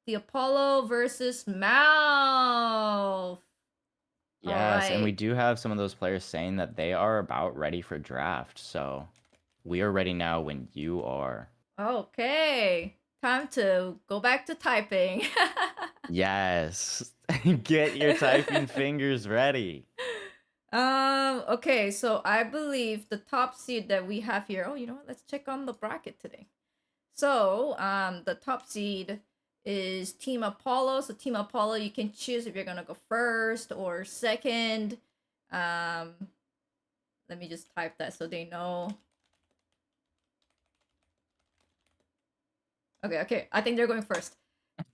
the Apollo versus Mouth. All Yes, and we right. do have some of those players saying that they are about ready for draft. So we are ready now when you are. Okay. Time to go back to typing. Yes. Get your typing fingers ready. Okay, so I believe the top seed that we have here. Oh, you know what? Let's check on the bracket today. So, the top seed is Team Apollo. So, Team Apollo, you can choose if you're gonna go first or second. Um, Let me just type that so they know. Okay, okay. I think they're going first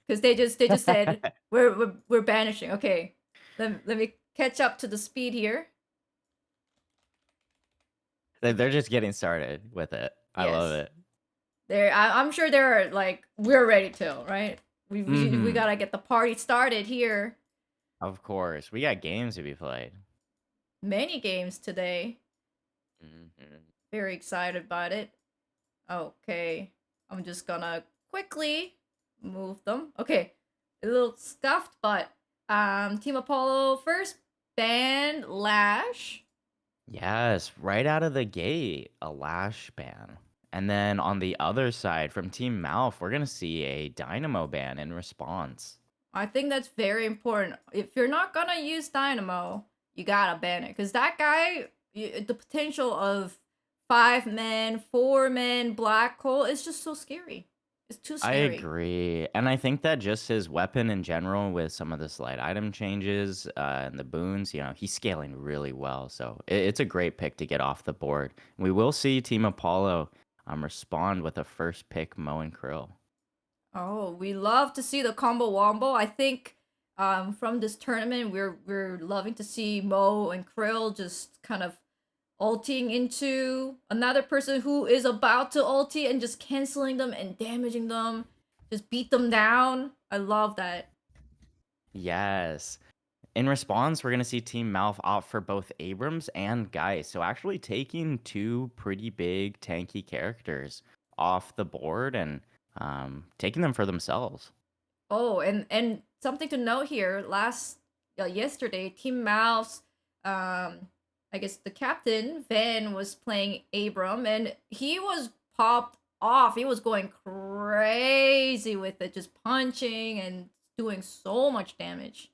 because they just said we're banishing. Okay, let me catch up to the speed here. They're just getting started with it. I love Yes, it. I'm sure they're like we're ready to right. We Mm-hmm. gotta get the party started here. Of course. We got games to be played. Many games today. Mm-hmm. Very excited about it. Okay, I'm just gonna quickly move them. Okay, a little scuffed, but Team Apollo first ban Lash. Yes, right out of the gate, a lash ban. And then on the other side, from Team Malf, we're gonna see a Dynamo ban in response. I think that's very important. If you're not gonna use Dynamo, you gotta ban it because that guy, the potential of 5 men, 4 men, black hole is just so scary. It's too I scary. agree. And I think that just his weapon in general, with some of the slight item changes and the boons, he's scaling really well. So it's a great pick to get off the board. We will see Team Apollo respond with a first pick Mo and Krill. Oh, we love to see the combo wombo. I think from this tournament we're loving to see Mo and Krill just kind of ulting into another person who is about to ulti and just canceling them and damaging them. Just beat them down. I love that. Yes. In response, we're going to see Team Malf opt for both Abrams and Geist. So actually taking two pretty big tanky characters off the board and taking them for themselves. Oh, and something to note here. Yesterday, Team Mouse, I guess the captain Van was playing Abram, and he was popped off. He was going crazy with it, just punching and doing so much damage.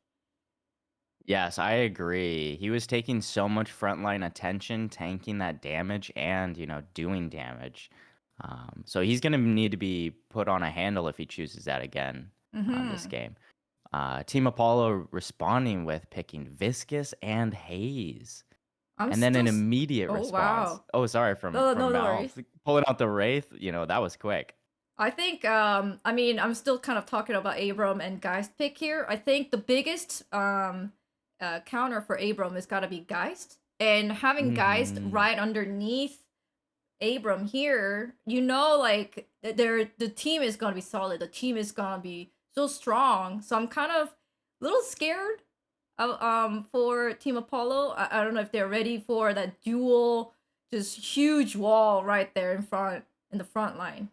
Yes, I agree. He was taking so much frontline attention, tanking that damage and, doing damage. So he's going to need to be put on a handle if he chooses that again this Mm-hmm. game. Team Apollo responding with picking Viscous and Haze. I'm And then still. an immediate Oh response. wow. Oh, sorry, from No, no, from no Mal worries. pulling out the Wraith. That was quick. I think I mean I'm still kind of talking about Abram and Geist pick here. I think the biggest counter for Abram is gotta be Geist. And having Geist Hmm. right underneath Abram here, like the team is gonna be solid. The team is gonna be so strong. So I'm kind of a little scared for Team Apollo. I don't know if they're ready for that dual, just huge wall right there in the front line.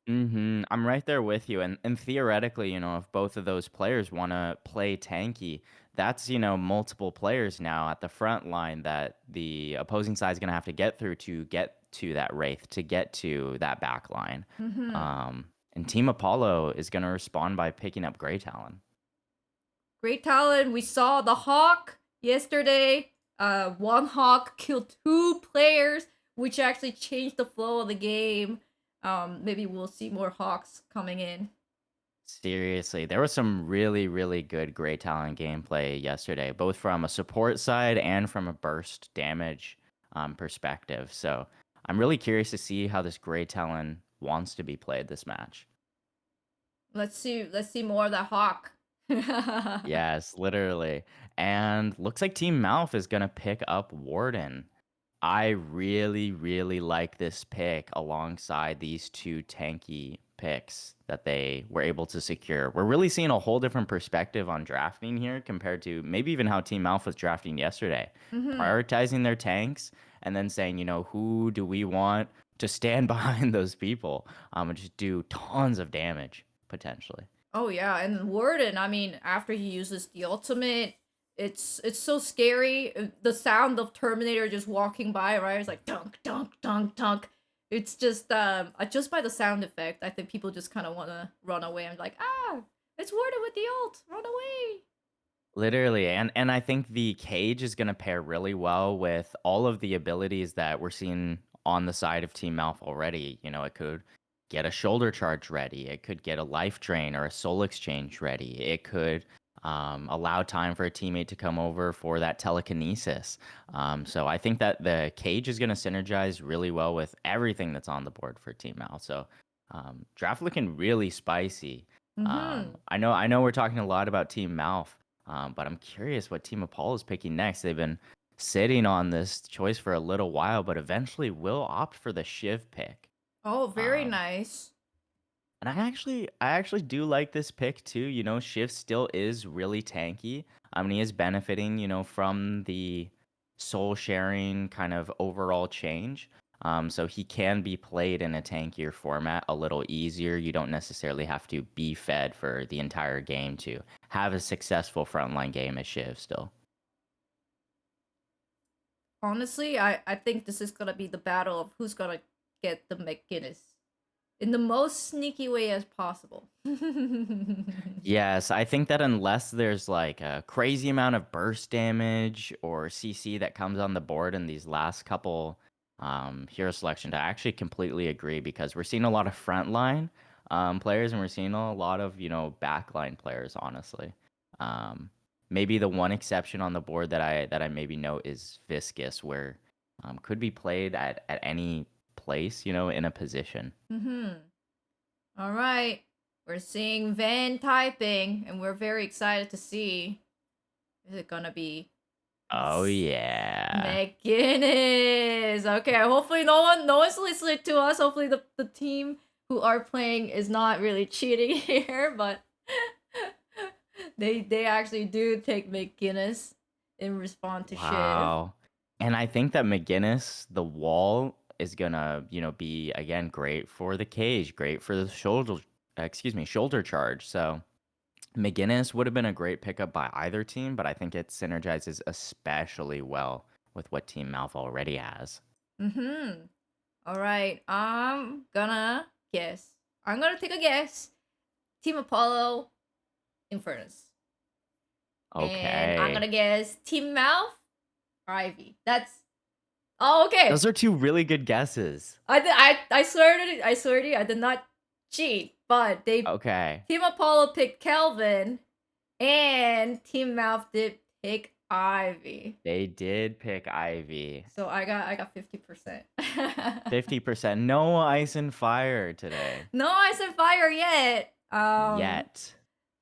I'm right there with you. And theoretically, if both of those players want to play tanky, that's, multiple players now at the front line that the opposing side is going to have to get through to get to that Wraith, to get to that back line. Mm-hmm. And Team Apollo is going to respond by picking up Grey Talon. Great talent. We saw the Hawk yesterday. One Hawk killed 2 players, which actually changed the flow of the game. Maybe we'll see more Hawks coming in. Seriously, there was some really, really good Grey Talon gameplay yesterday, both from a support side and from a burst damage perspective. So I'm really curious to see how this Grey Talon wants to be played this match. Let's see. Let's see more of that Hawk. Yes, literally. And looks like Team Malf is going to pick up Warden. I really, really like this pick alongside these two tanky picks that they were able to secure. We're really seeing a whole different perspective on drafting here compared to maybe even how Team Alpha was drafting yesterday. Mm-hmm. Prioritizing their tanks and then saying, who do we want to stand behind those people and just do tons of damage potentially. Oh yeah, and Warden, I mean, after he uses the ultimate, it's so scary. The sound of Terminator just walking by, right? It's like dunk, dunk, dunk, dunk. It's just by the sound effect, I think people just kind of want to run away. I'm like, ah, it's Warden with the ult, run away. Literally, and I think the cage is gonna pair really well with all of the abilities that we're seeing on the side of Team Malf already. You know, it could get a shoulder charge ready. It could get a life drain or a soul exchange ready. It could allow time for a teammate to come over for that telekinesis. So I think that the cage is going to synergize really well with everything that's on the board for Team Malf. So draft looking really spicy. Mm-hmm. I know we're talking a lot about Team Malf. But I'm curious what Team Apollo is picking next. They've been sitting on this choice for a little while, but eventually will opt for the Shiv pick. Oh, very Um, nice. and I actually do like this pick too. You know, Shiv still is really tanky. I mean, he is benefiting, from the soul sharing kind of overall change. So he can be played in a tankier format a little easier. You don't necessarily have to be fed for the entire game to have a successful frontline game as Shiv still. Honestly, I think this is gonna be the battle of who's gonna get the McGinnis in the most sneaky way as possible. Yes, I think that unless there's like a crazy amount of burst damage or CC that comes on the board in these last couple hero selections, I actually completely agree because we're seeing a lot of frontline players and we're seeing a lot of, backline players, honestly. Um, Maybe the one exception on the board that I maybe note is Viscous, where could be played at any place, in a position. Mm-hmm. All right. We're seeing Van typing, and we're very excited to see. Is it gonna be Oh yeah. McGinnis? Okay, hopefully no one's listening to us. Hopefully the team who are playing is not really cheating here, but they actually do take McGinnis in response to Shiv. Wow. And I think that McGinnis, the wall is gonna, be again great for the cage, great for the shoulder charge. So McGinnis would have been a great pickup by either team, but I think it synergizes especially well with what Team Malf already has. Mm-hmm. All right. Guess. I'm gonna take a guess. Team Apollo, Infernus. And I'm Okay. gonna guess Team Mouth or Ivy. That's oh okay. Those are two really good guesses. I swear to you, I did not cheat, but they Okay. Team Apollo picked Kelvin and Team Mouth did pick Ivy. They did pick Ivy. So I got 50%. 50%. No ice and fire today. No ice and fire yet. Yet.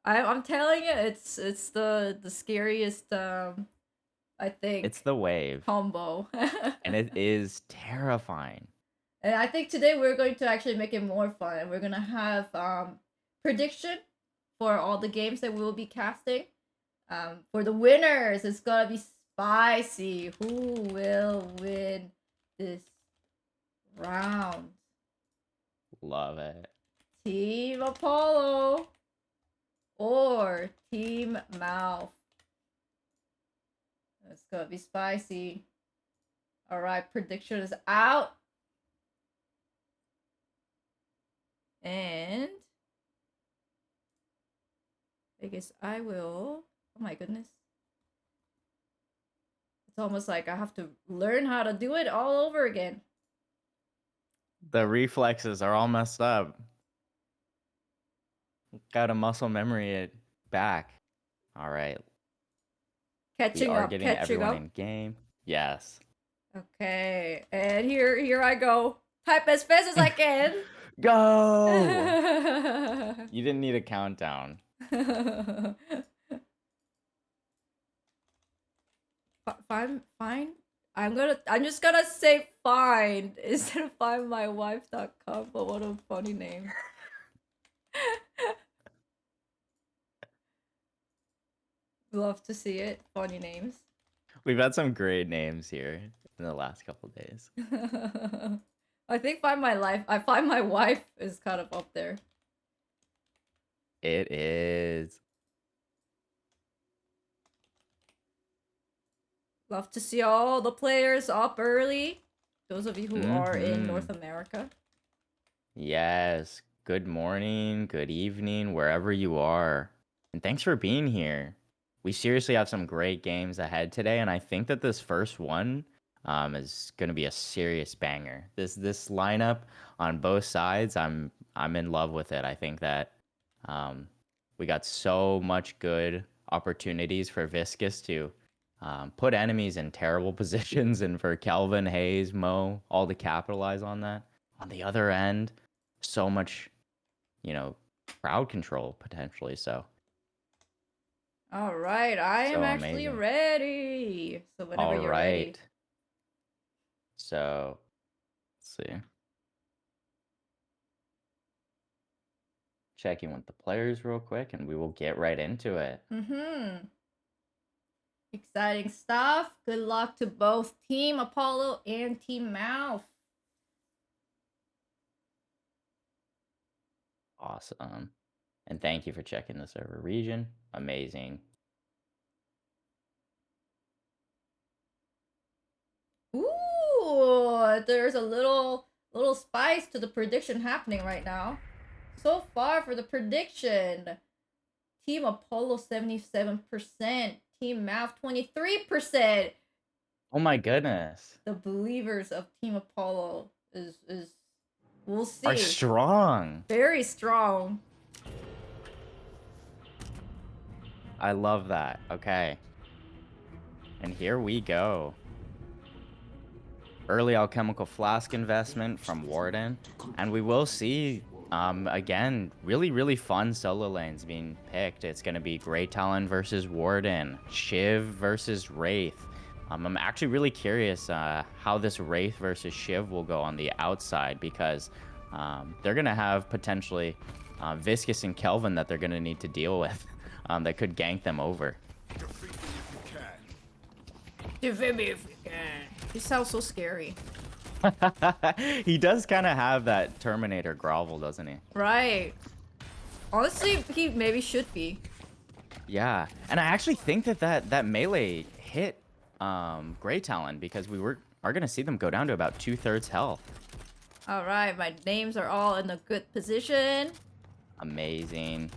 I'm telling you, it's the scariest I It's think the wave. combo. And it is terrifying. And I think today we're going to actually make it more fun. We're gonna have prediction for all the games that we will be casting. For the winners, it's gonna be spicy. Who will win this round? Love it. Team Apollo or Team Mouth? It's gonna be spicy. All right, prediction is out. And I guess I will. Oh my goodness. It's almost like I have to learn how to do it all over again. The reflexes are all messed up. Got to muscle memory it back. All right. We Catching are up, getting catching everyone up. in game. Yes. Okay, and here I go. Type as fast as I can. Go! You didn't need a countdown. Fine. I'm just gonna say fine instead of findmywife.com, but what a funny name. Love to see it. Funny names. We've had some great names here in the last couple days. I think find my wife is kind of up there. It is. Love to see all the players up early. Those of you who are in Mm-hmm. North America. Yes. Good morning, good evening, wherever you are. And thanks for being here. We seriously have some great games ahead today, and I think that this first one is going to be a serious banger. This lineup on both sides, I'm in love with it. I think that um, we got so much good opportunities for Viscus to put enemies in terrible positions, and for Kelvin, Hayes, Mo, all to capitalize on that. On the other end, so much, you know, crowd control potentially. So, All right, I am so actually amazing. ready. So whenever All you're ready. right. So, let's see. Checking with the players real quick and we will get right into it. Mm-hmm. Exciting stuff. Good luck to both Team Apollo and Team Mouth. Awesome. And thank you for checking the server region. Amazing. Ooh, there's a little spice to the prediction happening right now. So far for the prediction. Team Apollo 77%, Team Mouth 23%. Oh my goodness. The believers of Team Apollo is we'll Are see. strong. Very strong. I love that. Okay. And here we go. Early alchemical flask investment from Warden. And we will see, again, really fun solo lanes being picked. It's going to be Grey Talon versus Warden, Shiv versus Wraith. I'm actually really curious how this Wraith versus Shiv will go on the outside, because they're going to have potentially Viscus and Kelvin that they're going to need to deal with that could gank them over. Defend me if you can. He sounds so scary. He does kind of have that Terminator grovel, doesn't he? Right. Honestly, he maybe should be. Yeah, and I actually think that melee hit Grey Talon, because are gonna see them go down to about 2/3 health. All right, my names are all in a good position. Amazing.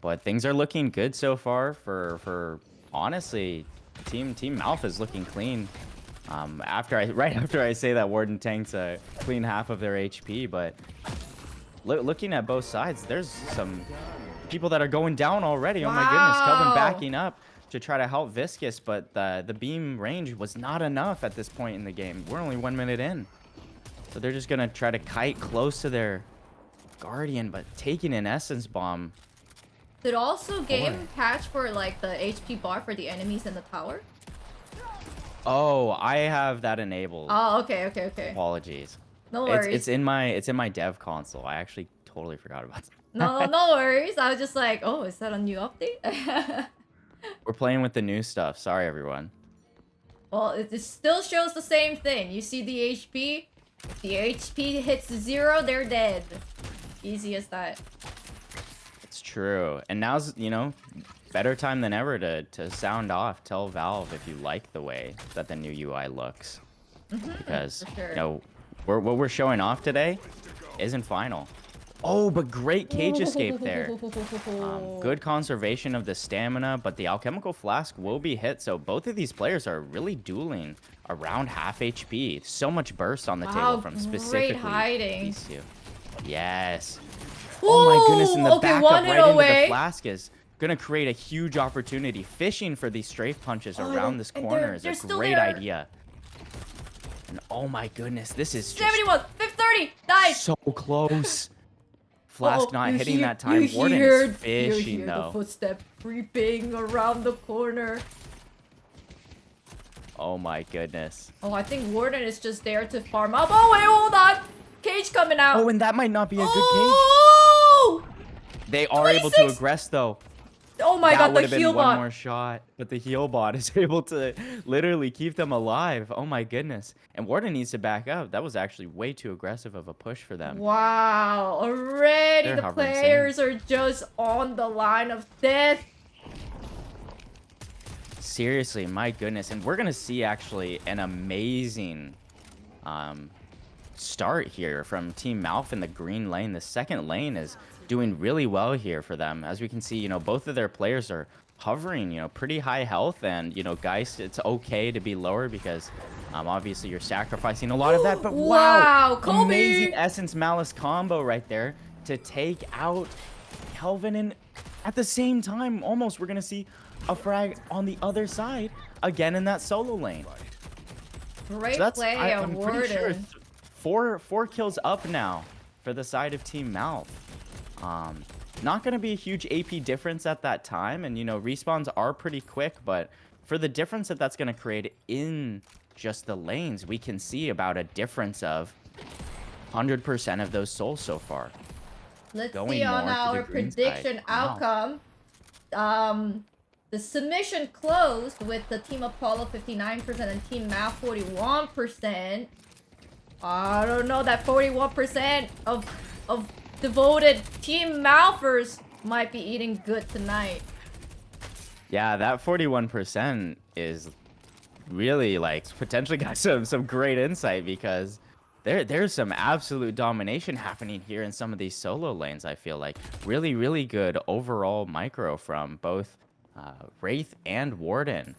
But things are looking good so far for honestly, Team Mouth is looking clean. Right after I say that, Warden tanks a clean half of their HP, but looking at both sides, there's some people that are going down already. Wow. Oh my goodness, Kelvin backing up to try to help Viscus, but the beam range was not enough at this point in the game. We're only 1 minute in. So they're just gonna try to kite close to their Guardian, but taking an Essence Bomb. Did also game Boy. patch for like the HP bar for the enemies in the tower? Oh, I have that enabled. Oh, okay. Apologies. No worries. It's in my dev console. I actually totally forgot about that. No worries. I was just like, oh, is that a new update? We're playing with the new stuff. Sorry, everyone. Well, it still shows the same thing. You see the HP? If the HP hits 0, they're dead. Easy as that. It's true. And now's, better time than ever to sound off. Tell Valve if you like the way that the new UI looks. Because, sure. what we're showing off today isn't final. Oh, but great cage escape there. Good conservation of the stamina, but the alchemical flask will be hit. So both of these players are really dueling around half HP. So much burst on the table from specifically great hiding. these two. Yes. Ooh, Oh my goodness, and the okay, backup one right into away. the flask is gonna create a huge opportunity. Fishing for these strafe punches around this corner is a great idea. And oh my goodness, this is just 71, 530, nice. so close. Flask not hitting that time. You Warden heard, is fishing you hear though. the footstep creeping around the corner. Oh my goodness. Oh, I think Warden is just there to farm up. Oh wait, hold on. Cage coming out. Oh, and that might not be a good oh! cage. They are able to 26. aggress though. Oh my That god, would the have been heal one bot. more shot, but the heal bot is able to literally keep them alive. Oh my goodness. And Warden needs to back up. That was actually way too aggressive of a push for them. Wow, already They're the hovering same. players are just on the line of death. Seriously, my goodness. And we're going to see actually an amazing um, start here from Team Malf in the green lane. The second lane is doing really well here for them. As we can see, both of their players are hovering, pretty high health. And, Geist, it's okay to be lower because obviously you're sacrificing a lot of that. But wow, Wow, amazing Kobe! Essence Malice combo right there to take out Kelvin. And at the same time, almost, we're going to see a frag on the other side again in that solo lane. So Great that's, play of I'm pretty sure Warden. four kills up now for the side of Team Malf. Not going to be a huge AP difference at that time. And, respawns are pretty quick. But for the difference that that's going to create in just the lanes, we can see about a difference of 100% of those souls so far. Let's Going see on more to the our green side prediction for Malf. outcome. The submission closed with the Team Apollo 59% and Team Mal 41%. I don't know, that 41% of devoted Team Malfers might be eating good tonight. Yeah, that 41% is really like potentially got some great insight because there's some absolute domination happening here in some of these solo lanes. I feel like really good overall micro from both Wraith and Warden,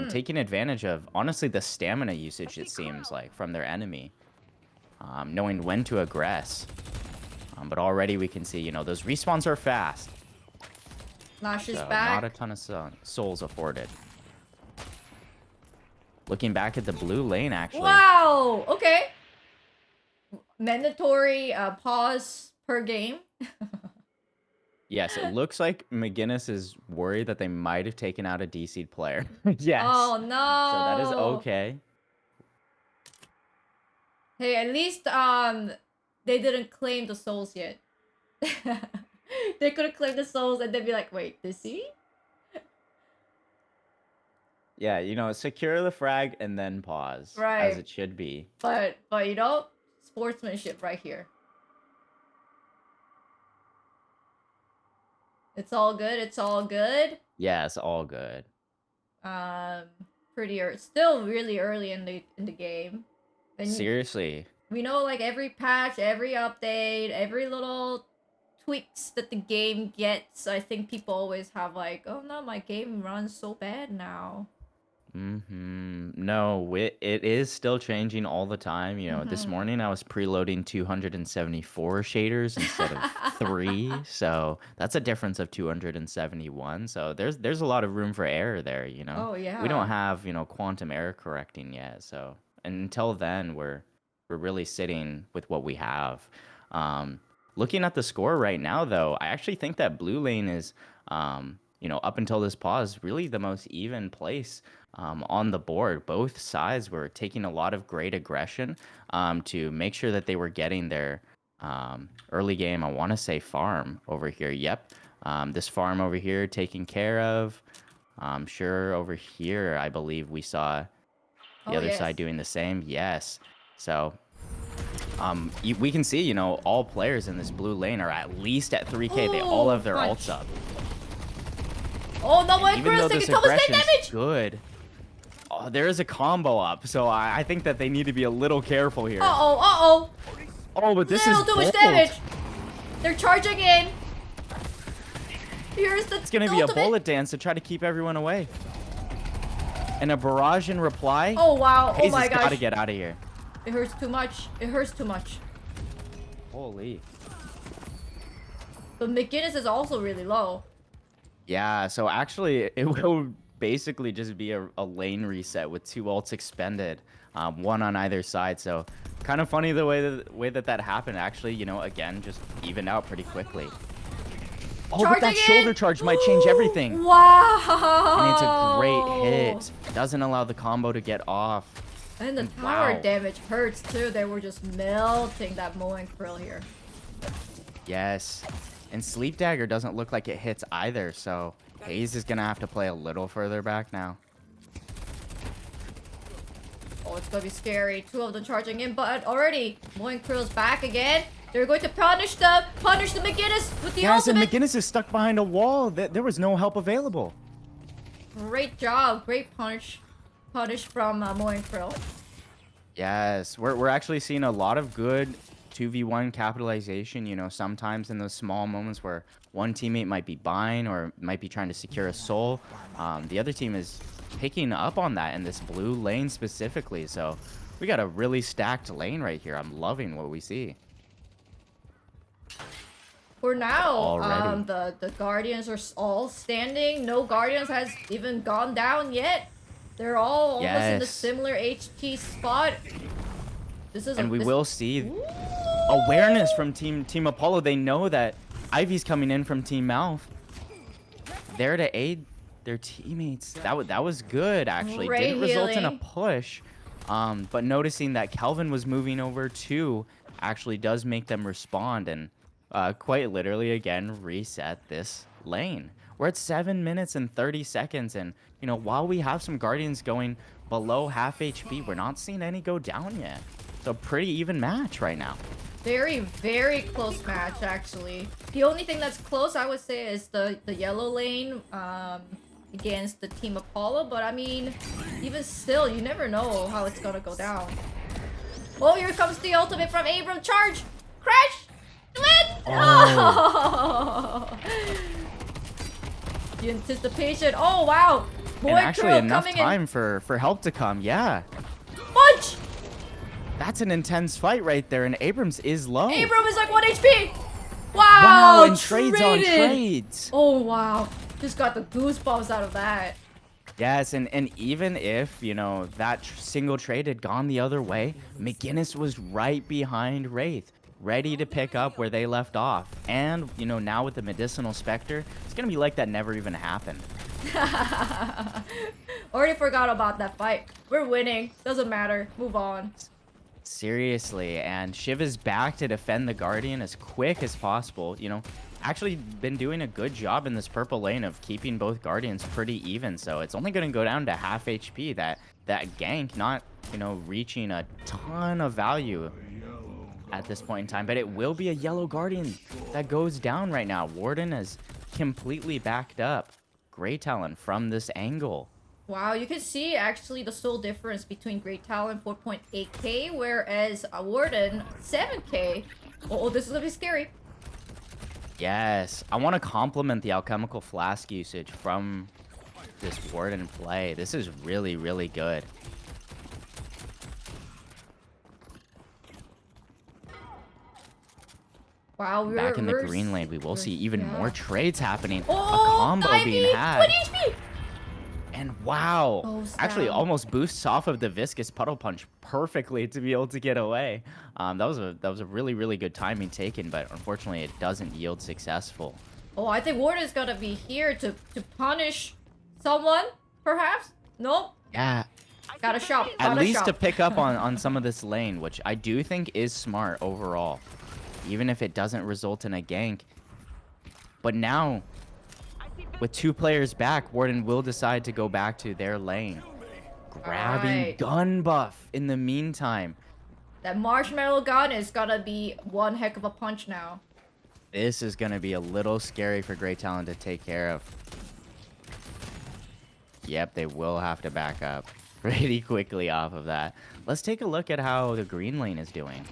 taking advantage of honestly the stamina usage, it seems like, from their enemy, knowing when to aggress. But already we can see, those respawns are fast. Lash is So back. not a ton of souls afforded. Looking back at the blue lane, actually. Wow! Okay. Mandatory pause per game. Yes, it looks like McGinnis is worried that they might have taken out a DC'd player. Yes. Oh no! So that is okay. Hey, at least they didn't claim the souls yet. They could have claimed the souls and they'd be like, wait, did he? Yeah, secure the frag and then pause. As Right. it should be. But sportsmanship right here. It's all good. It's all good. Yes, all good. Pretty still really early in the game. And Seriously. we know like every patch, every update, every little tweaks that the game gets. I think people always have like, oh no, my game runs so bad now. No, it is still changing all the time. This morning I was preloading 274 shaders instead of 3, so that's a difference of 271. So there's a lot of room for error there. Oh yeah. We don't have quantum error correcting yet. So until then, we're really sitting with what we have. Looking at the score right now, though, I actually think that blue lane is up until this pause, really the most even place on the board. Both sides were taking a lot of great aggression to make sure that they were getting their early game, I want to say, farm over here. Yep, this farm over here taken care of. I'm sure over here, I believe we saw the other side doing the same. Yes. So we can see, all players in this blue lane are at least at 3K. They all have their ults up. Oh no, my Even though taking this so much aggression damage! is good, there is a combo up, so I think that they need to be a little careful here. Oh, Oh, but this little is too much bold. damage. They're charging in. Here's the It's gonna be a bullet dance to try to keep everyone away. And a barrage in reply. Oh wow, oh my gosh. gosh. Gotta get out of here. It hurts too much. It hurts too much. Holy. But McGinnis is also really low. Yeah, so actually, it will basically just be a lane reset with 2 ults expended, one on either side. So kind of funny the way that happened. Actually, again, just evened out pretty quickly. Oh, but that shoulder charge might change everything. Wow. And it's a great hit. Doesn't allow the combo to get off. And the tower damage hurts too. They were just melting that mowing frill here. Yes. And Sleep Dagger doesn't look like it hits either, so Hayes is gonna have to play a little further back now. Oh, it's gonna be scary. Two of them charging in, but already Moin Krill's back again. They're going to punish the McGinnis with the Yes, and ultimate. McGinnis is stuck behind a wall. There was no help available. Great job. Great punish from Moin Krill. Yes, we're actually seeing a lot of good 2v1 capitalization, you know, sometimes in those small moments where one teammate might be buying or might be trying to secure a soul. The other team is picking up on that in this blue lane specifically. So we got a really stacked lane right here. I'm loving what we see. For now, Already. the Guardians are all standing. No Guardians has even gone down yet. They're all almost in the Yes. similar HP spot. This is And we will see Ooh. awareness from Team Apollo. They know that Ivy's coming in from Team Mouth. There to aid their teammates. That was good, actually. Great Didn't result in a healing. push. But noticing that Kelvin was moving over too actually does make them respond and quite literally again reset this lane. We're at 7 minutes and 30 seconds, and you know, while we have some Guardians going below half HP, we're not seeing any go down yet. So pretty even match right now. Very, very close match, actually. The only thing that's close, I would say, is the yellow lane against the Team Apollo. But I mean, even still, you never know how it's gonna go down. Oh, here comes the ultimate from Abram. Charge! Crash! Win! Oh. The anticipation. Oh, wow. Boy, And actually Kuro enough coming time for help to come. Yeah. in. Punch! That's an intense fight right there, and Abrams is low. Abram is like 1 HP! Wow! Wow, and trades on traded. trades. Oh, wow. Just got the goosebumps out of that. Yes, and even if, you know, that single trade had gone the other way, McGinnis was right behind Wraith, ready to pick up where they left off. And, you know, now with the Medicinal Spectre, it's going to be like that never even happened. Already forgot about that fight. We're winning. Doesn't matter. Move on. Seriously, and Shiv is back to defend the Guardian as quick as possible. You know, actually been doing a good job in this purple lane of keeping both Guardians pretty even. So it's only going to go down to half HP. That gank not, you know, reaching a ton of value at this point in time. But it will be a yellow Guardian that goes down right now. Warden is completely backed up. Great talent from this angle. Wow, you can see actually the soul difference between Great Talent 4.8k, whereas Warden 7k. Oh, this is gonna be scary. Yes, I want to compliment the alchemical flask usage from this Warden play. This is really, really good. Wow, Back in the green lane, we will see even more trades happening. Oh, a combo Ivy, being had. 20 HP! And wow, Oh, actually snap. almost boosts off of the viscous puddle punch perfectly to be able to get away. That was a really, really good timing taken, but unfortunately it doesn't yield successful. Oh, I think Warden's gonna be here to punish someone, perhaps? Nope. Yeah, Got a shop. at Got a least shop. to pick up on some of this lane, which I do think is smart overall, even if it doesn't result in a gank. But now, with 2 players back, Warden will decide to go back to their lane, grabbing Alright. gun buff in the meantime. That marshmallow gun is gonna be one heck of a punch now. This is going to be a little scary for Great Talent to take care of. Yep, they will have to back up pretty quickly off of that. Let's take a look at how the green lane is doing.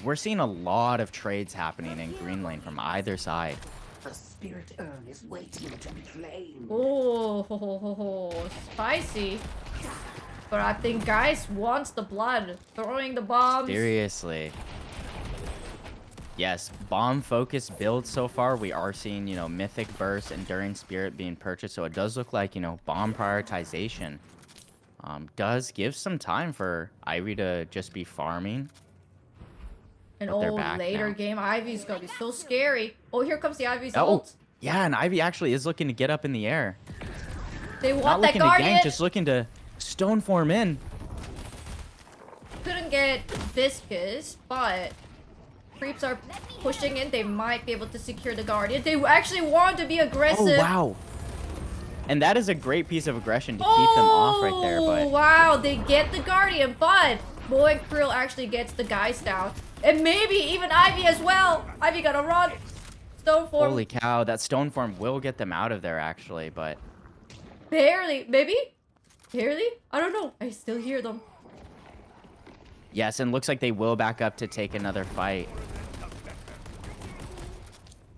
We're seeing a lot of trades happening in green lane from either side. The spirit urn is waiting to be claimed. Oh, ho, ho, ho, ho. Spicy. But I think Guys wants the blood. Throwing the bombs. Seriously. Yes, bomb focus build so far. We are seeing, you know, Mythic Burst, Enduring Spirit being purchased. So it does look like, you know, bomb prioritization does give some time for Ivy to just be farming. An But they're old back later now. game. Ivy's gonna be so scary. Oh, here comes the Ivy's Oh, ult. yeah, and Ivy actually is looking to get up in the air. They Not want that looking to Guardian. gank, just looking to stone form in. Couldn't get Viscous, but creeps are pushing in, they might be able to secure the Guardian. They actually want to be aggressive. Oh, wow. And that is a great piece of aggression to keep them off right there, but... Wow, they get the Guardian, but Bo and Krill actually gets the guys down. And maybe even Ivy as well. Ivy gotta run. Stoneform. Holy cow, that Stoneform will get them out of there, actually, but... Barely. Maybe? Barely? I don't know. I still hear them. Yes, and looks like they will back up to take another fight.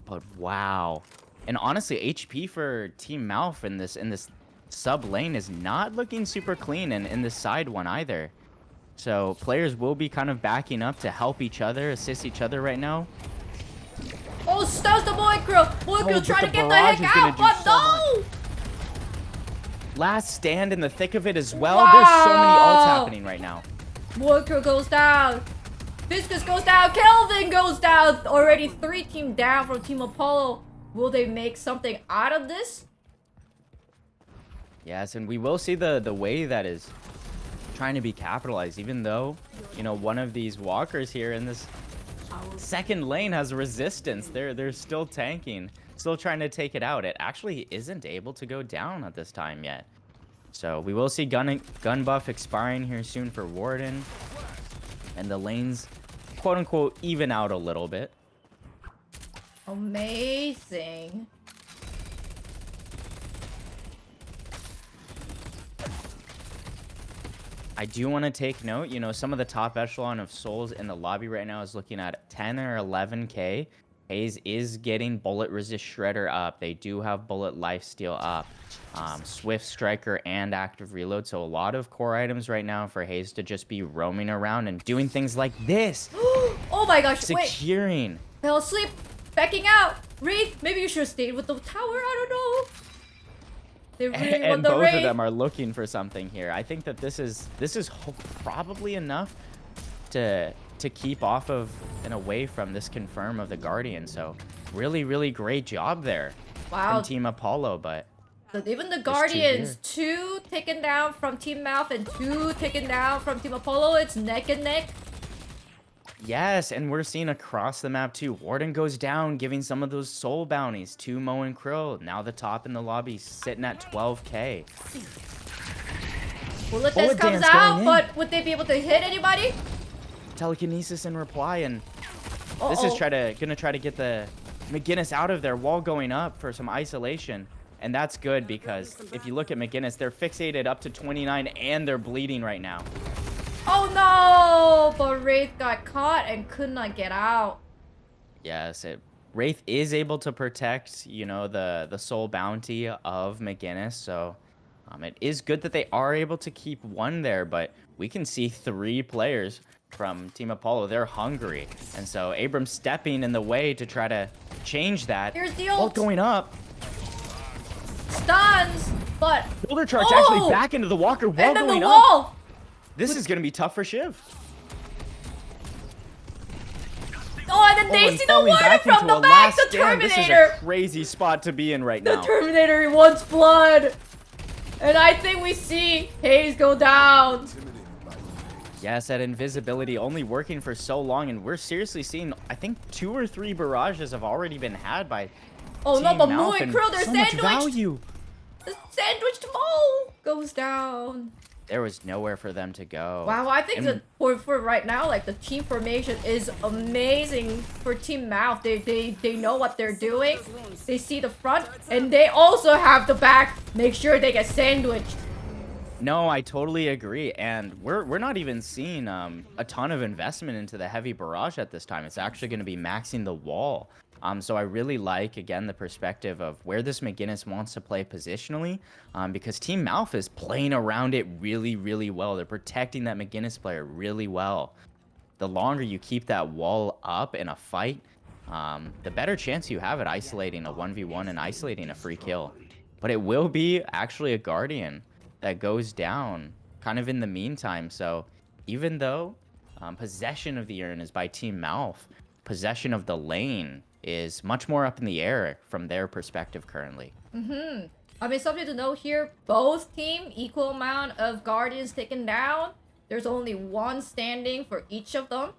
But wow. And honestly, HP for Team Malf in this sub lane is not looking super clean, and in this side one either. So players will be kind of backing up to help each other, assist each other right now. Oh, stuns the Boy Krill. Boy Krill but trying the to get the barrage heck is gonna out, do but so no! Last stand in the thick of it as well. There's so many ults Wow. happening right now. Boy Krill goes down. Viscus goes down. Kelvin goes down. Already 3 team down from Team Apollo. Will they make something out of this? Yes, and we will see the way that is trying to be capitalized, even though, you know, one of these walkers here in this second lane has resistance. They're still tanking, still trying to take it out. It actually isn't able to go down at this time yet. So we will see gun buff expiring here soon for Warden, and the lanes, quote unquote, even out a little bit. Amazing. I do want to take note, you know, some of the top echelon of souls in the lobby right now is looking at 10 or 11k. FaZe is getting bullet resist shredder up. They do have bullet lifesteal up, swift striker and active reload. So a lot of core items right now for FaZe to just be roaming around and doing things like this. Oh my gosh, wait. Securing. Fell asleep. Backing out. Wraith, maybe you should have stayed with the tower. I don't know. They really want And the both Wraith. of them are looking for something here. I think that this is probably enough to keep off of and away from this confirm of the Guardian. So really great job there Wow. from Team Apollo. But Even the two Guardians, 2 taken down from Team Mouth and 2 taken down from Team Apollo. It's neck and neck. yes, and we're seeing across the map too. Warden goes down, giving some of those soul bounties to Mo and Krill. Now the top in the lobby sitting at 12k. Bullet Bullet Dance comes Dance going out, in. but would they be able to hit anybody? Telekinesis in reply, and this is gonna try to get the McGinnis out of there while going up for some isolation. And that's good, because if you look at McGinnis, they're fixated up to 29 and they're bleeding right now. Oh no! But Wraith got caught and could not get out. Yes, Wraith is able to protect, you know, the soul bounty of McGinnis. So it is good that they are able to keep one there, but we can see 3 players from Team Apollo. They're hungry. And so Abram stepping in the way to try to change that. Here's the Ult ult. going up. Stuns, but Shoulder charge Oh! actually back into the walker while and then the going up. wall. This is going to be tough for Shiv. Oh, and then they and see the falling water back from into the a back. last The stand. This is Terminator. a crazy spot to be in right The now. Terminator wants blood. And I think we see Hayes go down. Yes, that invisibility only working for so long, and we're seriously seeing, I think, 2 or 3 barrages have already been had by Oh no, Team but Malf, Mo and and Krill, they're so much sandwiched. value. The sandwiched Mo goes down. There was nowhere for them to go. Wow, I think And that for right now, like the team formation is amazing for Team Mouth. They know what they're doing. They see the front, and they also have the back. Make sure they get sandwiched. No, I totally agree, and we're not even seeing a ton of investment into the heavy barrage at this time. It's actually going to be maxing the wall. So I really like, again, the perspective of where this McGinnis wants to play positionally, because Team Malf is playing around it really well. They're protecting that McGinnis player really well. The longer you keep that wall up in a fight, the better chance you have at isolating a 1v1 and isolating a free kill. But it will be actually a Guardian that goes down kind of in the meantime. So even though possession of the urn is by Team Malf, possession of the lane is much more up in the air from their perspective currently. I mean, something to note here, both team equal amount of Guardians taken down. There's only 1 standing for each of them.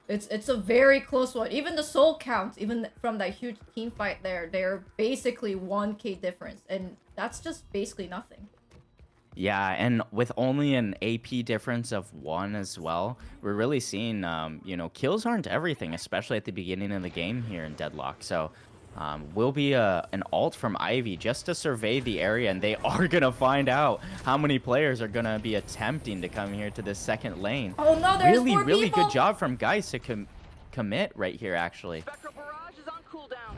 It's a very close one. Even the soul counts, even from that huge team fight there, they're basically 1k difference, and that's just basically nothing. Yeah, and with only an AP difference of 1 as well, we're really seeing, kills aren't everything, especially at the beginning of the game here in Deadlock. So, will be an ult from Ivy just to survey the area, and they are gonna find out how many players are gonna be attempting to come here to this second lane. Oh no, there's Really, 4 really good people. job from Geist to commit right here, actually. Spectral barrage is on cooldown.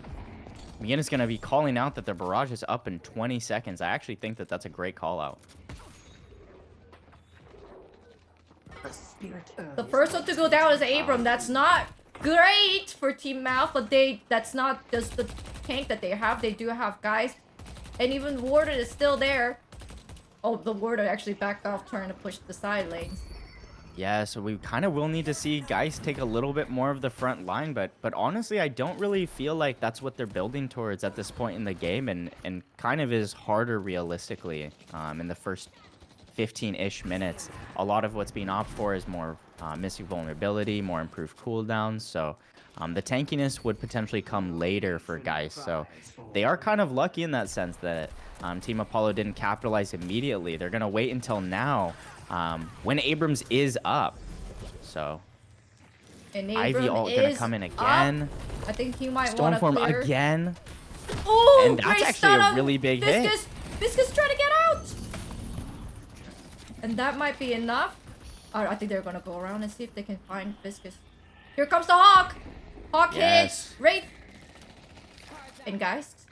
Mien is gonna be calling out that the barrage is up in 20 seconds. I actually think that that's a great call out. The first one to go down is Abram. That's not great for Team Mouth, but that's not just the tank that they have. They do have guys. And even Warden is still there. Oh, the Warden actually backed off trying to push the side lanes. Yeah, so we kind of will need to see Geist take a little bit more of the front line, but honestly, I don't really feel like that's what they're building towards at this point in the game, and kind of is harder realistically in the first 15-ish minutes. A lot of what's being opted for is more Mystic Vulnerability, more improved cooldowns, so the tankiness would potentially come later for Geist, so they are kind of lucky in that sense that Team Apollo didn't capitalize immediately. They're going to wait until now when Abrams is up. So And Ivy Abram ult gonna come in again. Up. I think he might want to Stormform clear. again. Oh, And that's great actually stun a on really big hit. Viscous. Viscous trying to get out. And that might be enough. I think they're gonna go around and see if they can find Viscous. Here comes the Hawk. Hawk Yes. hits. Wraith. And Geist.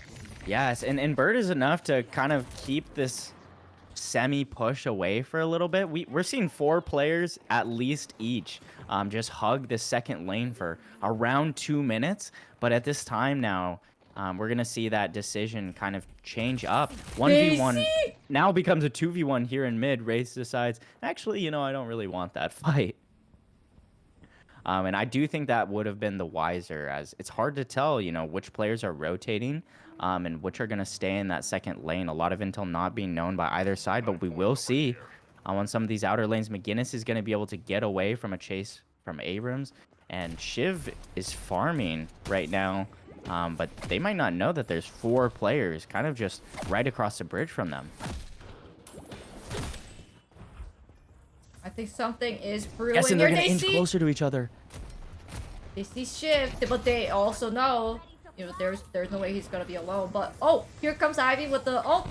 Yes, and Bird is enough to kind of keep this semi-push away for a little bit. We're seeing 4 players at least each just hug the second lane for around 2 minutes. But at this time now, we're going to see that decision kind of change up. 1v1 Daisy! now becomes a 2v1 here in mid. Race decides, actually, I don't really want that fight. And I do think that would have been the wiser, as it's hard to tell, which players are rotating and which are going to stay in that second lane. A lot of intel not being known by either side, but we will see on some of these outer lanes. McGinnis is going to be able to get away from a chase from Abrams, and Shiv is farming right now, but they might not know that there's 4 players kind of just right across the bridge from them. I think something is brewing Yes, and here. they're going to They inch see, closer to each other. they see Shift, but they also know, there's no way he's gonna be alone. But oh, here comes Ivy with the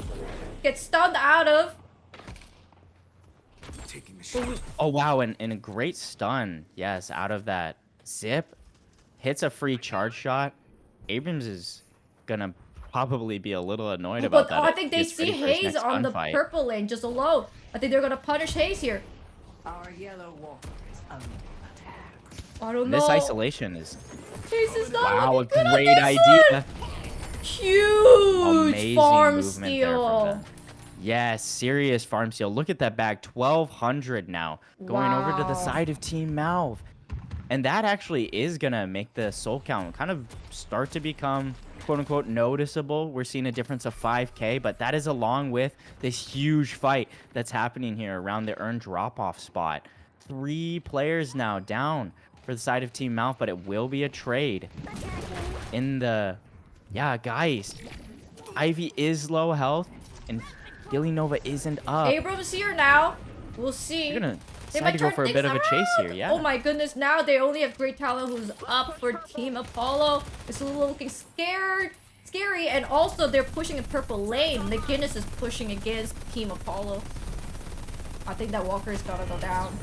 gets stunned out of. Taking the shot. Oh, wow, and a great stun. Yes, out of that zip. Hits a free charge shot. Abrams is going to probably be a little annoyed about But that. I think they Gets see ready for his Haze next on the gunfight. purple lane just alone. I think they're gonna punish Haze here. Our yellow walker is under attack. I don't know. This isolation is, Haze is not wow, a looking good on great this idea. one. Huge Amazing farm movement there from steal. them. Yes, serious farm steal. Look at that bag, 1,200 now, going over to the Wow. side of Team Malv. And that actually is going to make the soul count kind of start to become, quote-unquote, noticeable. We're seeing a difference of 5k, but that is along with this huge fight that's happening here around the earn drop-off spot. 3 players now down for the side of Team Malv, but it will be a trade. In the... Yeah, guys. Ivy is low health, and Billy Nova isn't up. Abrams here now. We'll see. You're gonna They decide might to go turn for a things bit of a chase here, around. yeah. Oh my goodness, now they only have Great Talent who's up for Team Apollo. It's a little looking scary, and also they're pushing a purple lane. McGinnis is pushing against Team Apollo. I think that Walker is gonna go down.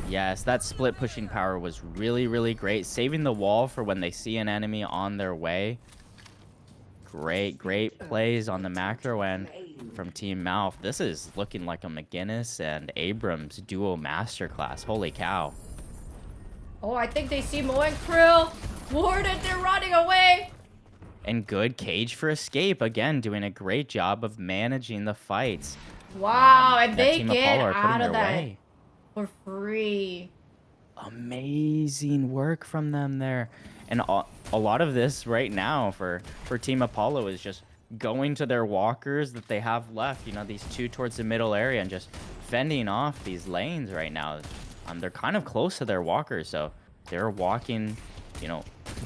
Yes, that split pushing power was really, really great. Saving the wall for when they see an enemy on their way. Great plays on the macro end from Team Malf. This is looking like a McGinnis and Abrams duo masterclass. Holy cow. Oh, I think they see Mo and Krill. Warden, they're running away. And good cage for escape. Again, doing a great job of managing the fights. Wow, and that they Team get Apollo are putting out their of that way. for free. Amazing work from them there. And a lot of this right now for Team Apollo is just going to their walkers that they have left, these 2 towards the middle area, and just fending off these lanes right now. They're kind of close to their walkers, so they're walking, you know,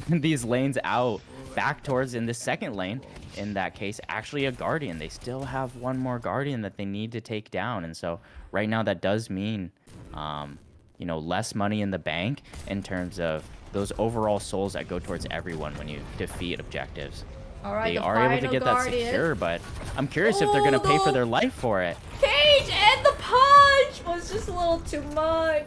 these lanes out back towards in the second lane. In that case, actually a Guardian. They still have one more Guardian that they need to take down. And so right now that does mean, you know, less money in the bank in terms of those overall souls that go towards everyone when you defeat objectives. All right, They the are able to final get Guardian. that secure, but I'm curious if they're going to pay for no. their life for it. Cage and the punch was just a little too much.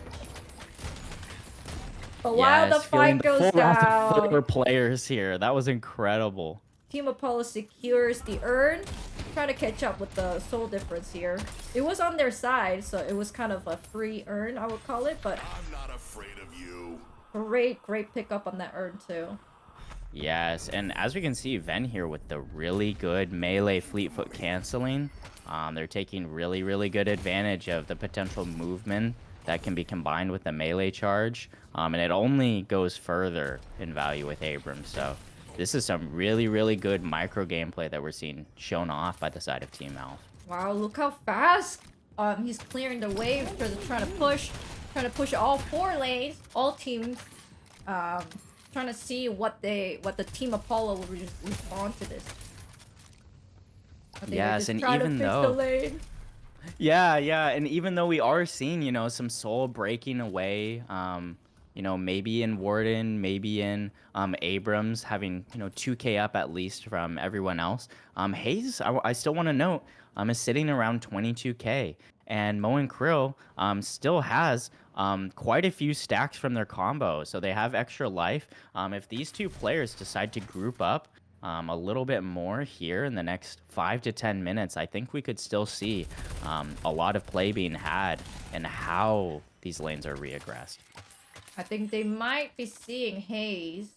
But while the Yes, feeling fight the goes full wrath of down, 4 players here. That was incredible. Team Apollo secures the urn. Try to catch up with the soul difference here. It was on their side, so it was kind of a free urn, I would call it, but I'm not afraid of you. great pickup on that urn too. Yes, and as we can see, Ven here with the really good melee fleetfoot canceling. They're taking really good advantage of the potential movement that can be combined with the melee charge. And it only goes further in value with Abrams. So this is some really good micro gameplay that we're seeing shown off by the side of Team Alpha. Wow, look how fast he's clearing the wave for the trying to push all 4 lanes, all teams, trying to see what the Team Apollo will respond to this. Yes, and even though yeah, and even though we are seeing, you know, some soul breaking away, you know, maybe in Warden, maybe in Abrams having, you know, 2K up at least from everyone else. Hayes, I still want to note, is sitting around 22K, and Mo and Krill still has quite a few stacks from their combo, so they have extra life. If these 2 players decide to group up a little bit more here in the next 5 to 10 minutes, I think we could still see a lot of play being had and how these lanes are reaggressed. I think they might be seeing Hayes.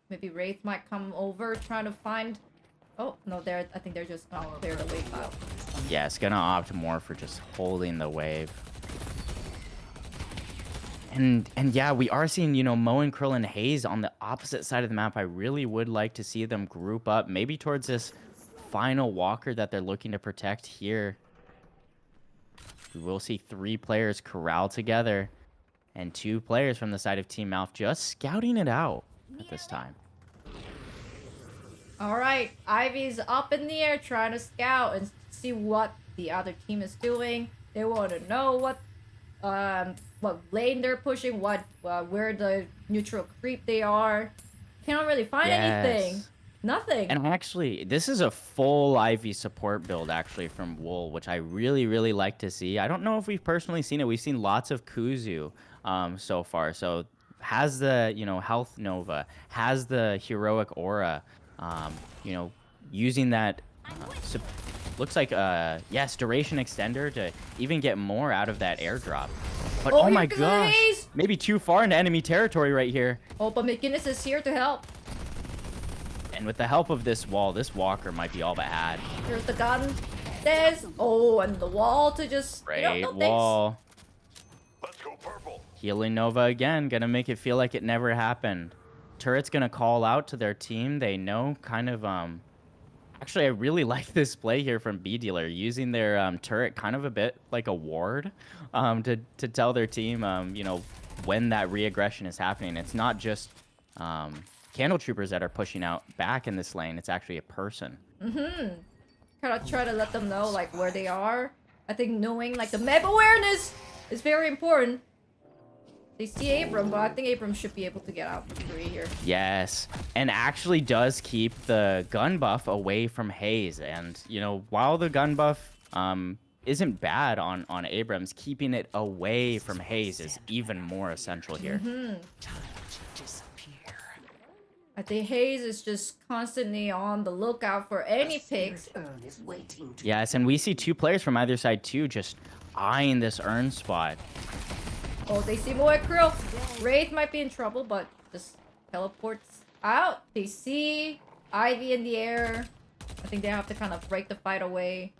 Maybe Wraith might come over trying to find. Oh no, I think they're just gonna clear the wave out. Yeah, it's gonna opt more for just holding the wave. And yeah, we are seeing, you know, Mo and Krill and Hayes on the opposite side of the map. I really would like to see them group up, maybe towards this final walker that they're looking to protect here. We will see 3 players corral together, and 2 players from the side of Team Alpha just scouting it out at this time. All right, Ivy's up in the air trying to scout and see what the other team is doing. They want to know what lane they're pushing, where the neutral creep they are. Cannot really find anything. Nothing. And actually, this is a full Ivy support build actually from Wool, which I really like to see. I don't know if we've personally seen it. We've seen lots of Kuzu so far. So has the, you know, health Nova, has the heroic aura, you know, using that looks like yes, duration extender to even get more out of that airdrop. But oh my gosh, maybe too far into enemy territory right here. Oh, but McGinnis is here to help. And with the help of this wall, this walker might be all but had. Here's the gun. There's and the wall to just great wall. Let's go purple. Healing Nova again, gonna make it feel like it never happened. Turret's gonna call out to their team. They know kind of actually I really like this play here from B Dealer, using their turret kind of a bit like a ward to tell their team you know, when that reaggression is happening. It's not just Candle Troopers that are pushing out back in this lane, it's actually a person. Kind of try to let them know like where they are. I think knowing like the map awareness is very important. They see Abram, but I think Abram should be able to get out for free here. Yes, and actually does keep the gun buff away from Hayes. And, you know, while the gun buff isn't bad on Abrams, keeping it away from Hayes is even more essential here. I think Hayes is just constantly on the lookout for any picks. Urn is waiting to Yes, and we see 2 players from either side too, just eyeing this urn spot. Oh, they see Moe Krill. Wraith might be in trouble, but just teleports out. They see Ivy in the air. I think they have to kind of break the fight away.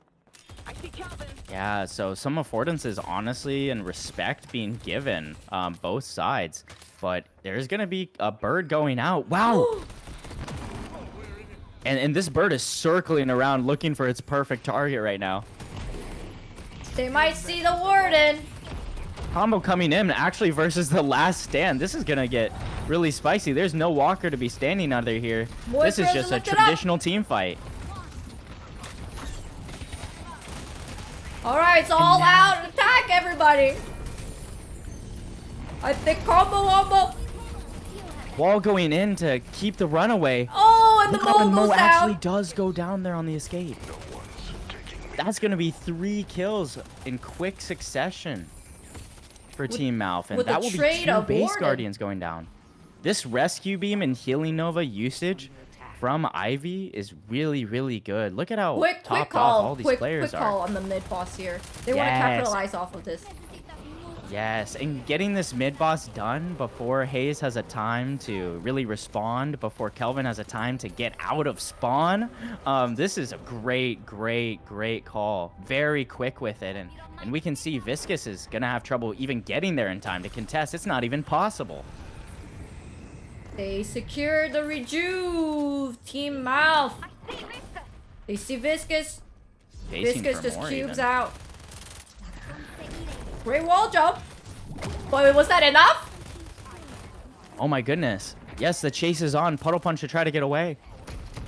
I see Calvin. Yeah, so some affordances, honestly, and respect being given both sides. But there's going to be a bird going out. Wow! and this bird is circling around looking for its perfect target right now. They might see the warden. Combo coming in actually versus the last stand. This is gonna get really spicy. There's no Walker to be standing under here. Boy, This is Frozen, just a lift it up. traditional team fight. All right, it's all out. Attack, everybody. I think combo. Wall going in to keep the runaway. Oh, and the Look up, and Mo Mo goes actually down. does go down there on the escape. That's gonna be 3 kills in quick succession for Team Malf, and with a that will be trade 2 of base Warden. guardians going down. This rescue beam and healing nova usage from Ivy is really, really good. Look at how Quick topped off all call. these Quick players call are. on the mid boss here. They want to Yes. capitalize off of this. Yes, and getting this mid boss done before Hayes has a time to really respond, before Kelvin has a time to get out of spawn. This is a great call. Very quick with it, and we can see Viscus is gonna have trouble even getting there in time to contest. It's not even possible. They secure the rejuve. Team Mouth. They see Viscus. Facing Viscus for just more cubes even. out. Great wall jump. Boy, was that enough? Oh my goodness. Yes, the chase is on. Puddle Punch to try to get away.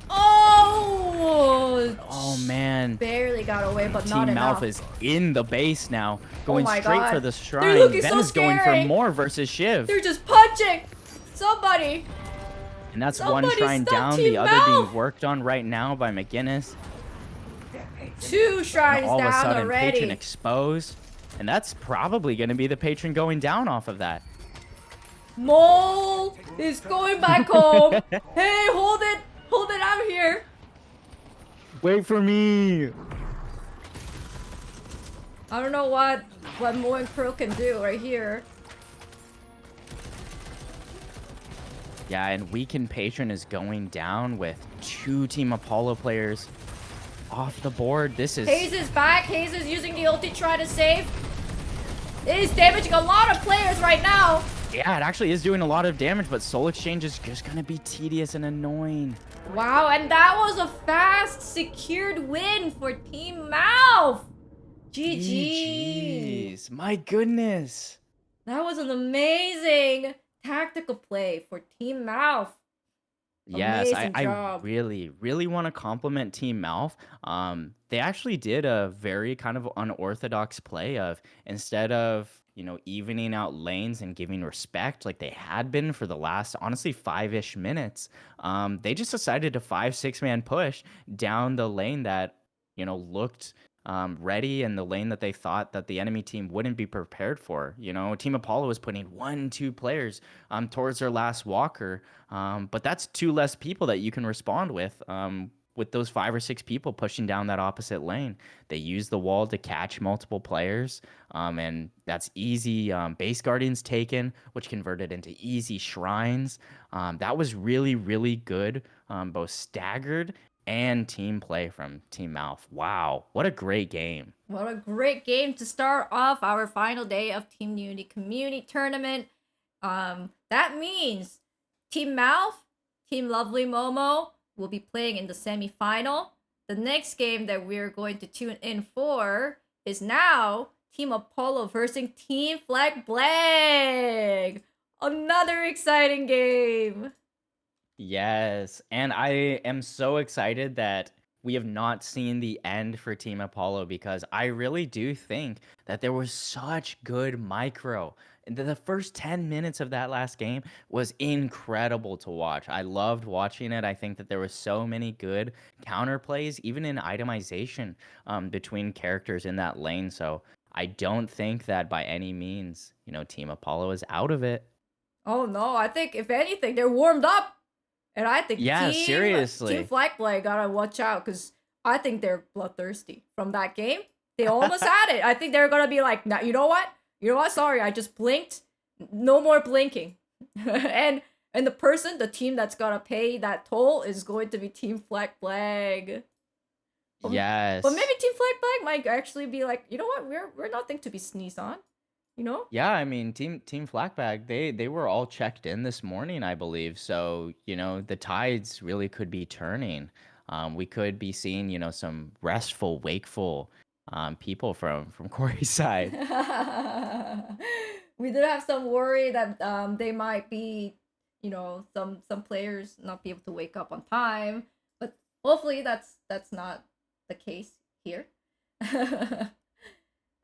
Oh! Oh man. Barely got away, but not Team enough. Malf is in the base now, going my straight God. for the They're shrine. looking Ben so is going for scary. more versus Shiv. They're just punching somebody. And that's Somebody one shrine stop down, Team the other Malf. being worked on right now by McGinnis. 2 shrines All of a down sudden, already. Patron exposed. And that's probably going to be the Patron going down off of that. Mole is going back home. Hey, hold it out here. Wait for me. I don't know what Mo and Crow can do right here. Yeah, and Weakened Patron is going down with 2 Team Apollo players off the board. This is... Hayes is back. Hayes is using the ulti, try to save. It is damaging a lot of players right now. Yeah, it actually is doing a lot of damage, but Soul Exchange is just going to be tedious and annoying. Wow, and that was a fast, secured win for Team Mouth. GG's. Jeez, my goodness. That was an amazing tactical play for Team Mouth. Yes, Amazing I job. really want to compliment Team Malf. They actually did a very kind of unorthodox play of, instead of, you know, evening out lanes and giving respect like they had been for the last, honestly, 5-ish minutes, they just decided to 5-6-man push down the lane that, you know, looked ready, and the lane that they thought that the enemy team wouldn't be prepared for. You know, Team Apollo was putting 1-2 players towards their last walker, but that's 2 less people that you can respond with those 5 or 6 people pushing down that opposite lane. They use the wall to catch multiple players, and that's easy base guardians taken, which converted into easy shrines. That was really good, both staggered and team play from Team Mouth. Wow, what a great game. What a great game to start off our final day of Team Unity Community Tournament. That means Team Mouth, Team Lovely Momo will be playing in the semi-final. The next game that we're going to tune in for is now Team Apollo versus Team Flag Blag. Another exciting game. Yes, and I am so excited that we have not seen the end for Team Apollo, because I really do think that there was such good micro. And the first 10 minutes of that last game was incredible to watch. I loved watching it. I think that there was so many good counterplays, even in itemization, between characters in that lane. So I don't think that by any means, you know, Team Apollo is out of it. Oh no, I think if anything, they're warmed up. And I think Yeah, seriously. Team Flag Blag gotta watch out, because I think they're bloodthirsty from that game. They almost had it. I think they're gonna be like, nah, you know what? You know what? Sorry, I just blinked. No more blinking. and the team that's gonna pay that toll is going to be Team Flag Blag. Yes. But maybe Team Flag Blag might actually be like, you know what? We're nothing to be sneezed on. You know? Yeah, I mean, Team Flackbag, they were all checked in this morning, I believe. So, you know, the tides really could be turning. We could be seeing, you know, some restful, wakeful people from Corey's side. We did have some worry that they might be, some players not be able to wake up on time, but hopefully that's not the case here.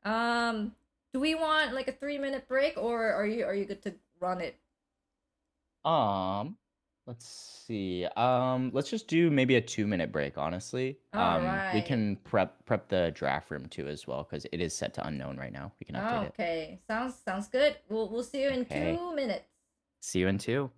um, do we want like a 3 minute break, or are you good to run it? Um, let's see. Let's just do maybe a 2-minute break, honestly. All We right. can prep the draft room too as well, because it is set to unknown right now. We can update it. Okay. Sounds good. We'll see you in Okay. 2 minutes. See you in 2.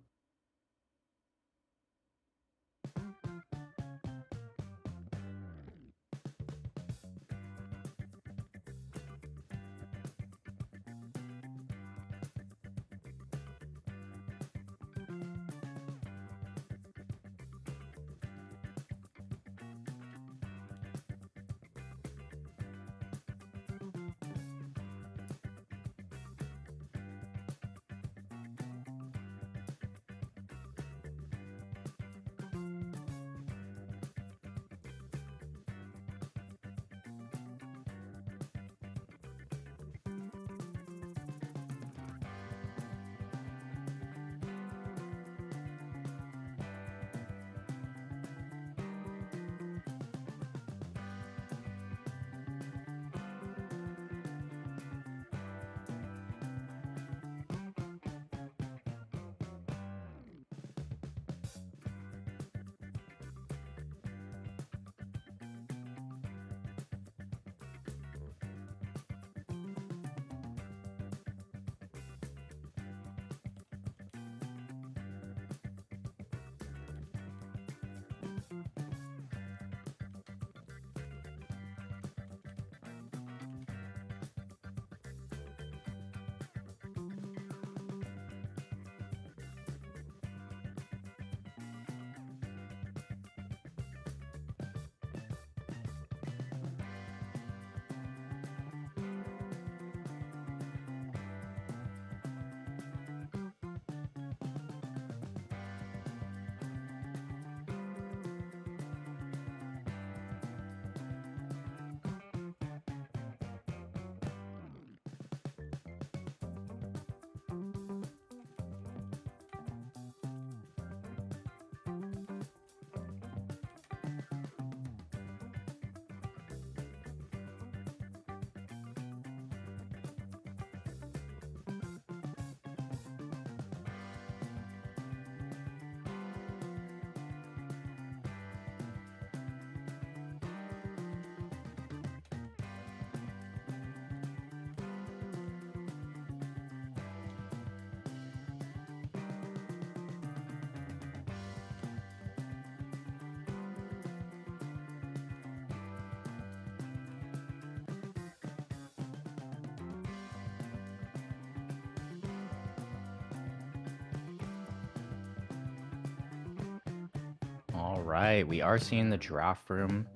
All right, we are seeing the draft room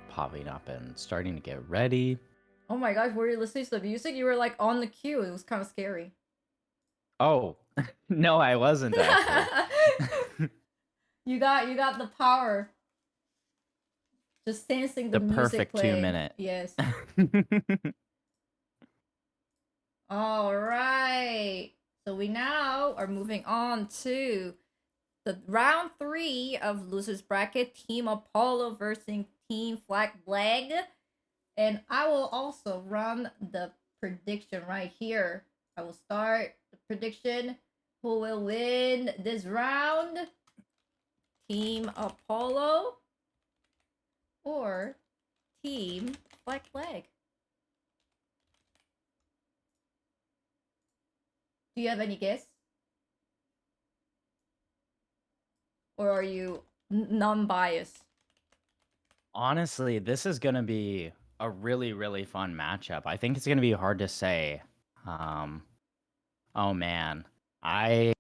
popping up and starting to get ready. Oh my gosh, were you listening to the music? You were like on the queue. It was kind of scary. Oh, no, I wasn't actually. You got the power. Just sensing the The music perfect playing. 2-minute. Yes. All right. So we now are moving on to the round 3 of losers bracket, Team Apollo versus Team Flag Flag. And I will also run the prediction right here. I will start the prediction. Who will win this round? Team Apollo or Team Flag Flag? Do you have any guess? Or are you non-biased? Honestly, this is going to be a really, really fun matchup. I think it's going to be hard to say. Oh man, I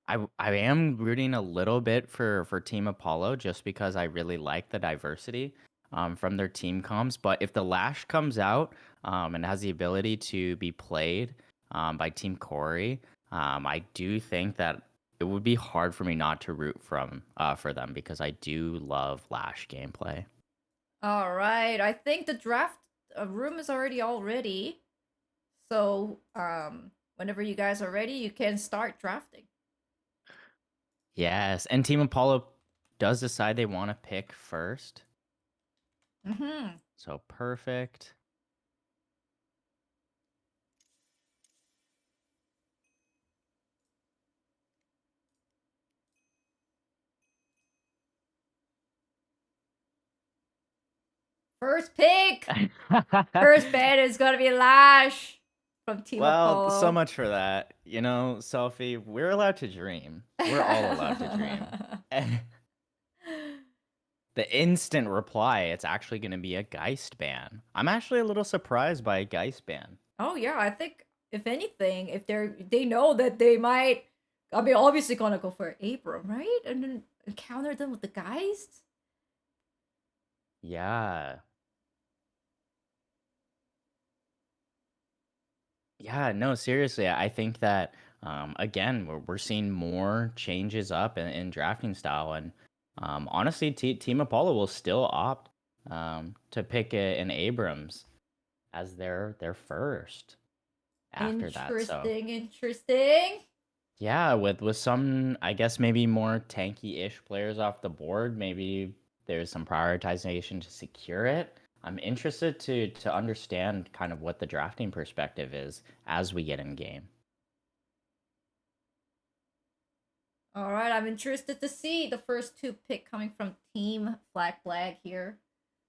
I am rooting a little bit for Team Apollo just because I really like the diversity from their team comps. But if the Lash comes out and has the ability to be played by Team Corey, I do think that it would be hard for me not to root for them because I do love Lash gameplay. All right. I think the draft room is already all ready. So, whenever you guys are ready, you can start drafting. Yes, and Team Apollo does decide they want to pick first. Mm-hmm. So perfect. First pick. First bet is gonna be Lash from Team Well, so Apollo. much for that. You know, Selfie, we're allowed to dream. We're all allowed to dream. And the instant reply, it's actually going to be a Geist ban. I'm actually a little surprised by a Geist ban. Oh yeah, I think if anything, if they know that they might, I mean, obviously gonna go for Abram, right? And then encounter them with the Geist. Yeah. Yeah, no, seriously. I think that again, we're seeing more changes up in drafting style, and honestly, Team Apollo will still opt to pick an Abrams as their first after that. So Interesting, interesting. yeah, with some, I guess maybe more tanky-ish players off the board, maybe there's some prioritization to secure it. I'm interested to understand kind of what the drafting perspective is as we get in game. All right, I'm interested to see the first two pick coming from Team Flag Flag here.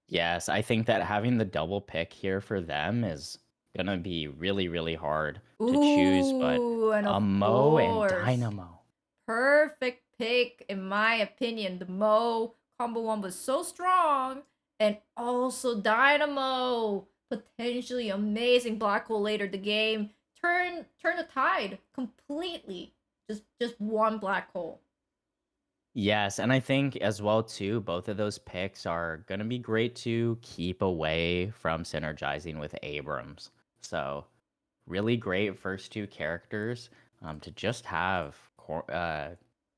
Yes, I think that having the double pick here for them is gonna be really, really hard to choose, but Ooh, and a of Mo and course, Dynamo. perfect pick in my opinion. The Mo combo one was so strong, and also Dynamo, potentially amazing black hole later the game. Turn the tide completely. Just one black hole. Yes, and I think as well too, both of those picks are gonna be great to keep away from synergizing with Abrams. So really great first two characters to just have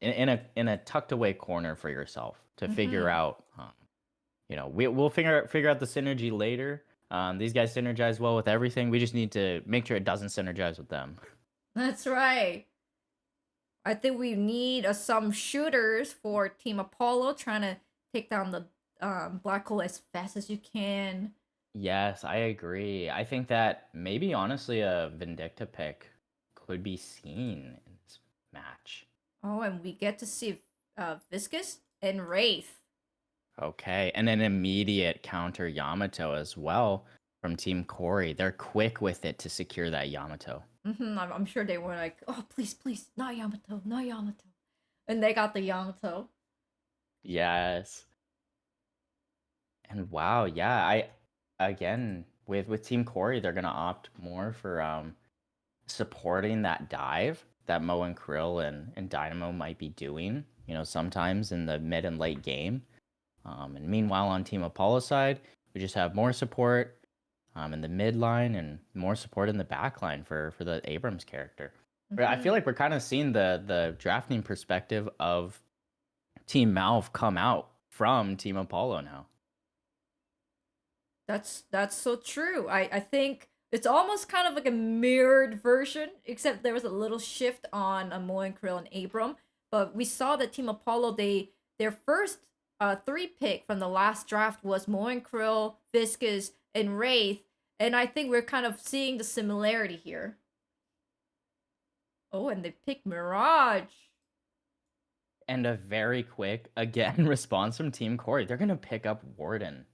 in a tucked away corner for yourself to figure Mm-hmm. out. We'll figure out the synergy later. These guys synergize well with everything. We just need to make sure it doesn't synergize with them. That's right. I think we need some shooters for Team Apollo, trying to take down the black hole as fast as you can. Yes, I agree. I think that maybe honestly a Vindicta pick could be seen in this match. Oh, and we get to see Viscus and Wraith. Okay, and an immediate counter Yamato as well from Team Corey. They're quick with it to secure that Yamato. I'm sure they were like, oh, please, please, not Yamato, not Yamato. And they got the Yamato. Yes. And wow, yeah, I again with Team Corey, they're gonna opt more for supporting that dive that Mo and Krill and Dynamo might be doing, sometimes in the mid and late game. And meanwhile, on Team Apollo side, we just have more support in the mid line and more support in the back line for the Abrams character. But I feel Mm-hmm. like we're kind of seeing the drafting perspective of Team Malv come out from Team Apollo now. That's so true. I think it's almost kind of like a mirrored version, except there was a little shift on Moen Krill and Abram. But we saw that Team Apollo, their first three pick from the last draft was Moen Krill, Viscus, and Wraith, and I think we're kind of seeing the similarity here. Oh, and they picked Mirage. And a very quick, again, response from Team Corey. They're going to pick up Warden.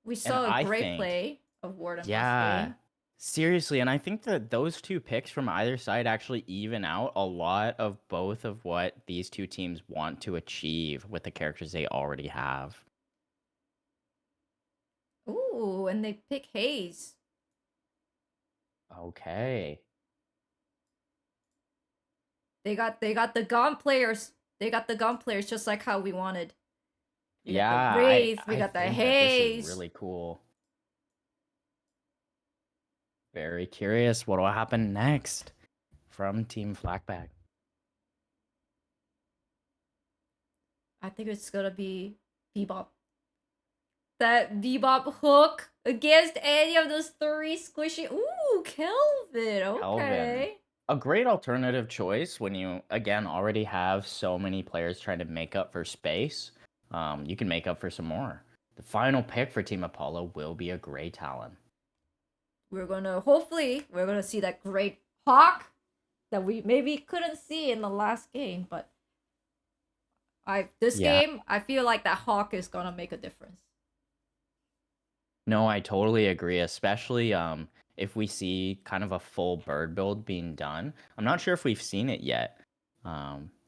We And saw a I great think, play of Warden last yeah, game. seriously. And I think that those two picks from either side actually even out a lot of both of what these two teams want to achieve with the characters they already have. Ooh, and they pick Hayes. Okay. They got the gun players. They got the gun players just like how we wanted. We got Yeah, the I Wraith, we I got the think that this is Haze. really cool. Very curious what will happen next from Team Flackback. I think it's gonna be Bebop. that Bebop hook against any of those three squishy. Ooh, Kelvin. Kelvin. Okay. A great alternative choice when you, again, already have so many players trying to make up for space. You can make up for some more. The final pick for Team Apollo will be a Gray Talon. Hopefully, we're gonna see that great hawk that we maybe couldn't see in the last game, but this Yeah. game, I feel like that hawk is gonna make a difference. No, I totally agree, especially if we see kind of a full bird build being done. I'm not sure if we've seen it yet.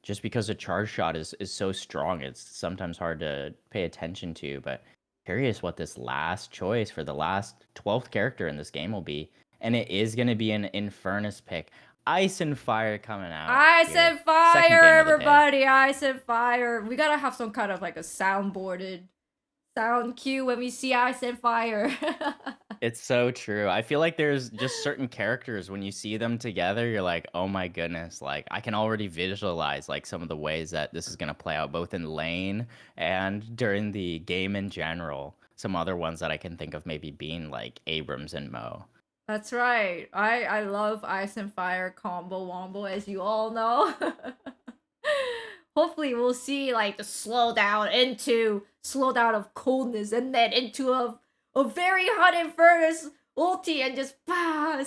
Just because a charge shot is so strong, it's sometimes hard to pay attention to, but curious what this last choice for the last 12th character in this game will be. And it is going to be an Infernus pick. Ice and Fire coming out. Ice here. and Second fire, game of the day. everybody! Ice and fire. We gotta have some kind of like a soundboarded sound cue when we see ice and fire. It's so true. I feel like there's just certain characters when you see them together, you're like, oh my goodness, like I can already visualize like some of the ways that this is gonna play out both in lane and during the game in general. Some other ones that I can think of maybe being like Abrams and Mo. That's right. I love ice and fire combo wombo, as you all know. Hopefully, we'll see like the slow down of coldness, and then into a very hot Infernus ulti, and just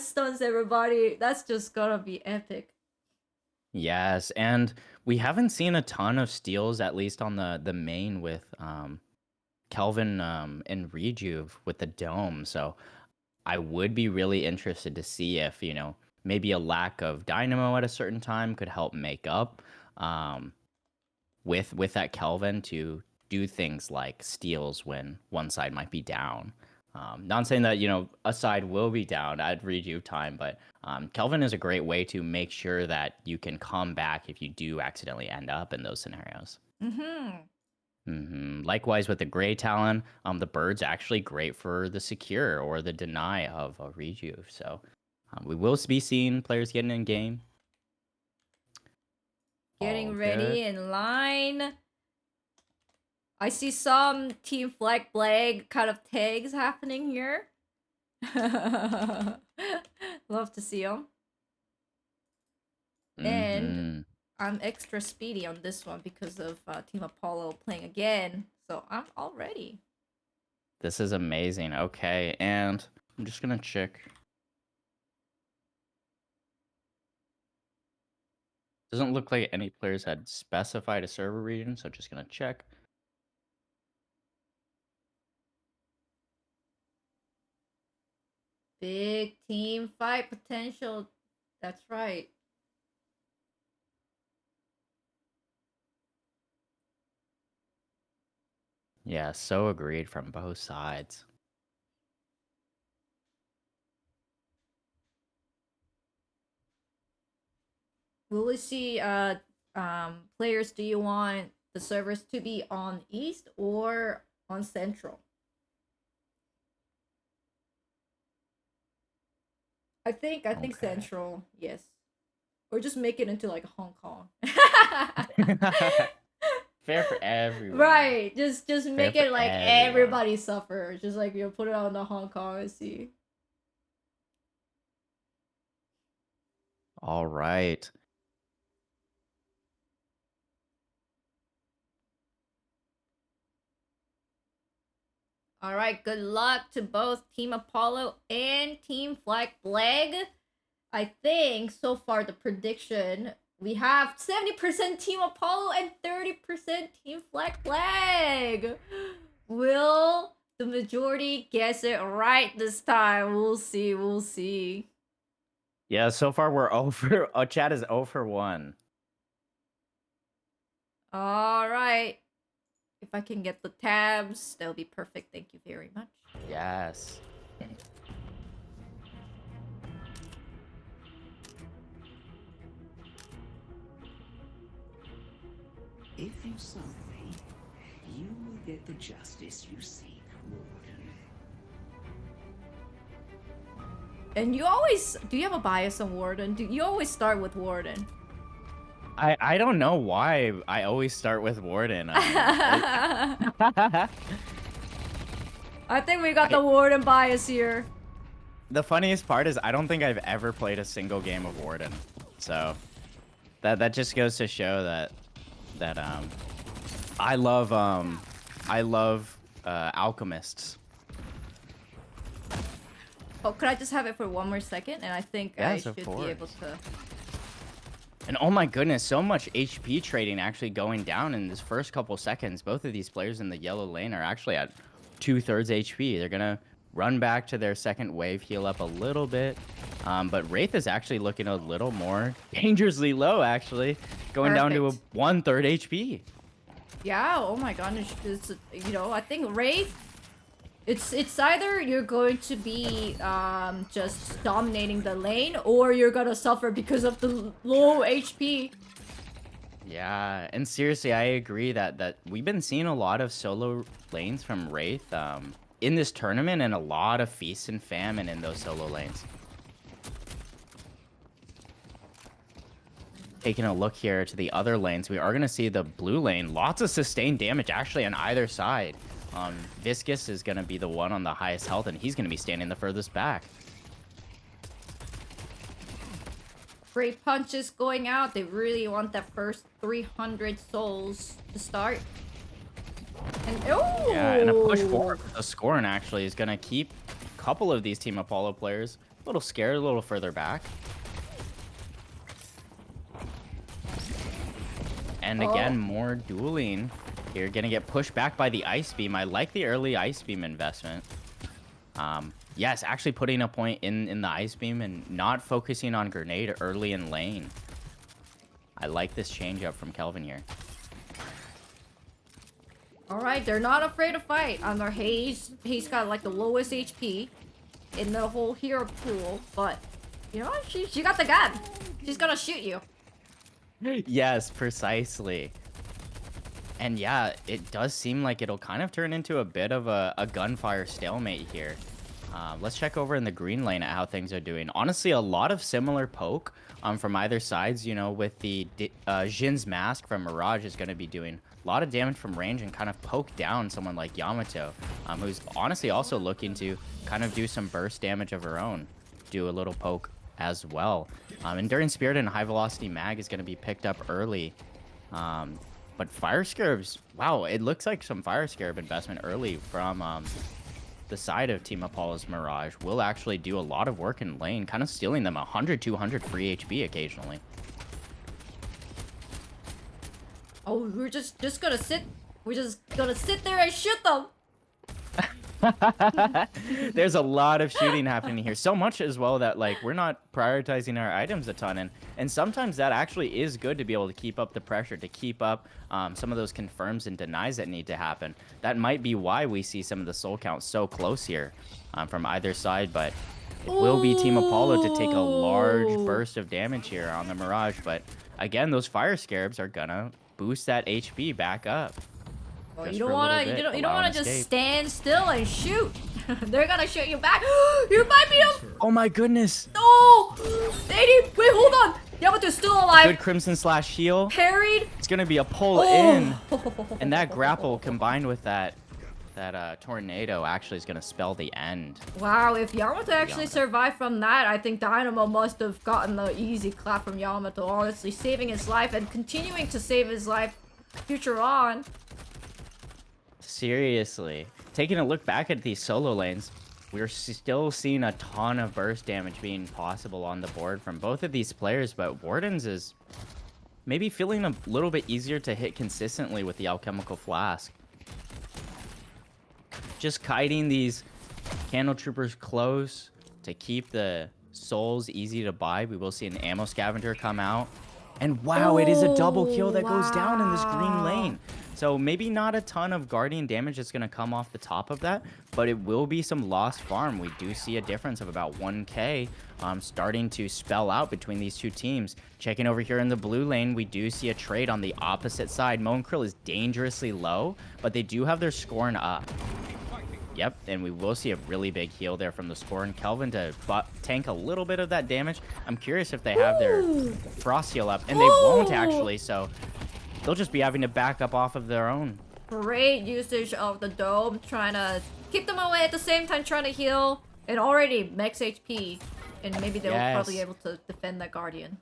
stuns everybody. That's just gonna be epic. Yes, and we haven't seen a ton of steals, at least on the main with Kelvin and Rejuve with the dome. So I would be really interested to see if, maybe a lack of dynamo at a certain time could help make up with that Kelvin to do things like steals when one side might be down. Not saying that, a side will be down at redo time, but Kelvin is a great way to make sure that you can come back if you do accidentally end up in those scenarios. Likewise with the Gray Talon, the bird's actually great for the secure or the deny of a rejuve. So we will be seeing players getting in game. Getting All ready good. in line. I see some Team Flag Blag kind of tags happening here. Love to see them. And I'm extra speedy on this one because of Team Apollo playing again. So I'm all ready. This is amazing. Okay, and I'm just gonna check. Doesn't look like any players had specified a server region, so just gonna check. Big team fight potential. That's right. Yeah, so agreed from both sides. Will we see players, do you want the servers to be on East or on Central? I think Okay. Central, yes. Or just make it into like Hong Kong. Fair for everyone. Right. Just make Fair it for like everyone. everybody suffers. Just like put it on the Hong Kong and see. All right. All right, good luck to both Team Apollo and Team Flag Blag. I think so far the prediction, we have 70% Team Apollo and 30% Team Flag Flag. Will the majority guess it right this time? We'll see, we'll see. Yeah, so far we're over. Chat is 0 for 1. All right. If I can get the tabs, that'll be perfect. Thank you very much. Yes. If you serve me, you will get the justice you seek, Warden. And you always, do you have a bias on Warden? Do you always start with Warden? I don't know why I always start with Warden. I think we got the Warden bias here. The funniest part is I don't think I've ever played a single game of Warden. So that just goes to show that I love alchemists. Oh, could I just have it for one more second? And I think I Yes, of should be able course. to. And oh my goodness, so much HP trading actually going down in this first couple seconds. Both of these players in the yellow lane are actually at 2/3 HP. They're gonna run back to their second wave, heal up a little bit. But Wraith is actually looking a little more dangerously low, actually, going down to a Perfect. 1/3 HP. Yeah. Oh my gosh. It's, you know, I think Wraith. It's either you're going to be just dominating the lane, or you're gonna suffer because of the low HP. Yeah, and seriously, I agree that we've been seeing a lot of solo lanes from Wraith in this tournament, and a lot of feast and famine in those solo lanes. Taking a look here to the other lanes, we are going to see the blue lane. Lots of sustained damage actually on either side. Viscous is going to be the one on the highest health, and he's going to be standing the furthest back. Great punches going out. They really want that first 300 souls to start. And oh, Yeah, and a push forward with the scoring actually is going to keep a couple of these Team Apollo players a little scared, a little further back. And again, more dueling. You're going to get pushed back by the Ice Beam. I like the early Ice Beam investment. Yes, actually putting a point in the Ice Beam and not focusing on Grenade early in lane. I like this change up from Kelvin here. Alright, they're not afraid to fight. Under Haze, Haze got like the lowest HP in the whole hero pool, but you know, she got the gun. She's gonna shoot you. Yes, precisely. And yeah, it does seem like it'll kind of turn into a bit of a gunfire stalemate here. Let's check over in the green lane at how things are doing. Honestly, a lot of similar poke from either sides, you know, with the Jin's mask from Mirage is going to be doing a lot of damage from range and kind of poke down someone like Yamato, who's honestly also looking to kind of do some burst damage of her own, do a little poke as well. Enduring Spirit and High Velocity Mag is going to be picked up early. But Fire Scarabs, wow, it looks like some Fire Scarab investment early from the side of Team Apollo's Mirage will actually do a lot of work in lane, kind of stealing them 100, 200 free HP occasionally. Oh, we're just gonna sit. We're just gonna sit there and shoot them. There's a lot of shooting happening here. So much as well that like we're not prioritizing our items a ton, and sometimes that actually is good to be able to keep up the pressure, to keep up some of those confirms and denies that need to happen. That might be why we see some of the soul counts so close here from either side, but it will be Team Apollo to take a large burst of damage here on the Mirage. But again, those Fire Scarabs are gonna boost that HP back up. Oh, Just you don't for a little wanna, bit, you don't allow an wanna just escape. stand still and shoot. They're gonna shoot you back. You might be up. Oh my goodness! No, lady, wait, hold on. Yamato's still alive. Good Crimson Slash heal. Parried. It's gonna be a pull in, and that grapple combined with that tornado actually is gonna spell the end. Wow, if Yamato actually Yamato. survived from that, I think Dynamo must have gotten the easy clap from Yamato, honestly, saving his life and continuing to save his life future on. Seriously, taking a look back at these solo lanes, we're still seeing a ton of burst damage being possible on the board from both of these players, but Warden's is maybe feeling a little bit easier to hit consistently with the Alchemical Flask. Just kiting these Candle Troopers close to keep the souls easy to buy. We will see an Ammo Scavenger come out. And wow, it is a double kill that goes down in this green lane. So maybe not a ton of Guardian damage that's going to come off the top of that, but it will be some lost farm. We do see a difference of about 1k starting to spell out between these two teams. Checking over here in the blue lane, we do see a trade on the opposite side. Mo and Krill is dangerously low, but they do have their scorn up. Yep, and we will see a really big heal there from the Scorn Kelvin to tank a little bit of that damage. I'm curious if they have their Frost heal up, and they won't actually, so they'll just be having to back up off of their own Great usage of the dome, trying to keep them away at the same time, trying to heal. And already max HP. And maybe they'll probably be able to defend that Guardian.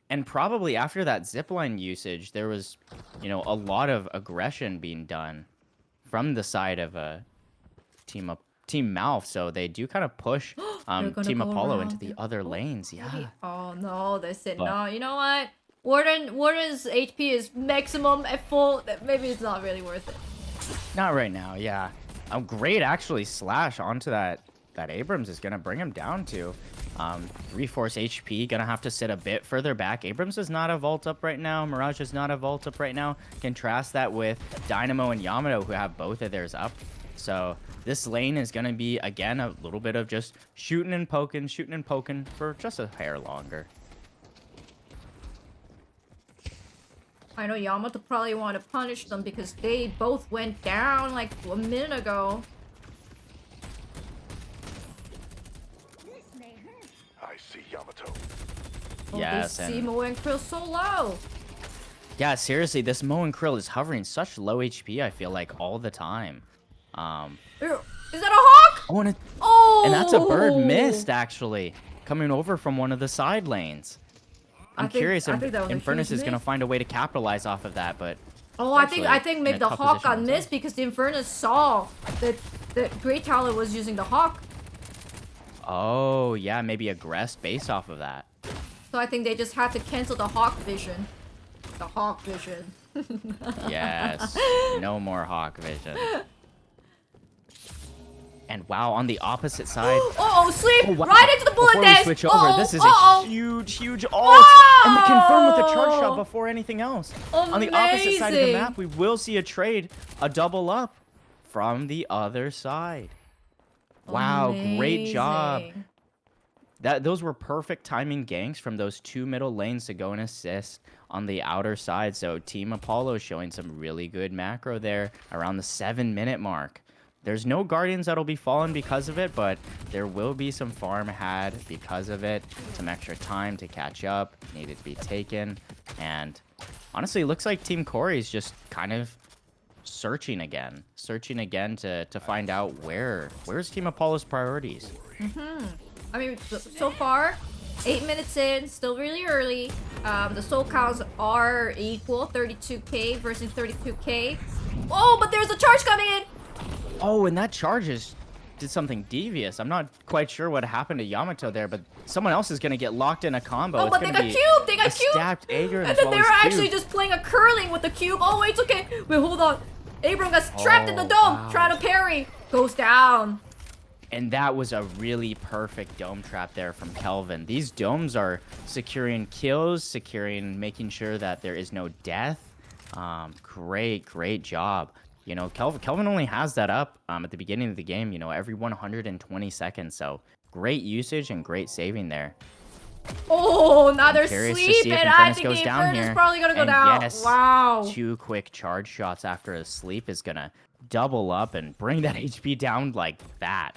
And probably after that zipline usage, there was, you know, a lot of aggression being done from the side of Team Malf. So they do kind of push Team Apollo into the other lanes. Yeah. Oh no, they said But- no. You know what? Warden's HP is maximum at full. Maybe it's not really worth it. Not right now, yeah. Great, actually, slash onto that Abrams is going to bring him down to. Reforce HP, going to have to sit a bit further back. Abrams does not have vault up right now. Mirage does not have vault up right now. Contrast that with Dynamo and Yamato, who have both of theirs up. So this lane is going to be, again, a little bit of just shooting and poking for just a hair longer. I know Yamato probably want to punish them because they both went down like a minute ago. I see Yamato. Oh, Yes, they see and- Mo and Krill so low. Yeah, seriously, this Mo and Krill is hovering such low HP, I feel like, all the time. Is that a hawk? Oh, and, Oh! and that's a bird missed, actually, coming over from one of the side lanes. I'm curious if that was a Infernus huge is going to miss. find a way to capitalize off of that, but... Oh, actually I think in maybe a the tough hawk position got himself. missed because the Infernus saw that Great Talon was using the hawk. Oh, yeah, maybe aggressed based off of that. So I think they just had to cancel the hawk vision. The hawk vision. Yes, no more Hawk Vision. And wow, on the opposite side... Uh-oh, sleep! Oh, wow. Right into the bullet Before we dash! switch over, Uh-oh, this is uh-oh. a huge ult! And they confirm with the charge shot before anything else. On the opposite side of the Amazing. map, we will see a trade, a double up from the other side. Wow, great job. Amazing. Those were perfect timing ganks from those two middle lanes to go and assist on the outer side. So Team Apollo showing some really good macro there around the 7-minute mark. There's no Guardians that'll be falling because of it, but there will be some farm had because of it. Some extra time to catch up needed to be taken. And honestly, it looks like Team Corey's just kind of searching again to find out where's Team Apollo's priorities. I mean, so far, 8 minutes in, still really early. The soul counts are equal, 32k versus 32k. Oh, but there's a charge coming in! Oh, and that charges did something devious. I'm not quite sure what happened to Yamato there, but someone else is going to get locked in a combo. Oh, It's but they gonna got be cubed! They got a cubed! stacked Aegir And as then well they as were actually cubed. just playing a curling with the cube. Oh, wait, it's okay. Wait, hold on. Abram got trapped in the Oh, dome, wow. trying to parry. Goes down. And that was a really perfect dome trap there from Kelvin. These domes are securing kills, making sure that there is no death. Great job. You know, Kelvin only has that up at the beginning of the game, you know, every 120 seconds. So great usage and great saving there. Oh, now they're Curious to sleeping. see if I Infernus think goes the down Infernus is here. probably gonna go And down. yes, Wow. 2 quick charge shots after a sleep is gonna double up and bring that HP down like that.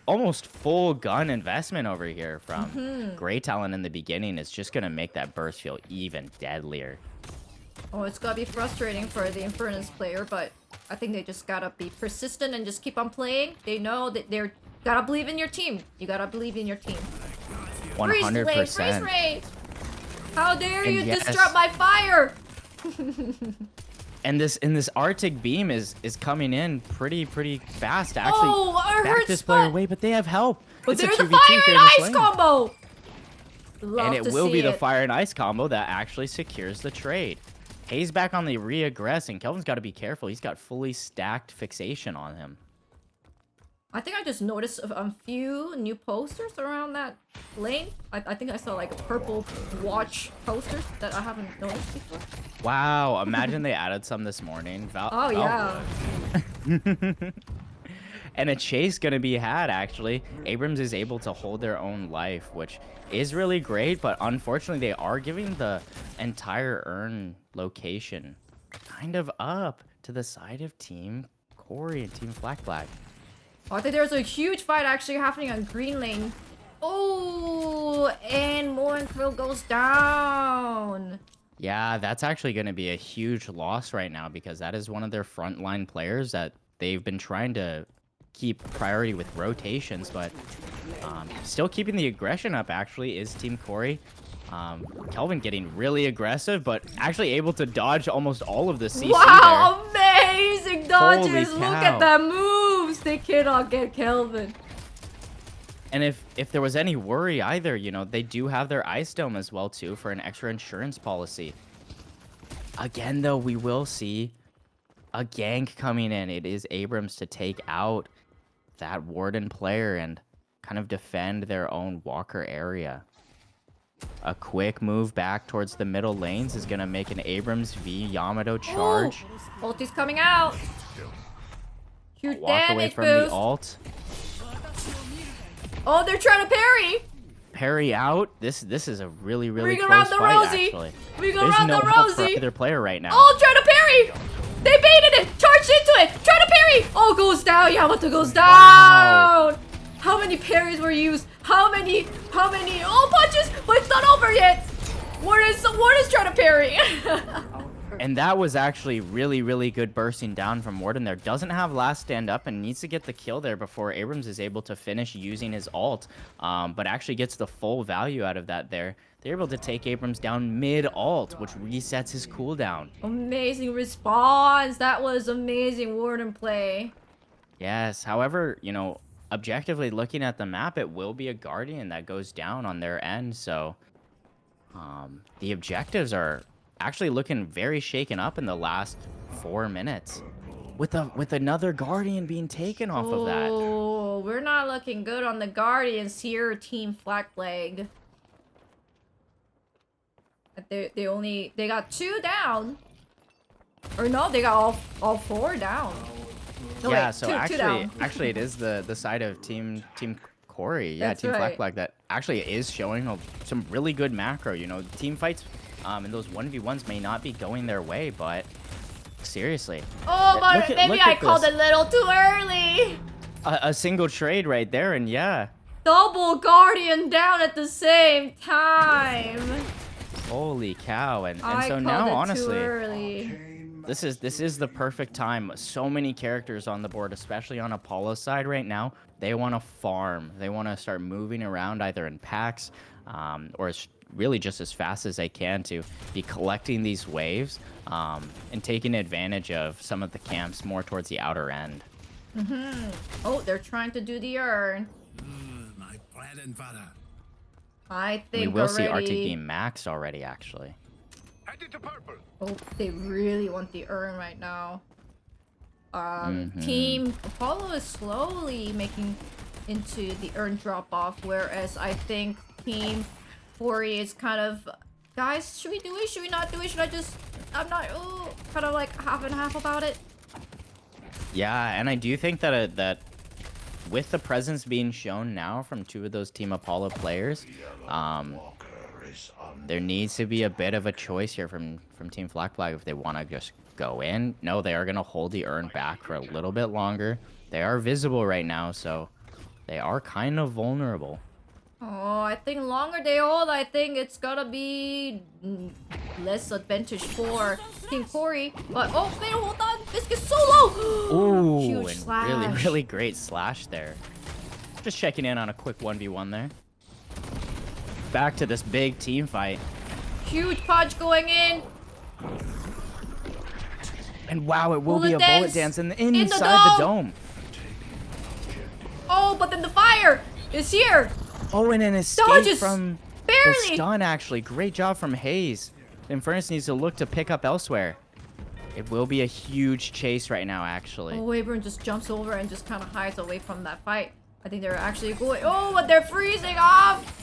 Almost full gun investment over here from Grey Talon in the beginning is just gonna make that burst feel even deadlier. Oh, it's gotta be frustrating for the Infernus player, but I think they just gotta be persistent and just keep on playing. They know that they're gotta believe in your team. You gotta believe in your team. Freeze lane, freeze 100%. rate! How dare And you yes. disrupt my fire! And this Arctic beam is coming in pretty fast to actually Oh, I back heard this player spot. away, but they have help. But It's there's a 2v2 fire here and in this ice lane. combo! Love And it to will see be the it. fire and ice combo that actually secures the trade. Hayes back on the re-aggress, and Kelvin's got to be careful. He's got fully stacked fixation on him. I think I just noticed a few new posters around that lane. I think I saw like a purple watch posters that I haven't noticed before. Wow, imagine they added some this morning. Oh, yeah. And a chase gonna be had, actually. Abrams is able to hold their own life, which is really great, but unfortunately they are giving the entire urn location kind of up to the side of Team Corey and Team Black. Oh, I think there's a huge fight actually happening on green lane. Oh, and Morin Krill goes down. Yeah, that's actually going to be a huge loss right now because that is one of their frontline players that they've been trying to keep priority with rotations, but still keeping the aggression up actually is Team Corey. Kelvin getting really aggressive, but actually able to dodge almost all of the CC there. Wow, amazing Holy dodges. Look at cow. that moves. They cannot get Kelvin. And if there was any worry either, you know, they do have their Ice Dome as well too for an extra insurance policy. Again, though, we will see a gank coming in. It is Abrams to take out that Warden player and kind of defend their own Walker area. A quick move back towards the middle lanes is going to make an Abrams v Yamato charge. Ooh, ulti's coming out. Huge Walk away damage from boost. the alt. Oh, they're trying to parry. Parry out. This is a really Ring close around the fight, Rosie. actually. Ring There's around no the help for Rosie. either player right now. Oh, trying to parry. They baited it. Charged into it. Trying to parry. Oh, goes down. Yamato goes down. Wow. How many parries were used? How many? Oh, punches. But it's not over yet. What is trying to parry? And that was actually really good bursting down from Warden there. Doesn't have last stand up and needs to get the kill there before Abrams is able to finish using his ult. But actually gets the full value out of that there. They're able to take Abrams down mid-ult, which resets his cooldown. Amazing response. That was amazing Warden play. Yes, however, you know, objectively looking at the map, it will be a Guardian that goes down on their end. So the objectives are actually looking very shaken up in the last 4 minutes with another Guardian being taken off of that. Oh, we're not looking good on the Guardians here, Team Flag Flag. They got 2 down. Or no, they got all 4 down. No, Yeah, wait, so two down. actually it is the side of Team Corey. Yeah, That's Team right. Flag that actually is showing some really good macro. You know, team fights and those 1v1s may not be going their way, but seriously. Oh, but maybe look I at called this. it a little too early. A single trade right there, and yeah. Double Guardian down at the same time. Holy cow. And I so called now, it honestly, too early. this is the perfect time. So many characters on the board, especially on Apollo's side right now. They want to farm. They want to start moving around either in packs or really just as fast as they can to be collecting these waves and taking advantage of some of the camps more towards the outer end. Oh, they're trying to do the urn. My bread and butter. I We think will see already. Arctic being maxed already, actually. Headed to purple. Oh, they really want the urn right now. Team Apollo is slowly making into the urn drop off, whereas I think Team Corey is kind of, guys, should we do it? Should we not do it? Should I just? I'm not. Oh, kind of like half and half about it. Yeah, and I do think that that with the presence being shown now from 2 of those Team Apollo players, there needs to be a bit of a choice here from Team Flag if they want to just go in. No, they are going to hold the urn back for a little bit longer. They are visible right now, so they are kind of vulnerable. Oh, I think longer they hold, I think it's gonna be less advantage for Team Corey. But oh, wait, hold on, this gets so low. Ooh, Huge and slash. really great slash there. Just checking in on a quick 1v1 there. Back to this big team fight. Huge punch going in. And wow, it will be a Bullet bullet dance dance in the inside the dome. Oh, but then the fire is here. Oh, and an escape Dodges from the barely. stun, actually. Great job from Hayes. Infernus needs to look to pick up elsewhere. It will be a huge chase right now, actually. Oh, Wayburn just jumps over and just kind of hides away from that fight. I think they're actually going. Oh, but they're freezing off.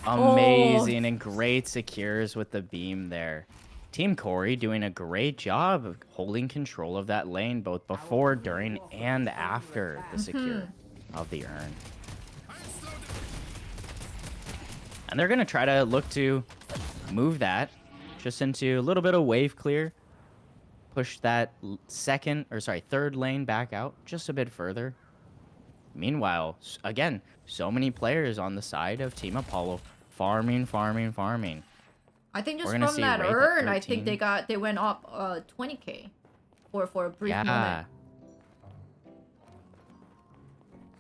Amazing and great secures with the beam there. Team Corey doing a great job of holding control of that lane both before, during, and after the secure of the urn. And they're going to try to look to move that just into a little bit of wave clear. Push that third lane back out just a bit further. Meanwhile, again, so many players on the side of Team Apollo farming. I think just We're gonna from see that Wraith at urn, I think 13. they went up 20k for a brief Yeah. moment.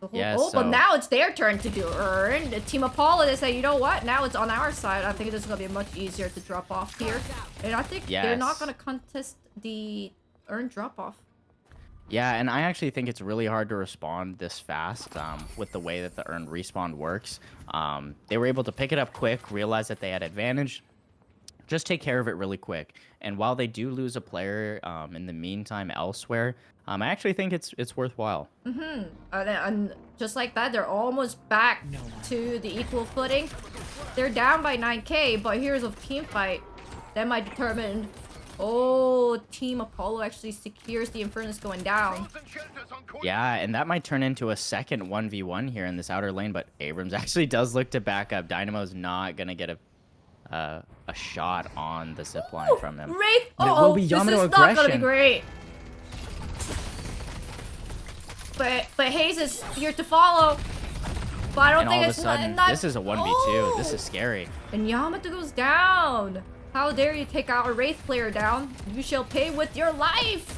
So Yeah, oh, but so- now it's their turn to do urn. The team Apollo, they say, you know what? Now it's on our side. I think this is gonna be much easier to drop off here, and I think they're not Yes. gonna contest the urn drop off. Yeah, and I actually think it's really hard to respond this fast with the way that the earned respawn works. They were able to pick it up quick, realize that they had advantage, just take care of it really quick. And while they do lose a player in the meantime elsewhere, I actually think it's worthwhile. And just like that, they're almost back to the equal footing. They're down by 9k, but here's a team fight that might determine. Oh, Team Apollo actually secures the Infernus going down. Yeah, and that might turn into a second 1v1 here in this outer lane, but Abrams actually does look to back up. Dynamo's not gonna get a shot on the zipline from him. Wraith! And it will be This Yamato is not gonna be aggression. great. But Hayes is here to follow. But I don't And think all of a it's sudden, not, this is a 1v2. Oh! This is scary. And Yamato goes down. How dare you take our Wraith player down? You shall pay with your life.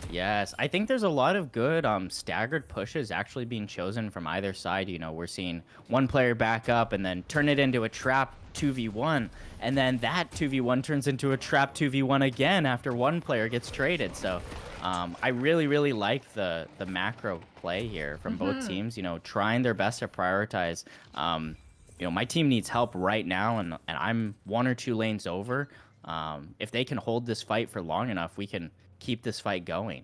Yes, I think there's a lot of good staggered pushes actually being chosen from either side. You know, we're seeing one player back up and then turn it into a trap 2v1, and then that 2v1 turns into a trap 2v1 again after one player gets traded. So I really like the macro play here from both teams, you know, trying their best to prioritize. You know, my team needs help right now, and I'm 1 or 2 lanes over. If they can hold this fight for long enough, we can keep this fight going.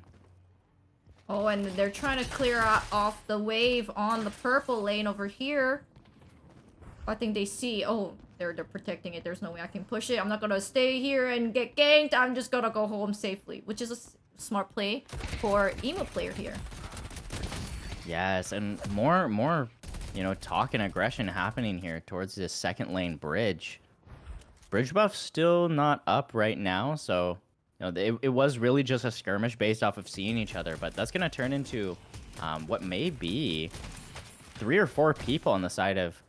Oh, and they're trying to clear off the wave on the purple lane over here. I think they see. Oh, they're protecting it. There's no way I can push it. I'm not gonna stay here and get ganked. I'm just gonna go home safely, which is a smart play for emo player here. Yes, and more, you know, talk and aggression happening here towards this second lane bridge. Bridge buff's still not up right now, so you know it was really just a skirmish based off of seeing each other, but that's gonna turn into what may be 3 or 4 people on the side of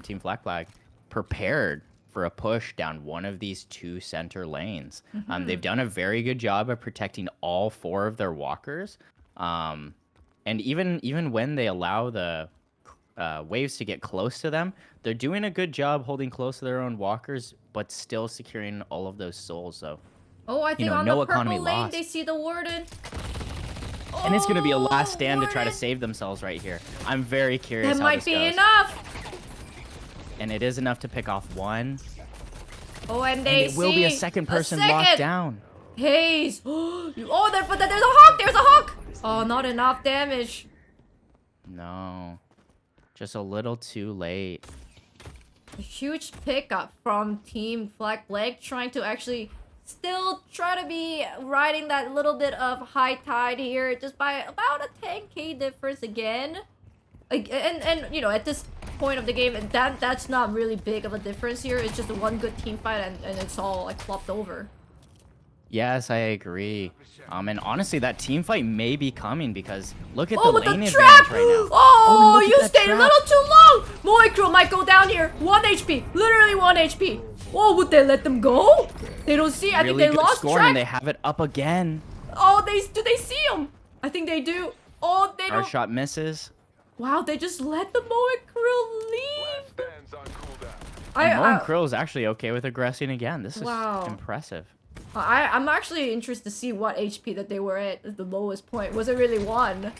Team Flag prepared for a push down one of these 2 center lanes. They've done a very good job of protecting all 4 of their walkers, and even when they allow the waves to get close to them, they're doing a good job holding close to their own walkers, but still securing all of those souls. So, Oh, I think know, on no the economy purple lane lost. they see the warden. and it's gonna be a last Oh, stand to try to warden. save themselves right here. I'm very curious That how might this be goes. enough. And it is enough to pick off one. Oh, and And they it will be a see second person second. locked down. Hayes. Oh, but there's a hawk. There's a hawk. Oh, not enough damage. No, just a little too late. A huge pickup from Team Flag trying to actually still try to be riding that little bit of high tide here, just by about a 10k difference again. And you know, at this point of the game, that's not really big of a difference here. It's just a one good team fight, and it's all like flopped over. Yes, I agree. And honestly, that team fight may be coming because look at Oh, the with lane the advantage trap! right now. Oh, look at you that stayed a trap. little too long! Moicro might go down here. 1 HP. Literally 1 HP. Oh, would they let them go? They don't see. I Really think they good lost score, track. and they have it up again. Oh, do they see him? I think they do. Oh, they Our don't. shot misses. Wow, they just let the Moicro leave. Stands on cooldown. And Moen Krill is actually okay with aggressing again. This is Wow. impressive. I'm actually interested to see what HP that they were at the lowest point. Was it really 1?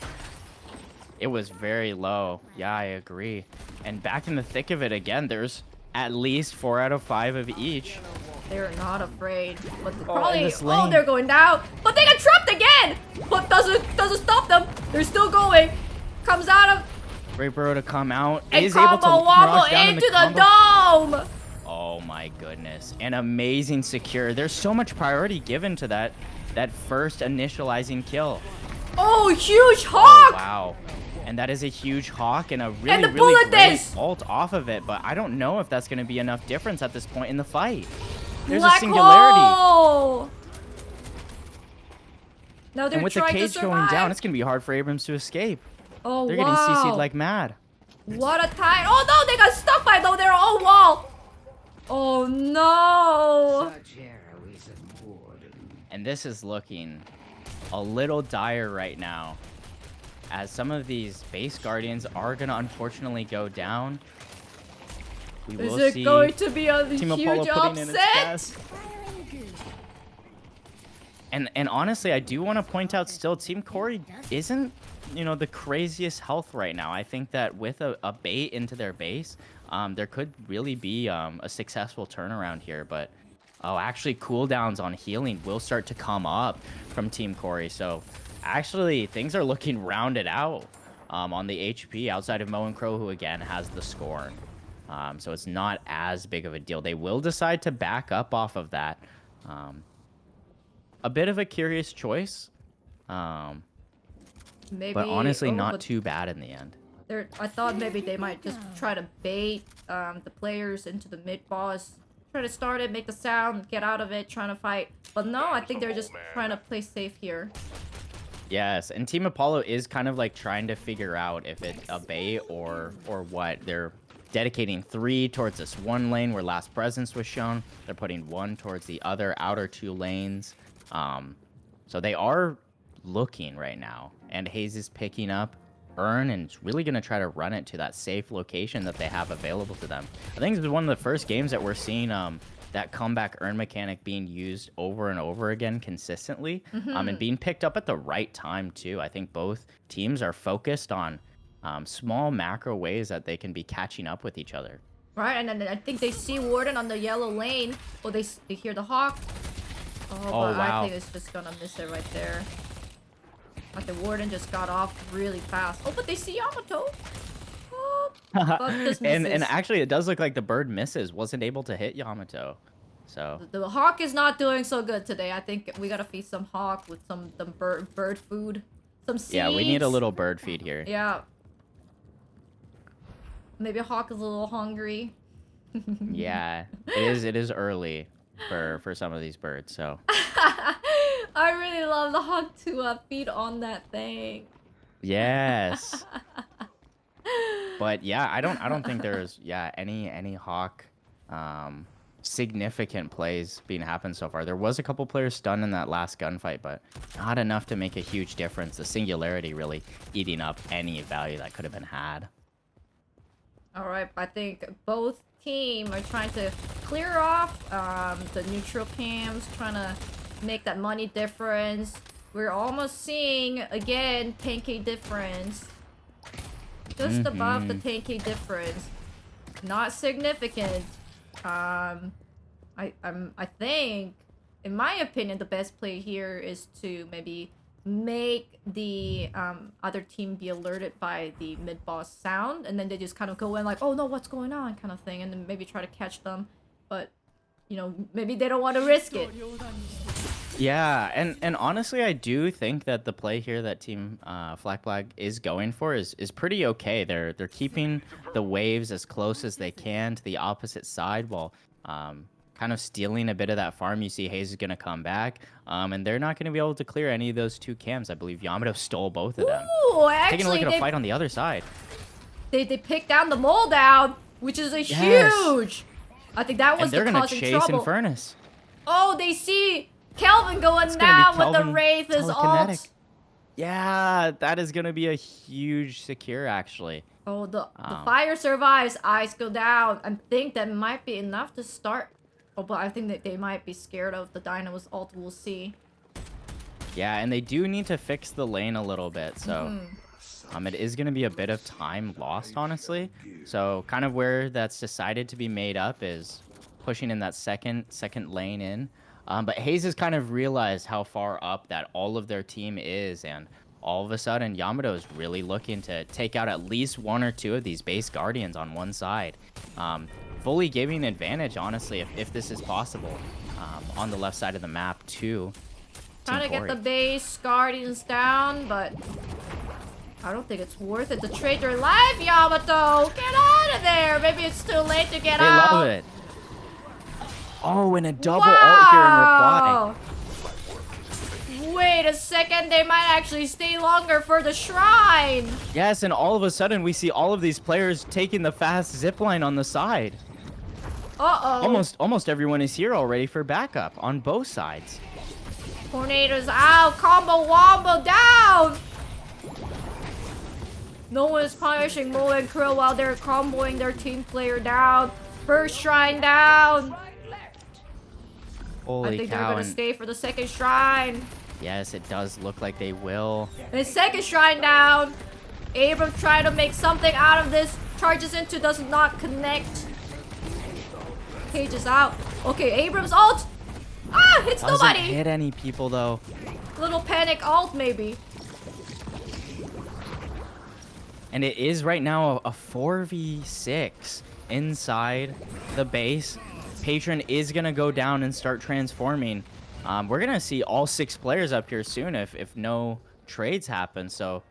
It was very low. Yeah, I agree. And back in the thick of it again, there's at least 4 out of 5 of each. They're not afraid. But in probably. this Oh, lane. they're going down. But they get trapped again. But doesn't stop them. They're still going. Comes out of Great Burrow to come out. and Is able to combo wobble rush down in into the combo. dome. Oh my goodness. An amazing secure. There's so much priority given to that first initializing kill. Oh, huge Oh, hawk. wow. And that is a huge hawk and a really, the really bullet great days. ult off of it, but I don't know if that's going to be enough difference at this point in the fight. There's Black a singularity. hole. Now they're And with the trying to cage going survive. down, it's going to be hard for Abrams to escape. Oh, They're wow. getting CC'd like mad. What a time. Oh, no, they got stuck by their own wall. Oh no! Such heroism, Warden. And this is looking a little dire right now, as some of these base guardians are going to unfortunately go down. We will Is it see going to be a Team huge Apollo putting in its upset? best. And honestly, I do want to point out still, Team Corey isn't, you know, the craziest health right now. I think that with a bait into their base, there could really be a successful turnaround here. But, oh, actually, cooldowns on healing will start to come up from Team Corey. So, actually, things are looking rounded out on the HP outside of Mo and Crow, who, again, has the Scorn. So, it's not as big of a deal. They will decide to back up off of that. A bit of a curious choice, Maybe, but honestly not but too bad in the end. I thought maybe they might just try to bait the players into the mid boss. Try to start it, make the sound, get out of it, trying to fight. But no, I think they're just trying to play safe here. Yes, and Team Apollo is kind of like trying to figure out if it's a bait or what. They're dedicating 3 towards this one lane where Last Presence was shown. They're putting 1 towards the other outer 2 lanes. So they are looking right now, and Hayes is picking up Earn and is really going to try to run it to that safe location that they have available to them. I think it's one of the first games that we're seeing that comeback Earn mechanic being used over and over again consistently, and being picked up at the right time too. I think both teams are focused on small macro ways that they can be catching up with each other. Right, and then I think they see Warden on the yellow lane. Oh, they hear the Hawk. Oh, but wow. I think it's just gonna miss it right there. Like the Warden just got off really fast. Oh, but they see Yamato. Oh, but this and misses. actually, it does look like the bird misses. Wasn't able to hit Yamato. So The Hawk is not doing so good today. I think we gotta feed some Hawk with some bird food. Some seeds. yeah, we need a little bird feed here. Yeah. Maybe Hawk is a little hungry. Yeah, it is early for some of these birds, so I really love the Hawk to feed on that thing. yes. But yeah, I don't think there's any Hawk significant plays being happened so far. There was a couple players stunned in that last gunfight, but not enough to make a huge difference. The singularity really eating up any value that could have been had. All right, I think both team are trying to clear off the neutral cams, trying to make that money difference. We're almost seeing again 10k difference, just above the 10k difference. Not significant. I think, in my opinion, the best play here is to maybe make the other team be alerted by the mid-boss sound, and then they just kind of go in like, oh no, what's going on, kind of thing, and then maybe try to catch them. But, you know, maybe they don't want to risk it. Yeah, and honestly, I do think that the play here that Team Flag is going for is pretty okay. They're keeping the waves as close as they can to the opposite side while kind of stealing a bit of that farm. You see Hayes is going to come back, and they're not going to be able to clear any of those 2 cams. I believe Yamato stole both of them. Ooh, actually, Taking a look at a fight on the other side. They picked down the mole down, which is a huge. I think that was And they're the going to causing chase trouble. Infernus. Oh, they see Kelvin going It's gonna be down with the Kelvin Wraith as telekinetic. ult. Yeah, that is going to be a huge secure, actually. Oh, the fire survives. Eyes go down. I think that might be enough to start. Oh, but I think that they might be scared of the Dynamo's ult. We'll see. Yeah, and they do need to fix the lane a little bit, so it is going to be a bit of time lost, honestly. So kind of where that's decided to be made up is pushing in that second lane in. But Hayes has kind of realized how far up that all of their team is, and all of a sudden Yamato is really looking to take out at least 1 or 2 of these base guardians on one side. Fully giving advantage, honestly, if this is possible, on the left side of the map to Trying to get the base guardians down, but I don't think it's worth it to trade your life, Yamato. Get out of there. Maybe it's too late to get They out. love it. Oh, and a double ult here in reply. Wait a second, they might actually stay longer for the shrine. Yes, and all of a sudden we see all of these players taking the fast zipline on the side. Uh-oh. Almost everyone is here already for backup on both sides. Tornadoes out. Combo wombo down. No one is punishing Mo and Krill while they're comboing their team player down. First shrine down. Holy I think cow, they're gonna and stay for the second shrine. yes, it does look like they will. And second shrine down. Abram trying to make something out of this. Charges into, does not connect. Cage is out. Okay, Abram's ult. Ah, hits Doesn't nobody. hit any people though. Little panic ult maybe. And it is right now a 4v6 inside the base. Patron is going to go down and start transforming. We're going to see all 6 players up here soon if no trades happen. So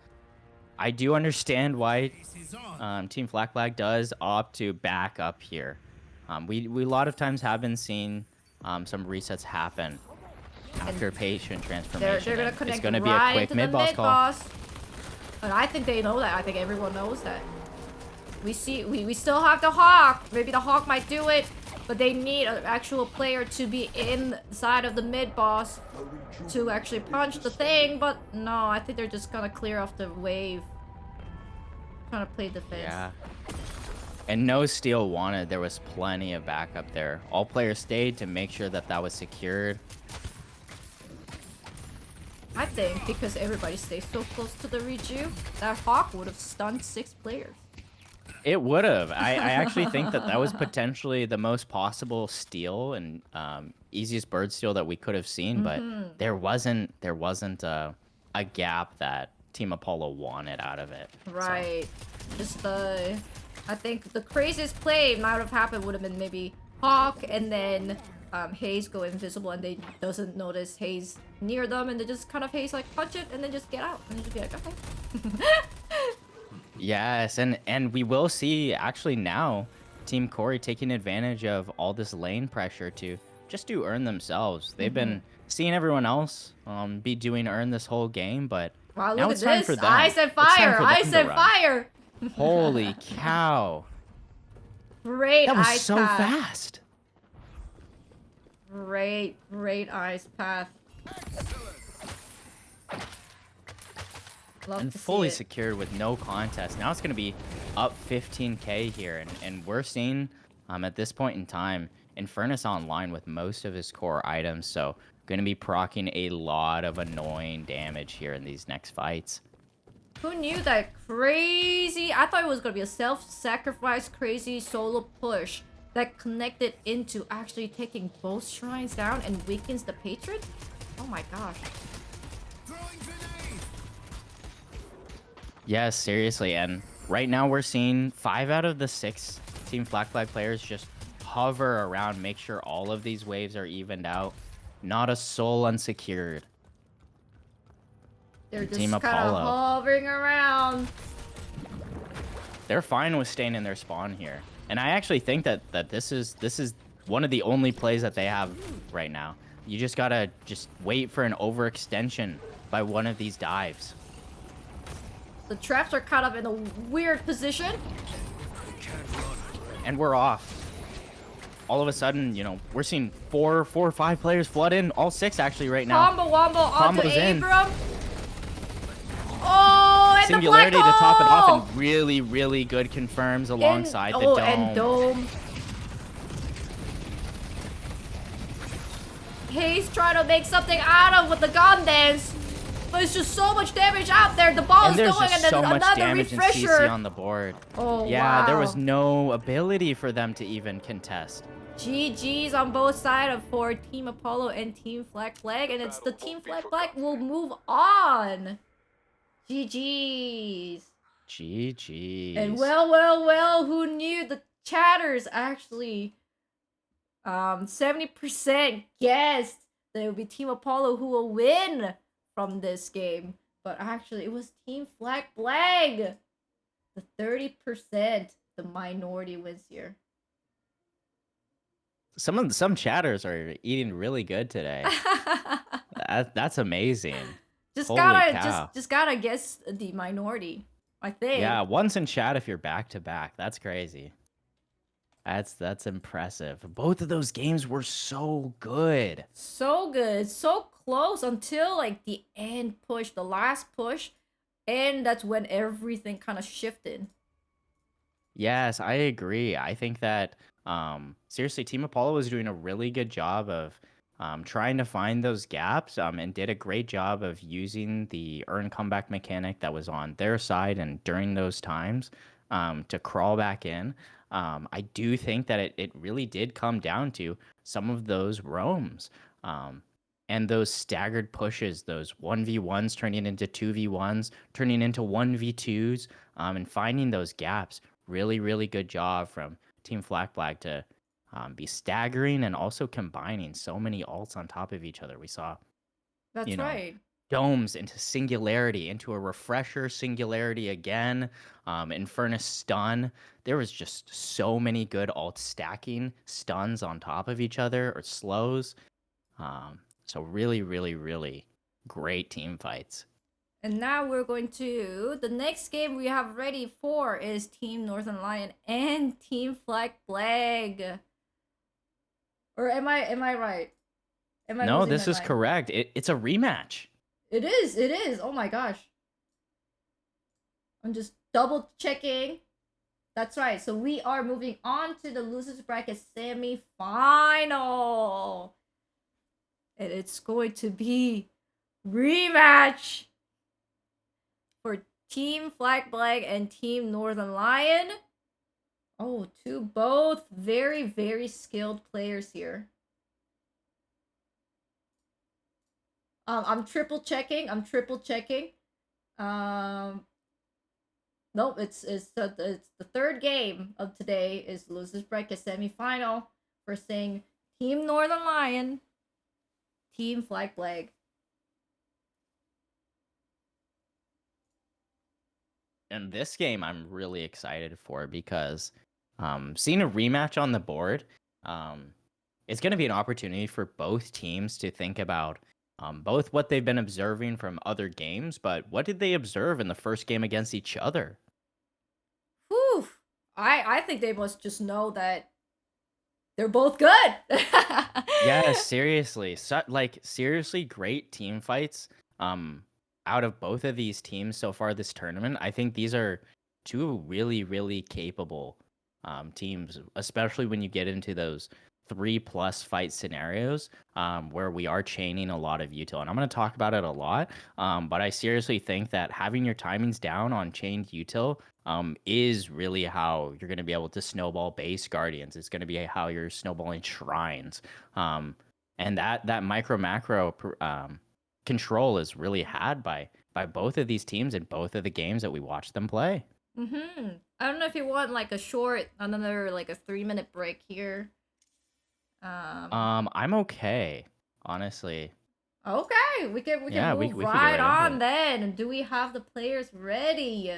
I do understand why Team Flag Flag does opt to back up here. We a lot of times have been seeing some resets happen after patient transformation. They're gonna connect it's going to be right a quick into the mid-boss call. And I think they know that. I think everyone knows that. We still have the Hawk. Maybe the Hawk might do it, but they need an actual player to be inside of the mid-boss to actually punch the thing. But no, I think they're just gonna clear off the wave. Trying to play defense. Yeah. And no steal wanted. There was plenty of backup there. All players stayed to make sure that that was secured. I think because everybody stays so close to the reju, that Hawk would have stunned 6 players. It would have. I actually think that was potentially the most possible steal and easiest bird steal that we could have seen, but there wasn't a gap that Team Apollo wanted out of it. Right. So. Just I think the craziest play might have happened would have been maybe Hawk and then Hayes go invisible and they doesn't notice Hayes near them and they just kind of Hayes like punch it and then just get out and then just be like, okay. Yes, and we will see actually now Team Corey taking advantage of all this lane pressure to just do earn themselves. They've been seeing everyone else be doing earn this whole game, but wow, now look it's at time this. for them. Ice and It's time fire. for them Ice to and run. fire. Holy cow. Great That was ice so path. fast. Great ice path. Love And to see fully it. secured with no contest. Now it's going to be up 15k here, and we're seeing at this point in time Infernus online with most of his core items, so going to be proccing a lot of annoying damage here in these next fights. Who knew that crazy? I thought it was gonna be a self-sacrifice crazy solo push that connected into actually taking both shrines down and weakens the patron. Oh my gosh. Yes, seriously, and right now we're seeing 5 out of the 6 Team Flag Flag players just hover around, make sure all of these waves are evened out. Not a soul unsecured. They're just Team kind of Apollo. hovering around. They're fine with staying in their spawn here. And I actually think that this is one of the only plays that they have right now. You just gotta wait for an overextension by one of these dives. The traps are kind of in a weird position. And we're off. All of a sudden, you know, we're seeing four or 5 players flood in. All 6 actually right now. Combo wombo onto Combo's in. Abram. Oh, and Singularity the black to top it hole! off, and really good confirms alongside the dome. And dome. Hayes trying to make something out of with the gun dance. But it's just so much damage out there. The ball And is there's going just and so then much another damage and refresher. CC on the board. Oh, yeah, there was wow. no ability for them to even contest. GG's on both sides for Team Apollo and Team Flag Flag. And it's the Team Flag Flag will move on. GG's. GG's. And well, who knew the chatters actually 70% guessed that it would be Team Apollo who will win from this game. But actually it was Team Flag Flag. The 30%, the minority wins here. Some chatters are eating really good today. That's amazing. Just Holy gotta cow. just gotta guess the minority, I think. Yeah, once in chat if you're back to back. That's crazy. That's impressive. Both of those games were so good. So good, so close until like the end push, the last push, and that's when everything kind of shifted. Yes, I agree. I think that seriously, Team Apollo was doing a really good job of trying to find those gaps and did a great job of using the earn comeback mechanic that was on their side and during those times to crawl back in. I do think that it really did come down to some of those roams um, and those staggered pushes, those 1v1s turning into 2v1s, turning into 1v2s, and finding those gaps. Really, really good job from Team Flag Flag to be staggering and also combining so many alts on top of each other. We saw, you That's know, right. domes into singularity, into a refresher singularity again, Infernus stun. There was just so many good alt stacking stuns on top of each other or slows. So really, really, really great team fights. And now we're going to the next game we have ready for is Team Northern Lion and Team Flag Flag. Or am I right? Am I No, losing my this is mind? correct. It's a rematch. It is. It is. Oh my gosh. I'm just double checking. That's right. So we are moving on to the losers bracket semi-final. And it's going to be rematch for Team Flag Flag and Team Northern Lion. Oh, two both very, very skilled players here. I'm triple checking. Um, nope. It's the third game of today. Is losers bracket semifinal. We're saying Team Northern Lion, Team Flag Flag. And this game I'm really excited for because seeing a rematch on the board, um, it's going to be an opportunity for both teams to think about both what they've been observing from other games, but what did they observe in the first game against each other? Whew. I think they must just know that they're both good. Yeah, seriously. Seriously great team fights out of both of these teams so far this tournament. I think these are two really really capable teams, especially when you get into those 3+ fight scenarios where we are chaining a lot of util. And I'm going to talk about it a lot, but I seriously think that having your timings down on chained util is really how you're going to be able to snowball base guardians. It's going to be how you're snowballing shrines. Um, and that micro macro control is really had by both of these teams in both of the games that we watched them play. I don't know if you want like a short, another like a 3-minute break here. I'm okay, honestly. Okay, we can Yeah, move we could get right right into on it. then. Do we have the players ready?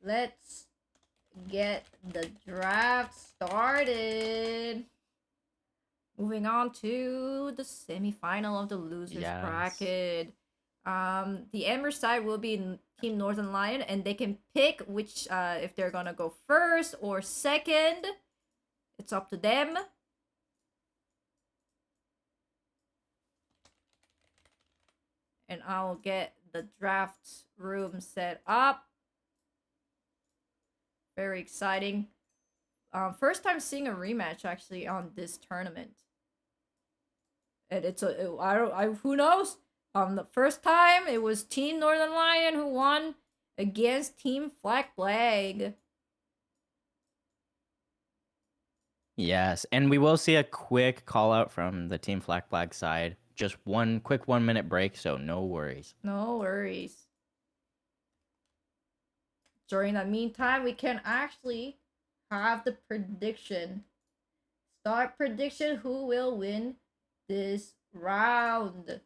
Let's get the draft started. Moving on to the semifinal of the losers Yes. bracket. The Ember side will be Team Northern Lion, and they can pick which if they're gonna go first or second. It's up to them. And I'll get the draft room set up. Very exciting. First time seeing a rematch actually on this tournament. And I who knows? The first time it was Team Northern Lion who won against Team Flag Flag. Yes, and we will see a quick call out from the Team Flag Flag side. Just one quick 1 minute break, so no worries. No worries. During that meantime, we can actually have the prediction. Start prediction who will win this round.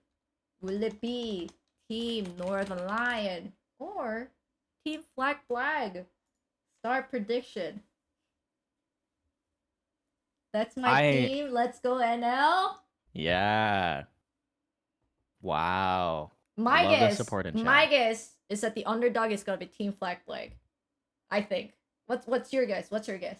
Will it be Team Northern Lion or Team Flag Flag? Start prediction. That's my I team. Let's go NL. Yeah. Wow. My Love the guess, support in my chat. guess is that the underdog is gonna be Team Flag Flag. I think. What's your guess? What's your guess?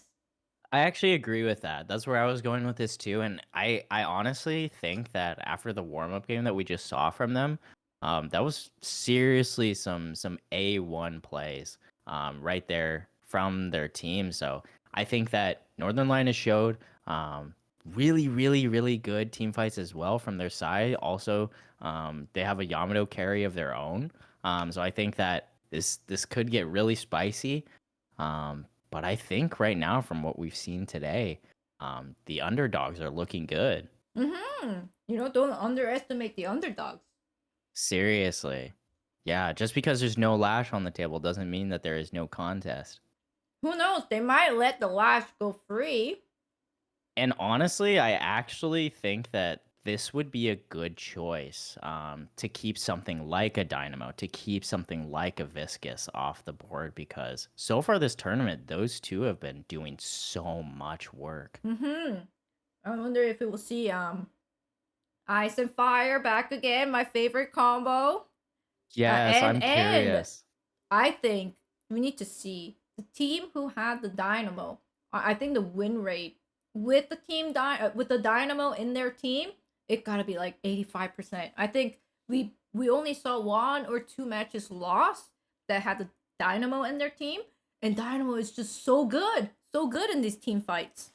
I actually agree with that. That's where I was going with this too, and I honestly think that after the warm-up game that we just saw from them, that was seriously some A1 plays, right there from their team. So I think that Northern Lion has showed really, really, really good team fights as well from their side. Also, they have a Yamato carry of their own, so I think that this could get really spicy. But I think right now, from what we've seen today, the underdogs are looking good. You know, don't underestimate the underdogs. Seriously. Yeah, just because there's no lash on the table doesn't mean that there is no contest. Who knows? They might let the lash go free. And honestly, I actually think that this would be a good choice to keep something like a Dynamo, to keep something like a Viscous off the board because so far this tournament, those two have been doing so much work. I wonder if we will see Ice and Fire back again, my favorite combo. Yes, I'm And curious. I think we need to see the team who had the Dynamo. I think the win rate with the with the Dynamo in their team, it gotta be like 85%. I think we only saw 1 or 2 matches lost that had the Dynamo in their team, and Dynamo is just so good in these team fights.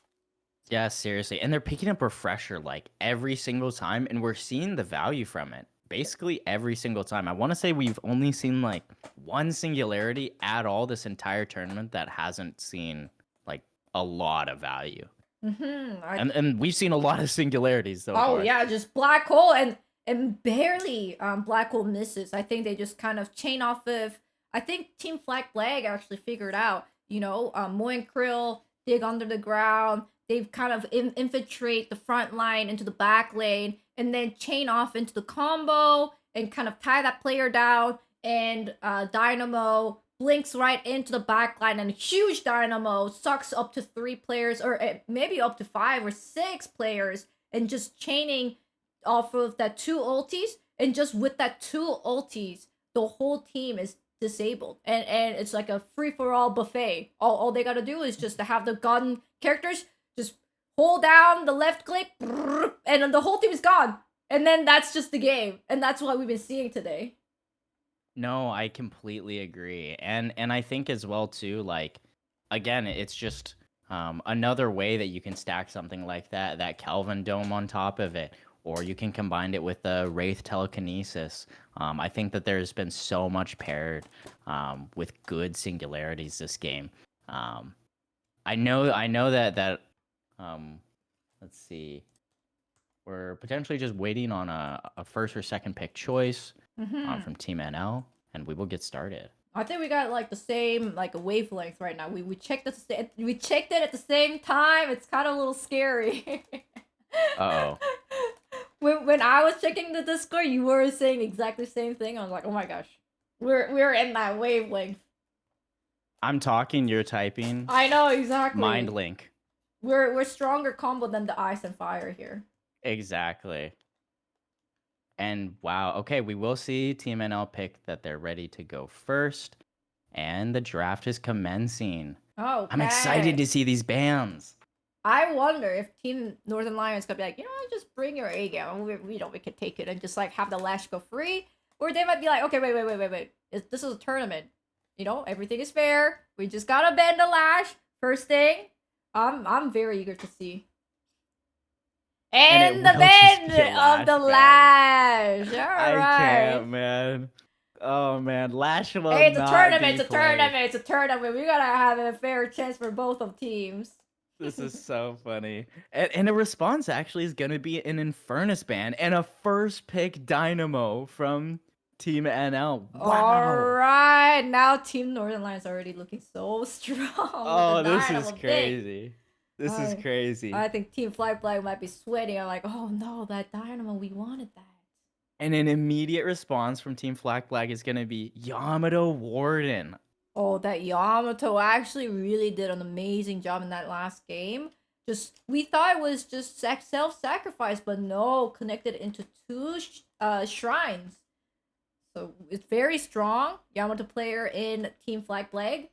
Yeah, seriously. And they're picking up refresher like every single time, and we're seeing the value from it basically every single time. I want to say we've only seen like one singularity at all this entire tournament that hasn't seen like a lot of value. And we've seen a lot of singularities so Oh far. yeah, just black hole and barely black hole misses. I think they just kind of chain off of. I think Team Flag Flag actually figured out. You know, Moy and Krill dig under the ground. They've kind of infiltrate the front line into the back lane and then chain off into the combo and kind of tie that player down. And Dynamo blinks right into the back line and huge Dynamo sucks up to 3 players or maybe up to 5 or 6 players and just chaining off of that 2 ultis, and just with that 2 ultis the whole team is disabled, and it's like a free-for-all buffet. All they gotta do is just to have the gun characters just hold down the left click and then the whole team is gone, and then that's just the game, and that's what we've been seeing today. No, I completely agree. And I think as well too, like again, it's just another way that you can stack something like that Kelvin dome on top of it, or you can combine it with the Wraith telekinesis. I think that there's been so much paired with good singularities this game. I know that let's see. We're potentially just waiting on a first or second pick choice from Team NL, and we will get started. I think we got like the same like a wavelength right now. We checked we checked it at the same time. It's kind of a little scary. Uh-oh. When I was checking the Discord, you were saying exactly the same thing. I was like, oh my gosh, we're in that wavelength. I'm talking, you're typing. I know exactly. Mind link. We're stronger combo than the Ice and Fire here. Exactly. And wow, okay, we will see Team NL pick that they're ready to go first, and the draft is commencing. Oh, I'm excited to see these bands. I wonder if Team Northern Lions could be like, just bring your A game. We could take it and just like have the lash go free, or they might be like, okay, wait. This is a tournament. Everything is fair. We just gotta bend the lash. First thing, I'm very eager to see. And the bend of the lash. All right. I can't, man. Oh man, lash will Hey, it's a not tournament. be It's a tournament. It's a tournament. We gotta have a fair chance for both of teams. This is so funny. And the response actually is going to be an Infernus band and a first pick Dynamo from Team NL. Wow. All right. Now Team Northern Lions already looking so strong. Oh, this is crazy. This is crazy. I think Team Fly Fly might be sweating. I'm like, oh no, that Dynamo, we wanted that. And an immediate response from Team Flag Flag is going to be Yamato Warden. Oh, that Yamato actually really did an amazing job in that last game. We thought it was just self-sacrifice, but no, connected into 2 shrines. So it's very strong. Yamato player in Team Flag Flag.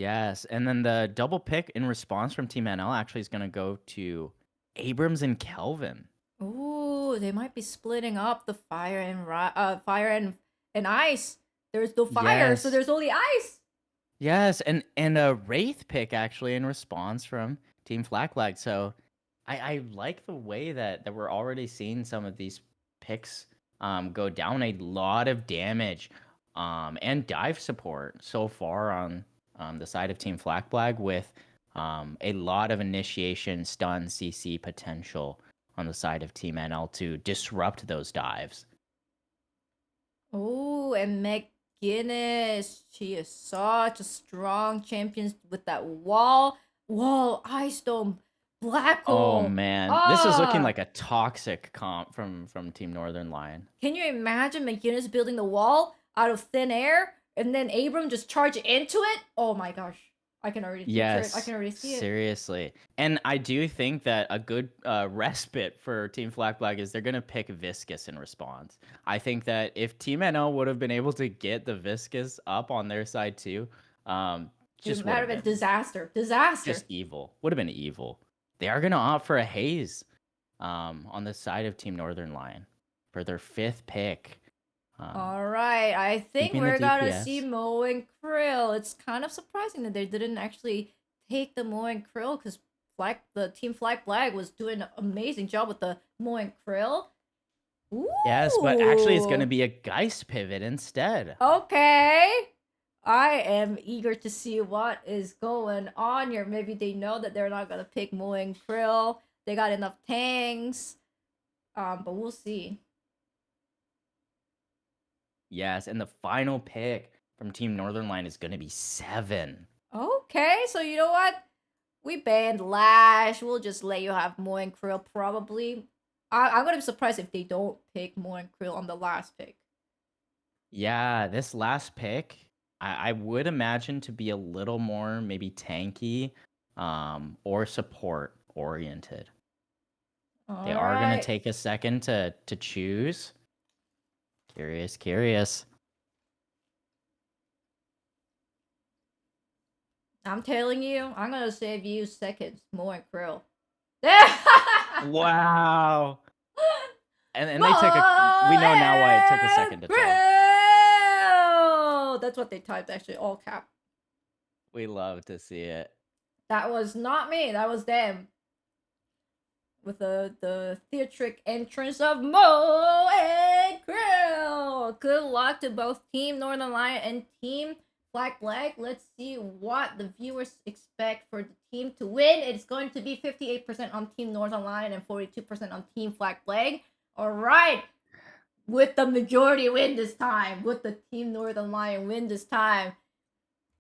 Yes, and then the double pick in response from Team NL actually is gonna go to Abrams and Kelvin. Ooh, they might be splitting up the fire and ice. There's no fire, so Yes. there's only ice. Yes, and a Wraith pick actually in response from Team Flag Flag. So I like the way that we're already seeing some of these picks go down a lot of damage and dive support so far on the side of Team Flag Flag with a lot of initiation stun CC potential on the side of Team NL to disrupt those dives. Oh, and McGuinness, she is such a strong champion with that wall, ice dome, black Oh hole. man, this is looking Ah, like a toxic comp from Team Northern Lion. can you imagine McGuinness building the wall out of thin air and then Abram just charge into it? Oh my gosh, I can already picture it. I Yes, can already see it. seriously. And I do think that a good respite for Team Flag Flag is they're going to pick Viscous in response. I think that if Team NL would have been able to get the Viscous up on their side too, It just would might have have been been disaster. just Disaster. evil. Would have been evil. They are going to opt for a Haze on the side of Team Northern Lion for their 5th pick. All right, I think Keeping the we're gonna see DPS. Mo and Krill. It's kind of surprising that they didn't actually take the Mo and Krill because the team Flag was doing an amazing job with the Mo and Krill. Yes, but actually it's going to Ooh, be a Geist pivot instead. okay. I am eager to see what is going on here. Maybe they know that they're not gonna pick Mo and Krill. They got enough tanks. But we'll see. Yes, and the final pick from Team Northern Line is going to be 7. Okay, so you know what? We banned Lash. We'll just let you have Mo and Krill probably. I'm gonna be surprised if they don't pick Mo and Krill on the last pick. Yeah, this last pick, I would imagine to be a little more maybe tanky or support oriented. They are going to Alright. take a second to choose. Curious, curious. I'm telling you, I'm gonna save you seconds, Mo and Krill. Wow. And they took a we Mo know now why it took a and second to tell. Krill! That's what they typed actually, all cap. We love to see it. That was not me, that was them. With the theatric entrance of Mo and Krill. Good luck to both Team Northern Lion and Team Black Flag. Let's see what the viewers expect for the team to win. It's going to be 58% on Team Northern Lion and 42% on Team Flag Flag. All right, with the majority win this time. With the Team Northern Lion win this time.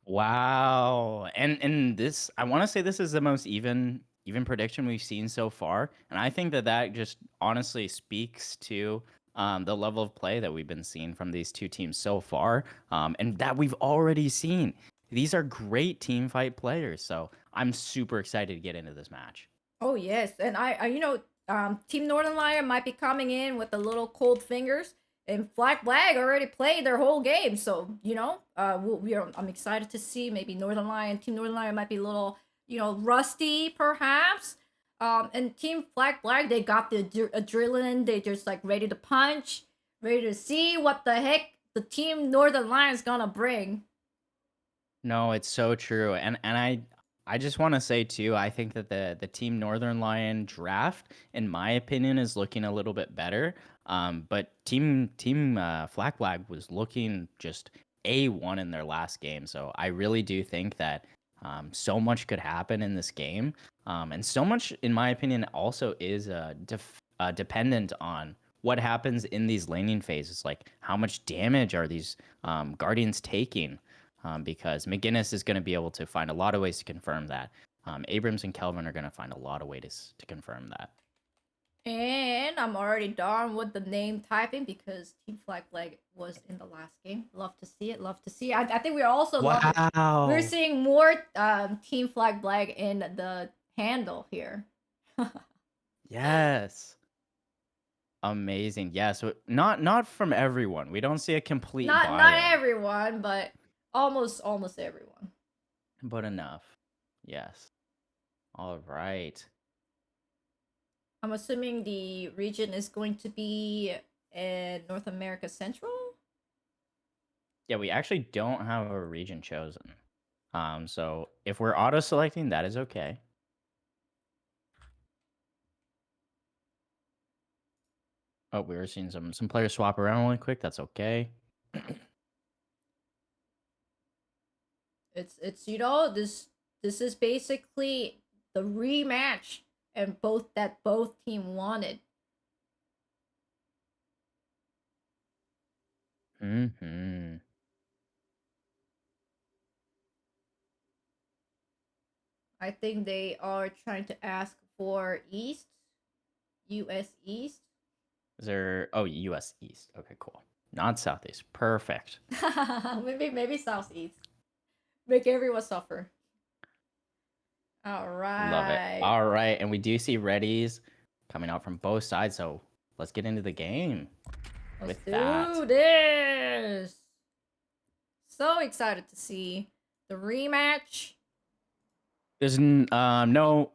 Wow. And this I want to say this is the most even prediction we've seen so far, and I think that that just honestly speaks to the level of play that we've been seeing from these two teams so far, and that we've already seen. These are great team fight players, so I'm super excited to get into this match. Oh yes, and Team Northern Lion might be coming in with a little cold fingers, and Black Flag already played their whole game, so I'm excited to see maybe Team Northern Lion might be a little rusty perhaps, and Team Black Flag they got the adrenaline, they just like ready to punch, ready to see what the heck the Team Northern Lion is gonna bring. No, it's so true. And I just want to say too, I think that the team Northern Lion draft, in my opinion, is looking a little bit better. But team Flag Flag was looking just A1 in their last game. So I really do think that so much could happen in this game. And so much, in my opinion, also is dependent on what happens in these laning phases. Like how much damage are these Guardians taking? Because McGuinness is going to be able to find a lot of ways to confirm that. Abrams and Kelvin are going to find a lot of ways to confirm that. And I'm already done with the name typing because Team Flag Flag was in the last game. Love to see it. Love to see it. I think we're also we're Wow. seeing more Team Flag Flag in the handle here. Yes. Amazing. Yeah. So not from everyone. We don't see a complete Not buy-in. everyone, but almost everyone. but enough. Yes. All right. I'm assuming the region is going to be in North America Central. Yeah, we actually don't have a region chosen. So if we're auto selecting, that is okay. Oh, we were seeing some players swap around really quick. That's okay. It's this is basically the rematch and both team wanted. Mm-hmm. I think they are trying to ask for East, US East. Is there? Oh, U.S. East. Okay, cool. Not Southeast. Perfect. maybe Southeast. Make everyone suffer. All Love it. right. All right, and we do see readies coming out from both sides. So let's get into the game. Let's With do that, this. So excited to see the rematch. there's no.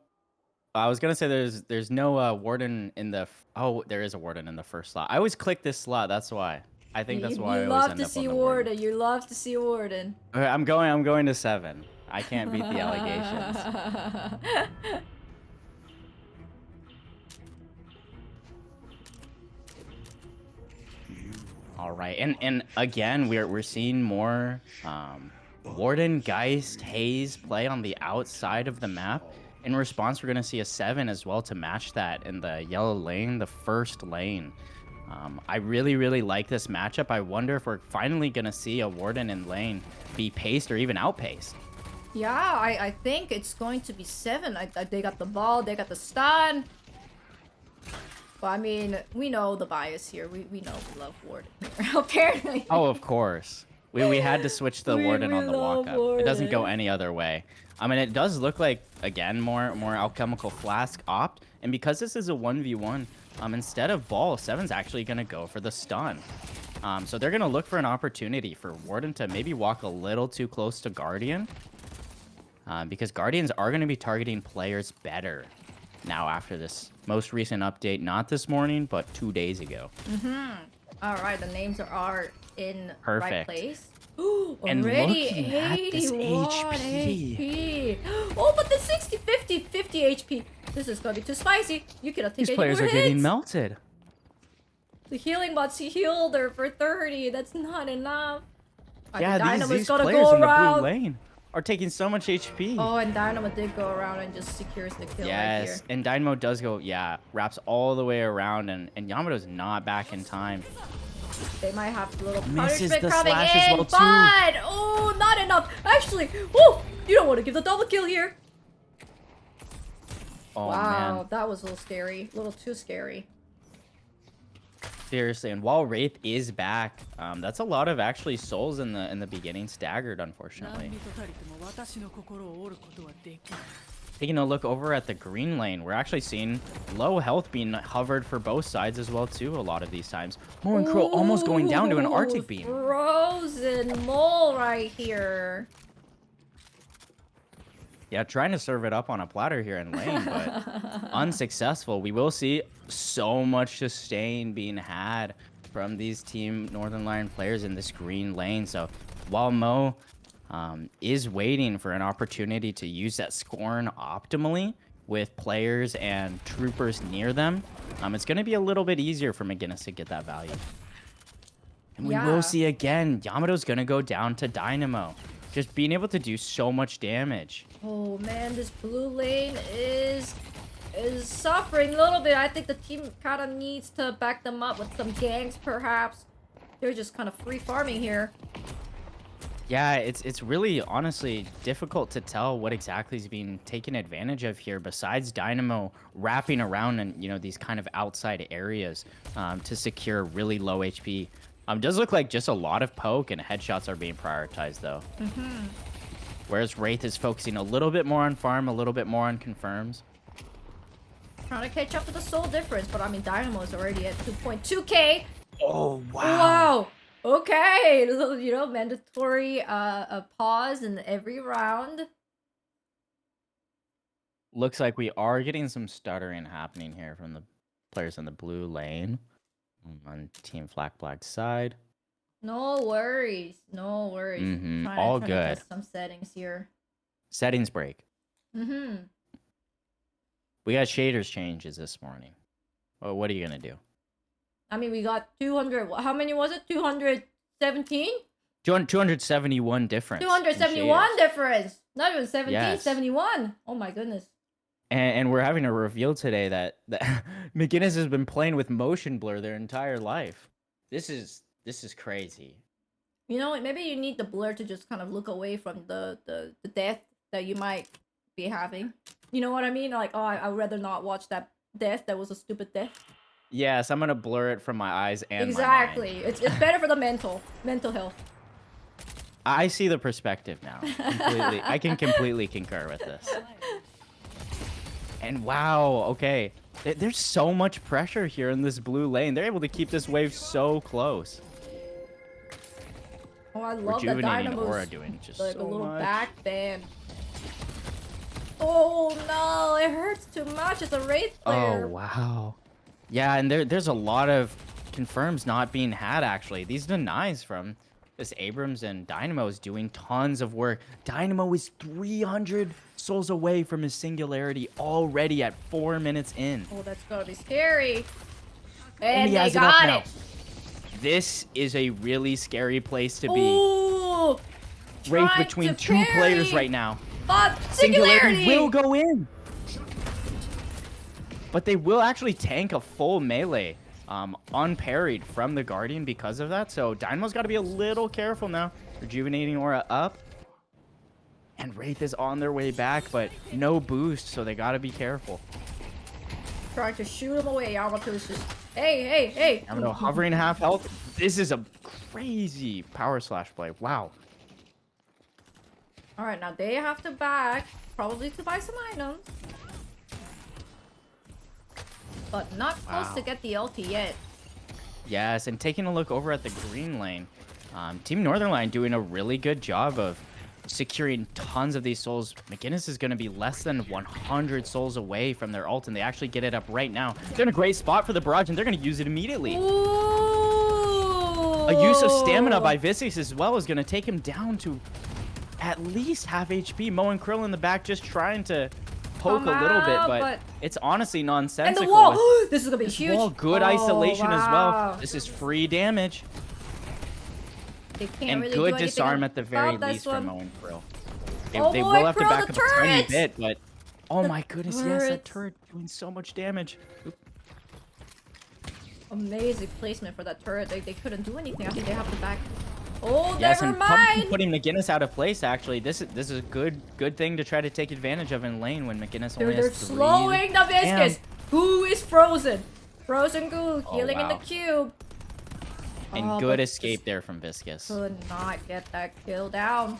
I was gonna say there's no warden in the. Oh, there is a warden in the first slot. I always click this slot. That's why. I think that's why You I always love end to up on see the warden. Warden. You love to see Warden. Okay, I'm going to 7. I can't beat the allegations. All right, and again we're seeing more Warden, Geist, Haze play on the outside of the map. In response, we're gonna see a 7 as well to match that in the yellow lane, the first lane. I really like this matchup. I wonder if we're finally gonna see a Warden in lane be paced or even outpaced. Yeah, I think it's going to be 7. They got the ball, they got the stun. But I mean, we know the bias here. We know we love Warden here, apparently. Oh, of course. We had to switch the Warden we on the love walk up. It doesn't go Warden. any other way. I mean, it does look like, again, more Alchemical Flask opt. And because this is a 1v1, instead of ball, 7's actually going to go for the stun. So they're going to look for an opportunity for Warden to maybe walk a little too close to Guardian. Because Guardians are going to be targeting players better now after this most recent update. Not this morning, but 2 days ago. All right, the names are in right Perfect. place. And Already looking at this 81 HP. HP. Oh, but the 60, 50 HP. This is gonna be too spicy. You cannot take These any players more are getting hits. melted. The healing bots healed her for 30. That's not enough. I Yeah, think Dynamo's these gonna players go in the blue around. lane are taking so much HP. Oh, and Dynamo did go around and just secures the kill right here. Yes, and Dynamo does go, wraps all the way around, and Yamato's not back in time. They might have a little Misses punishment the coming slash in, as well, too. but oh, not enough. Actually, oh, you don't want to give the double kill here. Oh, Wow, man. that was a little scary, a little too scary. Seriously, and while Wraith is back, that's a lot of actually souls in the beginning staggered, unfortunately. Taking a look over at the green lane, we're actually seeing low health being hovered for both sides as well too a lot of these times. Oh, and Crow almost going down to an Arctic Beam. Frozen mole right here. Yeah, trying to serve it up on a platter here in lane, but unsuccessful. We will see so much sustain being had from these Team Northern Lion players in this green lane. So while Mo is waiting for an opportunity to use that Scorn optimally with players and troopers near them, it's going to be a little bit easier for McGinnis to get that value. And we will see again, Yamato's going to go down to Dynamo. Just being able to do so much damage. Oh man, this blue lane is suffering a little bit. I think the team kind of needs to back them up with some ganks, perhaps. They're just kind of free farming here. Yeah, it's really honestly difficult to tell what exactly is being taken advantage of here. Besides Dynamo wrapping around in these kind of outside areas to secure really low HP. Does look like just a lot of poke and headshots are being prioritized though. Whereas Wraith is focusing a little bit more on farm, a little bit more on confirms. Trying to catch up to the soul difference, but I mean Dynamo is already at 2.2k. Oh, wow. Wow. Okay, little, you know, mandatory a pause in every round. Looks like we are getting some stuttering happening here from the players in the blue lane on Team Flack Black's side. No worries, no worries. All Trying to good. test some settings here. Settings break. Mm-hmm. We got shaders changes this morning. Well, what are you gonna do? I mean, we got 200. How many was it? 217? 271 difference. in 271 shaders. difference. Not even 17, Yes. 71. Oh my goodness. And we're having a reveal today that McGinnis has been playing with motion blur their entire life. This is crazy. You know, maybe you need the blur to just kind of look away from the death that you might be having. You know what I mean? Like, oh, I'd rather not watch that death. That was a stupid death. Yes, I'm gonna blur it from my eyes and Exactly. my mind. It's better for the mental health. I see the perspective now. Completely. I can completely concur with this. And wow, okay. There's so much pressure here in this blue lane. They're able to keep this wave so close. Oh, I love that Rejuvenating Dynamo's aura doing just like so a little much. back band. Oh no, it hurts too much. It's a Wraith Oh, player. wow. Yeah, and there's a lot of confirms not being had, actually. These denies from this Abrams and Dynamo is doing tons of work. Dynamo is 300 souls away from his singularity already at 4 minutes in. Oh, that's gonna be scary. And And he they has it up got now. it. This is a really scary place to be. Ooh, Wraith trying between to two players parry. right now. But Singularity singularity will go in. But they will actually tank a full melee unparried from the Guardian because of that. So Dynamo's got to be a little careful now. Rejuvenating aura up. And Wraith is on their way back, but no boost, so they got to be careful. Trying to shoot him away. Yamato's just, hey. Yamato hovering half health. This is a crazy power slash play. Wow. All right, now they have to back, probably to buy some items. But not close Wow. to get the ulti yet. Yes, and taking a look over at the green lane, Team Northern Line doing a really good job of securing tons of these souls. McGinnis is going to be less than 100 souls away from their ult, and they actually get it up right now. They're in a great spot for the barrage, and they're going to use it immediately. Ooh. A use of stamina by Vicious as well is going to take him down to at least half HP. Mo and Krill in the back just trying to poke Come a little bit, out, but it's honestly And nonsensical. the wall. with This is gonna be huge. wall. Good Oh, isolation as well. wow. This is free damage. They can't And really do good anything disarm at the very about this least from one. Mo and Krill. They, Oh they boy, will have to Krill, back the up a tiny turrets! bit, but oh The my goodness, yes, that turrets. turret doing so much damage. Oop. Amazing placement for that turret. They couldn't do anything. I think they have to back. Oh, Yes, never and probably mind. putting McGinnis out of place. Actually, this is a good thing to try to take advantage of in lane when McGinnis only They're has 3. slowing the Viscous. Who is frozen? Frozen Goo Oh, healing in the wow. cube. And Oh, good but escape there from Viscous. could not get that kill down.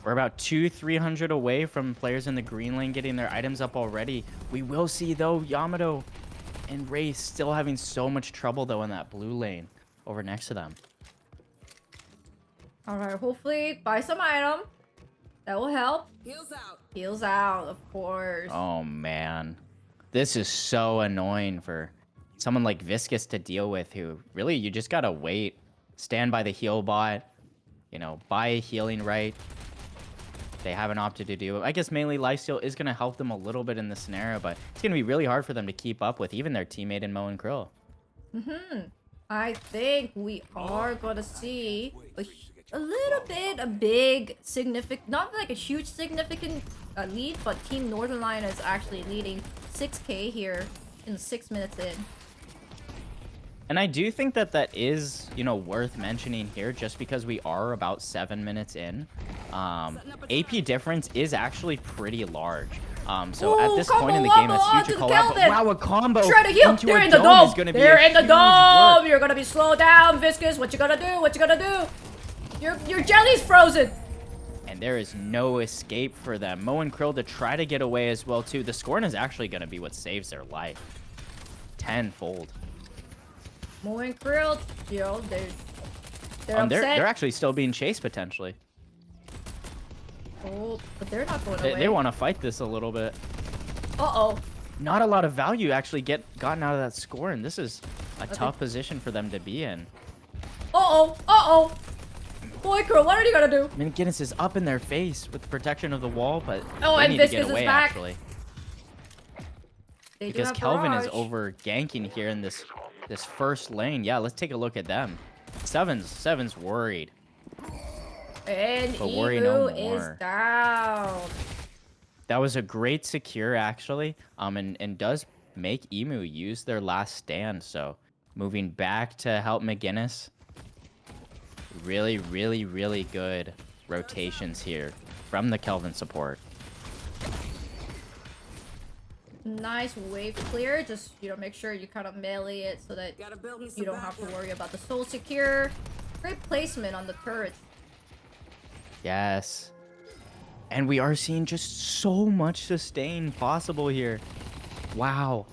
We're about 200-300 away from players in the green lane getting their items up already. We will see, though, Yamato and Wraith still having so much trouble, though, in that blue lane over next to them. Alright, hopefully buy some item. That will help. Heels out. Heals out, of course. Oh, man. This is so annoying for someone like Viscous to deal with, who really you just gotta wait. Stand by the heal bot. You know, buy a healing right. They haven't opted to do it. I guess mainly lifesteal is going to help them a little bit in this scenario, but it's going to be really hard for them to keep up with even their teammate in Mo and Krill. I think we are gonna see a little bit, a big, significant, not like a huge significant lead, but Team Northern Line is actually leading 6k here in 6 minutes in. And I do think that that is, you know, worth mentioning here just because we are about 7 minutes in. AP difference is actually pretty large. So at Ooh, this combo point in the wombo game, that's huge onto to the call out. But Kelvin. wow, a combo Try to heal. into They're a in the dome dome. is going to be They're a in the huge dome. work. You're gonna be slowed down, Viscous. What you gonna do? What you gonna do? Your jelly's frozen. And there is no escape for them. Mo and Krill to try to get away as well, too. The scorn is actually going to be what saves their life. Tenfold. Mo and Krill, yo, They're upset. They're actually still being chased potentially. Oh, but they're not going away. They want to fight this a little bit. Uh-oh. Not a lot of value actually gotten out of that score, and this is a tough position for them to be in. Uh-oh. Uh-oh. Boy, girl, what are you gonna do? I mean, Guinness is up in their face with the protection of the wall, but Oh, they and need to Viscous get is away back. actually. They do Because have Kelvin is barrage. over ganking here in this first lane. Yeah, let's take a look at them. Seven's worried. And But worry no Emu is more. down. That was a great secure actually. And does make Emu use their last stand. So moving back to help McGinnis. Really, really, really good rotations here from the Kelvin support. Nice wave clear. Just, you know, make sure you kind of melee it so that you don't have to worry about the soul secure. Great placement on the turret. Yes. And we are seeing just so much sustain possible here. Wow.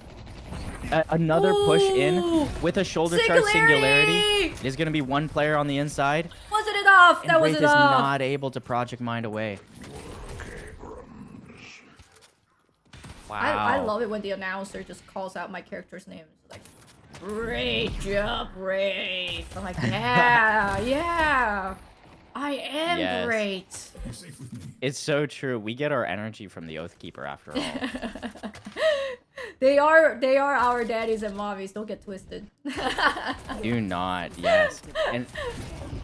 Another push in with a shoulder charge singularity. There's going to be one player on the inside. Wasn't enough. And That Wraith wasn't is enough. not able to project mind away. Wow. I love it when the announcer just calls out my character's name. It's like, great job, Wraith. I'm like, yeah, yeah. I am Yes. great. You're safe with me. It's so true. We get our energy from the Oathkeeper after all. They are our daddies and mommies. Don't get twisted. Do not. Yes.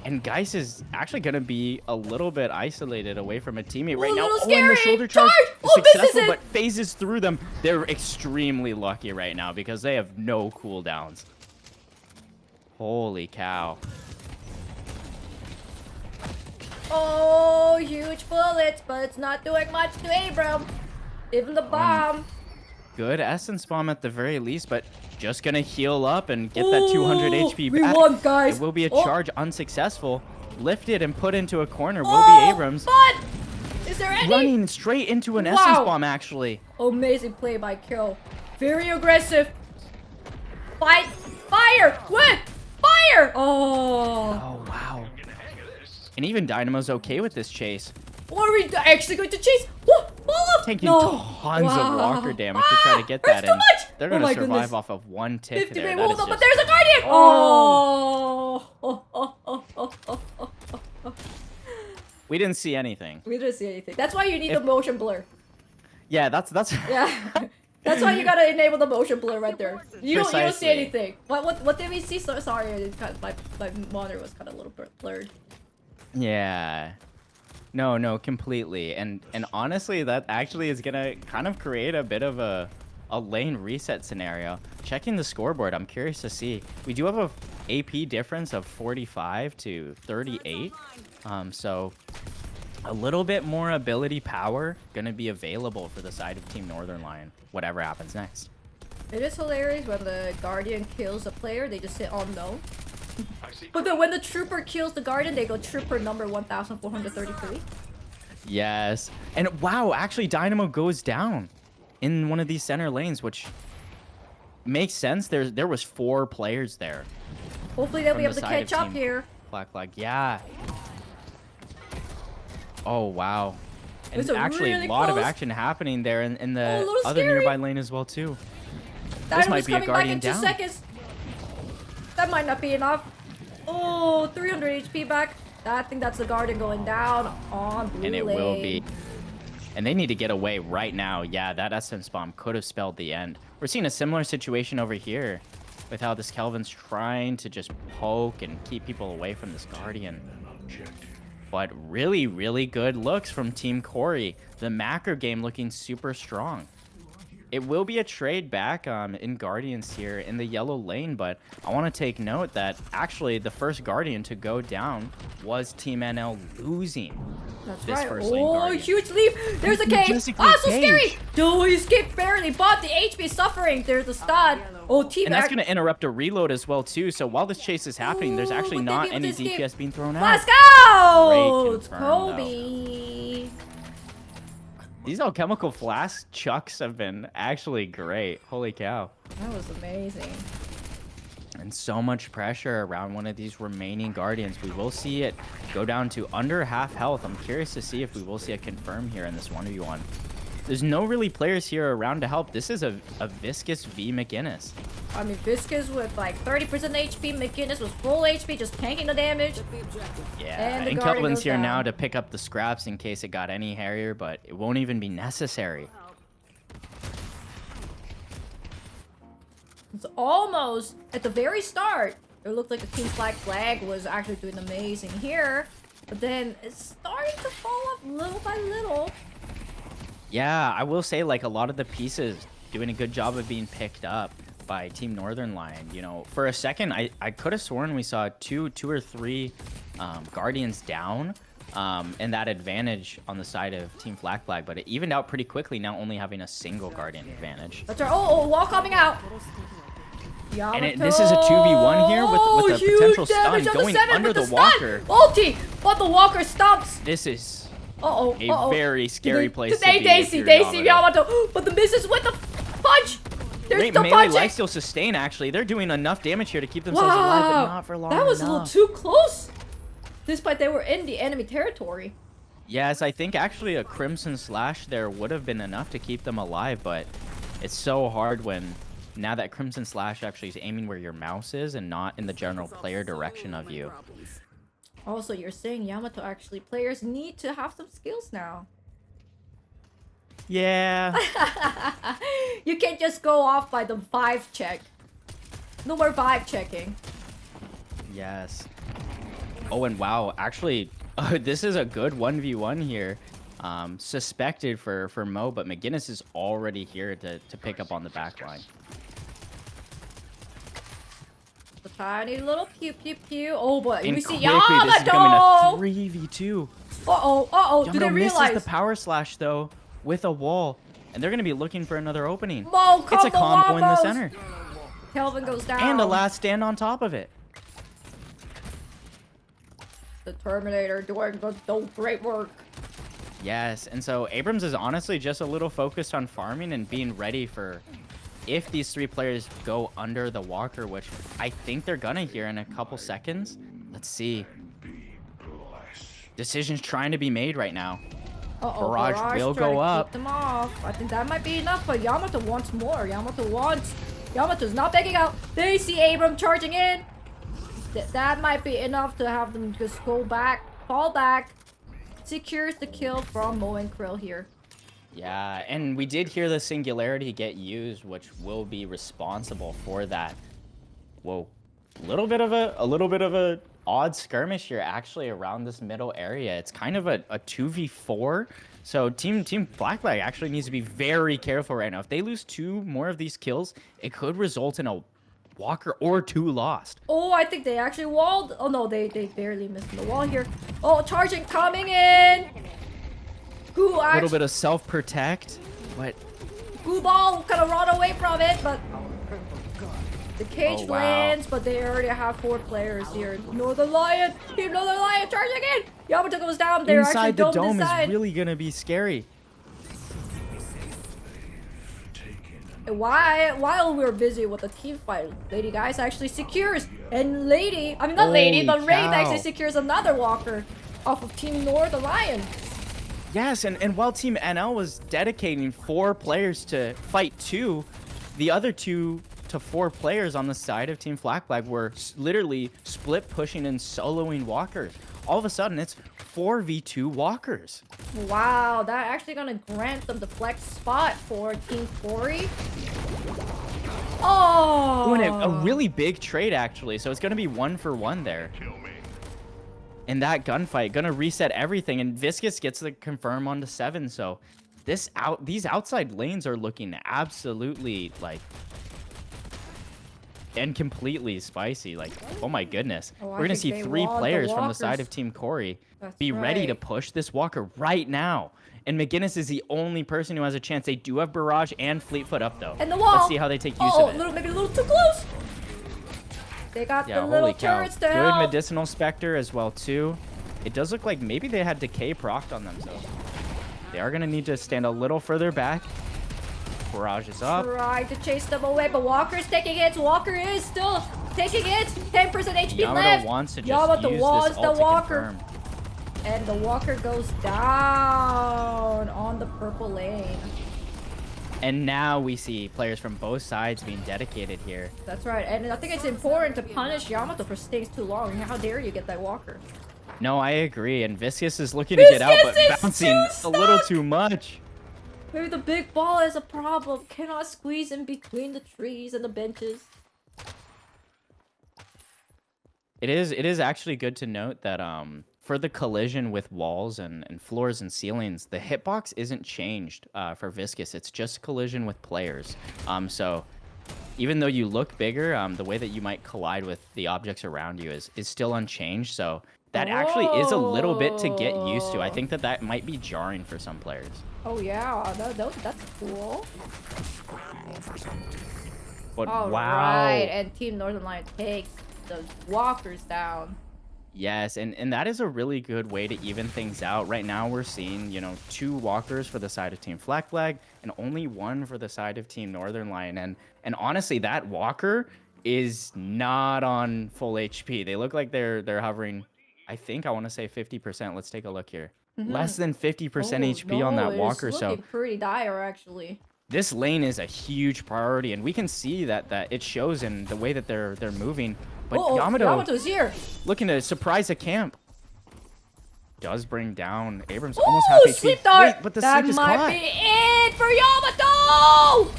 And Geis is actually going to be a little bit isolated away from a teammate right now. little Oh, and the scary. shoulder charge Charge! is Oh, this is successful, it. but phases through them. They're extremely lucky right now because they have no cooldowns. Holy cow. Oh, huge bullets, but it's not doing much to Abram. Even the bomb. Good essence bomb at the very least, but just going to heal up and get that 200 Ooh, HP we back. won, guys. It will be a Oh. charge unsuccessful. Lifted and put into a corner will Oh, be Abrams. But is there any? Running straight into an Wow. essence bomb, actually. Amazing play by Kill. Very aggressive. Fight. Fire. What? Fire. Oh. Oh, wow. And even Dynamo's okay with this chase. Are we actually going to chase? What? Taking No. tons of walker damage to try to get Hurts that too in. much. They're Oh going to my survive goodness. off of one tick 50 there. minute That hold is up, but just... there's a guardian. Oh. We didn't see anything. We didn't see anything. That's why you need the motion blur. Yeah, that's Yeah. That's why you gotta enable the motion blur right there. You don't see Precisely. anything. What did we see? So sorry, it kind of, my monitor was kind of a little bit blurred. Yeah. No, completely. And honestly, that actually is gonna kind of create a bit of a lane reset scenario. Checking the scoreboard, I'm curious to see. We do have a AP difference of 45 to 38. So a little bit more ability power gonna be available for the side of Team Northern Lion, whatever happens next. It is hilarious when the guardian kills a player, they just say, "Oh no." I see. But then when the trooper kills the guardian, they go trooper number 1433. Yes. And wow, actually Dynamo goes down in one of these center lanes, which makes sense. There was 4 players there. Hopefully they'll From be able the to side catch of up Team here. Black flag, yeah. Oh wow. And It's a actually really a lot of close- action happening there in Oh, a the little other scary. nearby lane as well too. Dynamo's might be a coming back guardian in 2 down. seconds. That might not be enough. Oh, 300 HP back. I think that's the guardian going down on blue And it will lane. be. And they need to get away right now. Yeah, that essence bomb could have spelled the end. We're seeing a similar situation over here with how this Kelvin's trying to just poke and keep people away from this guardian. But really, really good looks from Team Corey. The macro game looking super strong. It will be a trade back in Guardians here in the yellow lane, but I want to take note that actually the first Guardian to go down was Team NL losing. That's this right. first lane Oh, guardian. huge leap. There's a cage. Majestically Ah, so scary. caged. No, he escaped barely, but the HP is suffering. There's a stun. Oh, team And that's act- going to interrupt a reload as well, too. So while this chase is happening, there's Ooh, actually would they not be able any to escape? DPS being thrown out. Let's go! Great It's confirm, though. Kobe. These alchemical flask chucks have been actually great. Holy cow. That was amazing. And so much pressure around one of these remaining Guardians. We will see it go down to under half health. I'm curious to see if we will see a confirm here in this 1v1. There's no really players here around to help. This is a Viscous v McGinnis. I mean, Viscous with like 30% HP, McGinnis was full HP, just tanking the damage. Yeah, And the and Guardian Kelvin's goes here now down. to pick up the scraps in case it got any hairier, but it won't even be necessary. It's almost at the very start. It looked like the Team Flag was actually doing amazing here, but then it's starting to fall off little by little. Yeah, I will say, like, a lot of the pieces doing a good job of being picked up by Team Northern Lion. You know, for a second, I could have sworn we saw two or three Guardians down, and that advantage on the side of Team Flag, but it evened out pretty quickly, now only having a single Guardian advantage. That's right. Oh, wall coming out. And this is a 2v1 here with a Huge potential stun damage on going seven under with the stun. walker. Ulti, but the walker stumps. This is Uh-oh, a very scary place to be. They if see you're Yamato, but the misses with the punch. There's Great the melee punching. lifesteal sustain, actually. They're doing enough damage here to keep themselves alive, but not for long that was a enough. little too close. Despite they were in the enemy territory. Yes, I think actually a Crimson Slash there would have been enough to keep them alive, but it's so hard when now that Crimson Slash actually is aiming where your mouse is and not in the general player direction of you. Also, you're saying Yamato actually players need to have some skills now. Yeah. You can't just go off by the vibe check. No more vibe checking. Yes. Oh, and wow, actually, this is a good 1v1 here. Suspected for Mo, but McGinnis is already here to pick up on the back line. The tiny little pew pew pew. Oh, but And we see quickly, this is becoming Yamato. a 3v2. Uh-oh. Do they Yamato misses realize? the power slash, though, with a wall. And they're going to be looking for another opening. Mo, It's a combo in the combos. center. Kelvin goes down. And a last stand on top of it. The Terminator doing the great work. Yes, and so Abrams is honestly just a little focused on farming and being ready for if these three players go under the walker, which I think they're gonna here in a couple seconds. Let's see. Decisions trying to be made right now. Uh-oh, Barrage will trying go to up. keep them off. I think that might be enough, but Yamato wants more. Yamato's not backing out. They see Abram charging in. That might be enough to have them just go back, fall back. Secures the kill from Mo and Krill here. Yeah, and we did hear the singularity get used, which will be responsible for that. Whoa, a little bit of a odd skirmish here actually around this middle area. It's kind of a 2v4. So Team Black Flag actually needs to be very careful right now. If they lose two more of these kills, it could result in a walker or two lost. Oh, I think they actually walled. Oh no, they barely missed the wall here. Oh, charging coming in. Goo A little bit of self-protect, but Goo Ball kind of run away from it, but the cage Oh, wow. lands, but they already have 4 players here. Northern Lion, Team Northern Lion charging in. Yamato goes down. They're actually inside the domed dome inside. is really gonna be scary. While we were busy with the team fight, Lady Guys actually secures, and Lady, I mean not Lady, Holy but Wraith cow. actually secures another walker off of Team Northern Lion. Yes, and while Team NL was dedicating 4 players to fight 2, the other 2 to 4 players on the side of Team Flag were literally split pushing and soloing walkers. All of a sudden, it's 4v2 walkers. Wow, that actually gonna grant them the flex spot for Team Corey. Oh! Doing a really big trade, actually, so it's going to be 1-for-1 there. In that gunfight, gonna reset everything, and Viscous gets the confirm onto 7, so these outside lanes are looking absolutely, like, and completely spicy. Like, oh my goodness. Oh, I We're gonna think see they 3 want the players from the side walkers. of Team Corey That's be ready to right. push this walker right now. And McGinnis is the only person who has a chance. They do have Barrage and Fleetfoot up, though. And the wall. Let's see how they take use Oh, of it. maybe a little too close. They got Yeah, the little holy cow. turrets to Good help. Medicinal Spectre as well, too. It does look like maybe they had Decay procced on them, so they are going to need to stand a little further back. Barrage is up. Trying to chase them away, but Walker's taking hits. Walker is still taking it. 10% HP Yamato left. wants to just Yamato use wants this the ult to walker. confirm. And the walker goes down on the purple lane. And now we see players from both sides being dedicated here. That's right. And I think it's important to punish Yamato for staying too long. How dare you get that walker? No, I agree. And Viscous is looking to get out, but Viscous is bouncing too a little stuck! too much. Maybe the big ball is a problem. Cannot squeeze in between the trees and the benches. It is actually good to note that for the collision with walls and floors and ceilings, the hitbox isn't changed for Viscous. It's just collision with players. So even though you look bigger, the way that you might collide with the objects around you is still unchanged. So that actually is a little bit to get used to. I think that might be jarring for some players. Oh yeah, that's cool. But All wow. right, and Team Northern Lion takes the walkers down. Yes, and that is a really good way to even things out. Right now we're seeing, 2 walkers for the side of Team Flag and only 1 for the side of Team Northern Lion. And honestly, that walker is not on full HP. They look like they're hovering, I think I want to say 50%. Let's take a look here. Less than 50% HP on that walker. It's looking pretty dire actually. This lane is a huge priority, and we can see that it shows in the way that they're moving. But Yamato's here. Looking to surprise a camp. Does bring down Abrams almost half HP. Sleep dart. Wait, but the that sleep is might caught. be it for Yamato.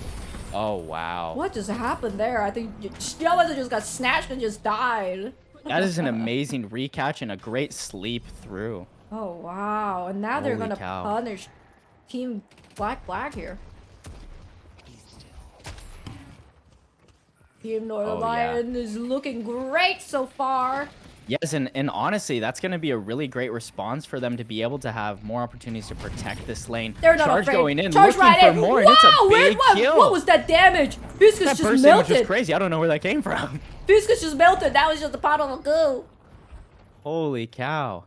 Oh, wow. What just happened there? I think Yamato just got snatched and just died. That is an amazing recatch and a great sleep through. Oh, wow. And now they're Holy going to cow. punish Team Black here. Team Northern Lion is looking great so far. Yes, and honestly, that's going to be a really great response for them to be able to have more opportunities to protect this lane. They're not Charge afraid. going in, Charge looking right for in. more, Wow, and it's a big kill. What was that damage? Viscous That just burst damage was melted. crazy. I don't know where that came from. Viscous just melted. That was just a pot of goo. Holy cow.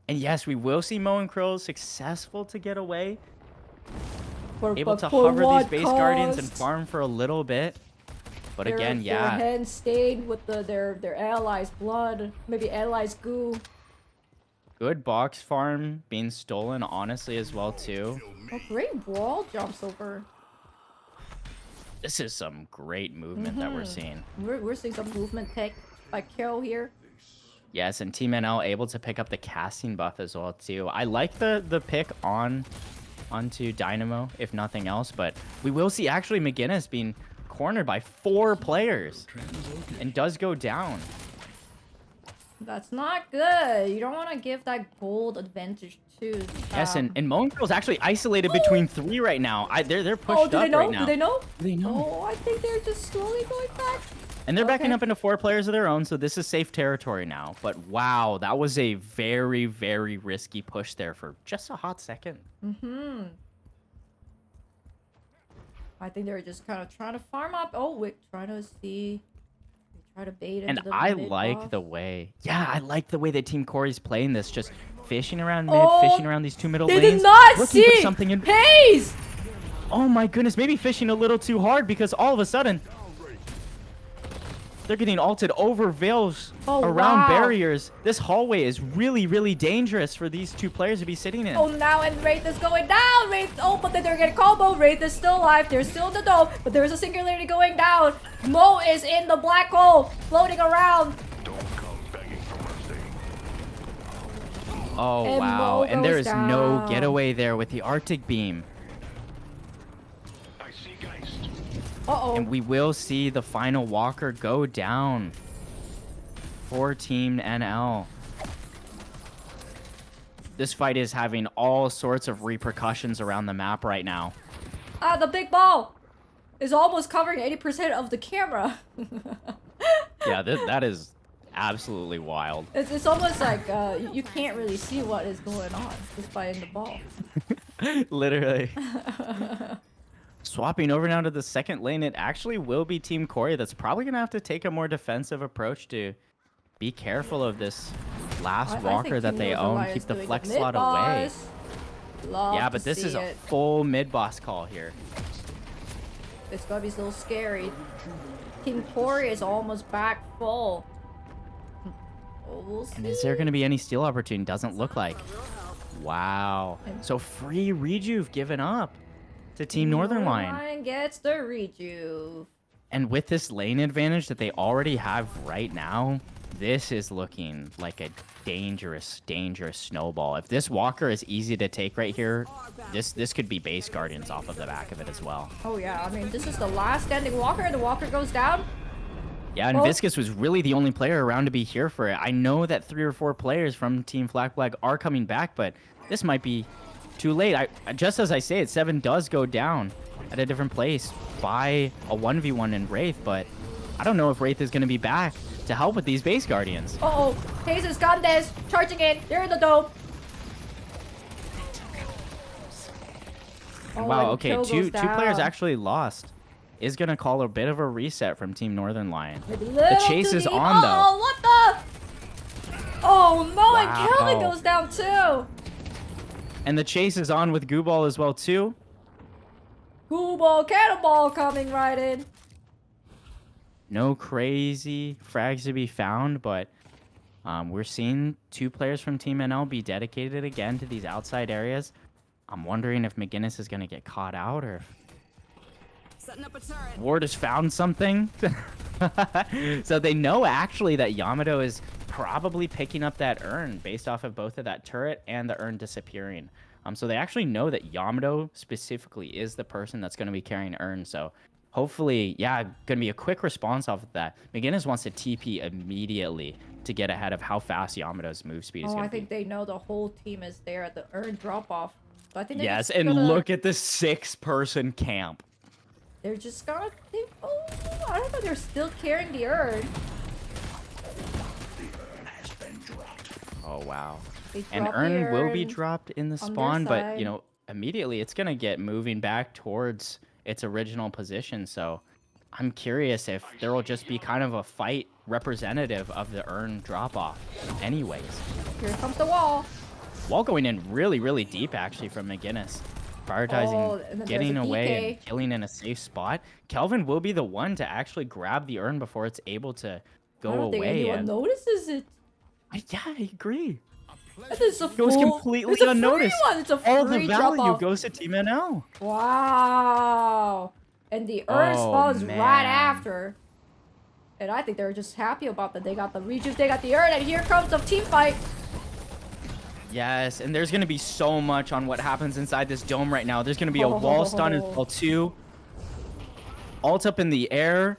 And yes, we will see Mo and Krill successful to get away. Able to hover these base guardians and farm for a little bit. But again, Their hands stained with their allies' blood. Maybe allies' goo. Good box farm being stolen, honestly, as well, too. Oh, great wall jumps over. This is some great movement that we're seeing. We're seeing some movement tech by Kyo here. Yes, and Team NL able to pick up the casting buff as well, too. I like the pick onto Dynamo, if nothing else. But we will see, actually, McGinnis being cornered by 4 players and does go down. That's not good. You don't want to give that gold advantage to. Yes, and Mo and Krill's actually isolated between 3 right now. They're pushed up right now. Do they know? Do they know? Oh, I think they're just slowly going back. And they're backing up into 4 players of their own, so this is safe territory now. But wow, that was a very, very risky push there for just a hot second. I think they're just kind of trying to farm up. Oh, wait, trying to see. Try to bait into And the I mid like boss. the way, I like the way that Team Corey's playing this, just fishing around mid, Oh, fishing around these 2 middle They lanes. did not looking see for something in. Haze. Oh my goodness, maybe fishing a little too hard because all of a sudden they're getting ulted over veils around wow. barriers. This hallway is really, really dangerous for these 2 players to be sitting in. Oh, now and Wraith is going down. Wraith, oh, but then they're getting combo. Wraith is still alive. They're still in the dome, but there's a singularity going down. Mo is in the black hole, floating around. Don't come begging for mercy. Oh, And wow. Mo And there goes is no down. getaway there with the Arctic Beam. I see Geist. Uh-oh. And we will see the final walker go down for Team NL. This fight is having all sorts of repercussions around the map right now. The big ball is almost covering 80% of the camera. Yeah, that is absolutely wild. It's almost like you can't really see what is going on just by in the ball. Literally. Swapping over now to the second lane, it actually will be Team Corey that's probably going to have to take a more defensive approach to be careful of this last walker that they own. Keep the flex slot away. Yeah, but this is a full mid-boss call here. It's gonna be so scary. Team Corey is almost back full. Oh, we'll And see. is there going to be any steal opportunity? Doesn't look like. Wow. So free rejuve given up to Team Northern Line. Gets the rejuve. And with this lane advantage that they already have right now, this is looking like a dangerous, dangerous snowball. If this Walker is easy to take right here, this could be base Guardians off of the back of it as well. Oh yeah, I mean, this is the last standing Walker. The Walker goes down. Yeah, and Viscus was really the only player around to be here for it. I know that 3 or 4 players from Team Flag are coming back, but this might be too late. Just as I say it, 7 does go down at a different place by a 1v1 in Wraith, but I don't know if Wraith is going to be back to help with these base Guardians. Uh-oh, Jesus Gandes charging in. They're in the dome. Wow, okay, two players actually lost. Is going to call a bit of a reset from Team Northern Line. The chase is on, though. Oh, what the? Oh, no, Wow. and Kelvin goes down, too. And the chase is on with Gooball as well, too. Gooball, cannonball coming right in. No crazy frags to be found, but we're seeing 2 players from Team NL be dedicated again to these outside areas. I'm wondering if McGinnis is going to get caught out or if Ward has found something. So they know actually that Yamato is probably picking up that urn based off of both of that turret and the urn disappearing. So they actually know that Yamato specifically is the person that's going to be carrying urn. So hopefully, yeah, going to be a quick response off of that. McGinnis wants to TP immediately to get ahead of how fast Yamato's move speed is going to be. I think they know the whole team is there at the urn drop-off. So I think they're Yes, just and gonna, look at the 6-person camp. They're just gonna think, oh, I don't know, they're still carrying the urn. Oh, wow. They And drop the urn will be urn dropped in the on their spawn, but, side. you know, immediately it's going to get moving back towards its original position. So I'm curious if there will just be kind of a fight representative of the urn drop-off anyways. Here comes the wall. Wall going in really, really deep, actually, from McGinnis. Prioritizing and then getting there's a away DK. and killing in a safe spot. Kelvin will be the one to actually grab the urn before it's able to go I don't think away. anyone And notices it. yeah, I agree. This is a It goes full- completely it's a free unnoticed. one. It's a All the free value drop-off. goes to Team NL. Wow. And the urn Oh, spawns man. right after. And I think they're just happy about that. They got the rejuve, they got the urn, and here comes the team fight. Yes, and there's going to be so much on what happens inside this dome right now. There's going to be a wall stun as well, too. Ult up in the air.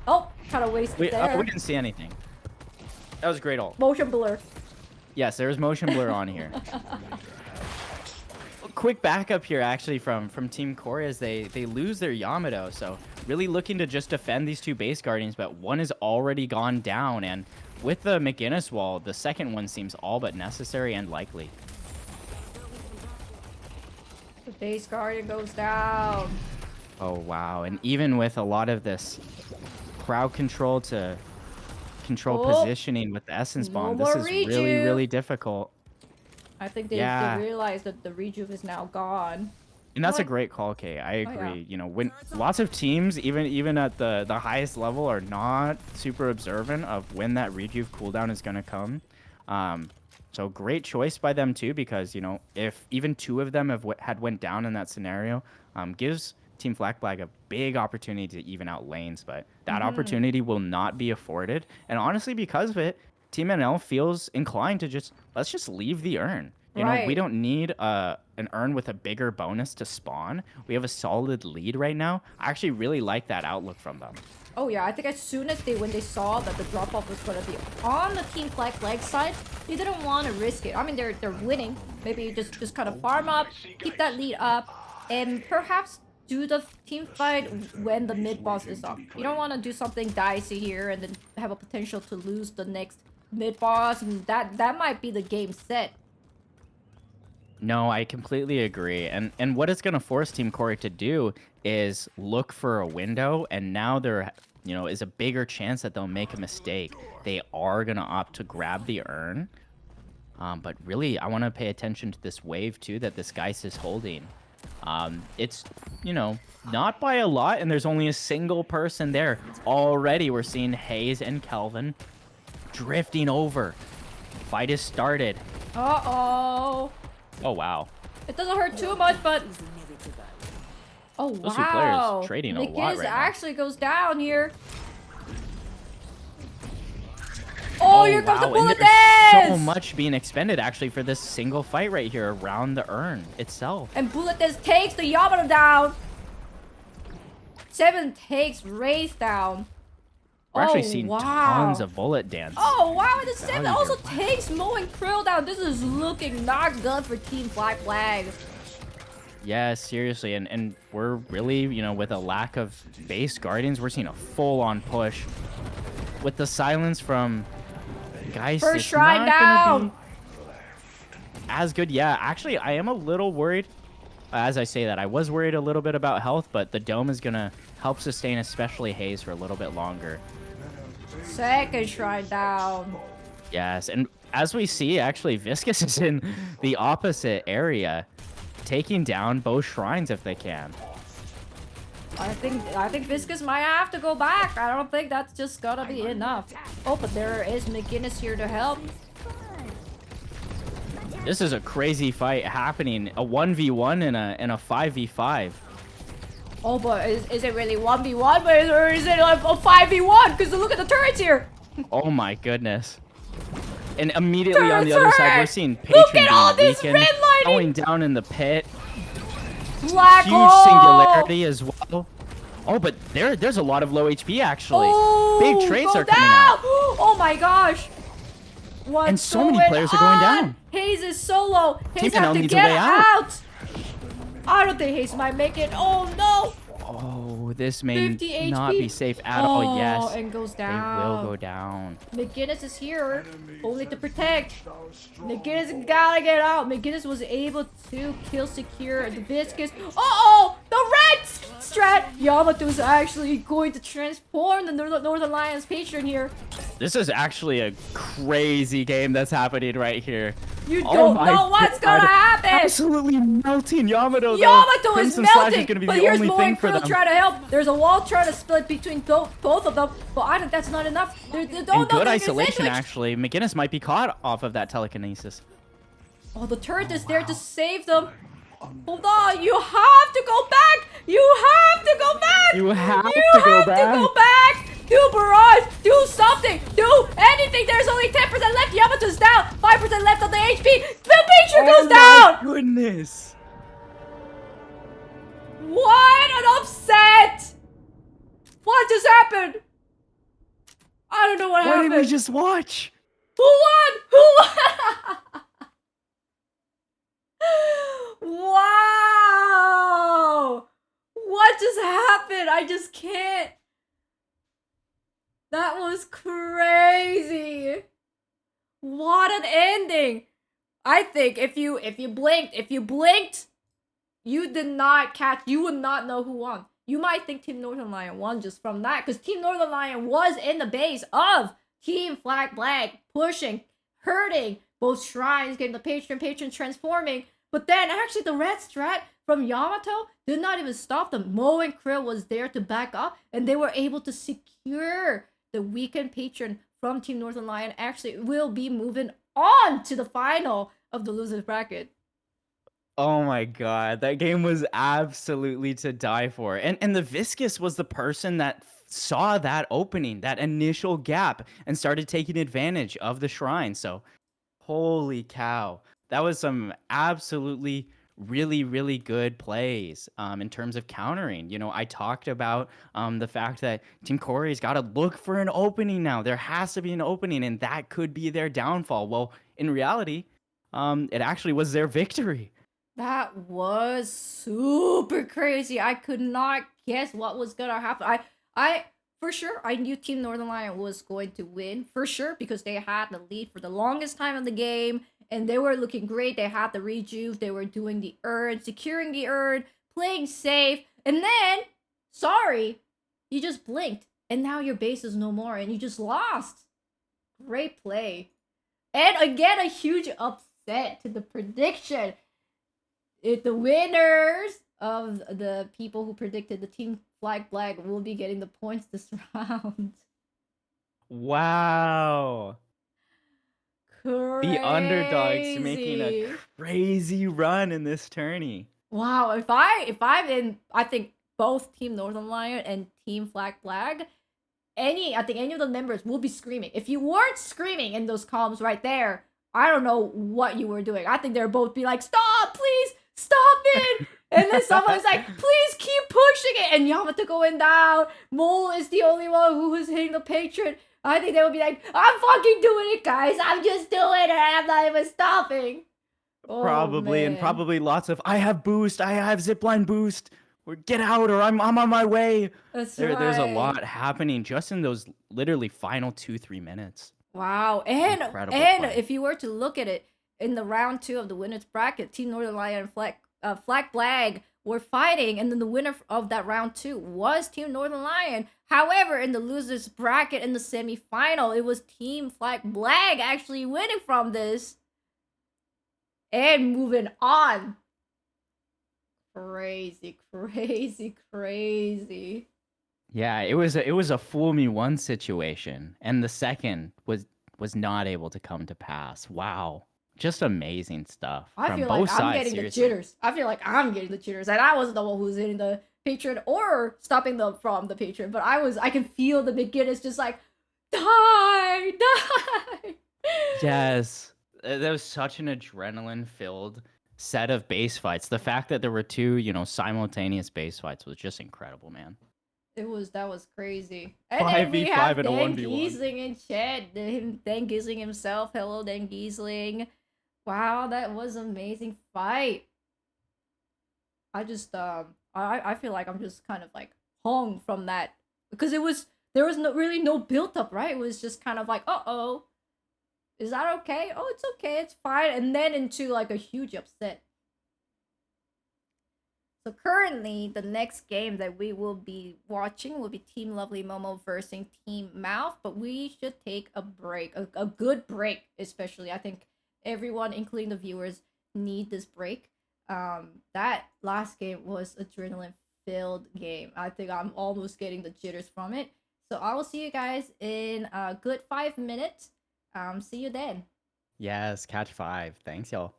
Oh, kind of wasted there. We didn't see anything. That was a great ult. Motion blur. Yes, there was motion blur on here. Quick backup here, actually, from Team Core as they lose their Yamato. So really looking to just defend these 2 base guardians, but one is already gone down. And with the McGinnis wall, the second one seems all but necessary and likely. The base guardian goes down. Oh, wow. And even with a lot of this crowd control to control positioning with the Essence No Bomb, this more is really, rejuve. really difficult. I think they Yeah. realize that the rejuve is now gone. And that's a What? great call, Kay. I agree. yeah. You know, when lots of teams, even at the highest level, are not super observant of when that rejuve cooldown is going to come. So great choice by them too, because you know if even 2 of them had went down in that scenario, gives Team Flag a big opportunity to even out lanes. But that opportunity will not be afforded, and honestly, because of it, Team NL feels inclined to let's just leave the urn. You know, we Right. don't need an urn with a bigger bonus to spawn. We have a solid lead right now. I actually really like that outlook from them. Oh yeah, I think as soon as when they saw that the drop off was gonna be on the Team Flag side, they didn't want to risk it. I mean, they're winning. Maybe just kind of farm up, keep that lead up, and perhaps do the team fight when the mid boss is up. You don't want to do something dicey here and then have a potential to lose the next mid boss, and that might be the game set. No, I completely agree. And what it's going to force Team Corey to do is look for a window, and now there is a bigger chance that they'll make a mistake. They are going to opt to grab the urn. But really, I want to pay attention to this wave too that this Geist is holding. It's, you know, not by a lot, and there's only a single person there. Already, we're seeing Hayes and Kelvin drifting over. Fight is started. Uh-oh. Oh, wow. It doesn't hurt too much, but... Oh, wow. Those two players trading a lot right now. actually goes down here. Oh, here comes the wow. And bullet there's so dance! much being expended, actually, for this single fight right here around the urn itself. And bullet dance takes the Yamato down. 7 takes Race down. We're actually seeing tons of bullet dance. Oh, wow. And the 7 Values also are takes Mo and Krill down. This is looking not good for Team Flag. Yeah, seriously, and we're really, you know, with a lack of base guardians, we're seeing a full-on push. With the silence from Geist, First it's shrine not gonna down. be as good. Yeah, actually, I am a little worried. As I say that, I was worried a little bit about health, but the dome is gonna help sustain, especially Hayes, for a little bit longer. Second shrine down. Yes, and as we see, actually, Viscous is in the opposite area, taking down both shrines if they can. I think Viscous might have to go back. I don't think that's just gonna be enough. Oh, but there is McGinnis here to help. This is a crazy fight happening. A 1v1 and a 5v5. Oh, but is it really 1v1? Or is it like a 5v1? Because look at the turrets here. Oh my goodness. And immediately on the Turret! other side, we're seeing Look Patron at all being this weakened, red lighting! going down in the pit. Black Huge hole! singularity as well. Oh, but there's a lot of low HP actually. Oh, Big trades go are coming down! out. Oh my gosh. What's And so many going players are going on? down. Hayes is solo. Hayes Team have NL to needs a get way out. out. I don't think Hayes might make it. Oh no. Oh, this may 50 not HP. be safe at all. Yes, And goes they down. will go down. McGinnis is here, only to protect. McGinnis gotta get out. McGinnis was able to kill secure the Viscous. Uh-oh! The red strat! Yamato's actually going to transform the Northern Lions patron here. This is actually a crazy game that's happening right here. You Oh don't my know what's God. gonna happen! Absolutely melting Yamato. Yamato is Crimson Slash melting! is gonna be But the here's only Mo thing and for Krill them. trying to help. There's a wall trying to split between both of them. But I think that's not enough. And good isolation, actually. McGinnis might be caught off of that telekinesis. Oh, the turret is there to save them. Hold on, you have to go back! You have to go back! You have You to go have back. to go back! Do barrage! Do something! Do anything! There's only 10% left! Yamato's down! 5% left on the HP! The picture goes down! Goodness. What an upset! What just happened? I don't know what What happened. did we just watch? Who won? Who won? Wow! What just happened? I just can't. That was crazy. What an ending. I think if you blinked, you did not catch, you would not know who won. You might think Team Northern Lion won just from that, because Team Northern Lion was in the base of Team Flag Black, pushing, hurting both shrines, getting the patron transforming. But then actually the red strat from Yamato did not even stop them. Mo and Krill was there to back up, and they were able to secure the weakened patron from Team Northern Lion. Actually will be moving on to the final of the losers bracket. Oh my God, that game was absolutely to die for. And the Viscous was the person that saw that opening, that initial gap, and started taking advantage of the shrine. So, holy cow. That was some absolutely really, really good plays in terms of countering. You know, I talked about the fact that Team Corey's got to look for an opening now. There has to be an opening, and that could be their downfall. Well, in reality, it actually was their victory. That was super crazy. I could not guess what was gonna happen. I for sure, I knew Team Northern Lion was going to win for sure, because they had the lead for the longest time in the game, and they were looking great. They had the rejuve, they were doing the urn, securing the urn, playing safe, and then, sorry, you just blinked, and now your base is no more, and you just lost. Great play. And again, a huge upset to the prediction. The winners of the people who predicted the team flag black will be getting the points this round. Wow. The underdogs making a Crazy. crazy run in this tourney. Wow, if I'm in, I think both Team Northern Lion and Team Flag Flag, I think any of the members will be screaming. If you weren't screaming in those columns right there, I don't know what you were doing. I think they're both be like, "Stop, please, stop it!" And then someone's like, "Please keep pushing it." And Yamato going down. Mole is the only one who was hitting the patron. I think they would be like, "I'm fucking doing it, guys. I'm just doing it. I'm not even stopping." Oh, Probably, and man. probably lots of I have boost, I have zipline boost, or get out, or I'm on my way. That's There's a right. lot happening just in those literally final 2-3 minutes. Wow. And Incredible play. if you were to look at it in the round 2 of the winners bracket, Team Northern Lion and Flag Flag were fighting, and then the winner of that round 2 was Team Northern Lion. However, in the losers bracket in the semifinal, it was Team Flag Flag actually winning from this and moving on. Crazy, crazy, crazy. Yeah, it was a fool me one situation, and the second was not able to come to pass. Wow. Just amazing stuff I from feel like both I'm sides, getting the seriously. jitters. I feel like I'm getting the jitters, and I wasn't the one who was hitting the patron or stopping them from the patron, but I can feel the beginners just like, die, die. Yes. That was such an adrenaline-filled set of base fights. The fact that there were two, simultaneous base fights was just incredible, man. That was crazy. And then we 5v5 have and a Dan 1v1. Giesling in chat. Dan Giesling himself. Hello, Dan Giesling. Wow, that was amazing fight. I just I feel like I'm just kind of like hung from that because there was really no build up, right? It was just kind of like, uh-oh, is that okay? Oh, it's okay, it's fine, and then into like a huge upset. So currently, the next game that we will be watching will be Team Lovely Momo versus Team Mouth, but we should take a break, a good break, especially. I think everyone, including the viewers, need this break. That last game was adrenaline filled game. I think I'm almost getting the jitters from it. So I will see you guys in a good 5 minutes. See you then. Yes, catch 5. Thanks, y'all.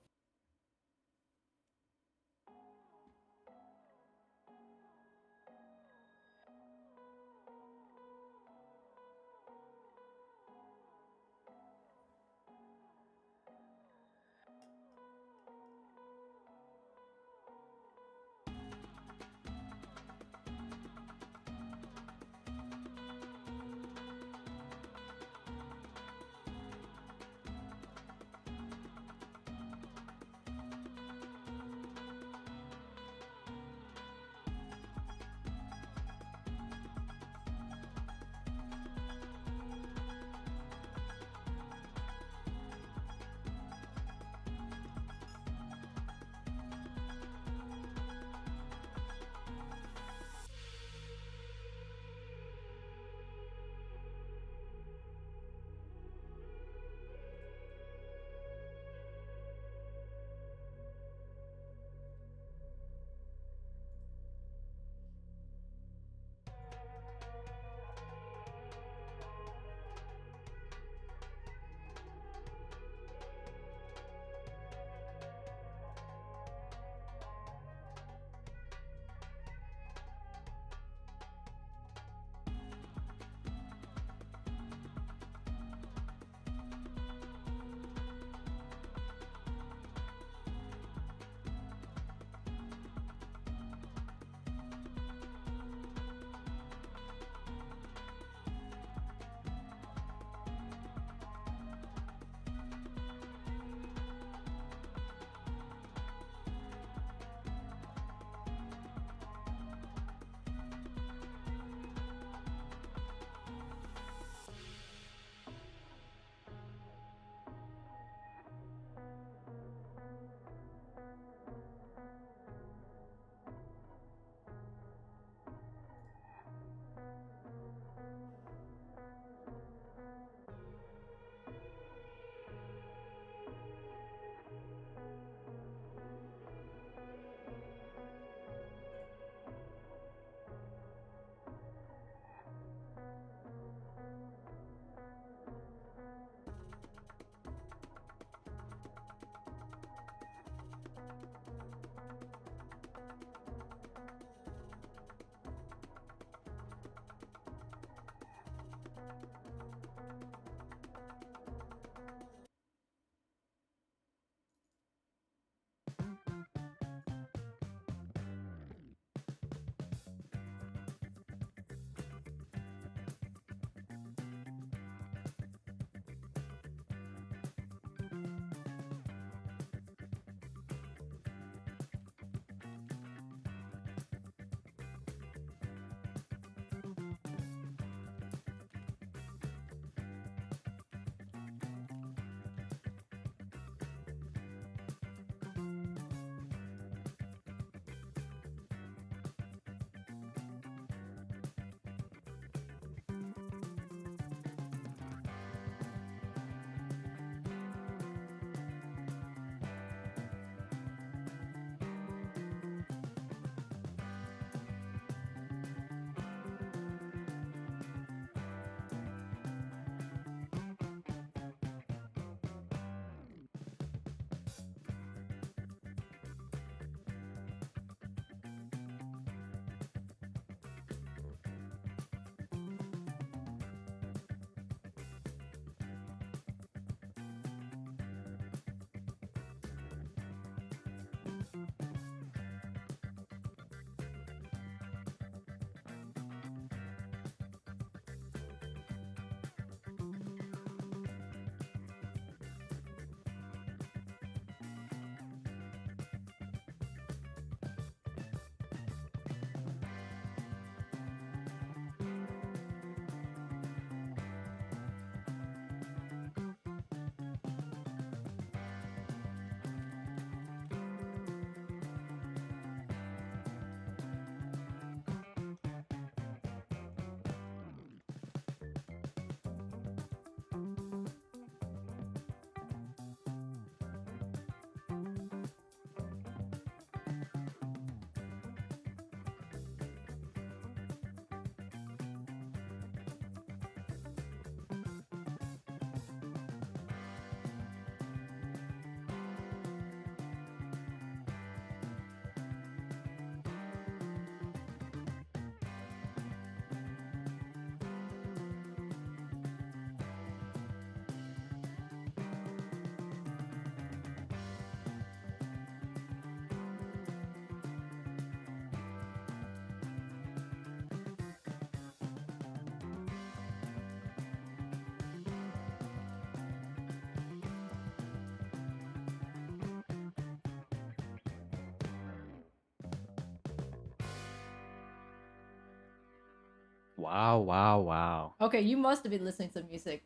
Wow, wow, wow. Okay, you must have been listening to music.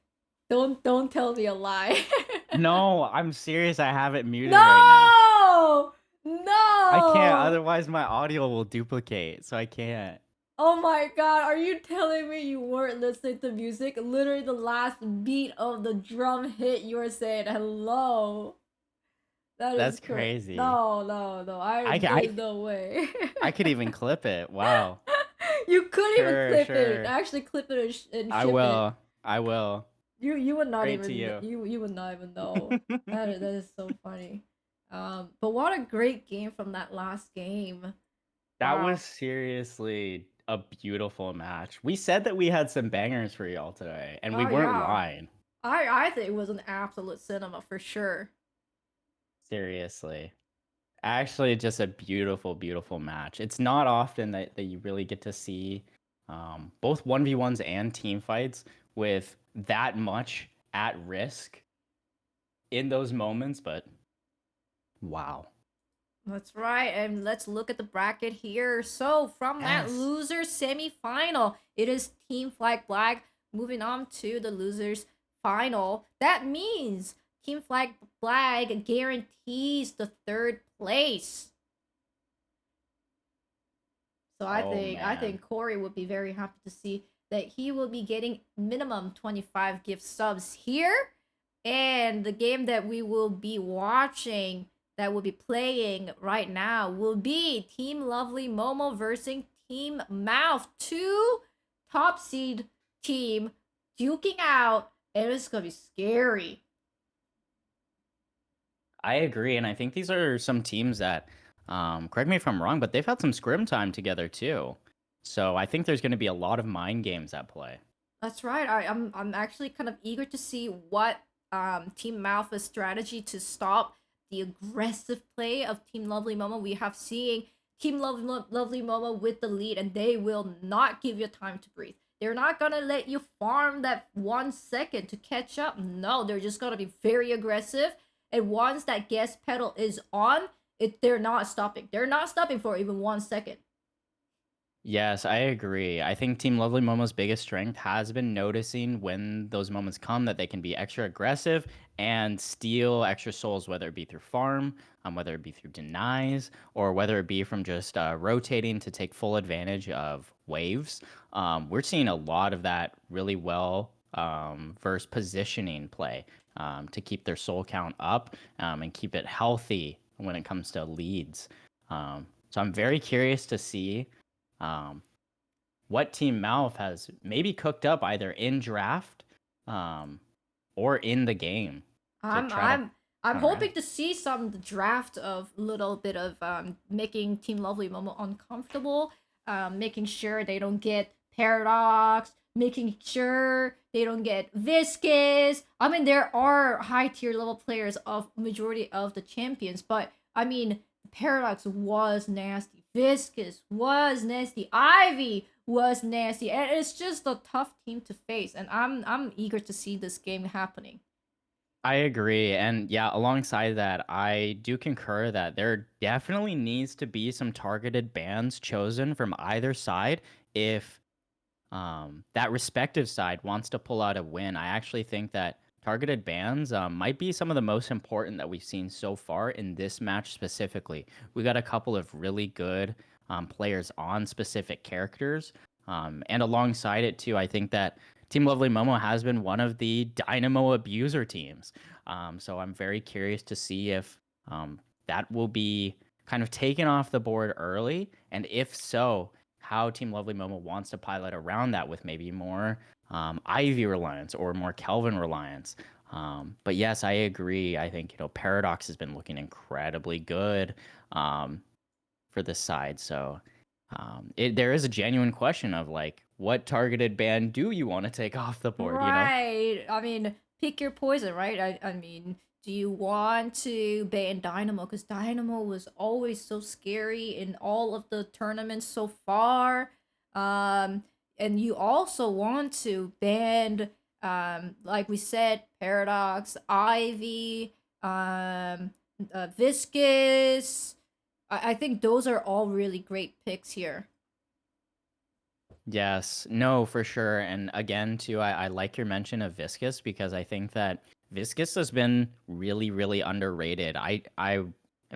Don't tell me a lie. No, I'm serious. I have it muted right now. No! I can't, No! otherwise my audio will duplicate, so I can't. Oh my god, are you telling me you weren't listening to music? Literally the last beat of the drum hit, you were saying hello. That is That's correct. crazy. No. I ca- There's I no way. I could even clip it. Wow. You could even Sure, clip it. sure. Actually clip it and, and I ship it. will. I will. You would not Straight to even you. you would not even know. That is so funny. But what a great game from that last game. That was Wow. seriously a beautiful match. We said that we had some bangers for y'all today, and we Oh weren't yeah. lying. I think it was an absolute cinema for sure. Seriously. Actually, just a beautiful, beautiful match. It's not often that you really get to see both 1v1s and team fights with that much at risk in those moments, but wow. That's right, and let's look at the bracket here. So, from that Yes. loser semi-final, it is Team Flag Black moving on to the losers final. That means Team Flag Black guarantees the third place. So Oh I man. think Corey would be very happy to see that he will be getting minimum 25 gift subs here. And the game that we will be watching, that will be playing right now, will be Team Lovely Momo versus Team Mouth. Two top seed team duking out, and it's gonna be scary. I agree, and I think these are some teams that, correct me if I'm wrong, but they've had some scrim time together too. So I think there's going to be a lot of mind games at play. That's right. I'm actually kind of eager to see what Team Malfa's strategy to stop the aggressive play of Team Lovely Momo. We have seen Team Lovely Momo with the lead, and they will not give you time to breathe. They're not gonna let you farm that 1 second to catch up. No, they're just gonna be very aggressive. And once that gas pedal is on, they're not stopping. They're not stopping for even 1 second. Yes, I agree. I think Team Lovely Momo's biggest strength has been noticing when those moments come that they can be extra aggressive and steal extra souls, whether it be through farm, whether it be through denies, or whether it be from just rotating to take full advantage of waves. We're seeing a lot of that really well versus positioning play to keep their soul count up and keep it healthy when it comes to leads. So I'm very curious to see um, what Team Mouth has maybe cooked up either in draft or in the game to I'm try to I'm I'm counteract. hoping to see some draft of little bit of making Team Lovely Momo uncomfortable, making sure they don't get Paradox, making sure they don't get Viscous. I mean, there are high tier level players of majority of the champions, but I mean, Paradox was nasty, Viscous was nasty, Ivy was nasty, and it's just a tough team to face. And I'm eager to see this game happening. I agree. And yeah, alongside that, I do concur that there definitely needs to be some targeted bans chosen from either side if that respective side wants to pull out a win. I actually think that targeted bans might be some of the most important that we've seen so far in this match specifically. We got a couple of really good players on specific characters. And alongside it, too, I think that Team Lovely Momo has been one of the Dynamo abuser teams. So I'm very curious to see if that will be kind of taken off the board early. And if so, how Team Lovely Momo wants to pilot around that with maybe more Ivy reliance or more Kelvin reliance. But yes, I agree. I think Paradox has been looking incredibly good for this side. So there is a genuine question of like, what targeted ban do you want to take off the board? Right. I mean, pick your poison, right? I mean, do you want to ban Dynamo? Because Dynamo was always so scary in all of the tournaments so far. Um, and you also want to ban, like we said, Paradox, Ivy, Viscous. I think those are all really great picks here. Yes, no, for sure. And again, too, I like your mention of Viscous because I think that Viscous has been really, really underrated. I am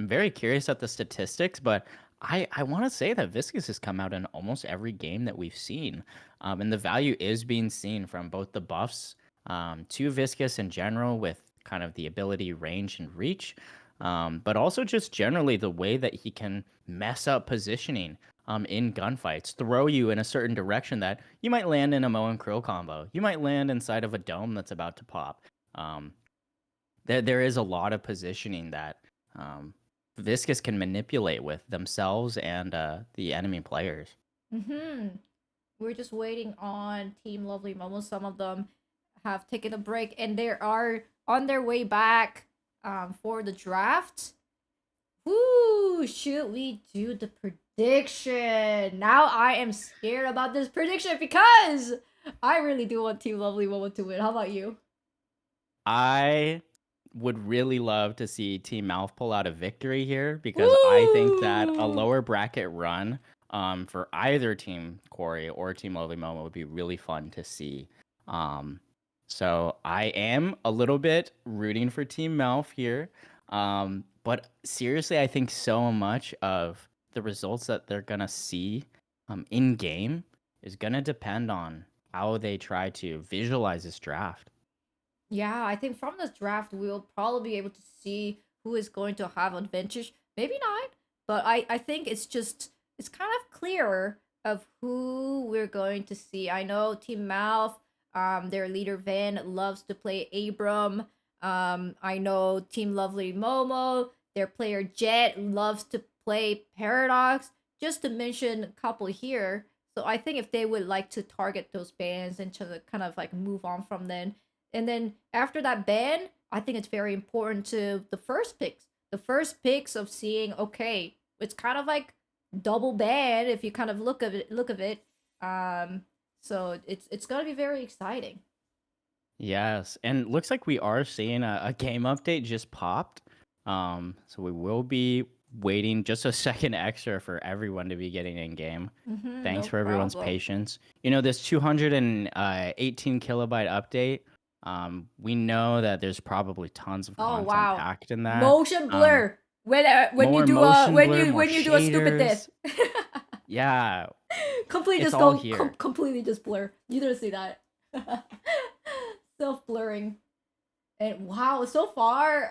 very curious at the statistics, but I want to say that Viscous has come out in almost every game that we've seen. And the value is being seen from both the buffs to Viscous in general with kind of the ability, range, and reach, but also just generally the way that he can mess up positioning in gunfights, throw you in a certain direction that you might land in a Moe and Krill combo. You might land inside of a dome that's about to pop. Um, there is a lot of positioning that um, Viscous can manipulate with themselves and the enemy players. Mm-hmm. We're just waiting on Team Lovely Momo. Some of them have taken a break and they are on their way back for the draft. Woo! Should we do the prediction? Now I am scared about this prediction because I really do want Team Lovely Momo to win. How about you? I would really love to see Team Mouth pull out a victory here because I think that a Woo! lower bracket run for either Team Corey or Team Lovely Momo would be really fun to see. Um, so I am a little bit rooting for Team Mouth here. But seriously, I think so much of the results that they're going to see in game is going to depend on how they try to visualize this draft. Yeah, I think from this draft we'll probably be able to see who is going to have advantage. Maybe not, but I think it's kind of clearer of who we're going to see. I know Team Mouth, their leader Van loves to play Abram. I know Team Lovely Momo, their player Jet loves to play Paradox. Just to mention a couple here. So I think if they would like to target those bands and to kind of like move on from them, and then after that ban, I think it's very important to the first picks. The first picks of seeing, okay, it's kind of like double ban if you kind of look of it. Um, so it's gonna be very exciting. Yes, and looks like we are seeing a game update just popped. So we will be waiting just a second extra for everyone to be getting in game. Mm-hmm, Thanks no for everyone's problem. patience. You know, this 218 kilobyte update, we know that there's probably tons of Oh content wow, packed in that. motion blur when you More do a motion blur, more when you do a stupid death. shaders. Yeah, Completely it's just all go here. completely just blur. You didn't see that. Self blurring. And wow, so far,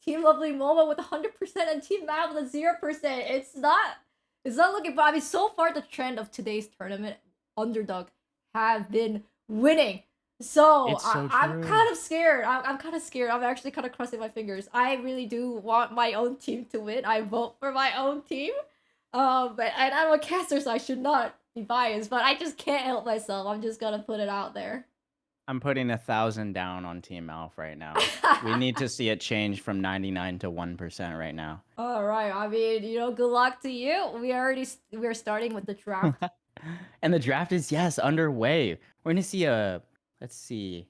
Team Lovely Momo with 100% and Team Mab with 0%. It's not looking bad. I mean, so far the trend of today's tournament, underdog have been winning. So It's so I'm true. kind of scared. I'm kind of scared. I'm actually kind of crossing my fingers. I really do want my own team to win. I vote for my own team. But and I'm a caster, so I should not be biased. But I just can't help myself. I'm just gonna put it out there. I'm putting 1,000 down on Team Alf right now. We need to see it change from 99 to 1% right now. All right. I mean, good luck to you. We're starting with the draft. And the draft is, yes, underway. We're gonna see let's see.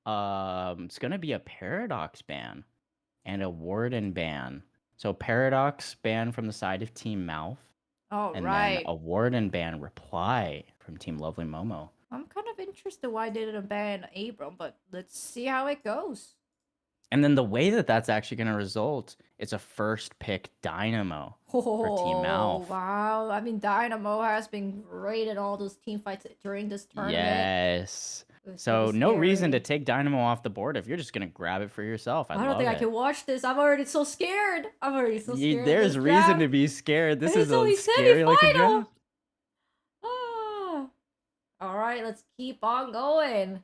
It's gonna be a Paradox ban and a Warden ban. So Paradox ban from the side of Team Mouth, All and then right. a Warden ban reply from Team Lovely Momo. I'm kind of interested why they didn't ban Abram, but let's see how it goes. And then the way that that's actually gonna result, it's a first pick Dynamo for Team Oh Mouth. wow! I mean, Dynamo has been great in all those team fights during this tournament. Yes. It's so So no reason to scary. take Dynamo off the board if you're just gonna grab it for yourself. I I don't think love I it. can watch this. I'm already so scared. I'm already so scared of this There's reason draft, to be scared. and This is it's a only scary looking semi-final. draft. Ah. All right, let's keep on going.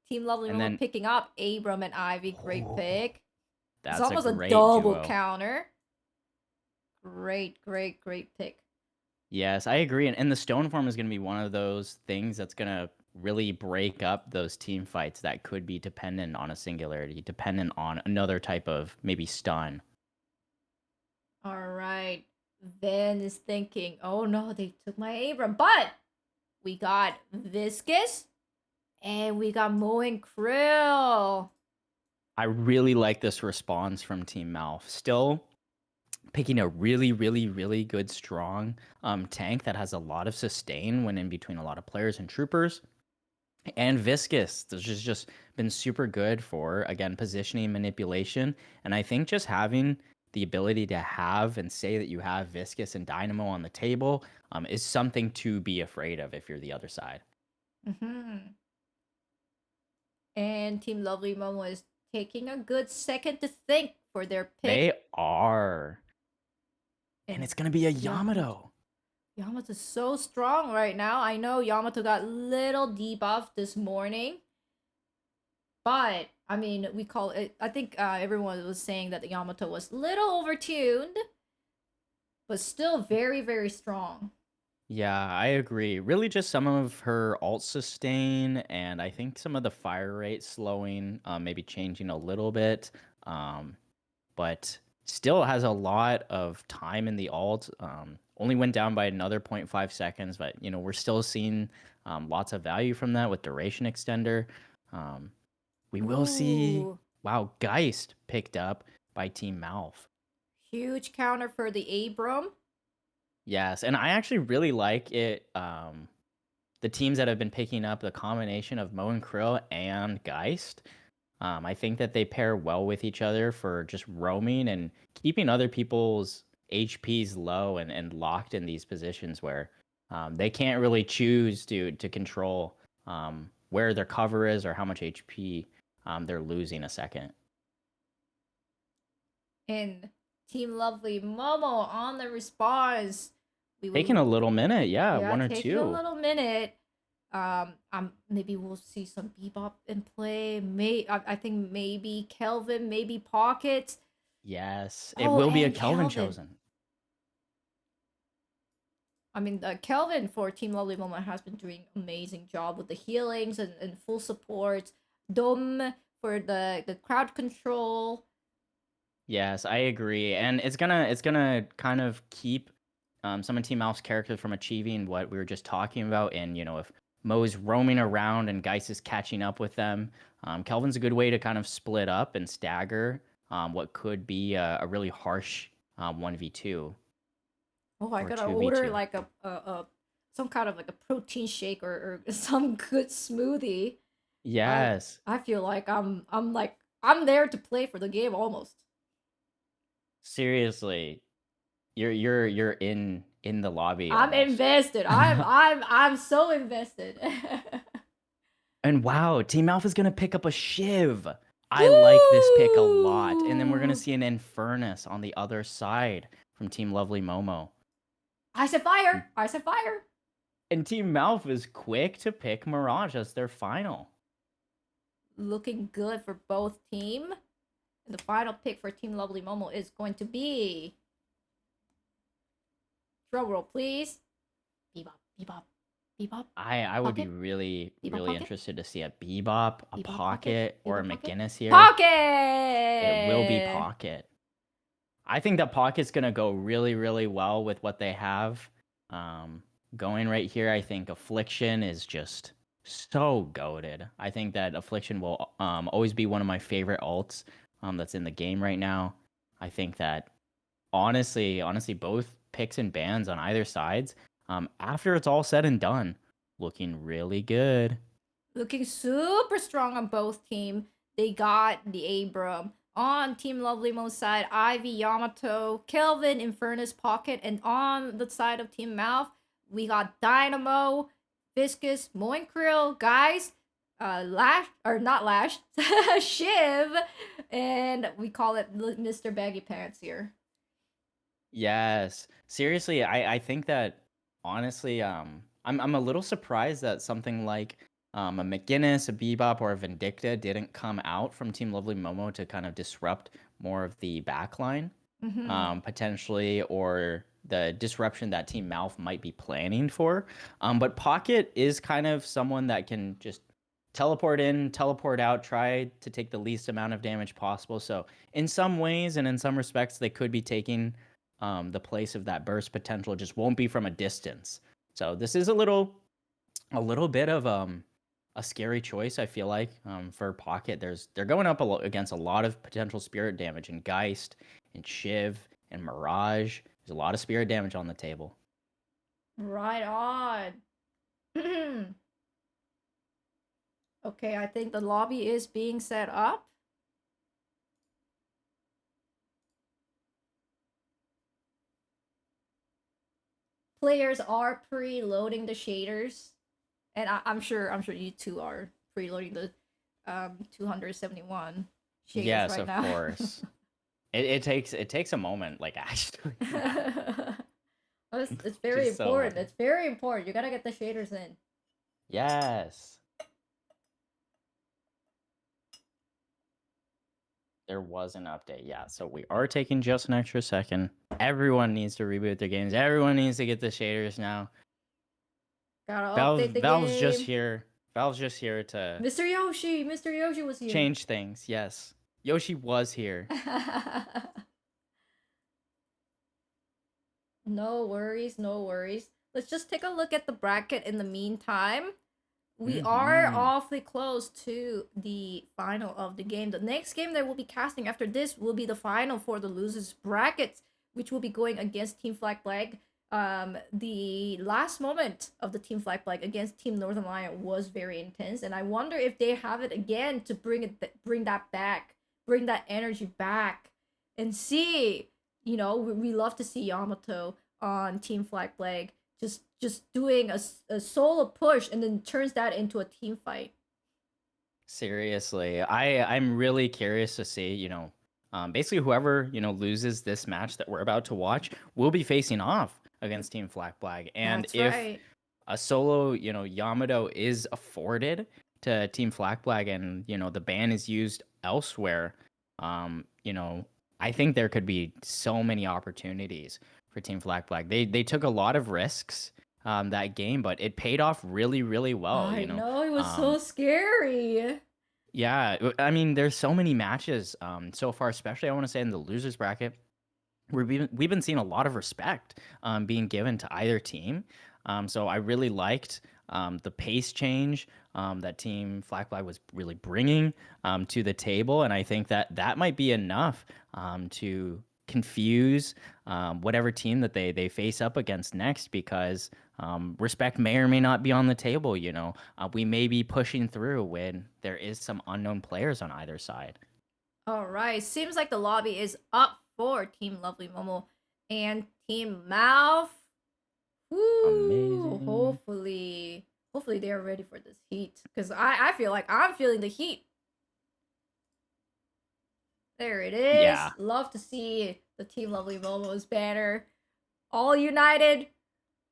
Team Lovely And Moment then picking up Abram and Ivy. Great pick. It's that's a almost a great double duo. counter. Great, great, great pick. Yes, I agree. And the stone form is going to be one of those things that's going to really break up those team fights that could be dependent on a singularity, dependent on another type of maybe stun. All right. Van is thinking, oh no, they took my Abram. But we got Viscous and we got Mo and Krill. I really like this response from Team Malf. Still picking a really, really, really good, strong tank that has a lot of sustain when in between a lot of players and troopers. And Viscous, this has just been super good for, again, positioning manipulation. And I think just having the ability to have and say that you have Viscous and Dynamo on the table is something to be afraid of if you're the other side. Mm-hmm. And Team Lovely Momo is taking a good second to think for their pick. They are. And it's going to be a Yamato. Yamato's so strong right now. I know Yamato got little debuff this morning. But, I mean, we call it... I think everyone was saying that Yamato was little overtuned. But still very, very strong. Yeah, I agree. Really just some of her alt sustain and I think some of the fire rate slowing, maybe changing a little bit. But still has a lot of time in the alt. Only went down by another 0.5 seconds, but we're still seeing lots of value from that with duration extender. We will see. Ooh. Wow, Geist picked up by Team Malf. Huge counter for the Abram. Yes, and I actually really like it. The teams that have been picking up the combination of Mo and Krill and Geist. I think that they pair well with each other for just roaming and keeping other people's HPs low and locked in these positions where they can't really choose to control where their cover is or how much HP they're losing a second. And Team Lovely Momo on the response. Taking a little minute, yeah, one or taking a two. little minute. Maybe we'll see some Bebop in play. I think maybe Kelvin, maybe Pocket. Yes, it will be a Kelvin chosen. I mean, Kelvin for Team Lovely Moment has been doing amazing job with the healings and full support. Dom for the crowd control. Yes, I agree, and it's gonna kind of keep some of Team Alf's characters from achieving what we were just talking about. And if Mo's roaming around and Geist is catching up with them, Kelvin's a good way to kind of split up and stagger what could be a really harsh 1v2. Oh, I Or gotta 2v2. order like a some kind of like a protein shake or some good smoothie. Yes. I feel like I'm there to play for the game almost. Seriously, you're in the lobby. I'm almost. invested. I'm so invested. And wow, Team Alpha's gonna pick up a Shiv. I like this pick a lot. And then we're gonna see an Infernus on the other side from Team Lovely Momo. I said fire! I said fire! And Team Malf is quick to pick Mirage as their final. Looking good for both team. And the final pick for Team Lovely Momo is going to be... Drum roll, please. Bebop, bebop, bebop. I would be Pocket? really, Bebop really Pocket? interested to see a Bebop, a Bebop Pocket, or a Bebop Pocket? McGinnis here. Pocket! It will be Pocket. I think that Pocket's gonna go really, really well with what they have going right here. I think Affliction is just so goated. I think that Affliction will always be one of my favorite alts that's in the game right now. I think that honestly, both picks and bans on either sides, after it's all said and done, looking really good. Looking super strong on both team. They got the Abram. On Team Lovely Mo's side, Ivy, Yamato, Kelvin, Infernus, Pocket. And on the side of Team Mouth, we got Dynamo, Viscous, Mo and Krill, guys, Lash, or not Lash, Shiv, and we call it Mr. Baggy Pants here. Yes. Seriously, I think that honestly, I'm a little surprised that something like a McGinnis, a Bebop, or a Vindicta didn't come out from Team Lovely Momo to kind of disrupt more of the backline, potentially, or the disruption that Team Malf might be planning for. But Pocket is kind of someone that can just teleport in, teleport out, try to take the least amount of damage possible. So in some ways and in some respects, they could be taking the place of that burst potential. Just won't be from a distance. So this is a little bit of a scary choice, I feel like, for Pocket. They're going up against a lot of potential spirit damage and Geist and Shiv and Mirage. There's a lot of spirit damage on the table. Right on. Okay, I think the lobby is being set up. Players are preloading the shaders, and I'm sure you two are preloading the 271 shaders Yes, right of now. course. It takes a moment, like actually. It's very Just so important. It's very important. You gotta get the shaders in. Yes. There was an update, yeah. So we are taking just an extra second. Everyone needs to reboot their games. Everyone needs to get the shaders now. Gotta update the Valve's just game. here. Valve's just here to Mr. Yoshi was here. change things. Yes. Yoshi was here. No worries, no worries. Let's just take a look at the bracket in the meantime. We are awfully close to the final of the game. The next game that we'll be casting after this will be the final for the losers brackets, which will be going against Team Flag Flag. The last moment of the Team Flag Flag against Team Northern Lion was very intense, and I wonder if they have it again to bring that back, bring that energy back, and see. You know, we love to see Yamato on Team Flag Flag just doing a solo push and then turns that into a team fight. Seriously, I'm really curious to see, basically whoever, loses this match that we're about to watch will be facing off against Team Flag Flag. And That's if right. a solo, Yamato is afforded to Team Flag Flag and, the ban is used elsewhere, I think there could be so many opportunities for Team Flag Flag. They took a lot of risks that game, but it paid off really, really well. I know, it was so scary. Yeah, I mean, there's so many matches so far, especially I want to say in the losers bracket, where we've been seeing a lot of respect being given to either team. So I really liked the pace change that Team Flag Flag was really bringing to the table, and I think that might be enough to confuse whatever team that they face up against next, because respect may or may not be on the table. We may be pushing through when there is some unknown players on either side. All right, seems like the lobby is up for Team Lovely Momo and Team Mouth. Woo! Amazing. Hopefully they're ready for this heat, because I feel like I'm feeling the heat. There it is. Yeah. Love to see the Team Lovely Momo's banner. All united.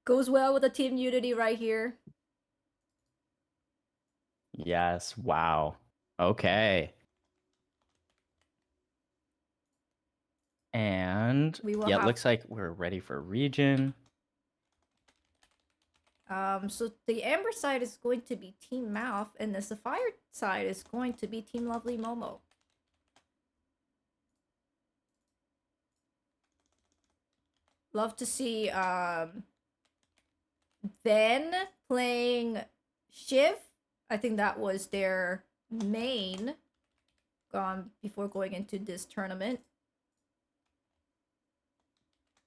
Goes well with the team unity right here. Yes. Wow. Okay. And It looks like we're ready for region. So the Amber side is going to be Team Mouth, and the Sapphire side is going to be Team Lovely Momo. Love to see Ben playing Shiv. I think that was their main before going into this tournament.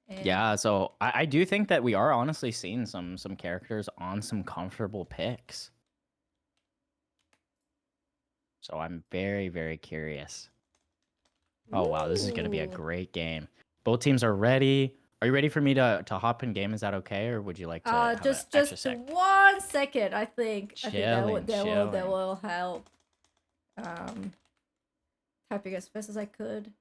And Yeah, so I do think that we are honestly seeing some characters on some comfortable picks. So I'm very, very curious. Oh wow, this is gonna be a great game. Both teams are ready. Are you ready for me to hop in game? Is that okay, or would you like to have just an extra sec? 1 second, I think. I think Chilling, that chilling. will help. Typing as fast as I could.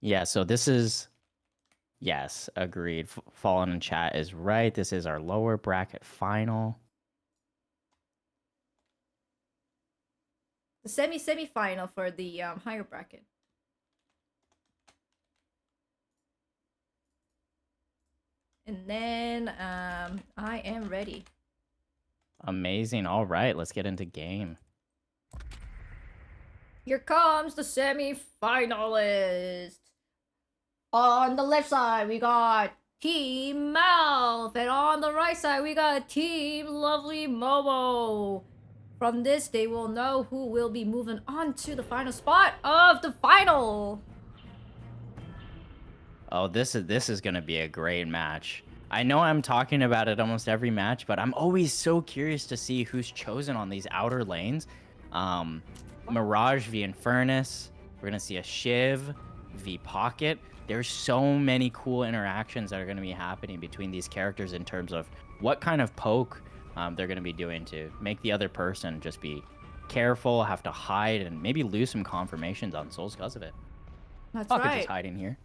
Yeah, so this is, yes, agreed. Fallen in chat is right. This is our lower bracket final. The semi-final for the higher bracket. And then I am ready. Amazing. All right, let's get into game. Here comes the semi-finalist. On the left side, we got Team Mouth, and on the right side, we got Team Lovely Momo. From this, they will know who will be moving on to the final spot of the final. Oh, this is gonna be a great match. I know I'm talking about it almost every match, but I'm always so curious to see who's chosen on these outer lanes. Mirage v Infernus. We're gonna see a Shiv v Pocket. There's so many cool interactions that are gonna be happening between these characters in terms of what kind of poke they're gonna be doing to make the other person just be careful, have to hide, and maybe lose some confirmations on souls because of it. That's Pocket right. just hiding here.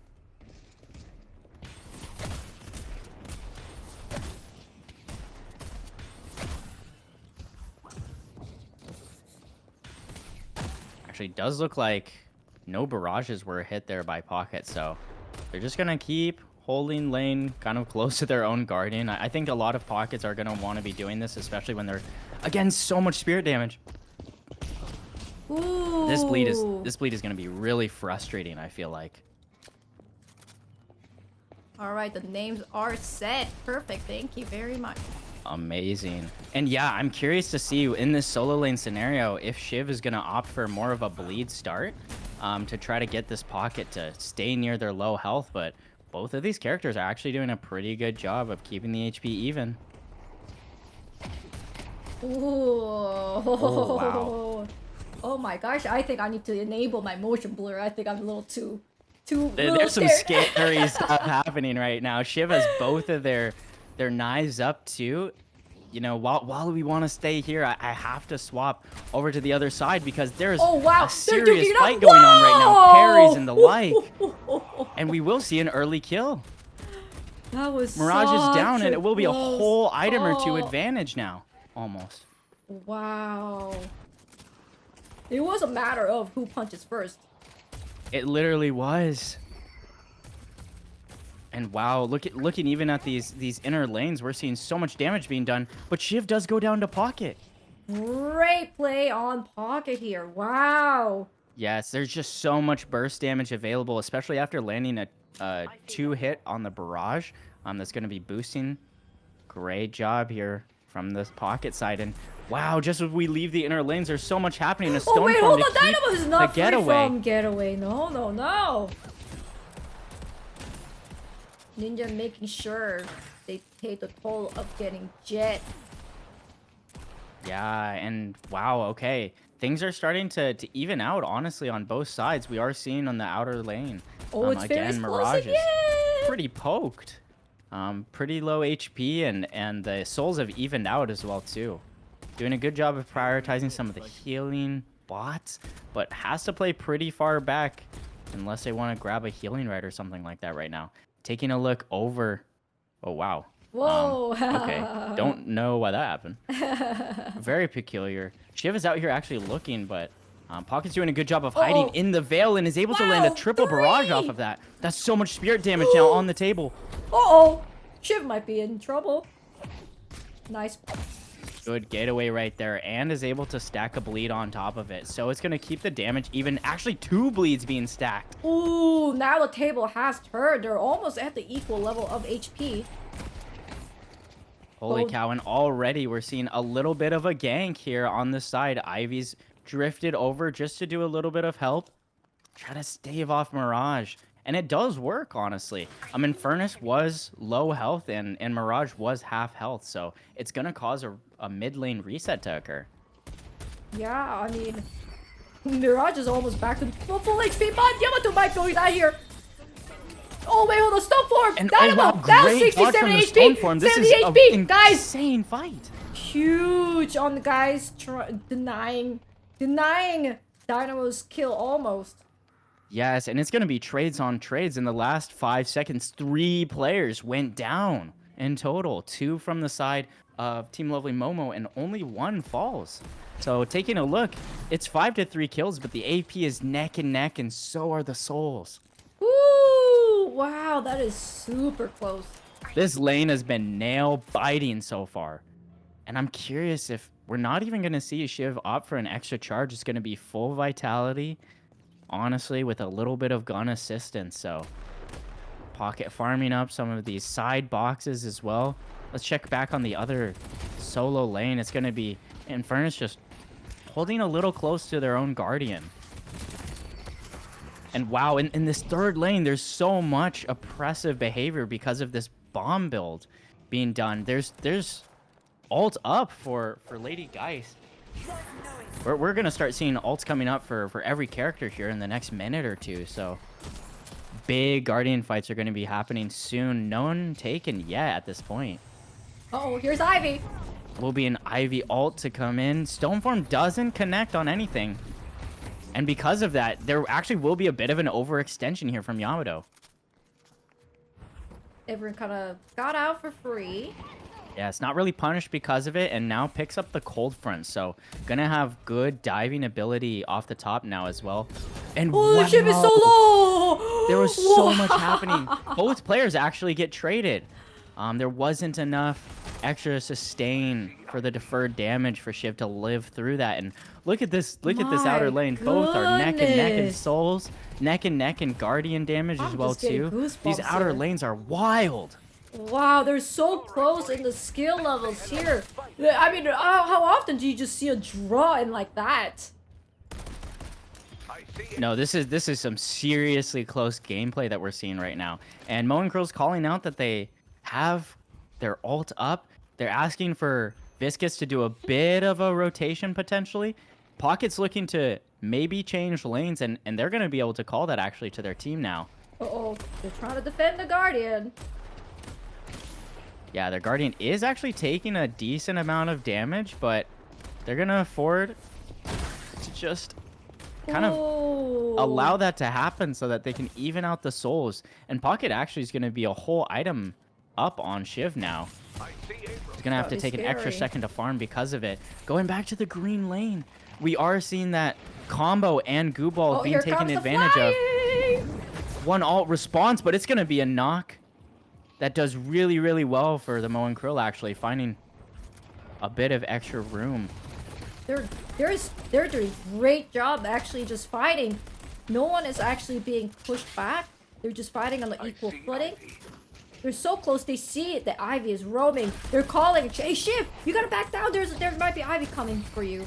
Actually, does look like no barrages were hit there by Pocket, so they're just gonna keep holding lane kind of close to their own Guardian. I think a lot of Pockets are gonna want to be doing this, especially when they're against so much spirit damage. Ooh. This bleed is gonna be really frustrating, I feel like. All right, the names are set. Perfect. Thank you very much. Amazing. And yeah, I'm curious to see in this solo lane scenario if Shiv is going to opt for more of a bleed start to try to get this Pocket to stay near their low health. But both of these characters are actually doing a pretty good job of keeping the HP even. Ooh. Oh, wow. Oh my gosh, I think I need to enable my motion blur. I think I'm a little too There's some scared. scary stuff happening right now. Shiv has both of their knives up too. You know, while we want to stay here, I have to swap over to the other side because there's Oh wow, a they're serious duking fight up. going on right now. Parries and the like. Whoa! And we will see an early kill. That was Mirage is such down, and it will be a close whole item or two call. advantage now. Almost. Wow. It was a matter of who punches first. It literally was. And wow, looking even at these inner lanes, we're seeing so much damage being done. But Shiv does go down to Pocket. Great play on Pocket here. Wow. Yes, there's just so much burst damage available, especially after landing a 2-hit on the barrage. That's going to be boosting. Great job here from this Pocket side. And wow, just as we leave the inner lanes, there's so much happening. A Oh wait, Stoneform hold to on. keep Dynamo is not the free getaway. from getaway. No, no, no. Ninja making sure they take the toll of getting Jet. Yeah, and wow, okay. Things are starting to even out, honestly, on both sides. We are seeing on the outer lane. Oh, it's very again, close Mirage is again. pretty poked. Pretty low HP, and the souls have evened out as well, too. Doing a good job of prioritizing some of the healing bots, but has to play pretty far back unless they want to grab a healing right or something like that right now. Taking a look over. Oh, wow. Whoa. Okay. Don't know why that happened. Very peculiar. Shiv is out here actually looking, but Pocket's doing a good job of hiding in the veil and is able to land a Wow, triple barrage off of that. That's so much spirit damage now on the table. Uh-oh. Shiv might be in trouble. Nice. Good getaway right there, and is able to stack a bleed on top of it. So it's going to keep the damage even. Actually, 2 bleeds being stacked. Ooh, now the table has turned. They're almost at the equal level of HP. Holy Oh. cow, and already we're seeing a little bit of a gank here on the side. Ivy's drifted over just to do a little bit of help. Try to stave off Mirage. And it does work, honestly. Infernus was low health, and Mirage was half health, so it's going to cause a mid lane reset to occur. Yeah, I mean, Mirage is almost back to full HP, but Yamato might go down here. Oh wait, hold on, Stoneform! And Dynamo! wow, Down great 60, dodge from 70 the HP! Stoneform. This 70 is HP! an Guys! insane fight. Huge on the guys denying Dynamo's kill almost. Yes, and it's going to be trades on trades. In the last 5 seconds, 3 players went down in total. 2 from the side of Team Lovely Momo, and only 1 falls. So taking a look, it's 5-3 kills, but the AP is neck and neck, and so are the souls. Ooh, wow, that is super close. This lane has been nail-biting so far. And I'm curious if we're not even going to see Shiv opt for an extra charge. It's going to be full vitality, honestly, with a little bit of gun assistance. So Pocket farming up some of these side boxes as well. Let's check back on the other solo lane. It's going to be Infernus just holding a little close to their own Guardian. And wow, in this third lane, there's so much oppressive behavior because of this bomb build being done. There's ult up for Lady Geist. We're gonna start seeing ults coming up for every character here in the next minute or two. So big Guardian fights are gonna be happening soon. No one taken yet at this point. Oh, here's Ivy. Will be an Ivy ult to come in. Stoneform doesn't connect on anything. And because of that, there actually will be a bit of an overextension here from Yamato. Everyone kind of got out for free. Yeah, it's not really punished because of it, and now picks up the cold front. So gonna have good diving ability off the top now as well. And Oh, the ship is so low! there was so much happening. Both players actually get traded. There wasn't enough extra sustain for the deferred damage for Shiv to live through that. And look at this outer lane. Both are neck and neck in souls, neck and neck in Guardian damage as well too. These outer lanes are wild. Wow, they're so close in the skill levels here. I mean, how often do you just see a draw in like that? No, this is some seriously close gameplay that we're seeing right now. And Mo and Krill's calling out that they have their ult up. They're asking for Viscus to do a bit of a rotation potentially. Pocket's looking to maybe change lanes, and they're going to be able to call that actually to their team now. Uh-oh, they're trying to defend the Guardian. Yeah, their Guardian is actually taking a decent amount of damage, but they're going to afford to just kind of allow that to happen so that they can even out the souls. And Pocket actually is going to be a whole item up on Shiv now. He's going to have to take an extra second to farm because of it. Going back to the green lane, we are seeing that combo and goo ball being taken advantage of. One ult response, but it's going to be a knock. That does really, really well for the Mo and Krill, actually, finding a bit of extra room. They're doing a great job actually just fighting. No one is actually being pushed back. They're just fighting on the equal footing. They're so close. They see it. The Ivy is roaming. They're calling. Hey, Shiv, you gotta back down. There might be Ivy coming for you.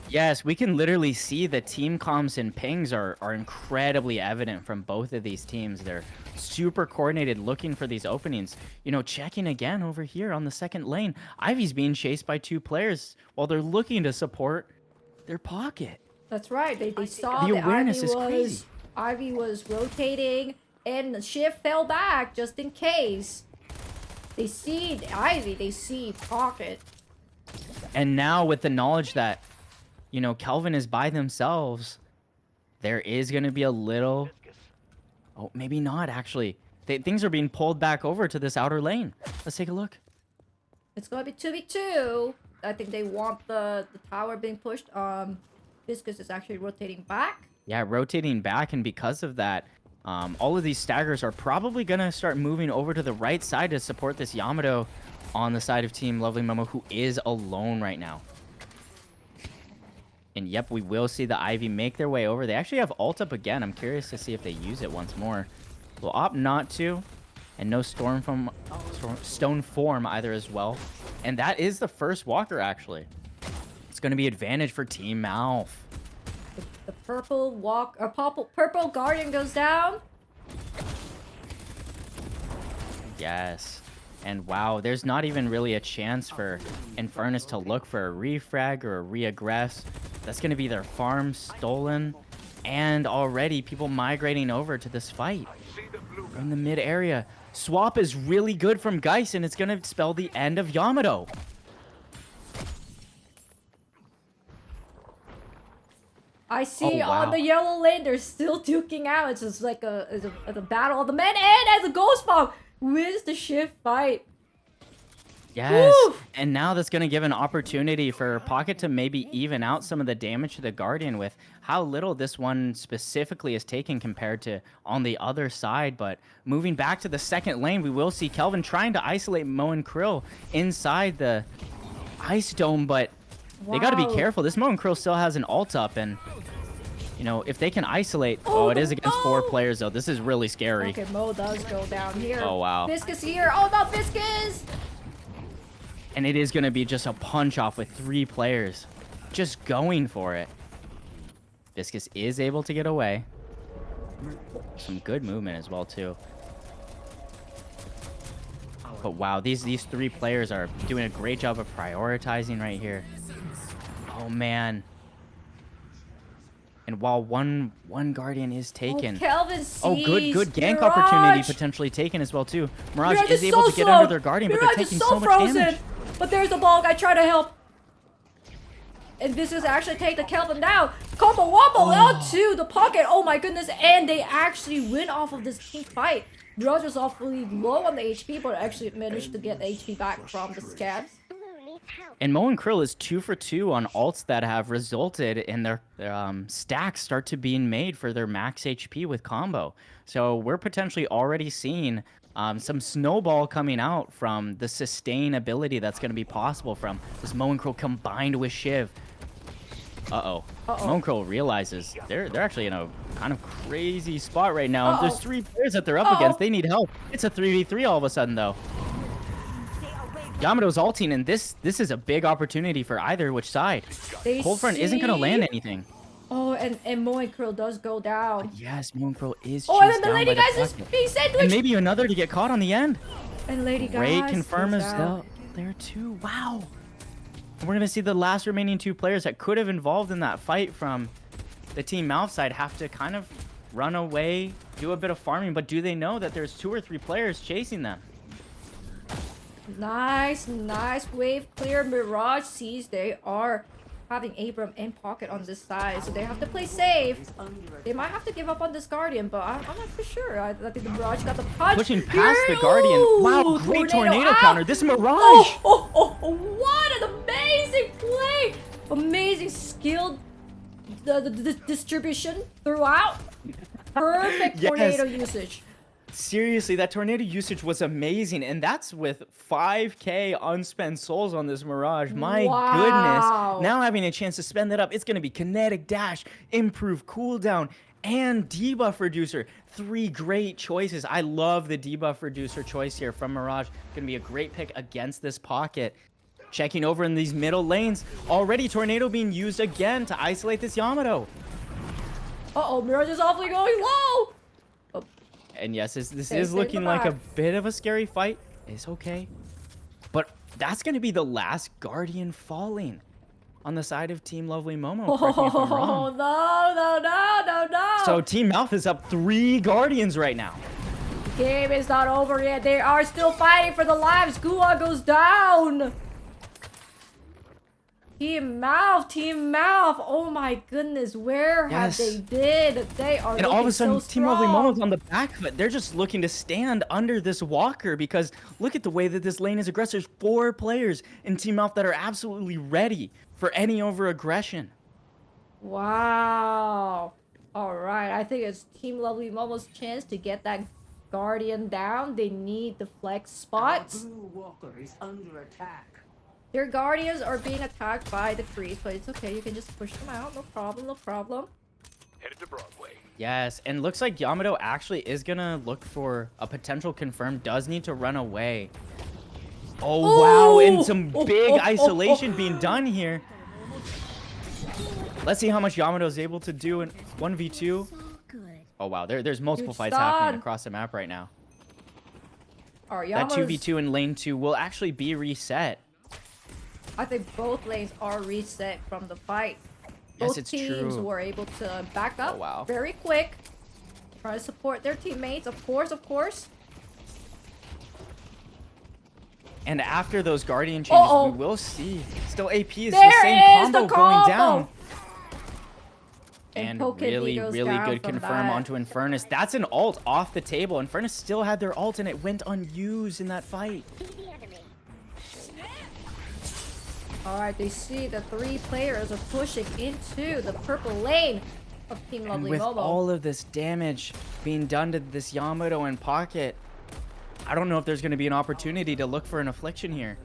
Yes, we can literally see the team comms and pings are incredibly evident from both of these teams. They're super coordinated looking for these openings. You know, checking again over here on the second lane. Ivy's being chased by two players while they're looking to support their Pocket. That's right. They saw the awareness is crazy. Ivy was rotating, and the Shiv fell back just in case. They see the Ivy. They see Pocket. And now with the knowledge that, you know, Kelvin is by themselves, there is going to be a little... Oh, maybe not, actually. Things are being pulled back over to this outer lane. Let's take a look. It's going to be 2v2. I think they want the tower being pushed. Viscus is actually rotating back. Yeah, rotating back, and because of that, all of these staggers are probably going to start moving over to the right side to support this Yamato on the side of Team Lovely Momo, who is alone right now. And yep, we will see the Ivy make their way over. They actually have ult up again. I'm curious to see if they use it once more. We'll opt not to. And no stone form either as well. And that is the first walker, actually. It's going to be advantage for Team Malf. The purple purple Guardian goes down. Yes. And wow, there's not even really a chance for Infernus to look for a refrag or a reaggress. That's going to be their farm stolen. And already people migrating over to this fight. In the mid area. Swap is really good from Geist, and it's going to spell the end of Yamato. I see on the yellow lane, they're still duking out. It's just like a battle of the men. And as a ghost bomb wins the Shiv fight. Yes, Woo! And now that's going to give an opportunity for Pocket to maybe even out some of the damage to the Guardian with how little this one specifically is taken compared to on the other side. But moving back to the second lane, we will see Kelvin trying to isolate Mo and Krill inside the Ice Dome, but they got to be careful. This Mo and Krill still has an ult up, and you know, if they can isolate... Oh, it is against 4 players, though. This is really scary. Okay, Mo does go down here. Oh, wow. Viscus here. Oh, no, Viscus! And it is going to be just a punch-off with 3 players. just going for it. Viscus is able to get away. Some good movement as well, too. But wow, these three players are doing a great job of prioritizing right here. Oh, man. And while one Guardian is taken. Kelvin sees Oh, good gank Mirage. opportunity potentially taken as well, too. Mirage Mirage is is able so to get slow. under their Guardian, but Mirage they're is taking so so much frozen. damage. But there's the ball. I try to help. And this is actually take the Kelvin down. Combo wobble out to the pocket. Oh my goodness. And they actually win off of this team fight. Mirage is awfully low on the HP, but actually managed to get the HP back from the scabs. And Mo and Krill is 2 for 2 on ults that have resulted in their stacks start to being made for their max HP with combo. So we're potentially already seeing some snowball coming out from the sustainability that's going to be possible from this Mo and Krill combined with Shiv. Uh-oh. Mo and Krill realizes they're actually in a kind of crazy spot right now. There's 3 players that they're up against. They need help. It's a 3v3 all of a sudden, though. Yamato's ulting, and this is a big opportunity for either which side. Cold Front isn't going to land anything. Oh, and Mo and Krill does go down. But yes, Mo and Krill is Oh, and then chased the down Lady by Guys the is pocket. being sandwiched. And maybe another to get caught on the end. And Lady Guys Great confirm goes is down. there too. Wow. And we're going to see the last remaining 2 players that could have involved in that fight from the Team Mouth side have to kind of run away, do a bit of farming, but do they know that there's 2 or 3 players chasing them? Nice wave clear. Mirage sees they are having Abram in pocket on this side, so they have to play safe. They might have to give up on this Guardian, but I'm not for sure. I think the Mirage got the punch. Pushing past the Guardian. Wow, great tornado out. counter. This Mirage. Oh, what an amazing play. Amazing skill. The distribution throughout. Perfect Yes. tornado usage. Seriously, that tornado usage was amazing, and that's with 5k unspent souls on this Mirage. My goodness. Now having a chance to spend that up, it's going to be kinetic dash, improve cooldown, and debuff reducer. 3 great choices. I love the debuff reducer choice here from Mirage. Going to be a great pick against this pocket. Checking over in these middle lanes. Already tornado being used again to isolate this Yamato. Uh-oh, Mirage is awfully going low. And yes, this Okay, is stay looking like a back. bit of a scary fight. It's okay. But that's going to be the last Guardian falling on the side of Team Lovely Momo. Correct me if I'm wrong. No. So Team Mouth is up 3 Guardians right now. The game is not over yet. They are still fighting for the lives. Gua goes down. Team Mouth. Oh my goodness, where have they been? They are And all of a sudden, so Team Lovely strong. Momo's on the back foot. They're just looking to stand under this walker because look at the way that this lane is aggressive. There's 4 players in Team Mouth that are absolutely ready for any over aggression. Wow. All right, I think it's Team Lovely Momo's chance to get that Guardian down. They need the flex spots. Blue Walker is under attack. Their Guardians are being attacked by the creeps, but it's okay. You can just push them out. No problem. Headed to Broadway. Yes, and looks like Yamato actually is going to look for a potential confirm. Does need to run away. Oh, wow, and some big isolation being done here. Let's see how much Yamato is able to do in 1v2. Oh, wow, there's multiple fights happening across the map right now. Alright, That Yamamo's 2v2 in lane 2 will actually be reset. I think both lanes are reset from the fight. Yes, Both it's teams true. were able to back up wow. very quick. Try to support their teammates, of course. And after those Guardian changes, Uh-oh. we will see. Still AP is the There same is combo the going combo! down. And And Poke really goes good down from confirm that. onto Infernus. That's an ult off the table. Infernus still had their ult and it went unused in that fight. Alright, they see the 3 players are pushing into the purple lane of Team And Lovely with Momo. all of this damage being done to this Yamato in pocket, I don't know if there's going to be an opportunity to look for an affliction here.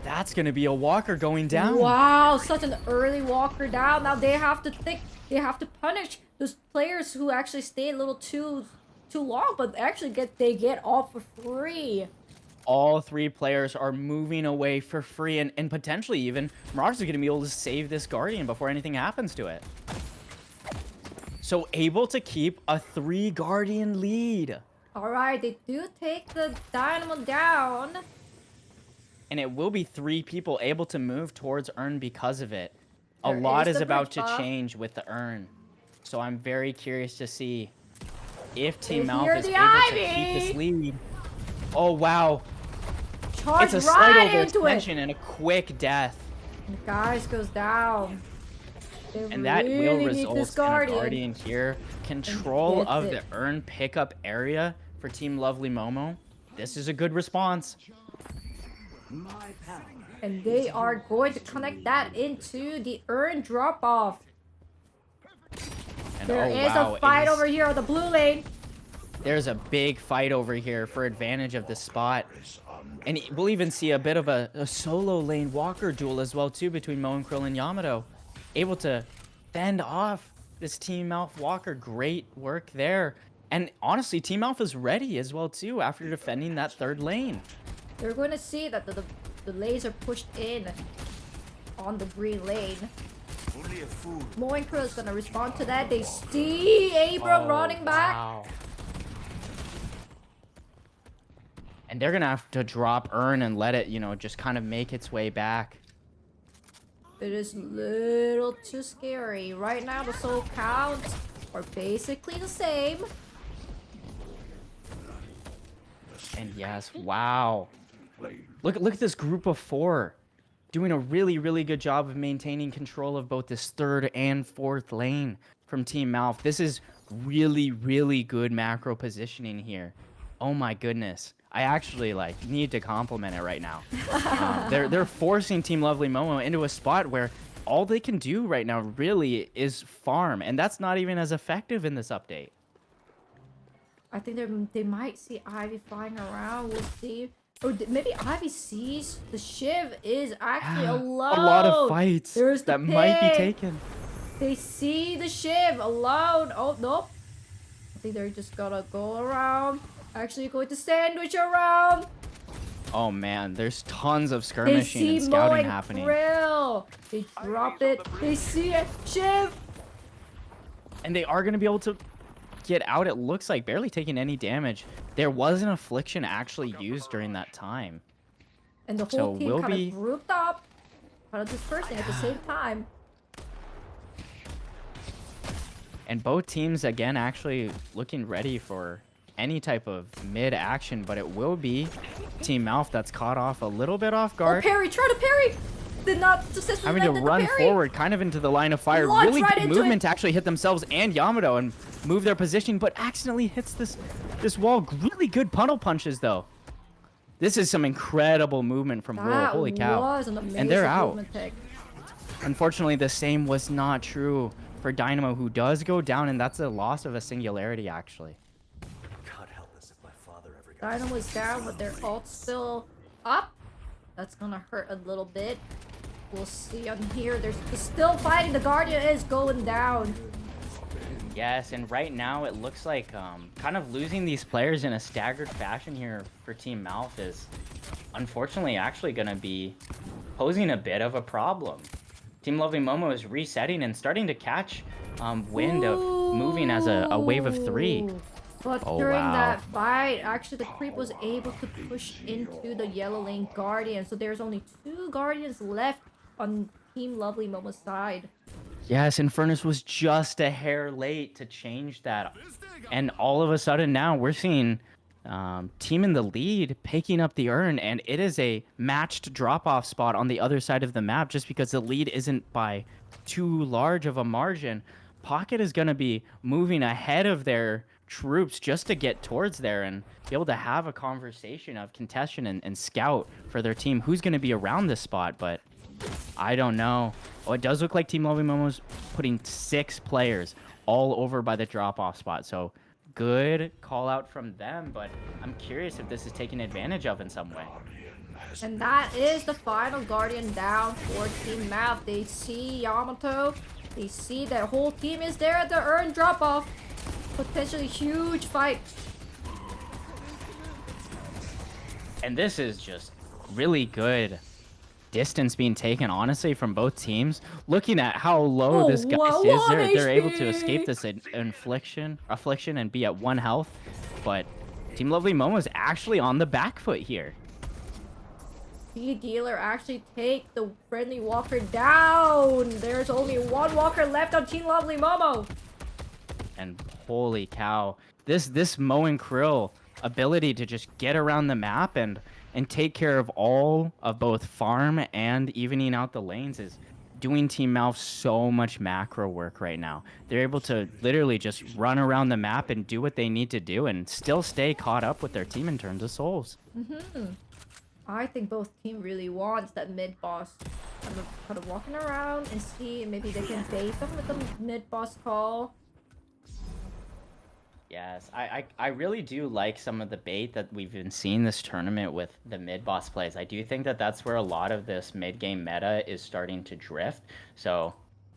That's going to be a walker going down. Wow, such an early walker down. Now they have to think, they have to punish those players who actually stay a little too long, but actually they get off for free. all 3 players are moving away for free, and potentially even Mirage is going to be able to save this Guardian before anything happens to it. So able to keep a 3 Guardian lead. Alright, they do take the Dynamo down. And it will be 3 people able to move towards Urn because of it. A There lot is is the about bridge to buff. change with the Urn. So I'm very curious to see if Team They Mouth hear is the able to keep Ivy! this lead. Oh, wow. Charge It's a right slight into it. overextension and a quick death. The guys goes down. They And that will really need result this in a Guardian. Guardian here. Control gets of it. the Urn pickup area for Team Lovely Momo. This is a good response. My power. And they are going to connect that into the Urn drop-off. And There oh, is wow, a it fight is- over here on the blue lane. There's a big fight over here for advantage of the spot. And we'll even see a bit of a solo lane Walker duel as well, too, between Mo and Krill and Yamato. Able to fend off this Team Mouth Walker. Great work there. And honestly, Team Mouth is ready as well, too, after defending that 3rd lane. They're going to see that the lanes are pushed in on the green lane. Mo and Krill is going to respond to that. They see Abram running back. Wow. And they're going to have to drop Urn and let it, you know, just kind of make its way back. It is a little too scary. Right now, the soul counts are basically the same. And yes, wow. Look at this group of 4 doing a really, really good job of maintaining control of both this 3rd and 4th lane from Team Mouth. This is really, really good macro positioning here. Oh my goodness. I actually need to compliment it right now. They're forcing Team Lovely Momo into a spot where all they can do right now really is farm, and that's not even as effective in this update. I think they might see Ivy flying around. We'll see. Or maybe Ivy sees the Shiv is actually alone. A lot of fights There's the that might be pig. taken. They see the Shiv alone. Oh, nope. I think they're just gonna go around. Actually going to sandwich around. Oh man, there's tons of They skirmishing see and Mo scouting and happening. Krill. They drop it. They see it. Shiv. And they are going to be able to get out, it looks like, barely taking any damage. There was an affliction actually used during that time. And the So whole team we'll kind be- of grouped up. Kind of dispersing at the same time. And both teams, again, actually looking ready for any type of mid-action, but it will be Team Mouth that's caught off a little bit off Oh, guard. parry. Try to parry. Did not successfully Having to land the run parry. forward kind of into the line of fire. Launch Really right good into movement it. to actually hit themselves and Yamato and move their position, but accidentally hits this wall. Really good puddle punches, though. This is some incredible movement from Will. That Holy cow. was an amazing And they're out. movement pick. Unfortunately, the same was not true for Dynamo, who does go down, and that's a loss of a singularity, actually. God help us if my father ever got Dynamo is down with their ult still up. That's gonna hurt a little bit. We'll see on here. They're still fighting. The Guardian is going down. Yes, and right now it looks like kind of losing these players in a staggered fashion here for Team Mouth is unfortunately actually going to be posing a bit of a problem. Team Lovely Momo is resetting and starting to catch wind of moving as a wave of 3. Ooh. But Oh, during wow. that fight, actually the creep was able to push into the yellow lane Guardian. So there's only 2 Guardians left on Team Lovely Momo's side. Yes, Infernus was just a hair late to change that. And all of a sudden now we're seeing team in the lead picking up the urn, and it is a matched drop-off spot on the other side of the map just because the lead isn't by too large of a margin. Pocket is going to be moving ahead of their troops just to get towards there and be able to have a conversation of contestation and scout for their team who's going to be around this spot, but I don't know. Oh, it does look like Team Lovely Momo's putting 6 players all over by the drop-off spot. So good call out from them, but I'm curious if this is taken advantage of in some way. And that is the final Guardian down for Team Mouth. They see Yamato. They see their whole team is there at the urn drop-off. Potentially huge fight. And this is just really good distance being taken, honestly, from both teams. Looking at how low this guy is, they're able to escape this affliction and be at 1 health. But Team Lovely Momo is actually on the back foot here. The dealer actually take the friendly walker down. There's only 1 walker left on Team Lovely Momo. And holy cow, this Mo and Krill ability to just get around the map and take care of all of both farm and evening out the lanes is doing Team Malf so much macro work right now. They're able to literally just run around the map and do what they need to do and still stay caught up with their team in terms of souls. I think both team really wants that mid boss. I'm kind of walking around and see maybe they can bait them with the mid boss call. Yes, I really do like some of the bait that we've been seeing this tournament with the mid-boss plays. I do think that that's where a lot of this mid-game meta is starting to drift. So,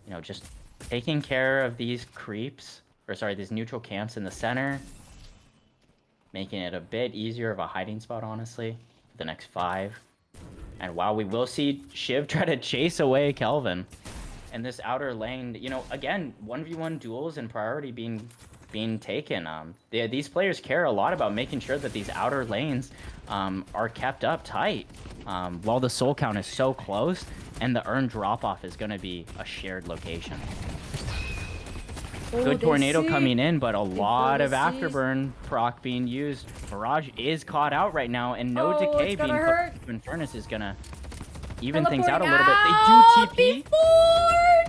you know, just taking care of these creeps, or sorry, these neutral camps in the center, making it a bit easier of a hiding spot, honestly, for the next 5. And wow, we will see Shiv try to chase away Kelvin. And this outer lane, you know, again, 1v1 duels and priority being taken. These players care a lot about making sure that these outer lanes are kept up tight while the soul count is so close and the earn drop-off is going to be a shared location. Good tornado coming in, but a lot of afterburn proc being used. Mirage is caught out right now, and no decay being put in Furnace is going to even things out a little bit. They do TP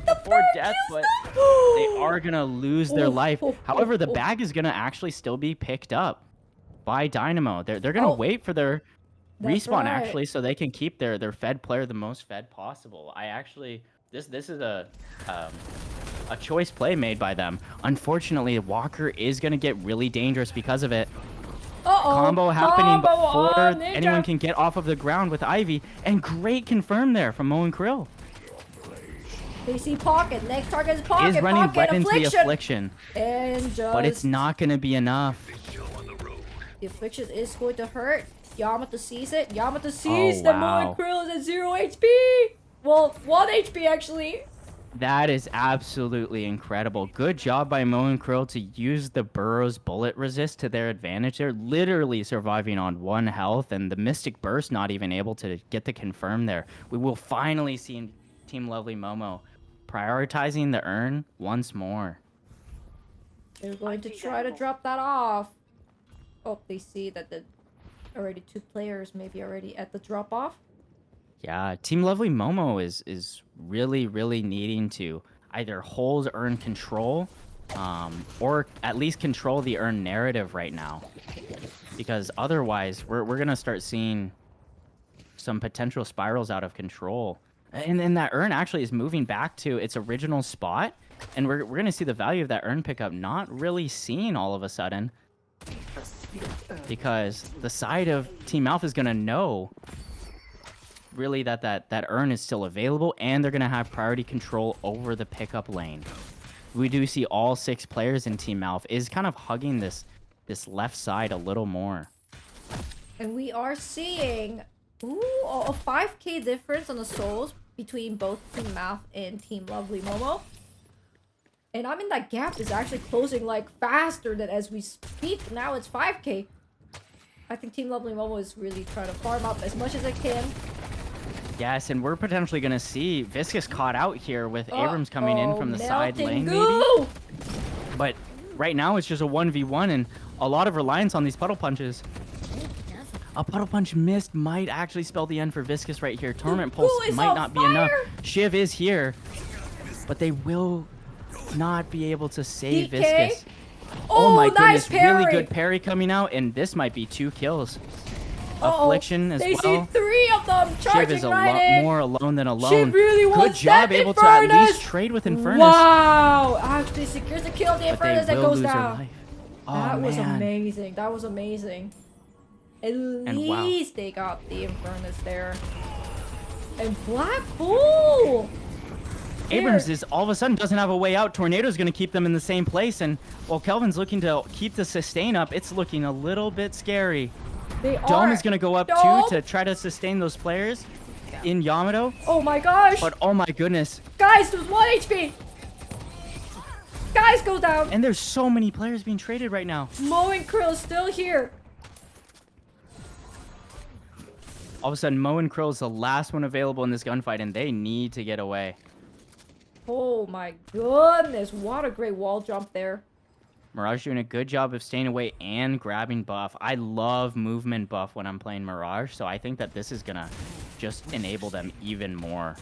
before death, but they are going to lose their life. However, the bag is going to actually still be picked up by Dynamo. They're going to wait for their respawn, actually, so they can keep their fed player the most fed possible. This is a choice play made by them. Unfortunately, Walker is going to get really dangerous because of it. Combo happening before anyone can get off of the ground with Ivy, and great confirm there from Mo and Krill. They see Pocket, next target is Pocket, is running Pocket, right into the Affliction. And just... But it's not going to be enough. The Affliction is going to hurt. Yamato sees it. Yamato sees that Mo and Krill is at 0 HP. Well, 1 HP actually. That is absolutely incredible. Good job by Mo and Krill to use the Burrow's bullet resist to their advantage. They're literally surviving on 1 health, and the Mystic Burst not even able to get the confirm there. We will finally see Team Lovely Momo prioritizing the earn once more. They're going to try to drop that off. Oh, they see that the already 2 players maybe already at the drop off. Yeah, Team Lovely Momo is really, really needing to either hold earn control, or at least control the earn narrative right now. Because otherwise, we're going to start seeing some potential spirals out of control. And then that earn actually is moving back to its original spot. And we're going to see the value of that earn pickup not really seen all of a sudden. Because the side of Team Alpha is going to know really that earn is still available, and they're going to have priority control over the pickup lane. We do see all 6 players in Team Alpha is kind of hugging this left side a little more. And we are seeing a 5k difference on the souls between both Team Math and Team Lovely Momo. And I mean, that gap is actually closing like faster than as we speak. Now it's 5k. I think Team Lovely Momo is really trying to farm up as much as it can. Yes, and we're potentially going to see Viscous caught out here with Abrams coming in from the side lane, goo! maybe. But right now it's just a 1v1 and a lot of reliance on these puddle punches. A puddle punch missed might actually spell the end for Viscous right here. Torment Pulse might not be enough. Shiv is here, but they will not be able to save DK? Viscous. Oh my nice goodness, parry. really good parry coming out, and this might be 2 kills. Affliction as they well. See 3 of them charging Shiv is a right lot in. more alone than alone. Shiv really Good wants job, that able Infernus. to at least trade with Infernus. Wow! Actually secures the kill. The Infernus that goes lose their down. life. That was man. amazing. That was amazing. At least they got the Infernus there. And Black Hole! Abrams is all of a sudden doesn't have a way out. Tornado's going to keep them in the same place, and while Kelvin's looking to keep the sustain up, it's looking a little bit scary. They Dome are. is going to go up Dome. too to try to sustain those players in Yamato. Oh my gosh. But oh my goodness. Guys, there's 1 HP. Guys, go down. And there's so many players being traded right now. Mo and Krill is still here. All of a sudden, Mo and Krill is the last one available in this gunfight, and they need to get away. Oh my goodness. What a great wall jump there. Mirage doing a good job of staying away and grabbing buff. I love movement buff when I'm playing Mirage, so I think that this is going to just enable them even more.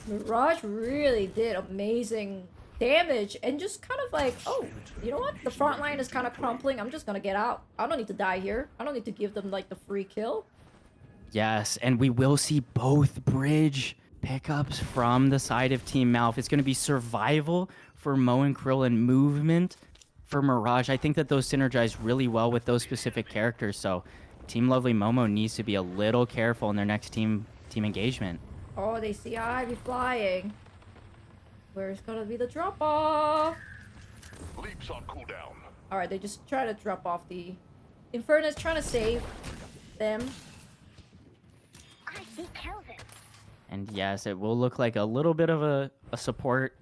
Mirage really did amazing damage and just kind of like, oh, you know what? The front line is kind of crumpling. I'm just going to get out. I don't need to die here. I don't need to give them like the free kill. Yes, and we will see both bridge pickups from the side of Team Malf. It's going to be survival for Mo and Krill and movement for Mirage. I think that those synergize really well with those specific characters, so Team Lovely Momo needs to be a little careful in their next team engagement. Oh, they see Ivy flying. Where's gonna be the drop off? Leaps on cooldown. Alright, they just try to drop off the Infernus, trying to save them. I see Kelvin. And yes, it will look like a little bit of a support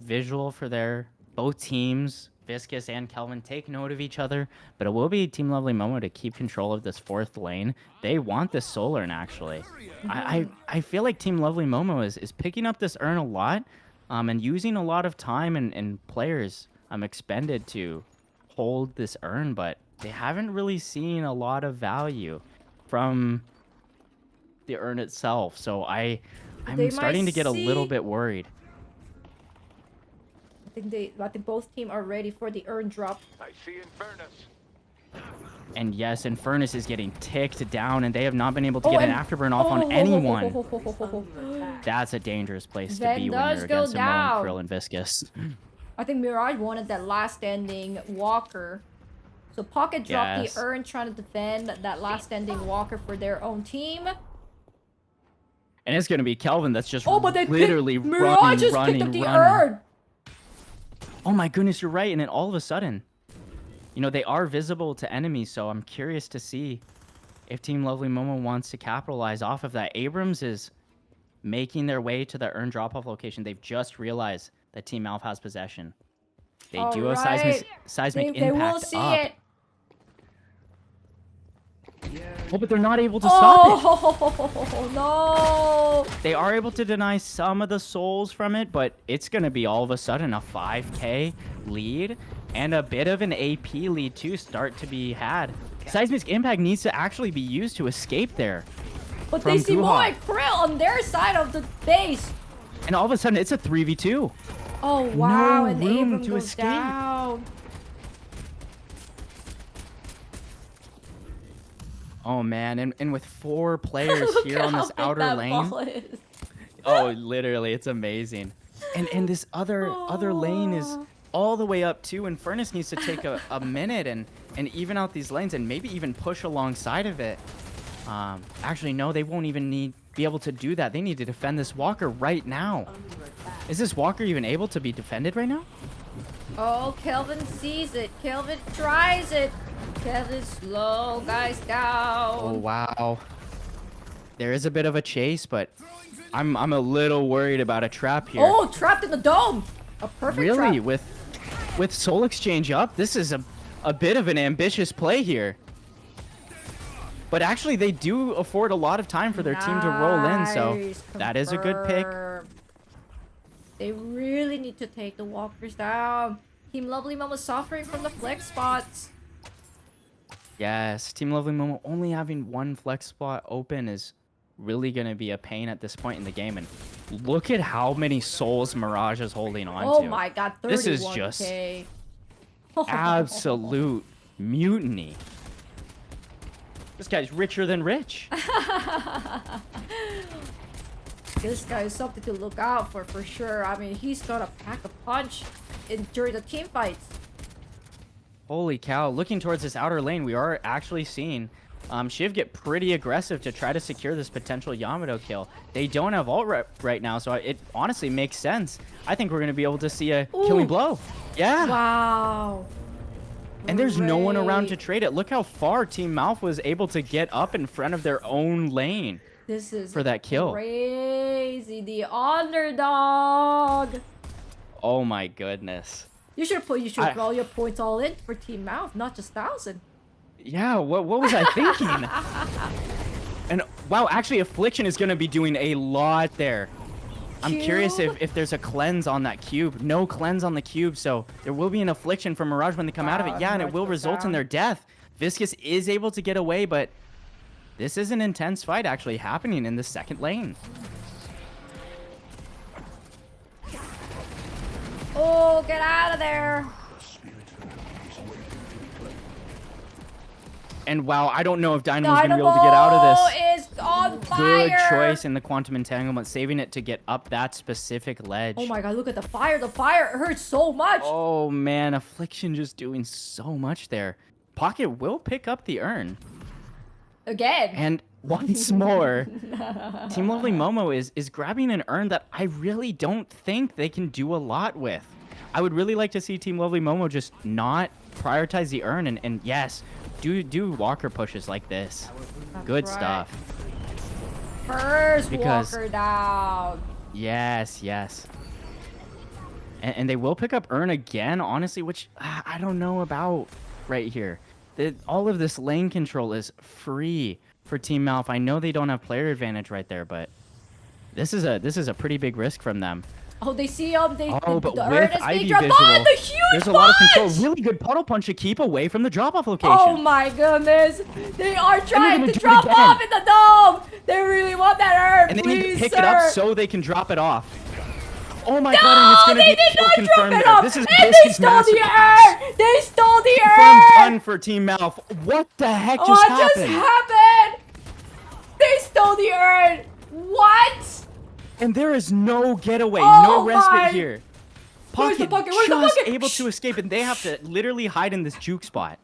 visual for their both teams. Viscus and Kelvin take note of each other, but it will be Team Lovely Momo to keep control of this 4th lane. They want this Solar, actually. I feel like Team Lovely Momo is picking up this urn a lot, and using a lot of time and players expended to hold this urn, but they haven't really seen a lot of value from the urn itself. So I'm starting to get a little bit worried. I think both teams are ready for the urn drop. I see Infernus. And yes, Infernus is getting ticked down, and they have not been able to get an afterburn off on anyone. That's a dangerous place to be when you're against a Mo and Krill and Viscus. I think Mirage wanted that last standing Walker. So Pocket dropped Yes. the urn trying to defend that last standing Walker for their own team. And it's going to be Kelvin that's just Oh, but they literally Mirage running, just running, picked up the running. urn. Oh my goodness, you're right. And then all of a sudden, you know, they are visible to enemies, so I'm curious to see if Team Lovely Momo wants to capitalize off of that. Abrams is making their way to the urn drop-off location. They've just realized that Team Malf has possession. They do a seismic They will impact see up. it. Oh, but they're not able to stop it. Oh, no. They are able to deny some of the souls from it, but it's going to be all of a sudden a 5k lead and a bit of an AP lead too start to be had. Seismic Impact needs to actually be used to escape there. But from they see Mo Guha. and Krill on their side of the base. And all of a sudden, it's a 3v2. Oh, wow. No and room Abram to goes escape. down. Oh, man. And with 4 players Look here at on how this big outer that lane. ball is. Oh, literally, it's amazing. And this other lane is all the way up too, and Furnace needs to take a minute and even out these lanes and maybe even push alongside of it. Actually, no, they won't even be able to do that. They need to defend this Walker right now. Is this Walker even able to be defended right now? Oh, Kelvin sees it. Kelvin tries it. Kelvin's slow guys down. Oh, wow. There is a bit of a chase, but I'm a little worried about a trap here. Oh, trapped in the dome. A perfect Really? trap. With Soul Exchange up, this is a bit of an ambitious play here. But actually, they do afford a lot of time for their team to roll in, so Nice. that is a good pick. Confirmed. They really need to take the walkers down. Team Lovely Mom was suffering from the flex spots. Yes, Team Lovely Momo only having one flex spot open is really going to be a pain at this point in the game. And look at how many souls Mirage is holding on Oh to. my god, 31K. This is just absolute mutiny. This guy's richer than rich. This guy is something to look out for sure. I mean, he's gonna pack a punch during the team fights. Holy cow. Looking towards this outer lane, we are actually seeing Shiv get pretty aggressive to try to secure this potential Yamato kill. They don't have ult rep right now, so it honestly makes sense. I think we're going to be able to see a killing blow. Yeah. Wow. And there's no one around to trade it. Look how far Team Malf was able to get up in front of their own lane. This is for that kill. crazy. The underdog. Oh my goodness. You should put all your points all in for Team Mouth, not just 1,000. Yeah, what was I thinking? And wow, actually Affliction is gonna be doing a lot there. I'm curious if there's a cleanse on that cube. No cleanse on the cube, so there will be an Affliction from Mirage when they come out of it. Yeah, and it will result in their death. Viscous is able to get away, but this is an intense fight actually happening in the second lane. Oh, get out of there. And wow, I don't know if Dynamo's going to be able to get out of this. Is on fire. Good choice in the Quantum Entanglement, saving it to get up that specific ledge. Oh my god, look at the fire. The fire hurts so much. Oh man, Affliction just doing so much there. Pocket will pick up the urn. Again. And once more, Team Lovely Momo is grabbing an urn that I really don't think they can do a lot with. I would really like to see Team Lovely Momo just not prioritize the urn and yes, do walker pushes like this. That's Good right. stuff. First walker down. Yes. And they will pick up urn again, honestly, which I don't know about right here. All of this lane control is free for Team Malf. I know they don't have player advantage right there, but this is a pretty big risk from them. Oh, they see him. But the with urn is Ivy being dropped. visual, Oh, the huge there's a lot of control. punch! Really good puddle punch to keep away from the drop-off location. Oh my goodness. They are trying gonna to do it drop again. off in the dome. They really want that urn. And they Please, need to pick sir. it up so they can drop it off. Oh my No, god, and it's gonna they be did kill not drop confirmed it there. off. This is And they Biscuit's stole the masterclass. urn. They stole the Confirmed urn. done for Team Malf. What the heck What just just happened? happened? They stole the urn. What? And there is no getaway, Oh no respite my- here. Where's the Pocket bucket? Where's the just bucket? able to escape, and they have to literally hide in this juke spot.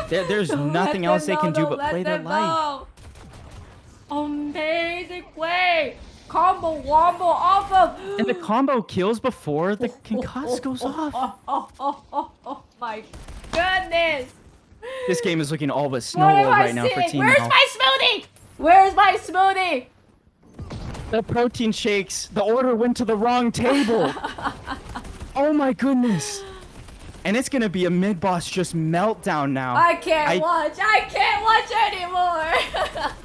There's Don't nothing let else they them can know, do don't but let play their them life. know. Amazing play. Combo wombo off of. And the combo kills before the concuss goes off. Oh my goodness. This game is looking all but What am snowballed I right now for seeing? Team Where's Malf. my smoothie? Where's my smoothie? The protein shakes. The order went to the wrong table. Oh my goodness. And it's gonna be a mid-boss just meltdown now. I can't watch. I can't watch anymore.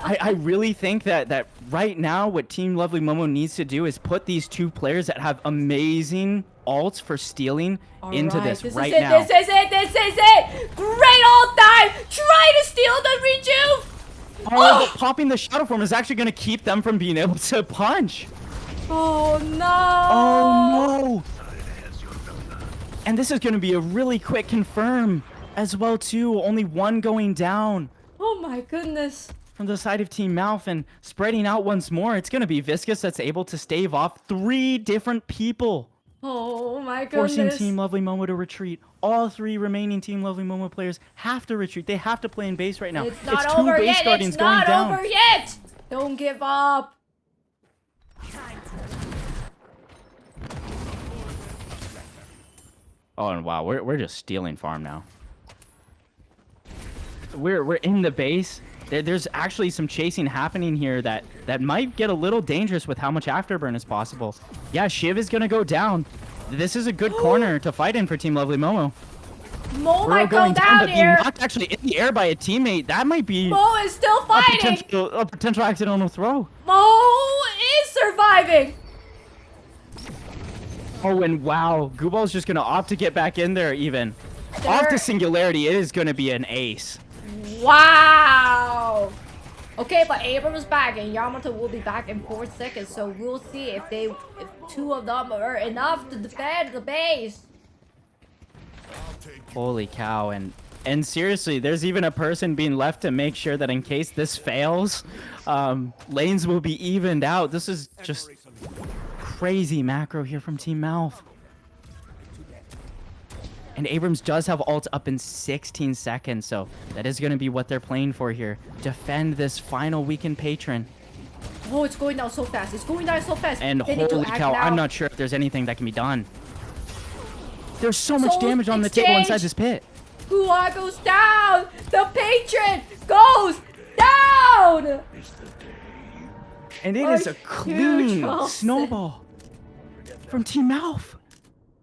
I really think that right now what Team Lovely Momo needs to do is put these two players that have amazing ults for stealing into this right now. This is it. Great all time. Try to steal the rejuve. Oh, but popping the shadow form is actually going to keep them from being able to punch. Oh no. Oh no. And this is going to be a really quick confirm as well too. Only one going down Oh my goodness. from the side of Team Malf, and spreading out once more. It's going to be Viscous that's able to stave off 3 different people, Oh my goodness. forcing Team Lovely Momo to retreat. All 3 remaining Team Lovely Momo players have to retreat. They have to play in base right now. It's not 2 over base yet. guardians It's going not down. over yet. Don't give up. Oh, and wow, we're just stealing farm now. We're in the base. There's actually some chasing happening here that might get a little dangerous with how much afterburn is possible. Yeah, Shiv is gonna go down. This is a good corner to fight in for Team Lovely Momo. Mo Burrow might go going down but here. being knocked actually in the air by a teammate. That might be Mo is still fighting. a potential accidental throw. Mo is surviving. Oh, and wow, Gooball's just gonna opt to get back in there even. Off to Singularity, it is gonna be an ace. Wow. Okay, but Abram is back and Yamato will be back in 4 seconds, so we'll see if 2 of them are enough to defend the base. Holy cow, and seriously, there's even a person being left to make sure that in case this fails, lanes will be evened out. This is just crazy macro here from Team Malf. And Abrams does have ult up in 16 seconds, so that is going to be what they're playing for here. Defend this final weakened patron. Oh, it's going down so fast. It's going down so fast. And They need to holy act cow, now. I'm not sure if there's anything that can be done. There's so much So damage on the table inside exchange. this pit. Gua goes down. The patron goes down. And it A is a huge clean upset. snowball from Team Mouth.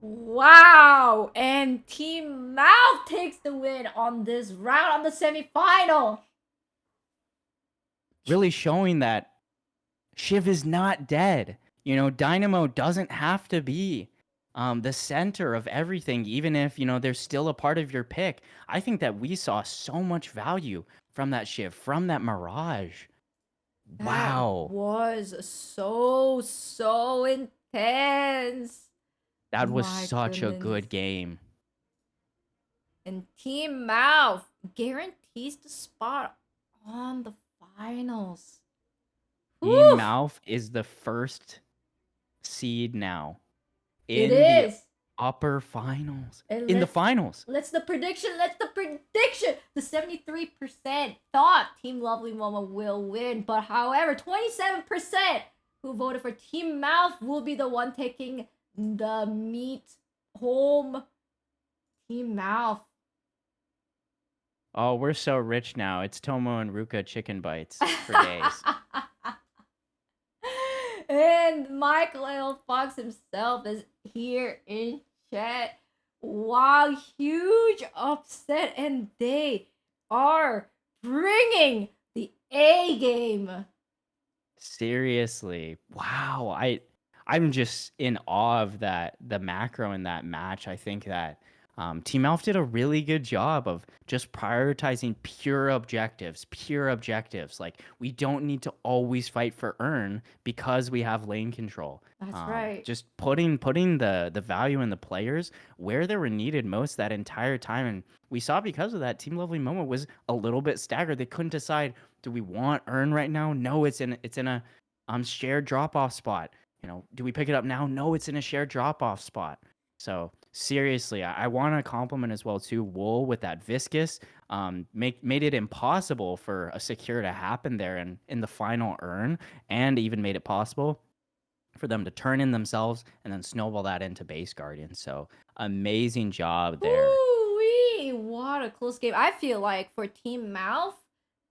Wow. And Team Mouth takes the win on this round on the semifinal. Really showing that Shiv is not dead. You know, Dynamo doesn't have to be the center of everything, even if, you know, they're still a part of your pick. I think that we saw so much value from that Shiv, from that Mirage. That Wow. was so intense. That was My such a goodness. good game. And Team Mouth guarantees the spot on the finals. Team Woo! Mouth is the first seed now It in the is. upper finals. And In the finals. Let's the prediction. The 73% thought Team Lovely Momo will win, but however, 27% who voted for Team Mouth will be the one taking the meat home. Team Mouth. Oh, we're so rich now. It's Tomo and Ruka chicken bites for days. And Michael L. Fox himself is here in chat. Wow, huge upset, and they are bringing the A game. Seriously. Wow. I'm just in awe of the macro in that match. I think that Team Elf did a really good job of just prioritizing pure objectives. Pure objectives. Like we don't need to always fight for earn because we have lane control. That's right. Just putting the value in the players where they were needed most that entire time. And we saw because of that, Team Lovely Momo was a little bit staggered. They couldn't decide, do we want earn right now? No, it's in a shared drop off spot. You know, do we pick it up now? No, it's in a shared drop off spot. So seriously, I want to compliment as well too Wool with that viscous. Made it impossible for a secure to happen there in the final earn, and even made it possible for them to turn in themselves and then snowball that into base guardian. So amazing job there. Ooh-wee, what a close game. I feel like for Team Mouth,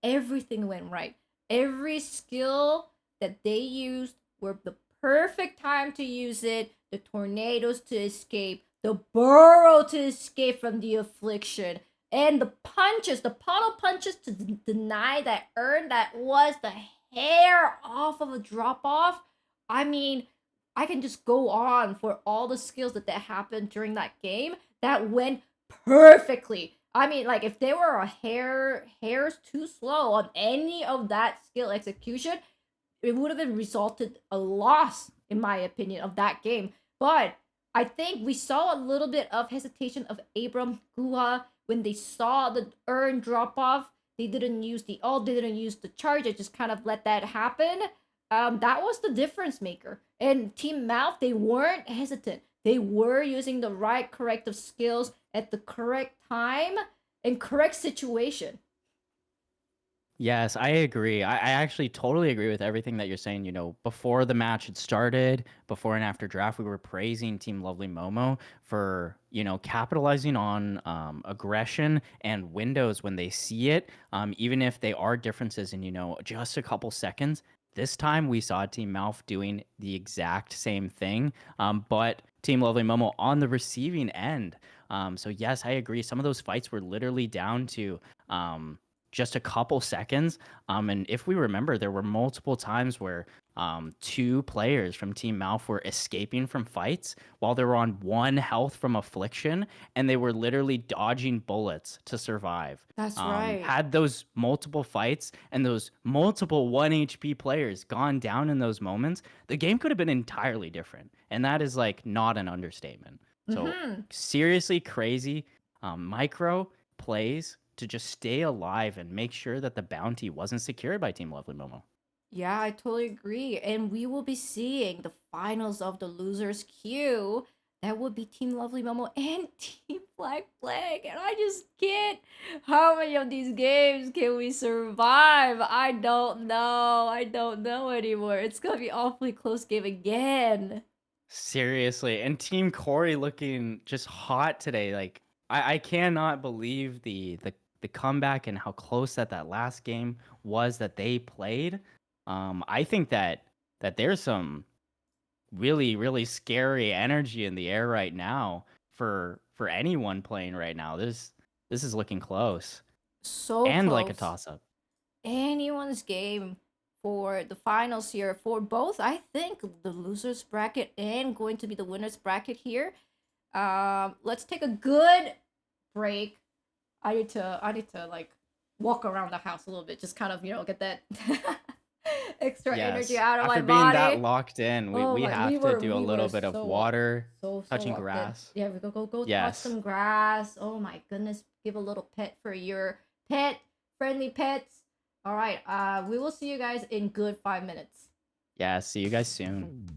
everything went right. Every skill that they used were the perfect time to use it. The tornadoes to escape, the burrow to escape from the affliction, and the punches, the puddle punches to deny that earn that was the hair off of a drop off. I mean, I can just go on for all the skills that happened during that game that went perfectly. I mean, like if there were a hairs too slow on any of that skill execution, it would have been resulted a loss, in my opinion, of that game. But I think we saw a little bit of hesitation of Abram Guha when they saw the earn drop off. They didn't use the ult, they didn't use the charge. They just kind of let that happen. That was the difference maker. And Team Mouth, they weren't hesitant. They were using the right corrective skills at the correct time and correct situation. Yes, I agree. I actually totally agree with everything that you're saying. You know, before the match had started, before and after draft, we were praising Team Lovely Momo for, you know, capitalizing on aggression and windows when they see it, even if they are differences in, you know, just a couple seconds. This time we saw Team Mouth doing the exact same thing, but Team Lovely Momo on the receiving end. So yes, I agree. Some of those fights were literally down to just a couple seconds. And if we remember, there were multiple times where two players from Team Mouth were escaping from fights while they were on 1 health from affliction, and they were literally dodging bullets to survive. That's right. Had those multiple fights and those multiple 1 HP players gone down in those moments, the game could have been entirely different. And that is like not an understatement. So seriously crazy micro plays to just stay alive and make sure that the bounty wasn't secured by Team Lovely Momo. Yeah, I totally agree. And we will be seeing the finals of the losers queue. That would be Team Lovely Momo and Team Black Flag. And I just can't. How many of these games can we survive? I don't know. I don't know anymore. It's going to be awfully close game again. Seriously. And Team Corey looking just hot today. Like, I cannot believe the comeback and how close that last game was that they played. I think that there's some really, really scary energy in the air right now for anyone playing right now. This is looking close So and like a close. toss up. Anyone's game for the finals here for both. I think the losers bracket and going to be the winners bracket here. Let's take a good break. I need to like walk around the house a little bit, just kind of get that extra energy Yes. out of my After being that body. locked in, Oh we my, have to do a we were little bit of so water, so touching locked in. grass. Yeah, we go touch Yes. some grass. Oh my goodness, give a little pet for your pet friendly pets. All right, we will see you guys in good 5 minutes. Yeah, see you guys soon.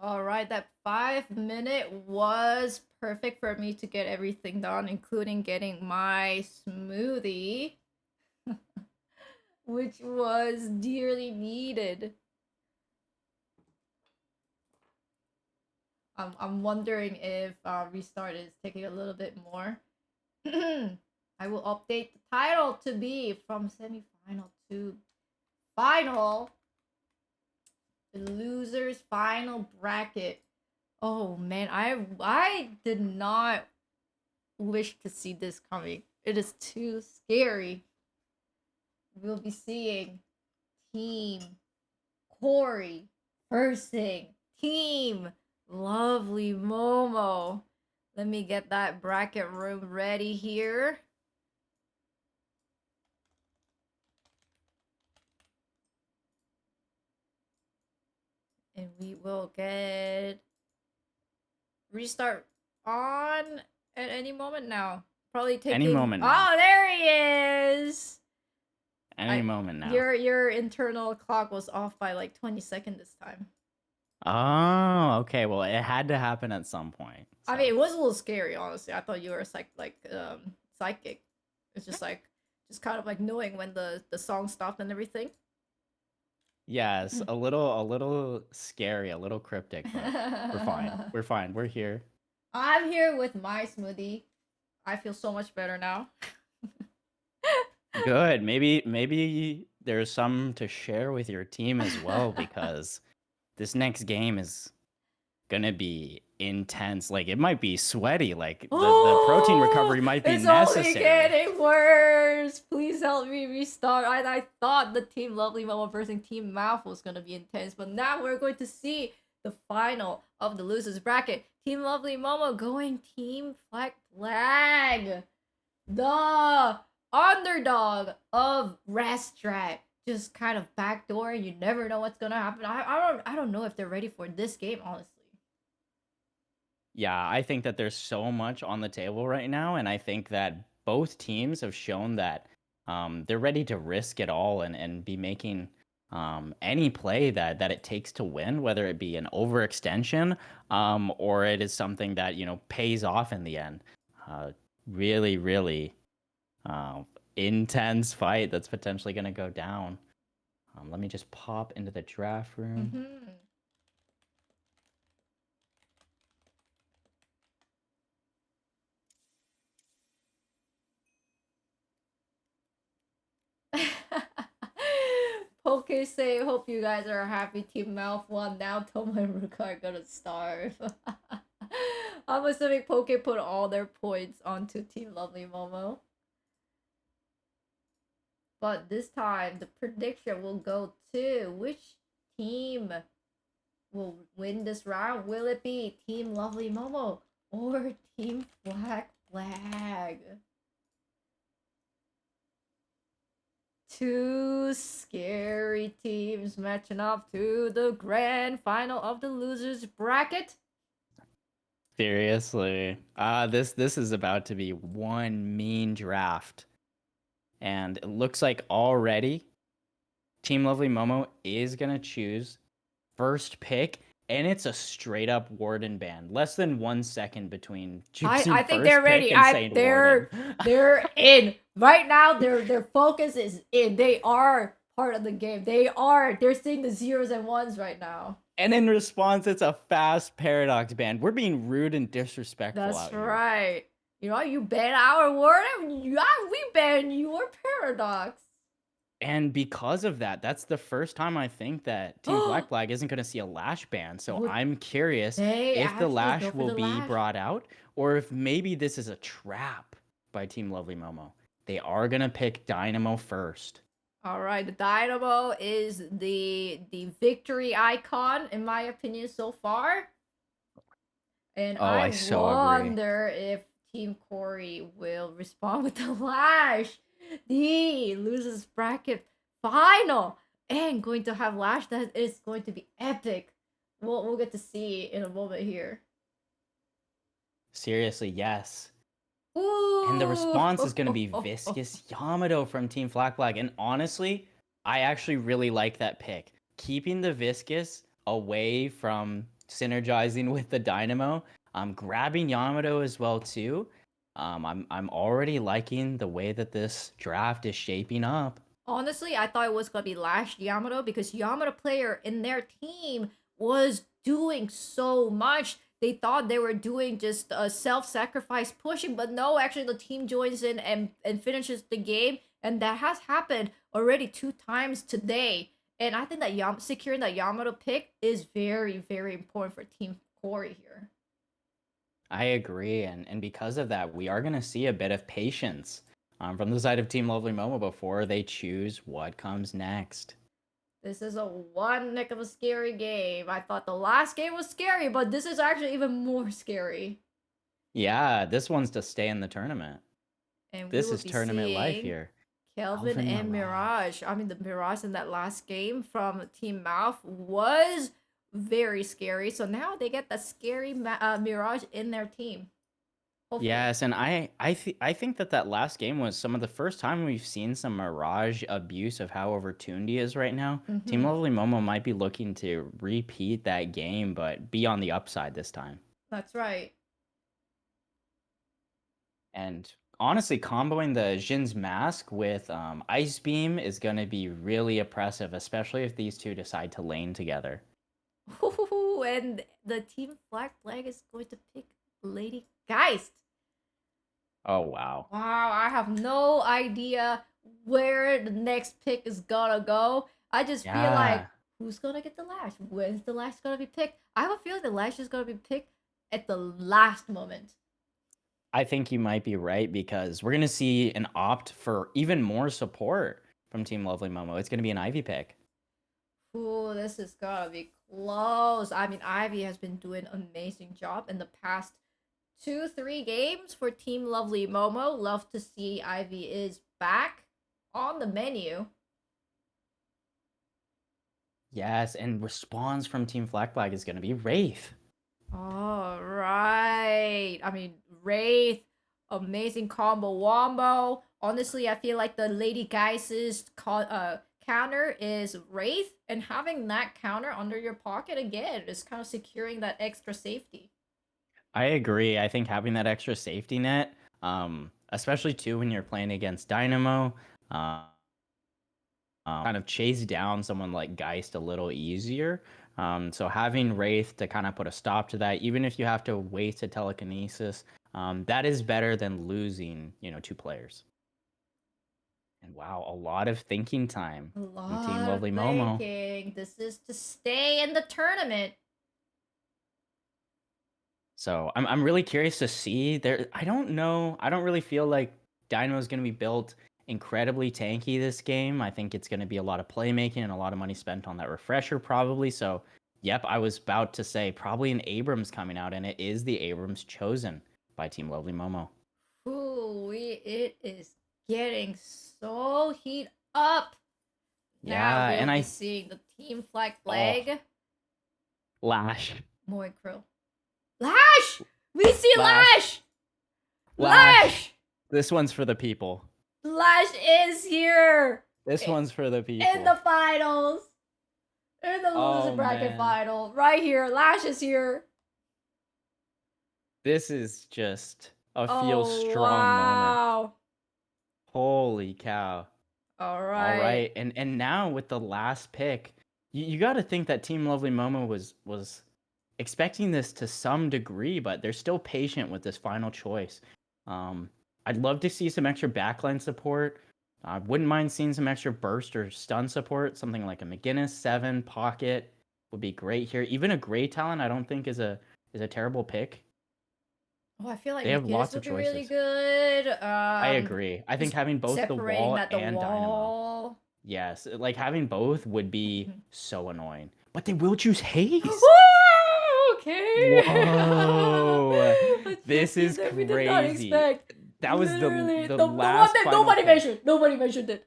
All right, that 5 minute was perfect for me to get everything done, including getting my smoothie, which was dearly needed. I'm wondering if restart is taking a little bit more. I will update the title to be from semi-final to final. The losers final bracket. Oh man, I did not wish to see this coming. It is too scary. We'll be seeing Team Corey versing Team Lovely Momo. Let me get that bracket room ready here. And we will get restart on at any moment now. Probably taking Any moment now. Oh, there he is. Any moment now. Your internal clock was off by like 20 seconds this time. Oh, okay. Well, it had to happen at some point. I mean, it was a little scary, honestly. I thought you were psychic. It's just kind of like knowing when the song stopped and everything. Yes, a little scary, a little cryptic, but we're fine. We're fine. We're here. I'm here with my smoothie. I feel so much better now. Good. Maybe there's some to share with your team as well because this next game is gonna be intense. Like it might be sweaty. Like the protein recovery might be It's necessary. only getting worse. Please help me restart. I thought the Team Lovely Momo versus Team Mouth was gonna be intense, but now we're going to see the final of the losers bracket. Team Lovely Momo going Team Flag. The underdog of Rastrat. Just kind of backdoor. You never know what's gonna happen. I don't know if they're ready for this game, honestly. Yeah, I think that there's so much on the table right now, and I think that both teams have shown that they're ready to risk it all and be making any play that it takes to win, whether it be an overextension or it is something that pays off in the end. Really, really intense fight that's potentially going to go down. Let me just pop into the draft room. Mm-hmm. Poke say, hope you guys are happy. Team Mouth won. Now Toma and Ruka are gonna starve. I'm assuming Poke put all their points onto Team Lovely Momo. But this time, the prediction will go to which team will win this round? Will it be Team Lovely Momo or Team Black Flag? Two scary teams matching up to the grand final of the losers bracket. Seriously, this is about to be one mean draft, and it looks like already Team Lovely Momo is gonna choose first pick, and it's a straight up Warden ban. Less than 1 second between choosing I think first they're pick ready. and saying Warden. They're in right now. Their focus is in. They are part of the game. They're seeing the zeros and ones right now. And in response, it's a fast Paradox ban. We're being rude and disrespectful out That's here. right. You ban our Warden. Yeah, we ban your Paradox. And because of that, that's the first time I think that Team Black Flag isn't going to see a lash ban. So I'm curious they if the actually lash go for will the be lash? brought out or if maybe this is a trap by Team Lovely Momo. They are going to pick Dynamo first. All right, the Dynamo is the victory icon in my opinion so far. And Oh, I so agree. wonder if Team Corey will respond with the lash. The losers bracket final and going to have lash that is going to be epic. We'll get to see in a moment here. Seriously, yes. Ooh. And the response is going to be Viscous Yamato from Team Black Flag. And honestly, I actually really like that pick. Keeping the Viscous away from synergizing with the Dynamo. Grabbing Yamato as well too. I'm already liking the way that this draft is shaping up. Honestly, I thought it was gonna be Lash Yamato because Yamato player in their team was doing so much. They thought they were doing just a self-sacrifice pushing, but no, actually the team joins in and finishes the game, and that has happened already 2 times today. And I think that securing that Yamato pick is very, very important for Team Corey here. I agree, and because of that, we are gonna see a bit of patience from the side of Team Lovely Momo before they choose what comes next. This is a one heck of a scary game. I thought the last game was scary, but this is actually even more scary. Yeah, this one's to stay in the tournament. And we This will is be tournament life seeing here. Kelvin Alvin and Mirage. I mean, the Mirage in that last game from Team Mouth was very scary. So now they get the scary Mirage in their team. Hopefully. Yes, and I think that that last game was some of the first time we've seen some Mirage abuse of how overtuned he is right now. Team Lovely Momo might be looking to repeat that game, but be on the upside this time. That's right. And honestly, comboing the Jin's mask with Ice Beam is going to be really oppressive, especially if these two decide to lane together. Ooh, and the Team Black Flag is going to pick Lady Geist. Oh, wow. Wow, I have no idea where the next pick is gonna go. I just feel like Yeah. who's gonna get the Lash? When's the Lash gonna be picked? I have a feeling the Lash is gonna be picked at the last moment. I think you might be right because we're going to see an opt for even more support from Team Lovely Momo. It's going to be an Ivy pick. Ooh, this is gonna be close. I mean, Ivy has been doing an amazing job in the past 2, 3 games for Team Lovely Momo. Love to see Ivy is back on the menu. Yes, and response from Team Flag Flag is going to be Wraith. All right. I mean, Wraith, amazing combo wombo. Honestly, I feel like the Lady Geist's counter is Wraith, and having that counter under your pocket again is kind of securing that extra safety. I agree. I think having that extra safety net, especially too when you're playing against Dynamo, uh, kind of chase down someone like Geist a little easier. So having Wraith to kind of put a stop to that, even if you have to waste a telekinesis, that is better than losing, 2 players. And wow, a lot of thinking time A from Team lot of Lovely Momo. thinking. This is to stay in the tournament. So I'm really curious to see there. I don't know. I don't really feel like Dynamo is going to be built incredibly tanky this game. I think it's going to be a lot of playmaking and a lot of money spent on that refresher probably. So, yep, I was about to say probably an Abrams coming out, and it is the Abrams chosen by Team Lovely Momo. Ooh, it is getting so heat up. Now Yeah, we'll and be seeing the Team Flag Flag. Lash. More Krill. Lash! We see Lash. Lash! Lash! This one's for the people. Lash is here! This one's for the people. In the finals! In the loser bracket man. final. Right here. Lash is here. This is just a feel strong moment. Wow. Holy cow. All All right. right. And now with the last pick, you got to think that Team Lovely Momo was expecting this to some degree, but they're still patient with this final choice. I'd love to see some extra backline support. I wouldn't mind seeing some extra burst or stun support. Something like a McGinnis 7 pocket would be great here. Even a Gray Talon, I don't think is a terrible pick. Oh, I feel like They have McGinnis lots would of be really choices. good. I agree. I think just having both the separating wall that the and Dynamo. wall. Yes, like having both would be so annoying. But they will choose Haze. Woo! Okay. Whoa. That's This something is that we did not crazy. expect. That was Literally, the the one last that final nobody pick. mentioned. Nobody mentioned it.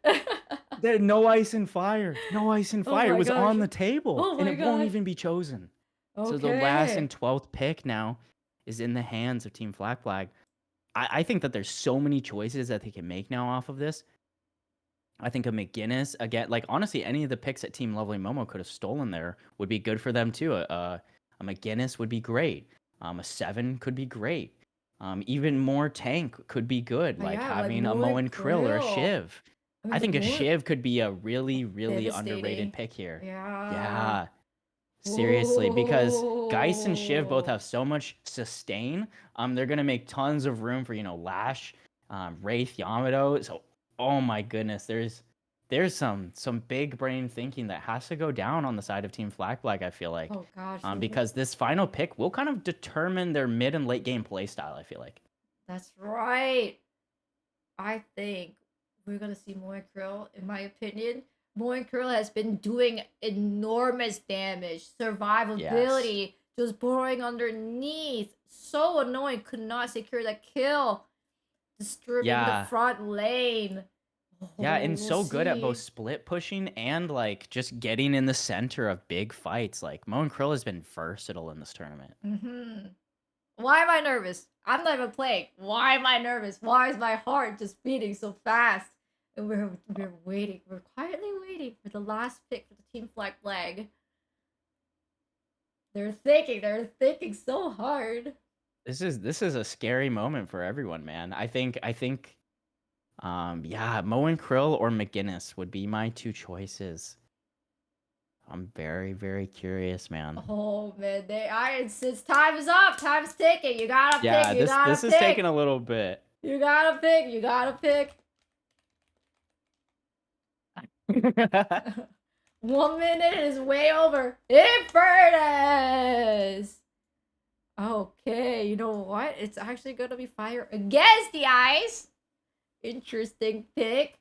There, no ice and fire. No ice and Oh fire. my It was gosh. on the table. Oh and my it won't gosh. even be chosen. So the last and 12th pick now is in the hands of Team Flag Flag. I think that there's so many choices that they can make now off of this. I think a McGinnis, again, like honestly, any of the picks that Team Lovely Momo could have stolen there would be good for them too. A A McGinnis would be great. A 7 could be great. Even more tank could be good, like Yeah, like having a Moe and Moen Krill or a Krill. Shiv. I mean, I the think a more Shiv could be a really, really underrated devastating. pick here. Yeah. Yeah, seriously, because Geist and Shiv both Oh. have so much sustain. They're gonna make tons of room for Lash, Wraith, Yamato. So, oh my goodness, there's some big brain thinking that has to go down on the side of Team Flag Black. I feel like, Oh gosh. because this final pick will kind of determine their mid and late game play style. I feel like. That's right. I think we're gonna see Moe and Krill, in my opinion. Moe and Krill has been doing enormous damage, Yes. survivability, just burrowing underneath. So annoying, could not secure the kill, disturbing the Yeah. front lane. Yeah, Oh, and we'll so good at both see. split pushing and like just getting in the center of big fights. Like Moen Krill has been versatile in this tournament. Why am I nervous? I'm not even playing. Why am I nervous? Why is my heart just beating so fast? And we're waiting. We're quietly waiting for the last pick for the Team Flag. They're thinking so hard. This is a scary moment for everyone, man. I think yeah, Moen Krill or McGinnis would be my two choices. I'm very, very curious, man. Oh man, it's time is up. Time's ticking. You gotta Yeah, pick. You gotta this pick. is taking a little bit. You gotta pick. You gotta pick. 1 minute is way over. Infernus! Okay, you know what? It's actually gonna be fire against the ice. Interesting pick.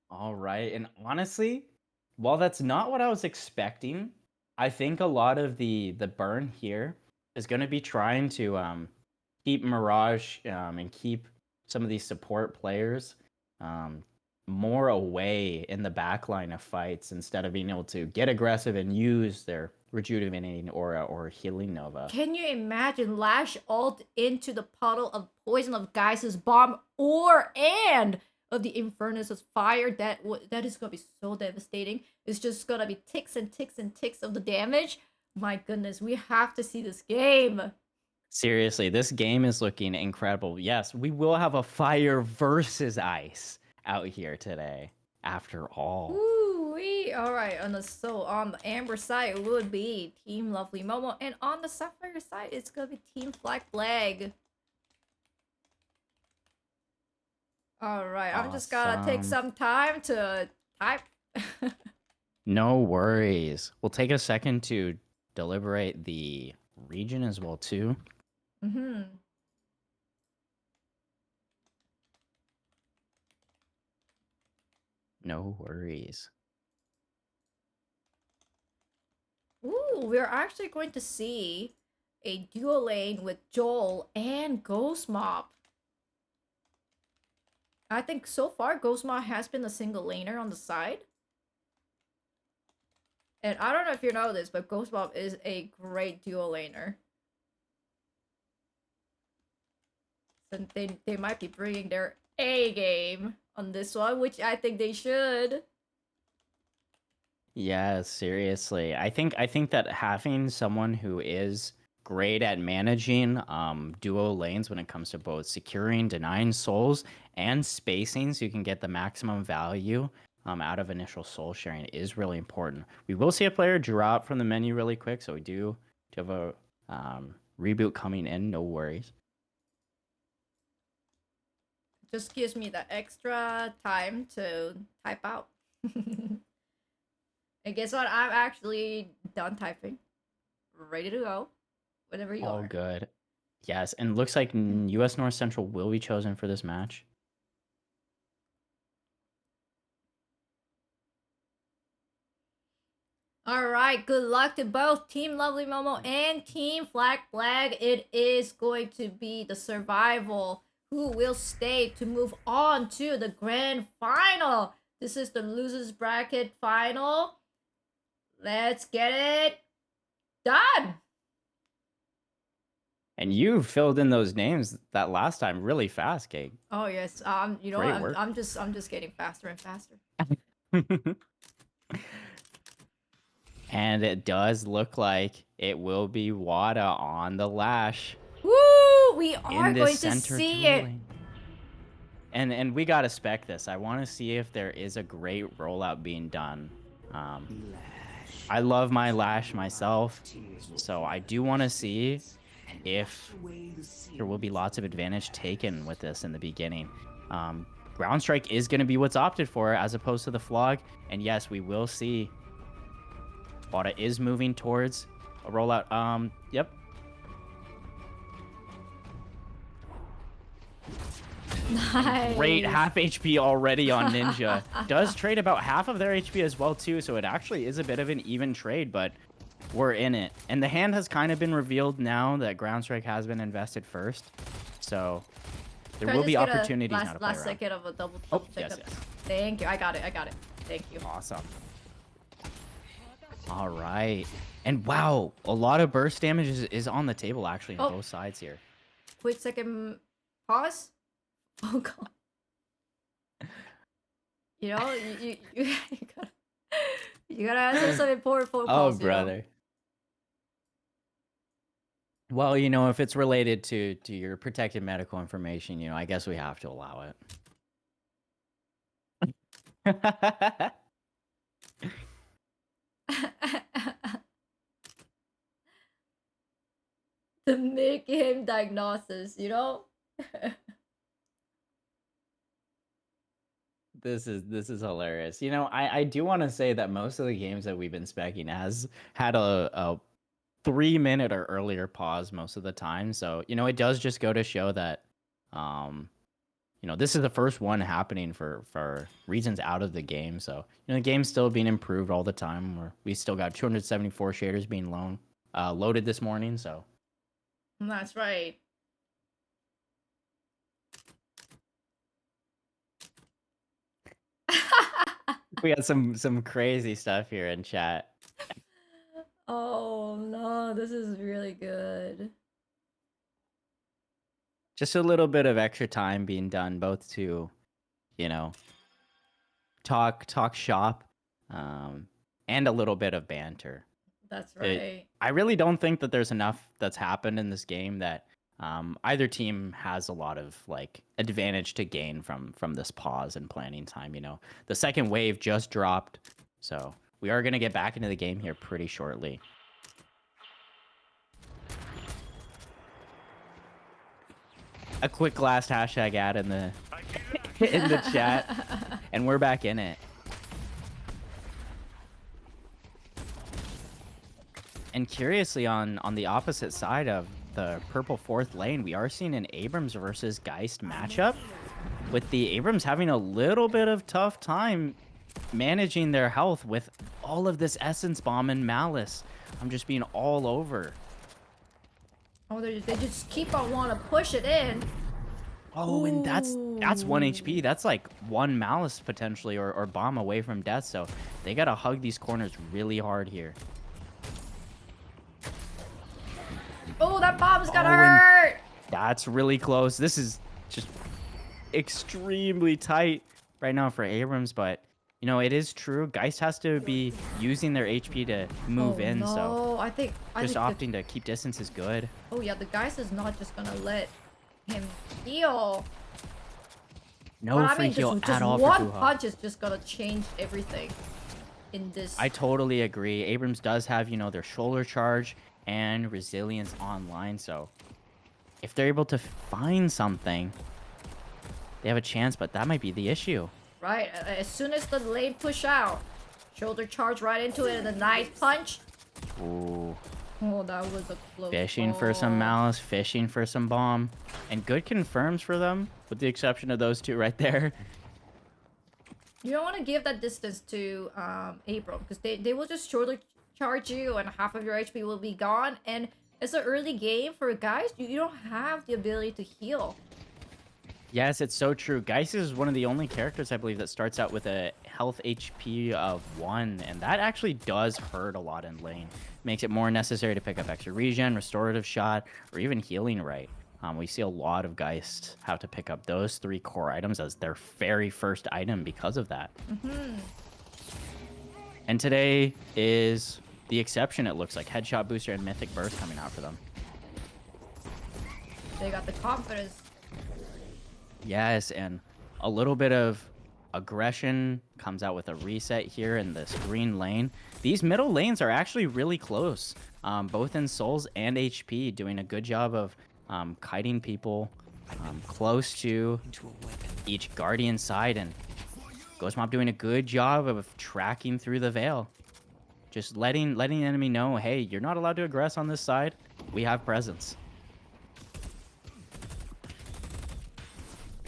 All right, and honestly, while that's not what I was expecting, I think a lot of the burn here is going to be trying to keep Mirage and keep some of these support players um, more away in the back line of fights instead of being able to get aggressive and use their rejuvenating aura or healing nova. Can you imagine Lash ult into the puddle of poison of Geist's bomb and of the Infernus' fire? That is gonna be so devastating. It's just gonna be ticks and ticks and ticks of the damage. My goodness, we have to see this game. Seriously, this game is looking incredible. Yes, we will have a fire versus ice out here today, after all. Ooh-wee. Alright, on the Amber side it would be Team Lovely Momo, and on the Sapphire side it's gonna be Team Flag Flag. Alright, I'm just gonna take Awesome. some time to type. No worries. We'll take a second to deliberate the region as well too. No worries. Ooh, we're actually going to see a dual lane with Joel and Ghost Mob. I think so far Ghost Mob has been a single laner on the side. And I don't know if you know this, but Ghost Mob is a great dual laner. So they might be bringing their A game on this one, which I think they should. Yeah, seriously. I think that having someone who is great at managing duo lanes when it comes to both securing, denying souls, and spacing so you can get the maximum value out of initial soul sharing is really important. We will see a player drop from the menu really quick, so we do have a reboot coming in, no worries. Just gives me the extra time to type out. And guess what? I'm actually done typing. Ready to go. Whenever you All are. good. Yes, and looks like US North Central will be chosen for this match. Alright, good luck to both Team Lovely Momo and Team Flag Flag. It is going to be the survival who will stay to move on to the grand final. This is the losers bracket final. Let's get it done. And you filled in those names that last time really fast, Kate. Oh yes, you know Great what? work. I'm just getting faster and faster. And it does look like it will be Wada on the lash Woo! We in are this going to center see it. dueling. And we gotta spec this. I want to see if there is a great rollout being done. I love my lash myself, so I do want to see if there will be lots of advantage taken with this in the beginning. Ground strike is going to be what's opted for as opposed to the flog, and yes, we will see Wada is moving towards a rollout. Yep. Nice. Great half HP already on Ninja. Does trade about half of their HP as well too, so it actually is a bit of an even trade, but we're in it. And the hand has kind of been revealed now that Ground Strike has been invested first. So there Can I will be just get a opportunities now to play last around. second of a double Oh, check. yes, yes. Thank you. I got it. Thank you. Awesome. All right. And wow, a lot of burst damage is on the table actually on both sides here. Quick second pause. Oh god. You know, you gotta answer some important phone calls. Oh, brother. Well, you know, if it's related to your protected medical information, you know, I guess we have to allow it. To make him diagnosis, you know? This is hilarious. You know, I do want to say that most of the games that we've been specking has had a 3-minute or earlier pause most of the time. So, you know, it does just go to show that you know, this is the first one happening for reasons out of the game. So, you know, the game's still being improved all the time. We still got 274 shaders being loaded this morning, so That's right. we got some crazy stuff here in chat. Oh no, this is really good. Just a little bit of extra time being done both to, you know, talk shop and a little bit of banter. That's right. I really don't think that there's enough that's happened in this game that either team has a lot of like advantage to gain from this pause and planning time. You know, the second wave just dropped, so we are gonna get back into the game here pretty shortly. A quick last hashtag ad in the in the chat, and we're back in it. And curiously, on the opposite side of the purple 4th lane, we are seeing an Abrams versus Geist matchup, with the Abrams having a little bit of tough time managing their health with all of this Essence Bomb and Malice. I'm just being all over. Oh, they just keep on want to push it in. Oh, and that's 1 HP. That's like 1 Malice potentially or bomb away from death. So they gotta hug these corners really hard here. Oh, that bomb's gonna hurt. That's really close. This is just extremely tight right now for Abrams, but you know, it is true. Geist has to be using their HP to move in, no. so I think opting to keep distance is good. Oh yeah, the Geist is not just gonna let him heal. No free heal just at all for one Kuha. punch is just gonna change everything in this. I totally agree. Abrams does have, you know, their shoulder charge and resilience online, so if they're able to find something, they have a chance, but that might be the issue. Right, as soon as the lane push out, shoulder charge right into it and a nice punch. Ooh. Oh, that was a close Fishing for some Malice, fishing for some bomb, and good confirms for them, with the exception of those two right there. You don't want to give that distance to Abram, because they will just shoulder charge you and half of your HP will be gone. And it's an early game for guys. You don't have the ability to heal. Yes, it's so true. Geist is one of the only characters, I believe, that starts out with a health HP of 1, and that actually does hurt a lot in lane. Makes it more necessary to pick up extra regen, restorative shot, or even healing right. We see a lot of Geist have to pick up those 3 core items as their very first item because of that. And today is the exception, it looks like. Headshot booster and mythic burst coming out for them. They got the confidence. Yes, and a little bit of aggression comes out with a reset here in this green lane. These middle lanes are actually really close, both in souls and HP, doing a good job of kiting people close to each guardian side, and Ghost Mob doing a good job of tracking through the veil. Just letting the enemy know, hey, you're not allowed to aggress on this side. We have presence.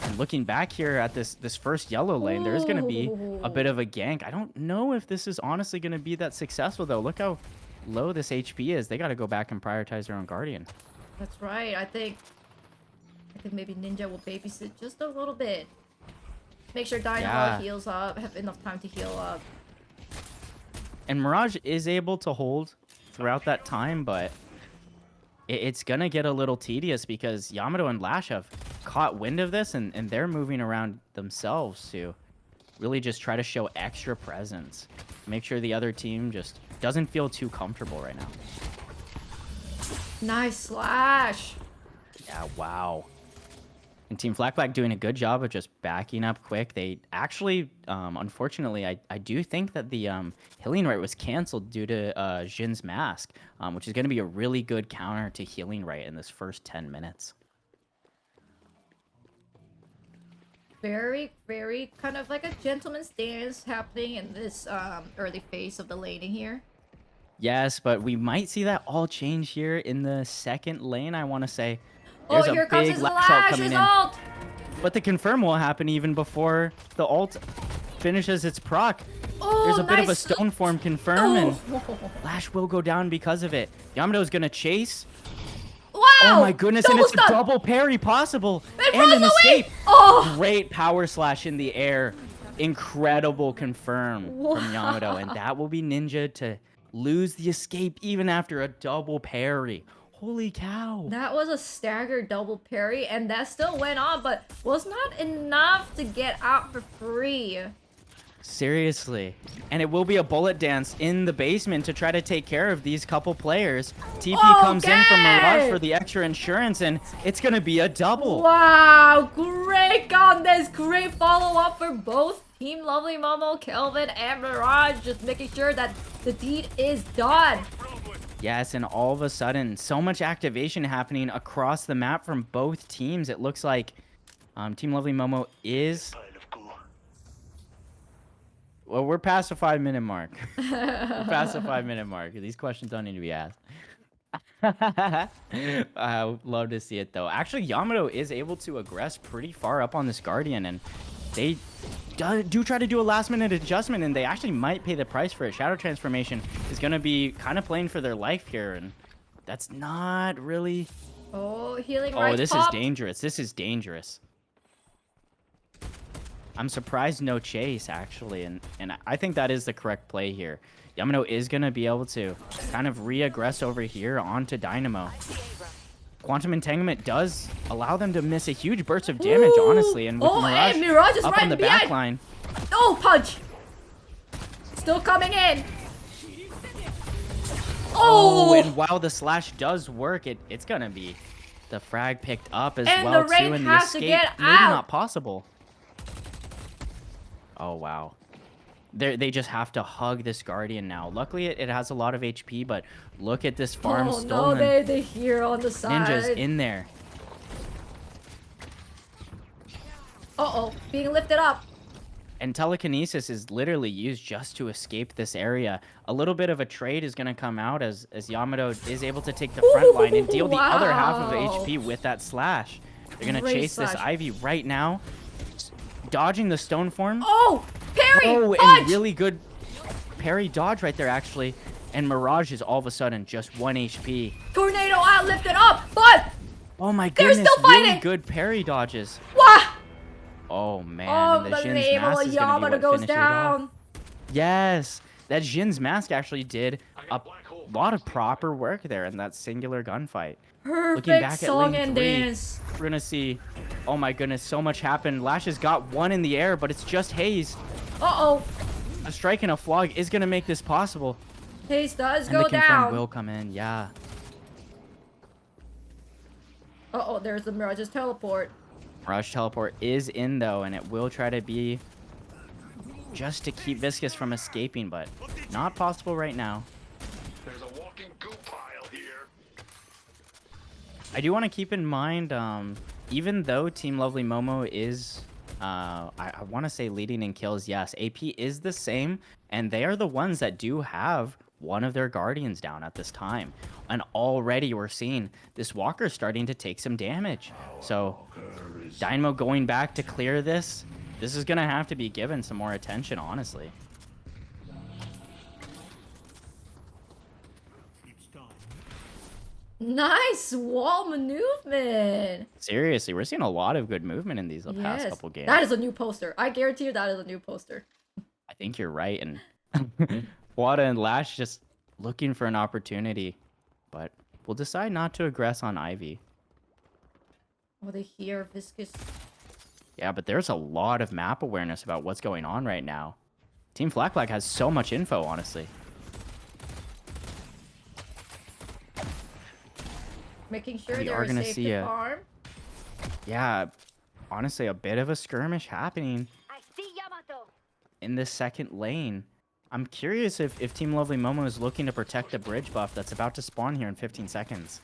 And looking back here at this first yellow lane, there is going to be a bit of a gank. I don't know if this is honestly going to be that successful, though. Look how low this HP is. They got to go back and prioritize their own guardian. That's right. I think maybe Ninja will babysit just a little bit. Make sure Dynamo heals up, have enough time to heal up. And Mirage is able to hold throughout that time, but it's going to get a little tedious because Yamato and Lash have caught wind of this, and they're moving around themselves to really just try to show extra presence. Make sure the other team just doesn't feel too comfortable right now. Nice slash. Yeah, wow. And Team Flak Black doing a good job of just backing up quick. They actually, unfortunately, I do think that the healing rate was canceled due to Jin's mask, which is going to be a really good counter to healing rate in this first 10 minutes. Very, very kind of like a gentleman's dance happening in this early phase of the laning here. Yes, but we might see that all change here in the second lane, I want to say. Oh, There's here a comes big his lash ult coming his in. ult! But the confirm will happen even before the ult finishes its proc. Oh, There's a bit of a nice. stone form confirm, and Oh. Lash will go down because of it. Yamato's gonna chase. Wow! Oh my goodness, and Double it's a stun. double parry possible. It And runs an away. escape. Oh! Great power slash in the air. Incredible confirm from Yamato. And that will be Ninja to lose the escape even after a double parry. Holy cow. That was a staggered double parry, and that still went on, but was not enough to get out for free. Seriously. And it will be a bullet dance in the basement to try to take care of these couple players. TP comes in from Mirage for the extra insurance, and it's going to be a double. Wow, great on this. Great follow-up for both Team Lovely Momo, Kelvin, and Mirage, just making sure that the deed is done. Yes, and all of a sudden, so much activation happening across the map from both teams. It looks like Team Lovely Momo is... Well, we're past the 5-minute mark. We're past the 5-minute mark. These questions don't need to be asked. I would love to see it, though. Actually, Yamato is able to aggress pretty far up on this Guardian, and they do try to do a last-minute adjustment, and they actually might pay the price for it. Shadow Transformation is going to be kind of playing for their life here, and that's not really... Oh, healing Oh, right this popped. is dangerous. This is dangerous. I'm surprised no chase, actually, and I think that is the correct play here. Yamato is going to be able to kind of re-aggress over here onto Dynamo. Quantum Entanglement does allow them to miss a huge burst of damage, honestly, and with and Mirage is up right on the behind. back line. Oh, punch! Still coming in. Oh, and while the slash does work, it's going to be the frag picked up as And well, the rain too, and the has to escape get maybe out. not possible. Oh, wow. They just have to hug this Guardian now. Luckily, it has a lot of HP, but look at this farm Oh stolen. no, they here on the side. Ninja's in there. Uh-oh, being lifted up. And telekinesis is literally used just to escape this area. A little bit of a trade is going to come out as Yamato is able to take the front line and deal the other half of Wow. HP with that slash. They're going to Great chase this slash. Ivy right now. Dodging the stone form. Oh, parry! Oh, punch! and really good parry dodge right there, actually. And Mirage is all of a sudden just 1 HP. Tornado out, lifted up, but Oh my They're goodness, still really fighting! good parry dodges. wah! Oh man, and the Jin's Unbelievable, mask is gonna be Yamato what goes finishes it off. down. Yes, that Jin's mask actually did a lot of proper work there in that singular gunfight. Perfect back at song lane and 3, dance. We're gonna see, oh my goodness, so much happened. Lash has got one in the air, but it's just Haze. Uh-oh. A strike and a flog is gonna make this possible. Haste does And the go confirm down. will come in, yeah. Uh-oh, there's the Mirage's teleport. Rush teleport is in though, and it will try to be just to keep Viscous from escaping, but not possible right now. There's a walking goo pile here. I do want to keep in mind, even though Team Lovely Momo is, I want to say leading in kills, yes, AP is the same, and they are the ones that do have one of their Guardians down at this time. And already we're seeing this Walker starting to take some damage. So Dynamo going back to clear this. This is going to have to be given some more attention, honestly. Nice wall maneuver. Seriously, we're seeing a lot of good movement in these past Yes, couple games. that is a new poster. I guarantee you that is a new poster. I think you're right. And Wada and Lash just looking for an opportunity. But we'll decide not to aggress on Ivy. Oh, they hear Viscous. Yeah, but there's a lot of map awareness about what's going on right now. Team Flack has so much info, honestly. Making sure We they're are gonna safe see to a- farm. Yeah, honestly, a bit of a skirmish happening I see Yamato. in this second lane. I'm curious if Team Lovely Momo is looking to protect the bridge buff that's about to spawn here in 15 seconds.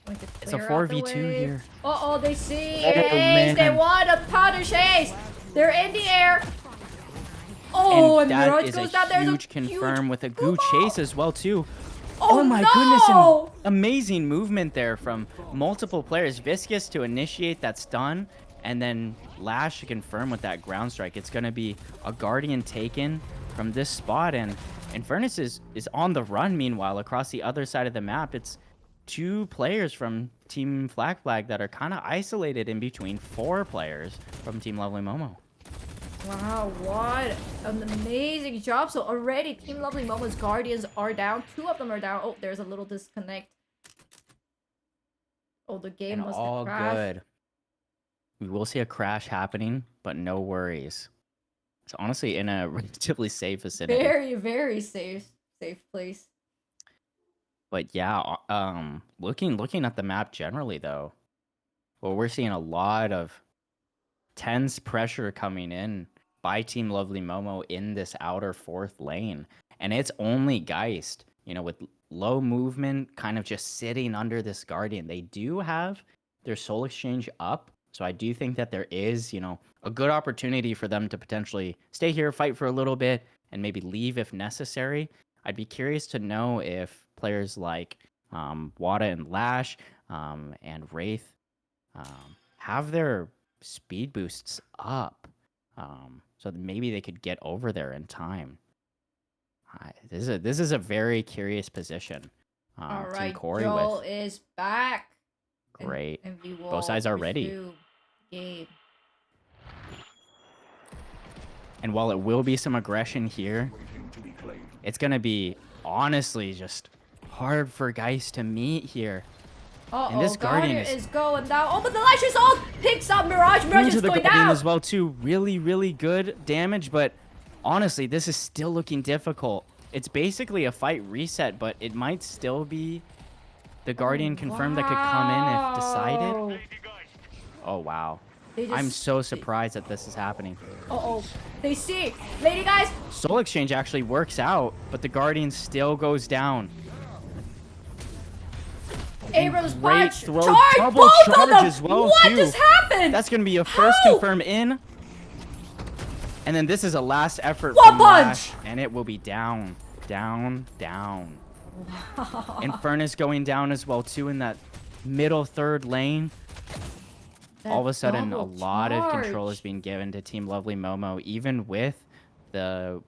Going to It's a clear out the 4v2 wave. here. Uh-oh, they see Oh, Ace. They man. want to punish Ace. They're in the air. Oh, and that Mirage is goes a down. There's huge a confirm with a Google. goo chase as well too. Oh, my no! goodness, and amazing movement there from multiple players. Viscous to initiate that stun, and then Lash to confirm with that ground strike. It's going to be a Guardian taken from this spot, and Infernus is on the run. Meanwhile, across the other side of the map, it's two players from Team Flag that are kind of isolated in between four players from Team Lovely Momo. Wow, what an amazing job. So already Team Lovely Momo's Guardians are down. Two of them are down. Oh, there's a little disconnect. Oh, the game And must all have crashed. good. We will see a crash happening, but no worries. It's honestly in a relatively safe vicinity. Very, very safe place. But yeah, looking at the map generally though, well, we're seeing a lot of tense pressure coming in by Team Lovely Momo in this outer fourth lane. And it's only Geist, with low movement, kind of just sitting under this Guardian. They do have their Soul Exchange up, so I do think that there is, a good opportunity for them to potentially stay here, fight for a little bit, and maybe leave if necessary. I'd be curious to know if players like Wada and Lash and Wraith have their speed boosts up, so that maybe they could get over there in time. This is a very curious position. All Team right, Corey Joel with is back. great. And we will Both sides are ready. resume game. And while it will be some aggression here, it's gonna be honestly just hard for guys to meet here. Uh-oh, And this Guardian is going down. Oh, but the Lashes ult picks up Mirage. Mirage Into is the going Guardian down. as well too. Really, really good damage, but honestly, this is still looking difficult. It's basically a fight reset, but it might still be the Guardian confirmed that could come in if decided. Wow. Oh wow. They just- I'm so surprised that this is happening. Uh-oh. They see. Lady guys. Soul Exchange actually works out, but the Guardian still goes down. Abrams Great punch. throw, Charge double both of charge them. as well, What too. just happened? That's going to be a first How? confirm in. And then this is a last effort One from punch. Lash, and it will be down, down, down. Infernus going down as well too in that middle third lane. All of a sudden, a double lot of control charge. is being given to Team Lovely Momo, even with the,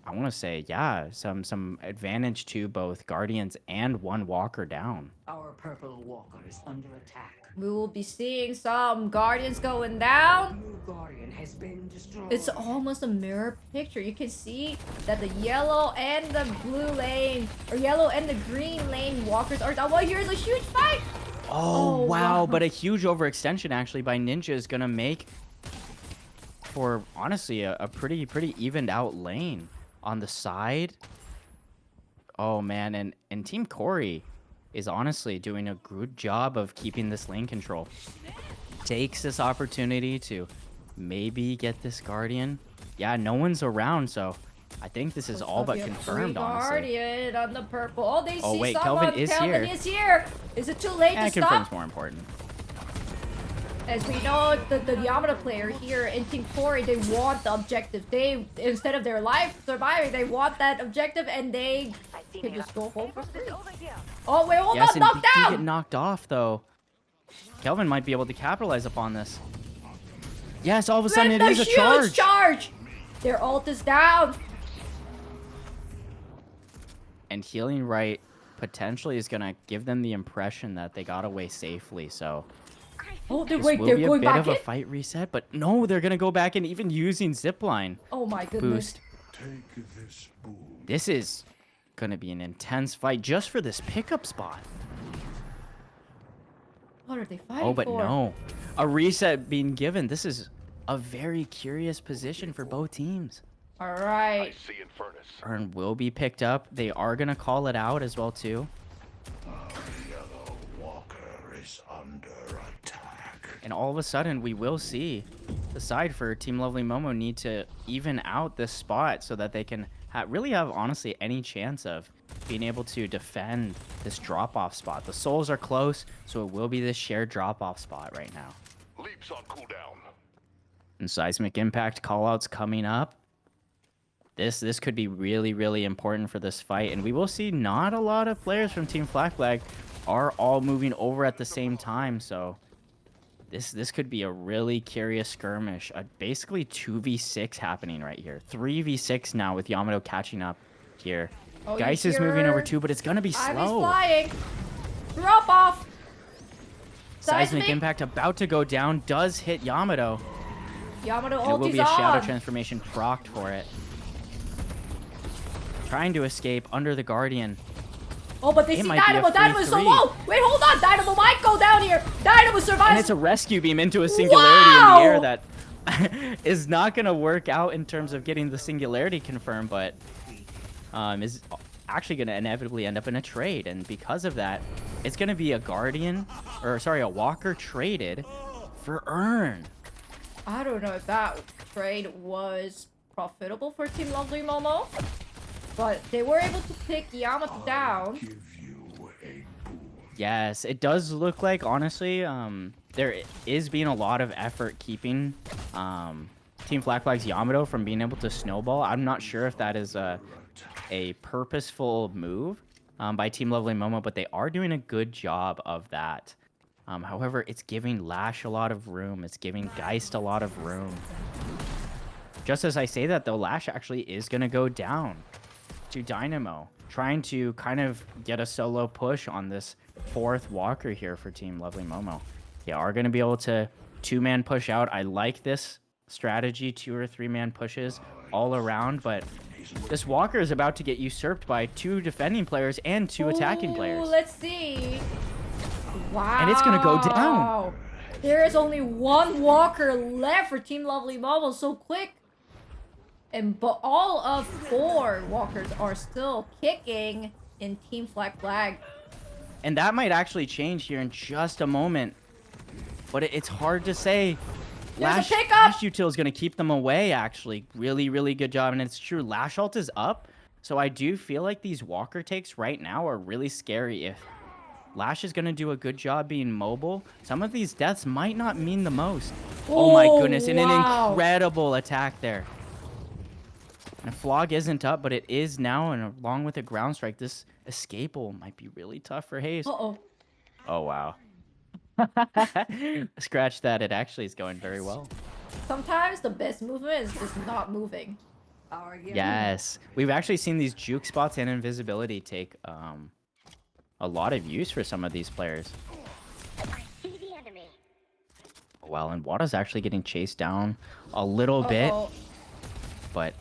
I want to say, yeah, some advantage to both Guardians and one Walker down. Our purple walker is under attack. We will be seeing some Guardians going down. New guardian has been destroyed. It's almost a mirror picture. You can see that the yellow and the blue lane, or yellow and the green lane walkers are down. Well, here's a huge fight. Oh, Oh, wow, wow. but a huge overextension actually by Ninja is going to make for, honestly, a pretty evened out lane. on the side. Oh man, and Team Corey is honestly doing a good job of keeping this lane control. Takes this opportunity to maybe get this Guardian. Yeah, no one's around, so I think this is all but confirmed, honestly. Guardian on the purple. Oh, they Oh see wait, someone. Kelvin is Kelvin here. is here. Is it too late Yeah, to confirm's stop? more important. As we know, the Yamada player here in Team Corey, they want the objective. They, instead of their life surviving, they want that objective, and they can just go home for free. Oh wait, hold Yes, on, and knocked he down. get knocked off though. Kelvin might be able to capitalize upon this. Yes, all of a sudden With it the is a huge charge. Their ult is down. And healing right potentially is gonna give them the impression that they got away safely. So Oh, this wait, will they're be a going bit back of a in? fight reset, but no, they're gonna go back and even using zipline Oh my goodness. boost. Take this boon. This is gonna be an intense fight just for this pickup spot. What are they fighting Oh, but for? no, a reset being given. This is a very curious position for both teams. All I right. see Infernus. Burn will be picked up. They are gonna call it out as well too. Yellow Walker is under attack. And all of a sudden, we will see the side for Team Lovely Momo need to even out this spot so that they can really have, honestly, any chance of being able to defend this drop-off spot. The souls are close, so it will be this shared drop-off spot right now. Leaps on cooldown. And Seismic Impact callouts coming up. This could be really, really important for this fight. And we will see not a lot of players from Team Flag Flag are all moving over at the same time, so this could be a really curious skirmish. Basically 2v6 happening right here. 3v6 now with Yamato catching up here. Oh, you Geist is moving over hear- too, but it's gonna be Ivy's slow. flying. Drop off. Seismic Impact about to go down, does hit Yamato. Yamato And it will ult be is a Shadow on. Transformation procced for it. Trying to escape under the Guardian. Oh, but they It see might be a Dynamo. Dynamo is so 3-3. low. Wait, hold on. Dynamo might go down here. Dynamo And survives. it's a rescue beam into a singularity in the air Wow! that is not going to work out in terms of getting the singularity confirmed, but is actually going to inevitably end up in a trade. And because of that, it's going to be a Guardian, or sorry, a Walker traded for Earn. I don't know if that trade was profitable for Team Lovely Momo, but they were able to pick Yamato down. Give you a boon. Yes, it does look like, honestly, there is being a lot of effort keeping Team Flag Flag's Yamato from being able to snowball. I'm not sure if that is a purposeful move by Team Lovely Momo, but they are doing a good job of that. However, it's giving Lash a lot of room. It's giving Geist a lot of room. Just as I say that, though, Lash actually is going to go down to Dynamo, trying to kind of get a solo push on this fourth Walker here for Team Lovely Momo. They are going to be able to two-man push out. I like this strategy, 2 or 3-man pushes all around, but this Walker is about to get usurped by 2 defending players and 2 attacking players. Ooh, let's see. Wow. And it's gonna go down. There is only 1 Walker left for Team Lovely Momo. So quick. But all of 4 Walkers are still kicking in Team Flag Flag. And that might actually change here in just a moment. But it's hard to say. There's a pickup! Lash Util is going to keep them away, actually. Really, really good job. And it's true, Lash ult is up. So I do feel like these Walker takes right now are really scary. If Lash is going to do a good job being mobile, some of these deaths might not mean the most. Oh my goodness, and an wow. incredible attack there. And Flog isn't up, but it is now, and along with a ground strike, this escapable might be really tough for Hayes. Uh-oh. Oh, wow. Scratch that. It actually is going very well. Sometimes the best movement is just not moving. Yes. We've actually seen these juke spots and invisibility take a lot of use for some of these players. I see the enemy. Well, and Wada's actually getting chased down a little bit, Uh-oh. but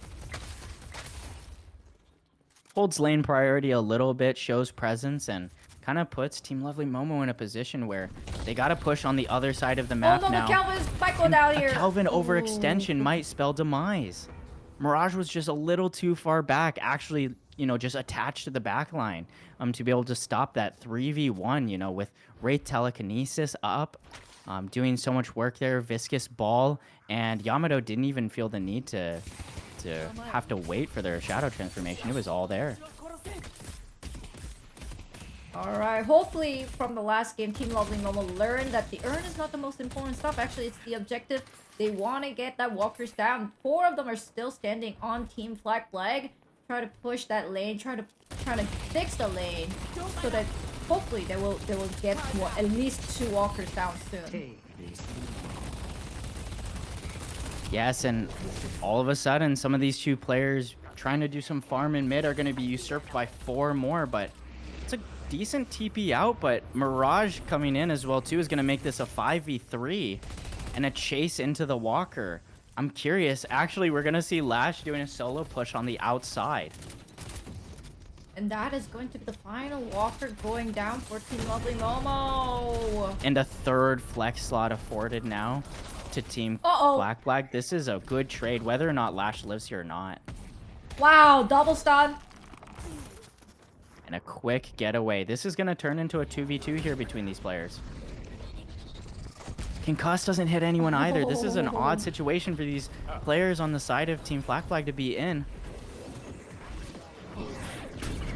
holds lane priority a little bit, shows presence, and kind of puts Team Lovely Momo in a position where they got to push on the other side of the map Oh no, now. the Kelvin's might go And down a here. Kelvin Ooh. overextension might spell demise. Mirage was just a little too far back, actually, just attached to the back line to be able to stop that 3v1, with Wraith Telekinesis up, doing so much work there, Viscous Ball, and Yamato didn't even feel the need to have to wait for their Shadow Transformation. It was all there. Alright, hopefully from the last game, Team Lovely Momo learned that the urn is not the most important stuff. Actually, it's the objective. They want to get that walkers down. 4 of them are still standing on Team Flag. Try to push that lane, try to fix the lane, so that hopefully they will get at least 2 walkers down soon. Yes, and all of a sudden, some of these 2 players trying to do some farm in mid are going to be usurped by 4 more, but it's a decent TP out, but Mirage coming in as well too is going to make this a 5v3 and a chase into the walker. I'm curious. Actually, we're going to see Lash doing a solo push on the outside. And that is going to be the final walker going down for Team Lovely Momo. And a 3rd flex slot afforded now to Team Black. This is a good trade, whether or not Lash lives here or not. Wow, double stun. And a quick getaway. This is going to turn into a 2v2 here between these players. Concuss doesn't hit anyone either. This is an odd situation for these players on the side of Team Flag to be in.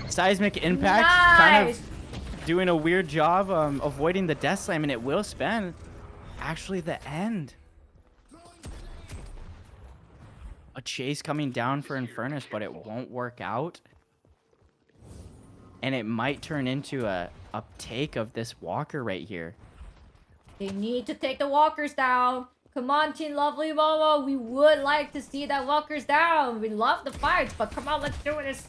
Seismic Impact kind of doing a weird job avoiding the Death Slam, and it will spend actually the end. A chase coming down for Infernus, but it won't work out. And it might turn into a take of this walker right here. They need to take the walkers down. Come on, Team Lovely Momo. We would like to see that walkers down. We love the fights, but come on, let's do this.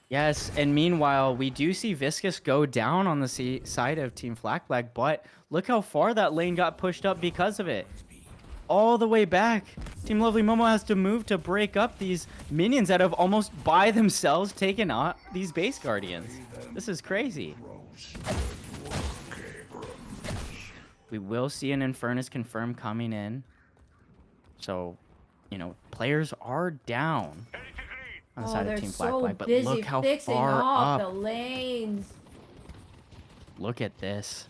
Yes, and meanwhile, we do see Viscous go down on the side of Team Flag, but look how far that lane got pushed up because of it. All the way back. Team Lovely Momo has to move to break up these minions that have almost by themselves taken out these base guardians. This is crazy. We will see an Infernus confirm coming in. So, players are down on the side of Team Black, but look how far up. The lanes. Look at this.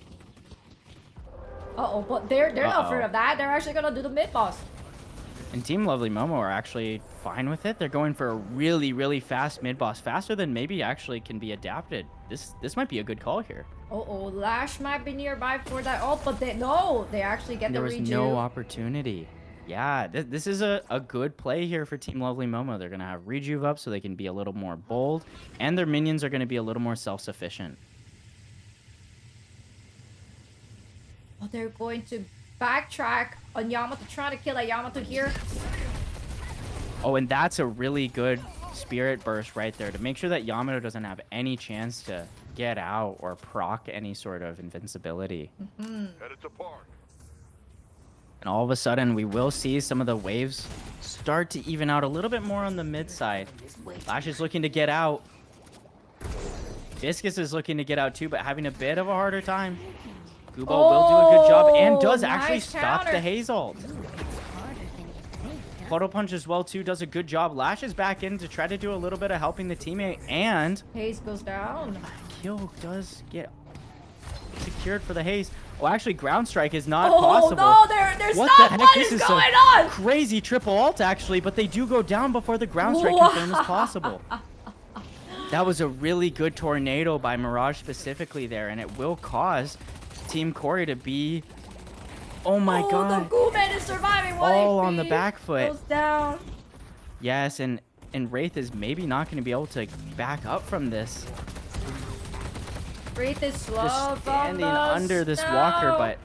But they're not afraid of that. They're actually gonna do the mid boss. And Team Lovely Momo are actually fine with it. They're going for a really, really fast mid boss, faster than maybe actually can be adapted. This might be a good call here. Lash might be nearby for that. But they actually get the rejuve. There was no opportunity. Yeah, this is a good play here for Team Lovely Momo. They're gonna have rejuve up so they can be a little more bold, and their minions are gonna be a little more self-sufficient. They're going to backtrack on Yamato, trying to kill that Yamato here. And that's a really good spirit burst right there to make sure that Yamato doesn't have any chance to get out or proc any sort of invincibility. Headed to park. And all of a sudden, we will see some of the waves start to even out a little bit more on the mid side. Lash is looking to get out. Viscous is looking to get out too, but having a bit of a harder time. Gubo will do a good job and does actually stop the Haze ult. Photo Punch as well too does a good job. Lash is back in to try to do a little bit of helping the teammate, and Haze goes down. Kill does get secured for the Haze. Actually, Ground Strike is not possible. Oh no, they're what stopped. The heck? What this is is going on? Crazy triple ult actually, but they do go down before the Ground Strike confirm is possible. That was a really good tornado by Mirage specifically there, and it will cause Team Corey to be... Oh my god. The Gooman is surviving. All on the back foot. Goes down. Yes, and Wraith is maybe not going to be able to back up from this. Wraith is slow. Just standing under this walker, but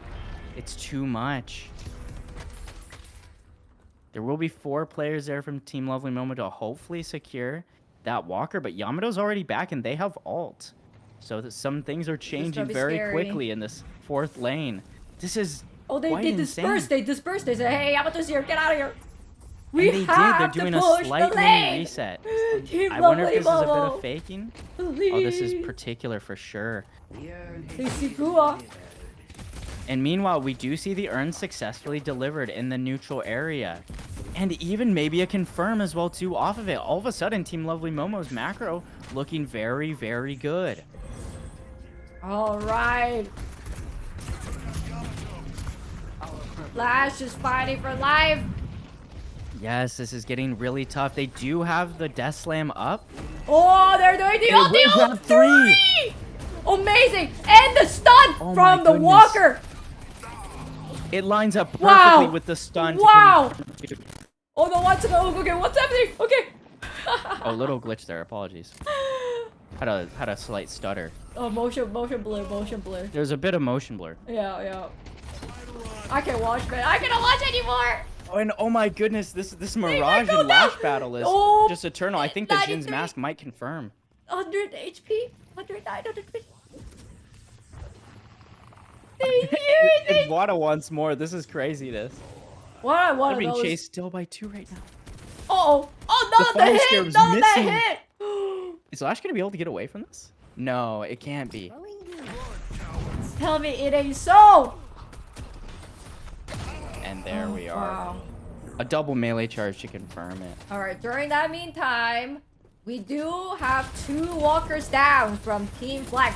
it's too much. There will be 4 players there from Team Lovely Momo to hopefully secure that walker, but Yamato's already back and they have ult. So some things are changing very quickly in this 4th lane. This is they dispersed. They dispersed. They said, hey, Yamato's here. Get out of here. They're doing a slight mini reset. I wonder if this is a bit of faking. This is particular for sure. They see Gua. And meanwhile, we do see the urn successfully delivered in the neutral area. And even maybe a confirm as well too off of it. All of a sudden, Team Lovely Momo's macro looking very, very good. All right. Lash is fighting for life. Yes, this is getting really tough. They do have the Death Slam up. Oh, they're doing the will ulti grab ult three. 3! Amazing! And the stun Oh from my the goodness. Walker. It lines up perfectly Wow. with the stun. Wow. Oh no, what's okay? What's happening? Okay. Oh, little glitch there. Apologies. Had a slight stutter. Oh, motion blur. There's a bit of motion blur. Yeah. I can't watch, man. I cannot watch anymore. Oh, and oh my goodness, this might Mirage go and Lash down. battle is Oh, just eternal. I think the Jin's 93. mask might confirm. 100 HP, 109, 150. They And Wada wants more. This is craziness. What They're of being those? chased still by 2 right now. Oh The no, the funnel hit! scare was No, missing. that hit! Is Lash gonna be able to get away from this? No, it can't be. Tell me it ain't so! And there we are. Wow. A double melee charge to confirm it. Alright, during that meantime, we do have 2 walkers down from Team Flag.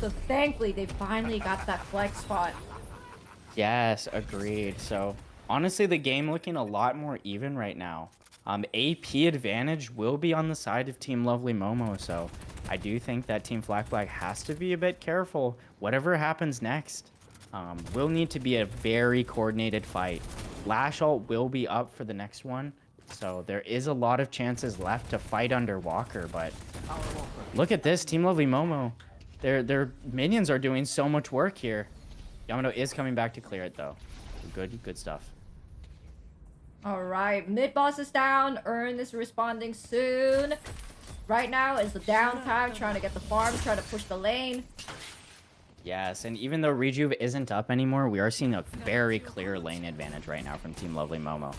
So thankfully, they finally got that flex spot. Yes, agreed. So honestly, the game looking a lot more even right now. AP advantage will be on the side of Team Lovely Momo, so I do think that Team Flag has to be a bit careful. Whatever happens next, will need to be a very coordinated fight. Lash ult will be up for the next one, so there is a lot of chances left to fight under Walker, but look at this, Team Lovely Momo. Their minions are doing so much work here. Yamato is coming back to clear it though. Good stuff. Alright, mid boss is down. Earn is responding soon. Right now is the downtime, trying to get the farm, trying to push the lane. Yes, and even though Rejuve isn't up anymore, we are seeing a very clear lane advantage right now from Team Lovely Momo.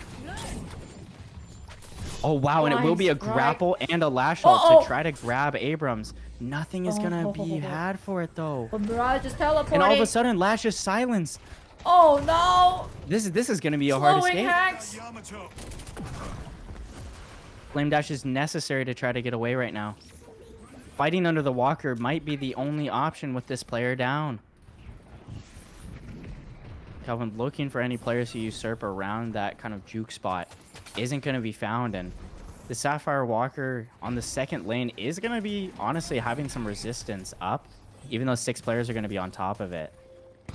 Oh wow, and it will be a Nice, grapple and a lash ult Uh-oh. to try to grab Abrams. Nothing is gonna be had for it though. But Mirage is teleporting. And all of a sudden, Lash is silenced. Oh no! This is gonna be a hard Slowing escape. hacks. Flame dash is necessary to try to get away right now. Fighting under the Walker might be the only option with this player down. Calvin looking for any players to usurp around that kind of juke spot isn't going to be found, and the Sapphire Walker on the second lane is going to be honestly having some resistance up, even though 6 players are going to be on top of it.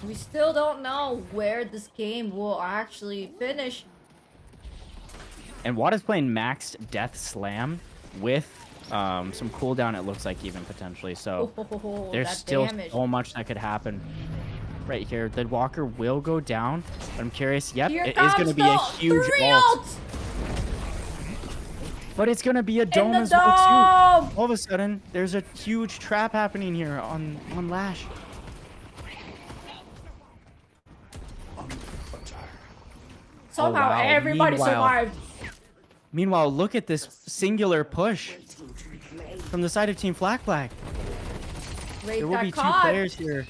We still don't know where this game will actually finish. And Wada's playing maxed Death Slam with some cooldown, it looks like, even potentially. So there's that still damage. so much that could happen right here. The Walker will go down, but I'm curious. Yep, Here it is going to comes be a the huge 3 ult. ults But it's going to be a in dome the as well, too. dome. All of a sudden, there's a huge trap happening here on Lash. Somehow wow. everybody Meanwhile- survived. Meanwhile, look at this singular push from the side of Team Flag. Raid There will got be 2 caught. players here.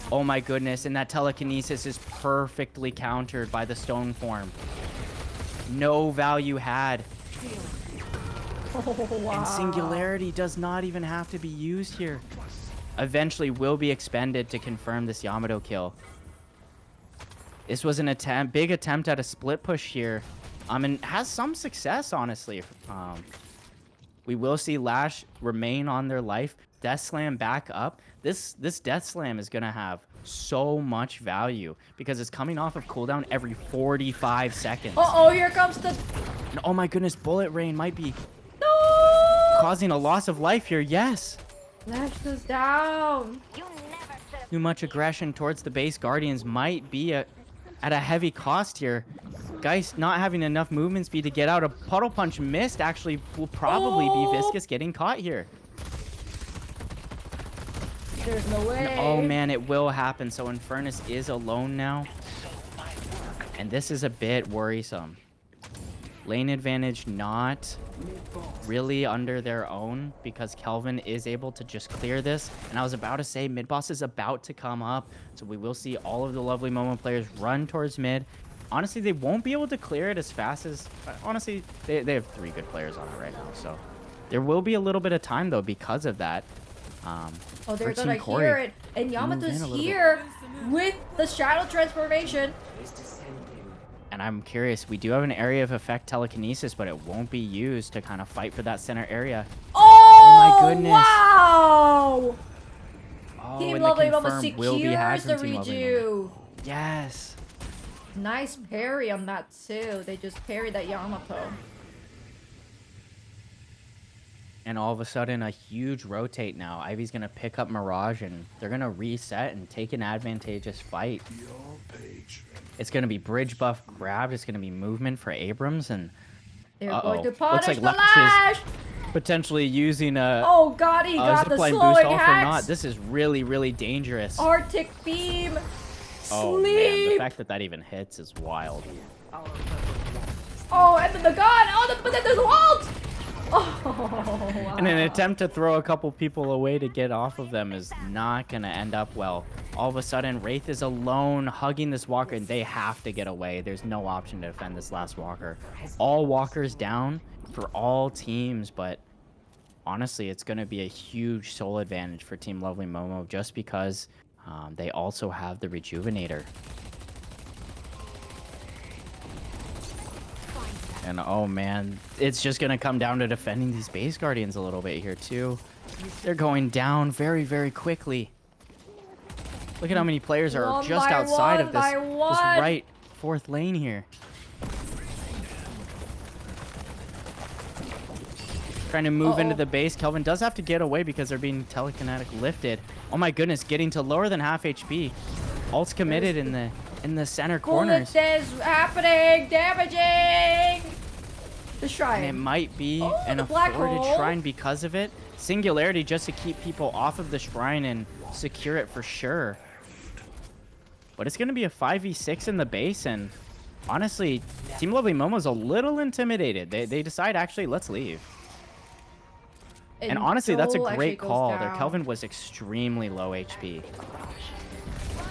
Oh my goodness, and that telekinesis is perfectly countered by the stone form. No value had. Oh, wow. And singularity does not even have to be used here. Eventually will be expended to confirm this Yamato kill. This was an big attempt at a split push here. And has some success, honestly. We will see Lash remain on their life. Death Slam back up. This Death Slam is going to have so much value because it's coming off of cooldown every 45 seconds. Uh-oh, here comes the... And oh my goodness, Bullet Rain might be No! causing a loss of life here. Yes. Lash goes down. You never should Too much aggression towards the base Guardians might be at a heavy cost here. Geist not having enough movement speed to get out. A Puddle Punch missed actually will probably be Viscous getting caught here. There's no way. And oh man, it will happen. So Infernus is alone now. And this is a bit worrisome. Lane advantage not really under their own because Kelvin is able to just clear this. And I was about to say mid boss is about to come up. So we will see all of the Lovely Momo players run towards mid. honestly, they won't be able to clear it as fast as... honestly, they have 3 good players on it right now, so... There will be a little bit of time, though, because of that. Oh, for they're Team gonna Corey. hear it. And Move Yamato's in a little bit. here with the shadow transformation. Is descending. And I'm curious, we do have an area of effect telekinesis, but it won't be used to kind of fight for that center area. Oh, my goodness. Wow! Oh, Team and the Lovely Mama confirm will be had secures from the Team Lovely Mama. redo. Yes. Nice parry on that too. They just parried that Yamato. And all of a sudden, a huge rotate now. Ivy's going to pick up Mirage, and they're going to reset and take an advantageous fight. Your patron. It's going to be bridge buff grabbed. It's going to be movement for Abrams, and They're uh-oh. going to punish Looks like the Lash Lash! is potentially using a Oh god, he got the zipline boost slowing off or hacks! not. This is really, really dangerous. Arctic beam! Oh man, the Sleep! fact that that even hits is wild. Oh, and then the gun! Oh, but then there's a ult! Oh, wow. And an attempt to throw a couple people away to get off of them is not going to end up well. All of a sudden, Wraith is alone hugging this walker, and they have to get away. There's no option to defend this last walker. All walkers down for all teams, but honestly, it's going to be a huge soul advantage for Team Lovely Momo just because they also have the Rejuvenator. And oh man, it's just going to come down to defending these base guardians a little bit here too. They're going down very, very quickly. Look at how many players are One just by outside one of by this one. right 4th lane here. Trying to move into the base. Kelvin does have to get away because they're being telekinetic lifted. Oh my goodness, getting to lower than half HP. Ult's committed in the center corners. Bullet is happening, damaging the shrine. And it might be Oh, an the black afforded hole. shrine because of it. Singularity just to keep people off of the shrine and secure it for sure. But it's going to be a 5v6 in the base, and honestly, Team Lovely Momo's a little intimidated. They decide, actually, let's leave. And honestly, that's a Joel actually great goes call. Their down. Kelvin was extremely low HP.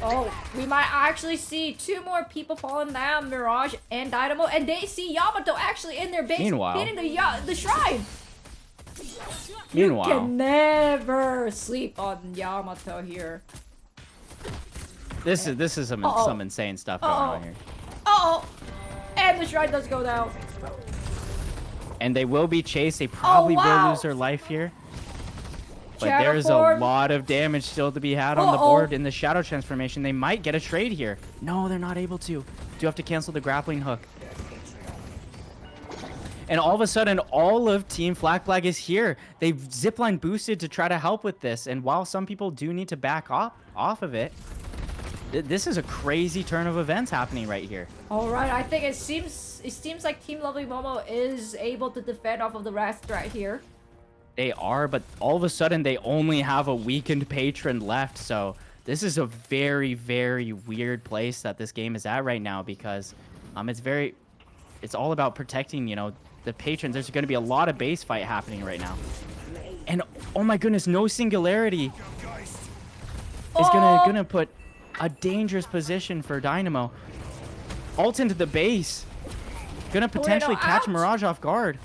Oh, we might actually see 2 more people falling down, Mirage and Dynamo, and they see Yamato actually in their base Meanwhile- hitting the shrine. Meanwhile, You can never sleep on Yamato here. this is some, Uh-oh. some insane stuff going on here. Uh-oh, and the shrine does go down. And they will be chased. They probably will wow. lose their life here. But Shadow there's form. a lot of damage still to be had on the Uh-oh. board in the shadow transformation. They might get a trade here. No, they're not able to. Do have to cancel the grappling hook. And all of a sudden, all of Team Flag is here. They've zipline boosted to try to help with this. And while some people do need to back off of it, this is a crazy turn of events happening right here. All right, I think it seems like Team Lovely Momo is able to defend off of the rest right here. They are, but all of a sudden they only have a weakened patron left. So this is a very, very weird place that this game is at right now because it's all about protecting, you know, the patrons. There's going to be a lot of base fight happening right now. And oh my goodness, no singularity is gonna put a dangerous position for Dynamo. Ult into the base. Gonna potentially catch out. Mirage off guard.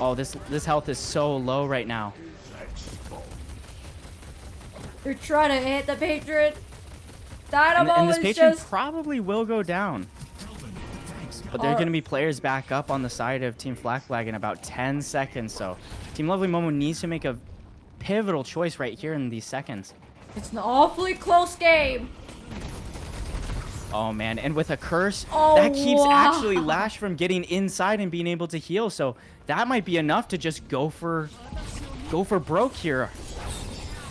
Oh, this health is so low right now. They're trying to hit the patron. Dynamo And this is patron just... probably will go down. But there are going to be players back up on the side of Team Flag in about 10 seconds. So Team Lovely Momo needs to make a pivotal choice right here in these seconds. It's an awfully close game. Oh man, and with a curse, Oh, that keeps wow. actually Lash from getting inside and being able to heal. So that might be enough to just go for broke here.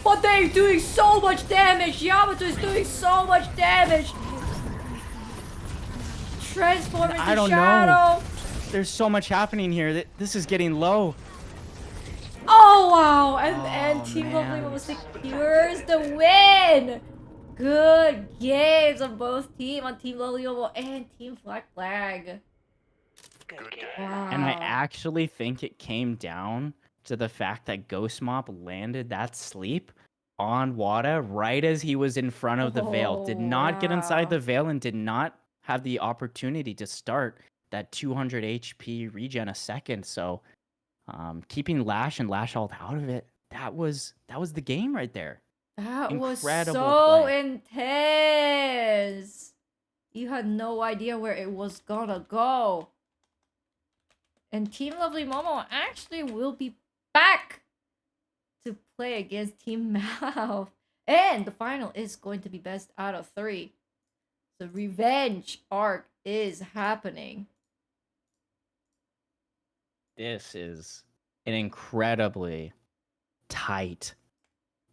But they're doing so much damage. Yamato is doing so much damage. Transforming I to don't shadow. know. There's so much happening here. This is getting low. Oh wow! And Team man. Lovely Momo secures the win. Good games on both team, on Team Lovely Momo and Team Flag. Good game. Wow. And I actually think it came down to the fact that Ghost Mop landed that sleep on Wada right as he was in front of the veil. Did not get inside wow. the veil and did not have the opportunity to start that 200 HP regen a second. So keeping Lash and Lash Alt out of it, that was the game right there. That was Incredible so play. intense. You had no idea where it was gonna go. And Team Lovely Momo actually will be back to play against Team Mouth. And the final is going to be best out of 3. The revenge arc is happening. This is an incredibly tight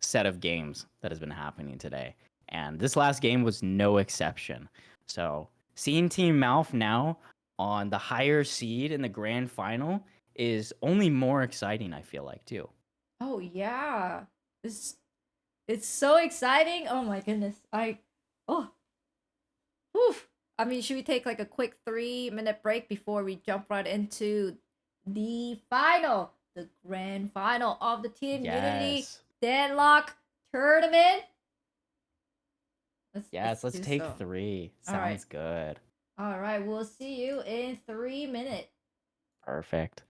set of games that has been happening today. And this last game was no exception. So seeing Team Mouth now on the higher seed in the grand final is only more exciting, I feel like, too. Oh yeah. It's so exciting. Oh my goodness. Oh. Oof. I mean, should we take like a quick 3-minute break before we jump right into the final, the grand final of the Team Unity Yes. Deadlock tournament? Let's do take so. 3. All right. Sounds good. All right, we'll see you in 3 minutes. Perfect.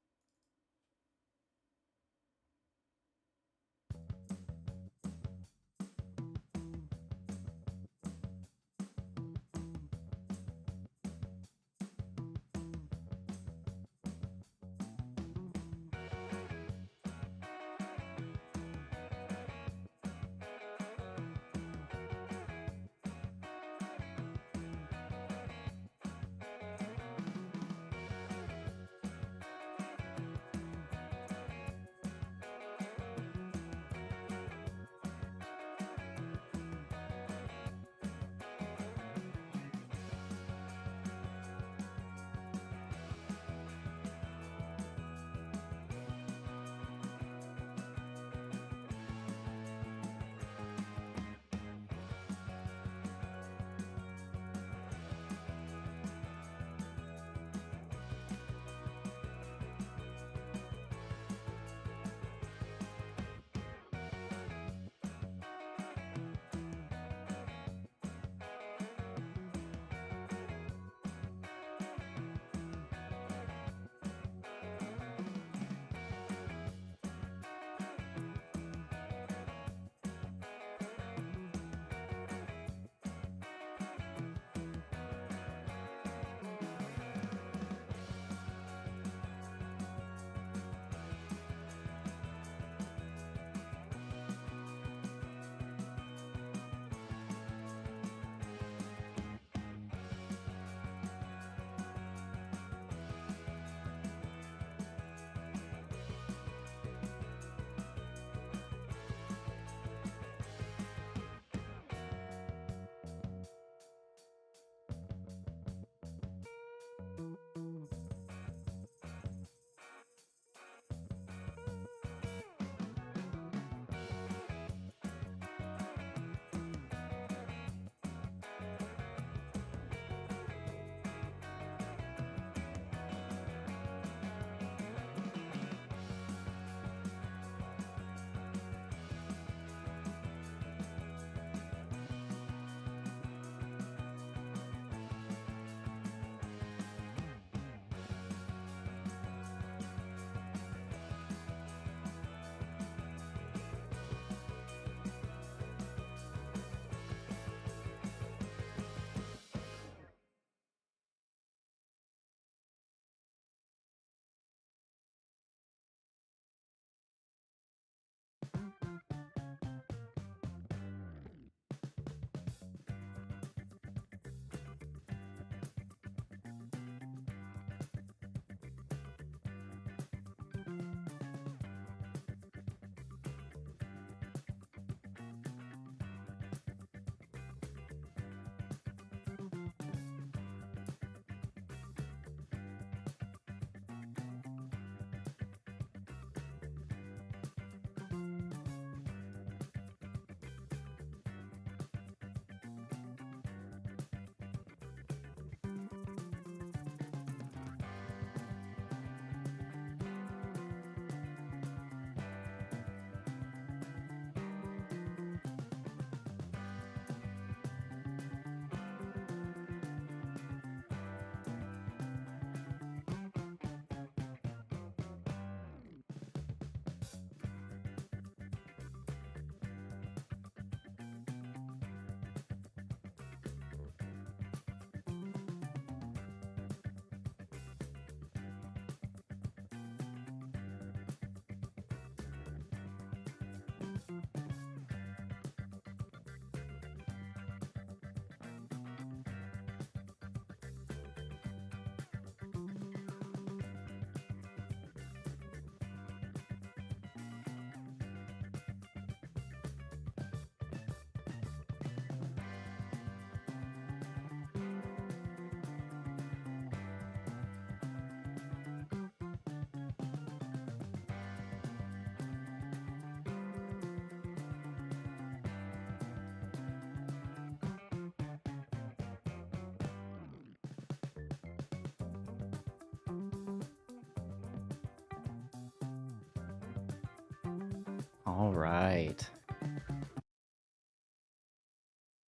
All right.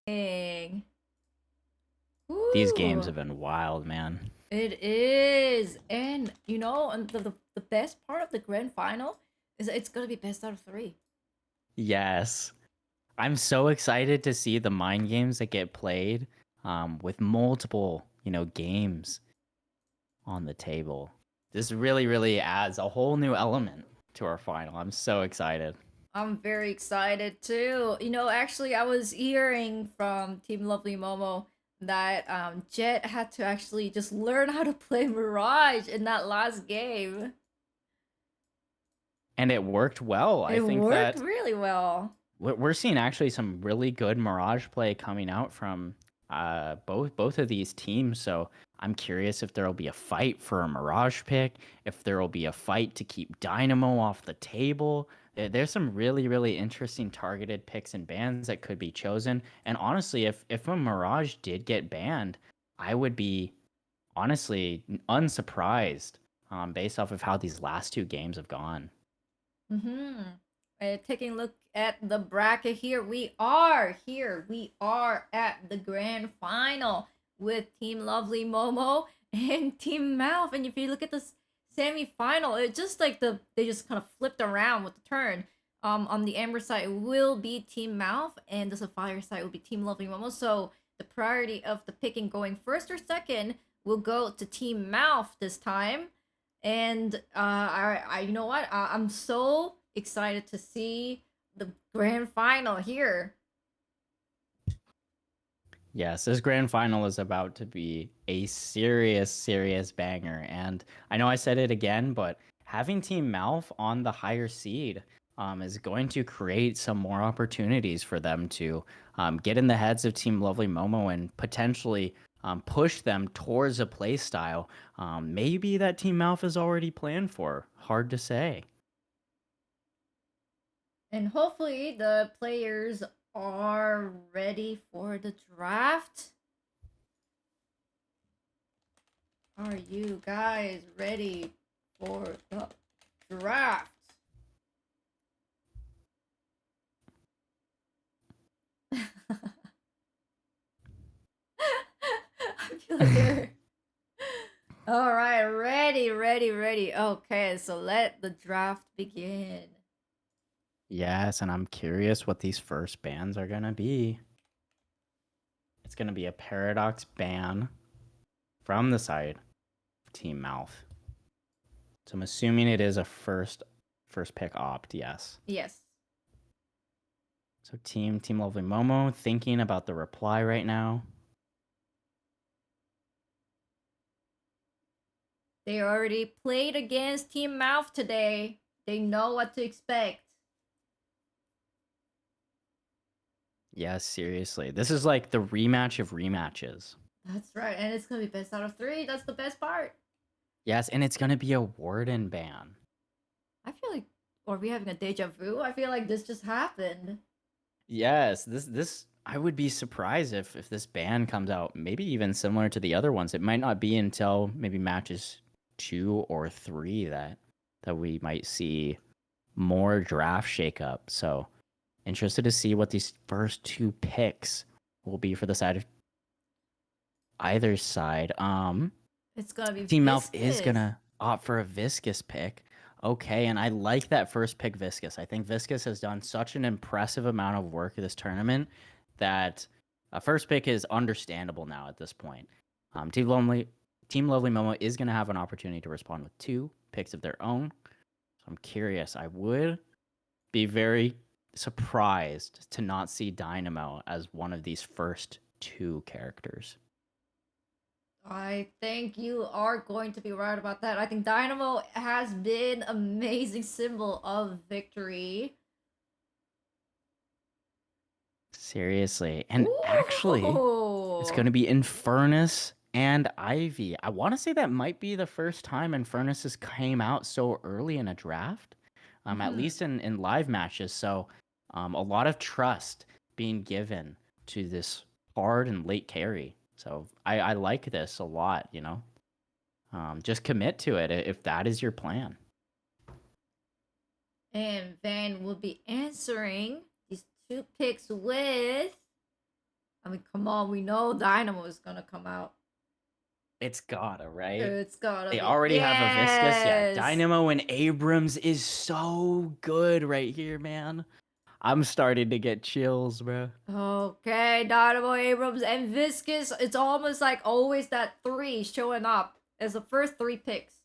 Dang. These games Ooh, have been wild, man. it is. And and the best part of the grand final is that it's gonna be best out of three. Yes. I'm so excited to see the mind games that get played with multiple, games on the table. This really, really adds a whole new element to our final. I'm so excited. I'm very excited too. Actually, I was hearing from Team Lovely Momo that Jet had to actually just learn how to play Mirage in that last game. And it worked well. I It think worked that really well. we're seeing actually some really good Mirage play coming out from both of these teams. So I'm curious if there will be a fight for a Mirage pick, if there will be a fight to keep Dynamo off the table. There's some really, really interesting targeted picks and bans that could be chosen. And honestly, if a Mirage did get banned, I would be honestly unsurprised based off of how these last two games have gone. Mm-hmm. Taking a look at the bracket here, we are here. We are at the grand final with Team Lovely Momo and Team Mouth. And if you look at this semi-final, it just like they just kind of flipped around with the turn. On the Amber side will be Team Mouth, and the Sapphire side will be Team Lovely Momo. So the priority of the picking going first or second will go to Team Mouth this time. And you know what? I'm so excited to see the grand final here. Yes, this grand final is about to be a serious, serious banger. And I know I said it again, but having Team Malf on the higher seed is going to create some more opportunities for them to get in the heads of Team Lovely Momo and potentially push them towards a play style maybe that Team Malf is already planned for. Hard to say. And hopefully the players are ready for the draft. Are you guys ready for the draft? I feel like they're all right. Ready, ready, ready. Okay, so let the draft begin. Yes, and I'm curious what these first bans are going to be. It's going to be a Paradox ban from the side of Team Mouth. So I'm assuming it is a first pick opt, yes. Yes. So Team Lovely Momo thinking about the reply right now. They already played against Team Mouth today. They know what to expect. Yes, seriously. This is like the rematch of rematches. That's right, and it's gonna be best out of three. That's the best part. Yes, and it's going to be a Warden ban. I feel like, are we having a deja vu? I feel like this just happened. Yes, this I would be surprised if this ban comes out maybe even similar to the other ones. It might not be until maybe matches 2 or 3 that we might see more draft shakeup. So interested to see what these first two picks will be for the side of either side. It's gonna be Team Mouth is viscous. gonna opt for a Viscous pick. Okay, and I like that first pick, Viscous. I think Viscous has done such an impressive amount of work this tournament that a first pick is understandable now at this point. Team Lovely Momo is gonna have an opportunity to respond with 2 picks of their own. So I'm curious. I would be very surprised to not see Dynamo as one of these first 2 characters. I think you are going to be right about that. I think Dynamo has been amazing symbol of victory. Seriously. And actually, it's going Ooh. to be Infernus and Ivy. I want to say that might be the first time Infernus has came out so early in a draft, at least in live matches. So a lot of trust being given to this hard and late carry. So I like this a lot, just commit to it if that is your plan. And Van will be answering these two picks with. I mean, come on, we know Dynamo is gonna come out. It's gotta, right? It's gotta They be. already have a Viscus. Yeah, Yes! Dynamo and Abrams is so good right here, man. I'm starting to get chills, bro. Okay, Dynamo, Abrams, and Viscus. It's almost like always that three showing up as the first three picks.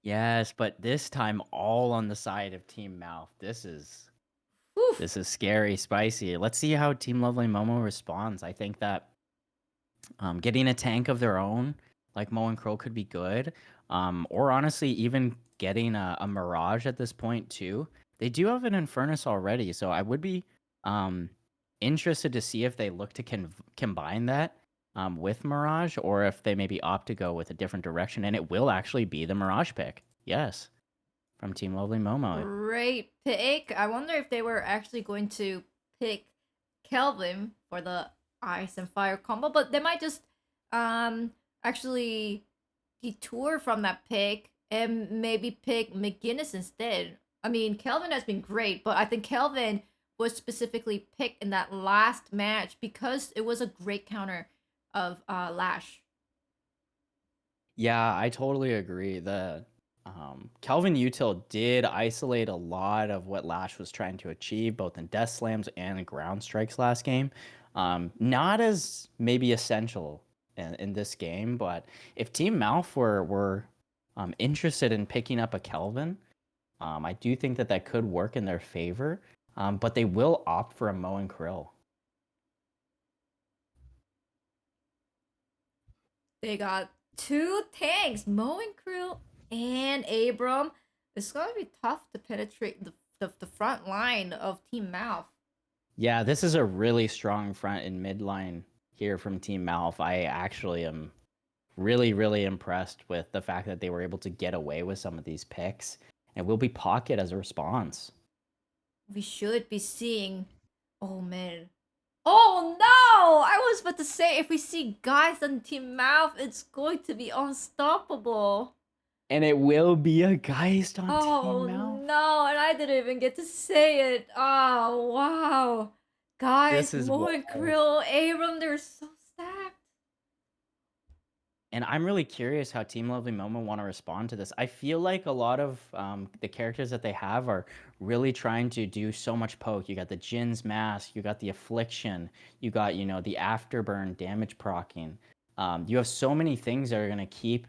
Yes, but this time all on the side of Team Mouth. Whew. This is scary, spicy. Let's see how Team Lovely Momo responds. I think that getting a tank of their own, like Mo and Crow, could be good. Or honestly, even getting a Mirage at this point too. They do have an Infernus already, so I would be interested to see if they look to combine that with Mirage, or if they maybe opt to go with a different direction. And it will actually be the Mirage pick. Yes, from Team Lovely Momo. Great pick. I wonder if they were actually going to pick Kelvin for the ice and fire combo, but they might just actually detour from that pick and maybe pick McGinnis instead. I mean, Kelvin has been great, but I think Kelvin was specifically picked in that last match because it was a great counter of Lash. Yeah, I totally agree. The Kelvin Util did isolate a lot of what Lash was trying to achieve, both in Death Slams and Ground Strikes last game. Not as maybe essential in this game, but if Team Malf were interested in picking up a Kelvin, I do think that that could work in their favor. But they will opt for a Mo and Krill. They got two tanks, Mo and Krill and Abram. It's gonna be tough to penetrate the front line of Team Mouth. Yeah, this is a really strong front and midline here from Team Malf. I actually am really, really impressed with the fact that they were able to get away with some of these picks. And will be Pocket as a response. We should be seeing. Oh man. Oh no! I was about to say if we see guys on Team Mouth, it's going to be unstoppable. And it will be a Geist on Oh Team Malf. no, and I didn't even get to say it. Oh wow. Guys, This is Mo and wild. Krill, Abram, they're so stacked. And I'm really curious how Team Lovely Momo want to respond to this. I feel like a lot of the characters that they have are really trying to do so much poke. You got the Jin's Mask, you got the Affliction, you got, the Afterburn damage procking. You have so many things that are going to keep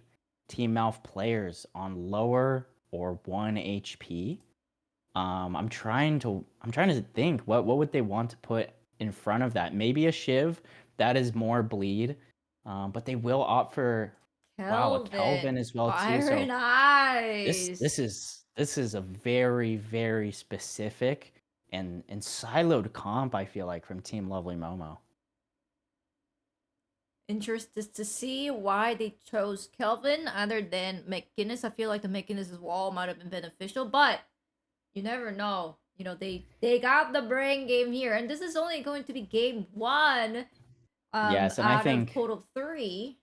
Team Mouth players on lower or 1 HP. I'm trying to think what would they want to put in front of that? Maybe a Shiv that is more bleed. But they will opt for a Kelvin as well too. Fire So and this Ice. this is a very, very specific and siloed comp, I feel like, from Team Lovely Momo. Interested to see why they chose Kelvin other than McGinnis. I feel like the McGinnis' wall might have been beneficial, but you never know. They got the brain game here, and this is only going to be game one. Yes, and Out of total three.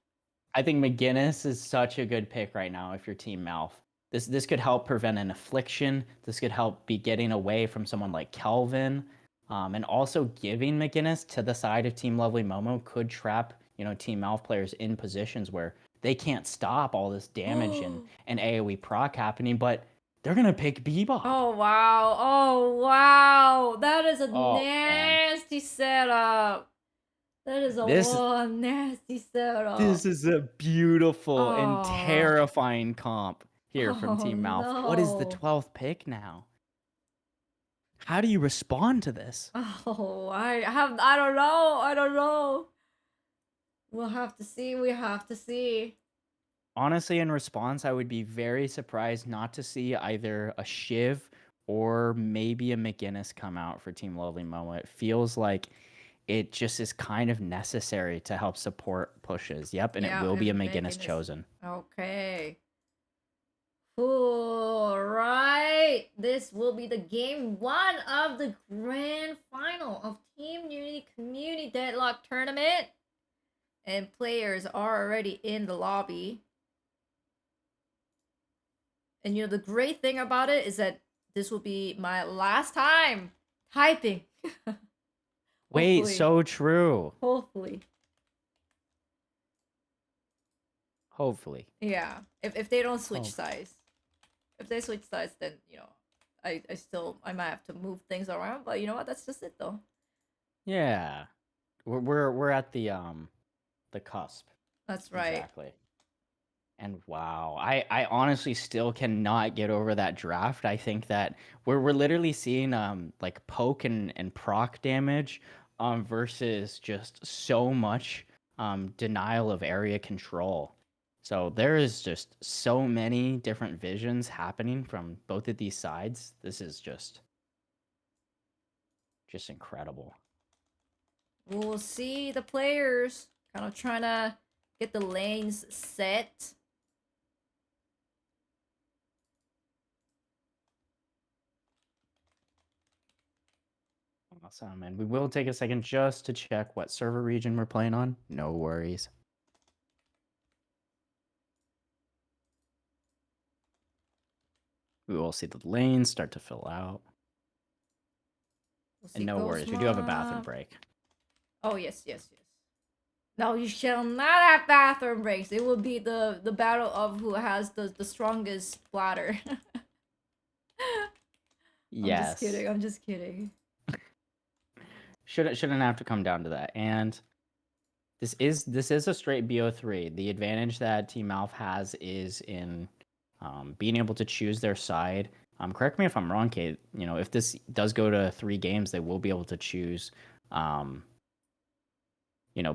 I think McGinnis is such a good pick right now if you're Team Malf. This could help prevent an affliction. This could help be getting away from someone like Kelvin. And also giving McGinnis to the side of Team Lovely Momo could trap, Team Malf players in positions where they can't stop all this damage and AoE proc happening, but they're gonna pick Bebop. Oh wow. Oh wow. That is a Oh, man. nasty setup. That is a nasty setup. This is a beautiful and Oh. terrifying comp here from Oh, Team Mouth. What is the no. 12th pick now? How do you respond to this? Oh, I don't know. I don't know. We'll have to see. We have to see. Honestly, in response, I would be very surprised not to see either a Shiv or maybe a McGinnis come out for Team Lovely Momo. It feels like it just is kind of necessary to help support pushes. Yep, and it will be a McGinnis chosen. Okay. All right. This will be the game one of the grand final of Team Unity Community Deadlock Tournament. And players are already in the lobby. And the great thing about it is that this will be my last time typing. Wait, Hopefully. so true. Hopefully. Hopefully. Yeah. If they don't switch Oh. sides. If they switch sides, then I might have to move things around, but you know what? That's just it though. Yeah. We're at the cusp. That's right. Exactly. And wow, I honestly still cannot get over that draft. I think that we're literally seeing like poke and proc damage versus just so much denial of area control. So there is just so many different visions happening from both of these sides. This is just incredible. We'll see the players kind of trying to get the lanes set. Awesome. And we will take a second just to check what server region we're playing on. No worries. We will see the lanes start to fill out. We'll see And no Ghost worries, we do have a bathroom Mob. break. Oh yes. No, you shall not have bathroom breaks. It will be the battle of who has the strongest bladder. Yes. I'm just kidding. Shouldn't have to come down to that. And this is a straight BO3. The advantage that Team Alpha has is in being able to choose their side. Correct me if I'm wrong, Kate. If this does go to 3 games, they will be able to choose.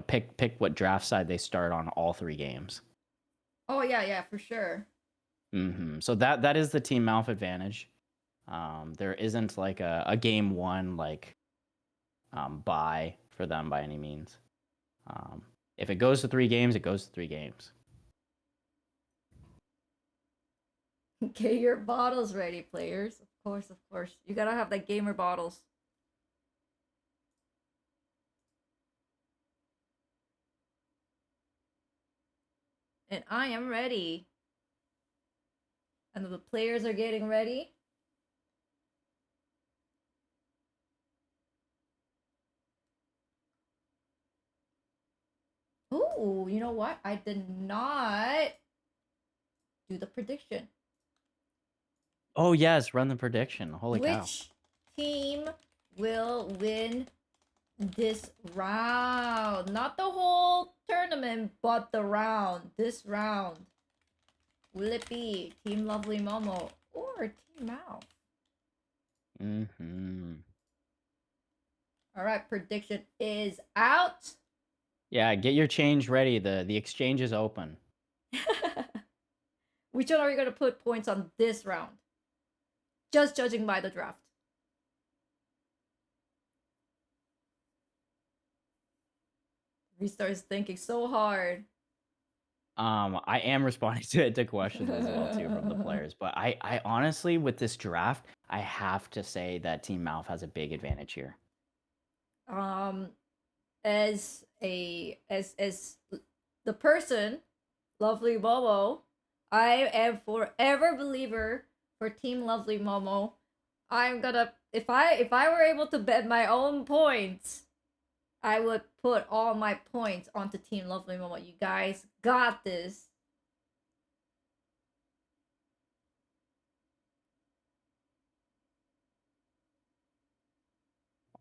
Pick what draft side they start on all 3 games. Oh yeah, for sure. So that is the Team Alpha advantage. There isn't like a game 1 like buy for them by any means. If it goes to 3 games, it goes to 3 games. Get your bottles ready, players. Of course. You gotta have that gamer bottles. And I am ready. And the players are getting ready. Ooh, you know what? I did not do the prediction. Oh yes, run the prediction. Holy cow. Which team will win this round? Not the whole tournament, but the round. This round. Will it be Team Lovely Momo or Team Mouth? Alright, prediction is out. Yeah, get your change ready. The exchange is open. Which one are you gonna put points on this round? Just judging by the draft. Restart is thinking so hard. I am responding to questions as well too from the players, but I honestly with this draft, I have to say that Team Mouth has a big advantage here. As the person, Lovely Momo, I am forever believer for Team Lovely Momo. I'm gonna if I were able to bet my own points, I would put all my points onto Team Lovely Momo. You guys got this.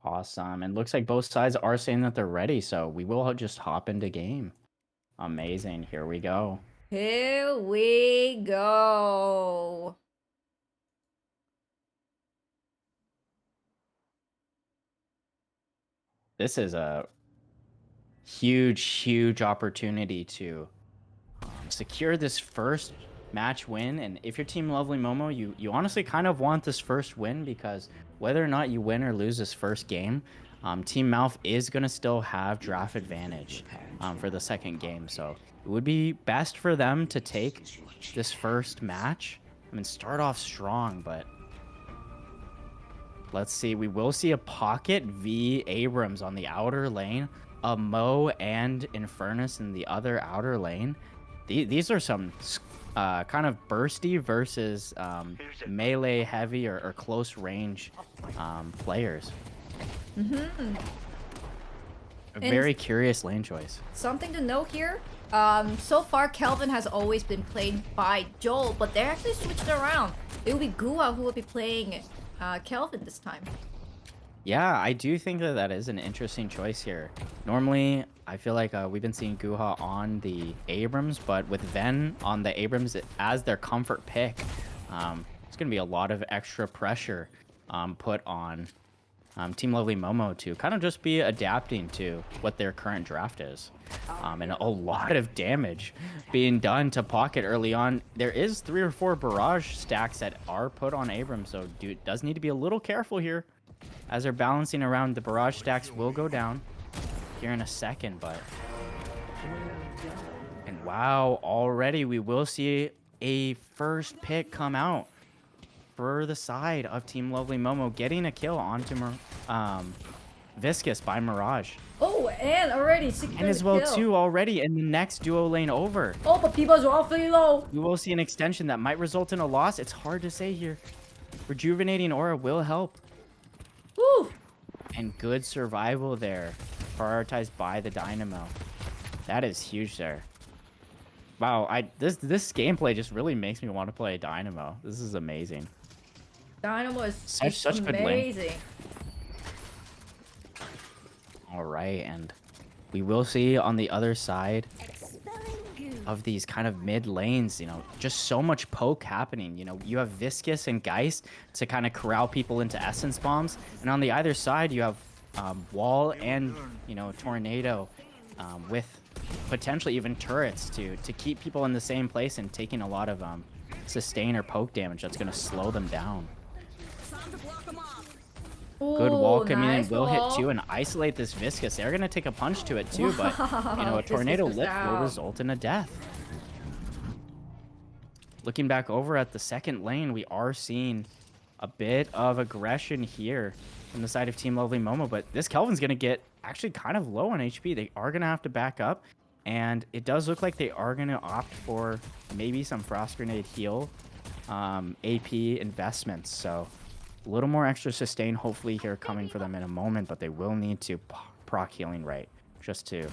Awesome. And looks like both sides are saying that they're ready, so we will just hop into game. Amazing. Here we go. Here we go. This is a huge opportunity to secure this first match win. And if you're Team Lovely Momo, you honestly kind of want this first win, because whether or not you win or lose this first game, Team Mouth is going to still have draft advantage for the second game. So it would be best for them to take this first match. I mean, start off strong, but let's see. We will see a Pocket v Abrams on the outer lane, a Mo and Infernus in the other outer lane. These are some kind of bursty versus melee heavy or close range players. Mm-hmm. A very curious lane choice. Something to note here. So far, Kelvin has always been played by Joel, but they actually switched it around. It will be Gua who will be playing Kelvin this time. Yeah, I do think that that is an interesting choice here. Normally, I feel like we've been seeing Guha on the Abrams, but with Ven on the Abrams as their comfort pick, it's going to be a lot of extra pressure put on Team Lovely Momo to kind of just be adapting to what their current draft is. And a lot of damage being done to Pocket early on. There is 3 or 4 barrage stacks that are put on Abrams, so dude does need to be a little careful here. As they're balancing around, the barrage stacks will go down here in a second, but... And wow, already we will see a first pick come out for the side of Team Lovely Momo, getting a kill onto Viscous by Mirage. Oh, and already secured And as the well, kill. too, already in the next duo lane over. Oh, but Biba's awfully low. We will see an extension that might result in a loss. It's hard to say here. Rejuvenating Aura will help. Woo! And good survival there, prioritized by the Dynamo. That is huge there. Wow, this gameplay just really makes me want to play Dynamo. This is amazing. Dynamo is Such good lane. amazing. All right, and we will see on the other side of these kind of mid lanes, you know, just so much poke happening. You know, you have Viscous and Geist to kind of corral people into essence bombs, and on the other side you have Wall and, you know, Tornado with potentially even turrets to keep people in the same place and taking a lot of sustain or poke damage that's going to slow them down. Good wall coming in, will hit too, and isolate this Viscous. They're going to take a punch to it too, but, you know, a Tornado Lip will result in a death. Looking back over at the second lane, we are seeing a bit of aggression here from the side of Team Lovely Momo, but this Kelvin's going to get actually kind of low on HP. They are going to have to back up, and it does look like they are going to opt for maybe some Frost Grenade heal AP investments, so... A little more extra sustain, hopefully, here coming for them in a moment, but they will need to proc healing right just to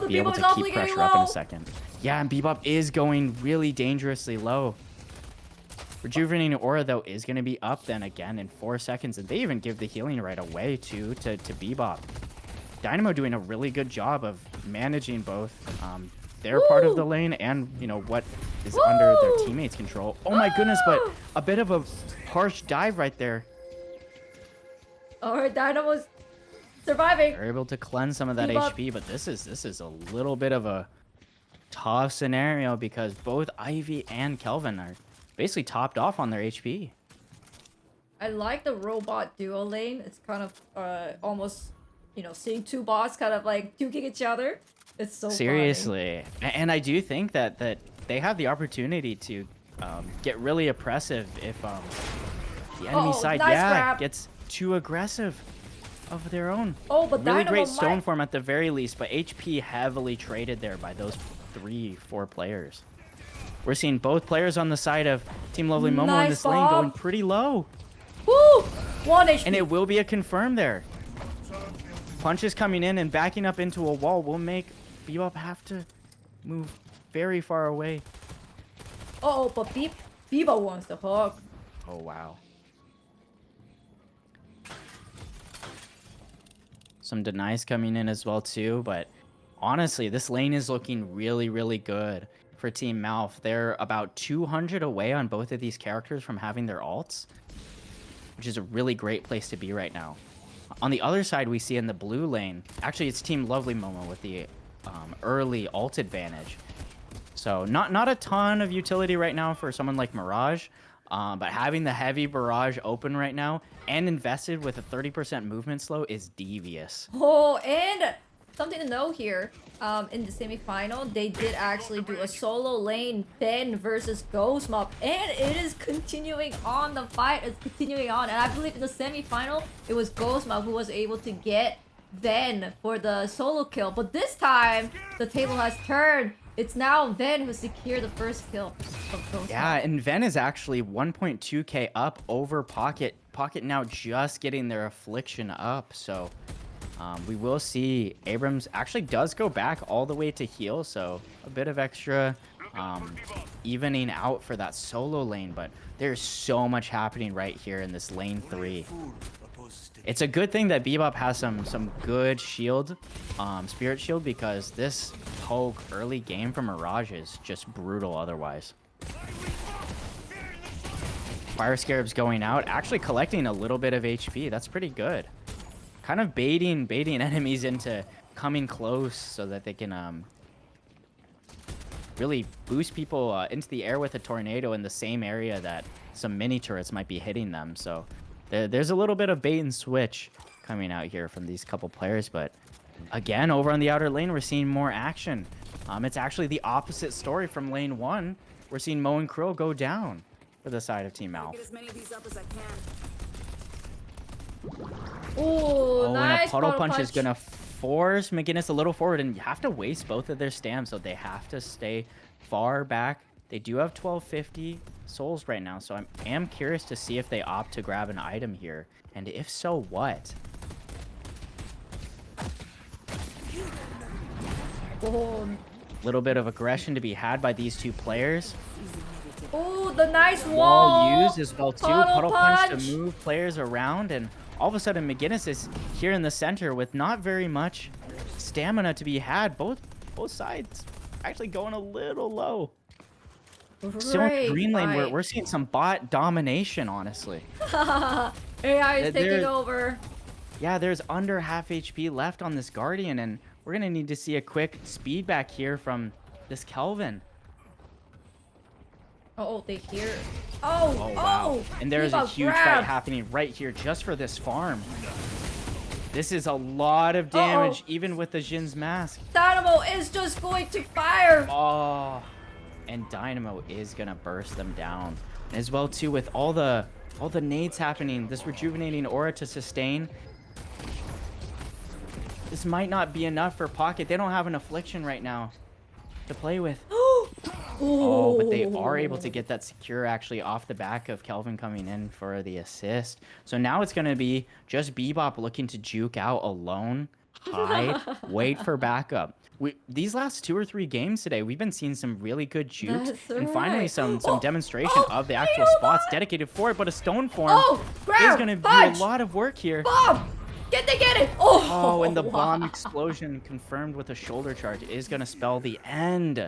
be able to keep pressure up in a second. Yeah, and Bebop is going really dangerously low. Rejuvenating Aura, though, is going to be up then again in 4 seconds, and they even give the healing right away, too, to Bebop. Dynamo doing a really good job of managing both their part of the lane and, you know, what is under their teammates' control. Oh my goodness, but a bit of a harsh dive right there. Alright, Dynamo's surviving. They're able to cleanse some of that HP, but this is a little bit of a tough scenario because both Ivy and Kelvin are basically topped off on their HP. I like the robot duo lane. It's kind of almost, you know, seeing 2 bots kind of like duking each other. It's so seriously funny. And I do think that they have the opportunity to get really oppressive if the enemy side gets too aggressive of their own. Oh, but really Dynamo great stone form at the very least, but HP heavily traded there by those 3-4 players. We're seeing both players on the side of Team Lovely Momo in this lane going pretty low. Woo! 1 HP. And it will be a confirm there. Punches coming in and backing up into a wall will make Bebop have to move very far away. Oh, but Biba wants the hook. Oh, wow. Some denies coming in as well, too. But honestly, this lane is looking really, really good for Team Malf. They're about 200 away on both of these characters from having their ults, which is a really great place to be right now. On the other side, we see in the blue lane, actually, it's Team Lovely Momo with the early ult advantage. So not a ton of utility right now for someone like Mirage, but having the heavy barrage open right now and invested with a 30% movement slow is devious. Oh, and something to know here, in the semi-final, they did actually do a solo lane Ben versus Ghost Mob, and it is continuing on. The fight is continuing on, and I believe in the semi-final, it was Ghost Mob who was able to get Ven for the solo kill, but this time the table has turned. It's now Ven who secured the first kill of those. Yeah, and Ven is actually 1.2k up over Pocket. Pocket now just getting their affliction up, so we will see Abrams actually does go back all the way to heal, so a bit of extra evening out for that solo lane, but there's so much happening right here in this lane 3. It's a good thing that Bebop has some good shield, spirit shield, because this poke early game from Mirage is just brutal otherwise. Fire Scarab's going out, actually collecting a little bit of HP. That's pretty good. Kind of baiting enemies into coming close so that they can really boost people into the air with a tornado in the same area that some mini turrets might be hitting them. So there's a little bit of bait and switch coming out here from these couple players, but again, over on the outer lane, we're seeing more action. It's actually the opposite story from lane 1. We're seeing Mo and Krill go down for the side of Team Alpha. Get as many of these up as I can. Ooh, Oh, nice and a puddle punch is gonna force McGinnis a little forward, and you have to waste both of their stams, so they have to stay far back. They do have 1250 souls right now, so I am curious to see if they opt to grab an item here, and if so, what? Oh, Little bit of aggression to be had by these two players. ooh, the nice Wall wall. used as well too. Puddle punch to move players around, and all of a sudden McGinnis is here in the center with not very much stamina to be had. Both sides actually going a little low. Still in the green lane, we're seeing some bot domination, honestly. AI is taking There- over. Yeah, there's under half HP left on this Guardian, and we're gonna need to see a quick speed back here from this Kelvin. Oh, they hear. Oh, Oh, wow. And there's a Bebop huge fight grab. happening right here just for this farm. This is a lot of damage, even with the Jin's mask. Dynamo is just going to fire. Oh, and Dynamo is gonna burst them down. As well too, with all the nades happening, this rejuvenating aura to sustain. This might not be enough for Pocket. They don't have an affliction right now to play with. Oh, but they are able to get that secure actually off the back of Kelvin coming in for the assist. So now it's going to be just Bebop looking to juke out alone, hide, wait for backup. These last 2 or 3 games today, we've been seeing some really good jukes That's and finally right. some Oh, demonstration of the actual you spots what? dedicated for it. But a stone form Oh, is grab, going to do punch, a lot of work here. bomb. Get it. Oh, Oh, and the wow. bomb explosion confirmed with a shoulder charge is going to spell the end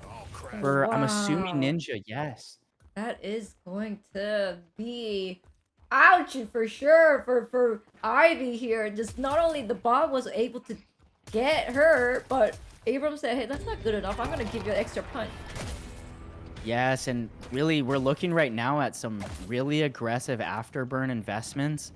for, I'm assuming, Wow. Ninja, yes. That is going to be ouchie for sure for Ivy here. Just not only the bomb was able to get her, but Abrams said, hey, that's not good enough. I'm going to give you an extra punch. Yes, and really, we're looking right now at some really aggressive afterburn investments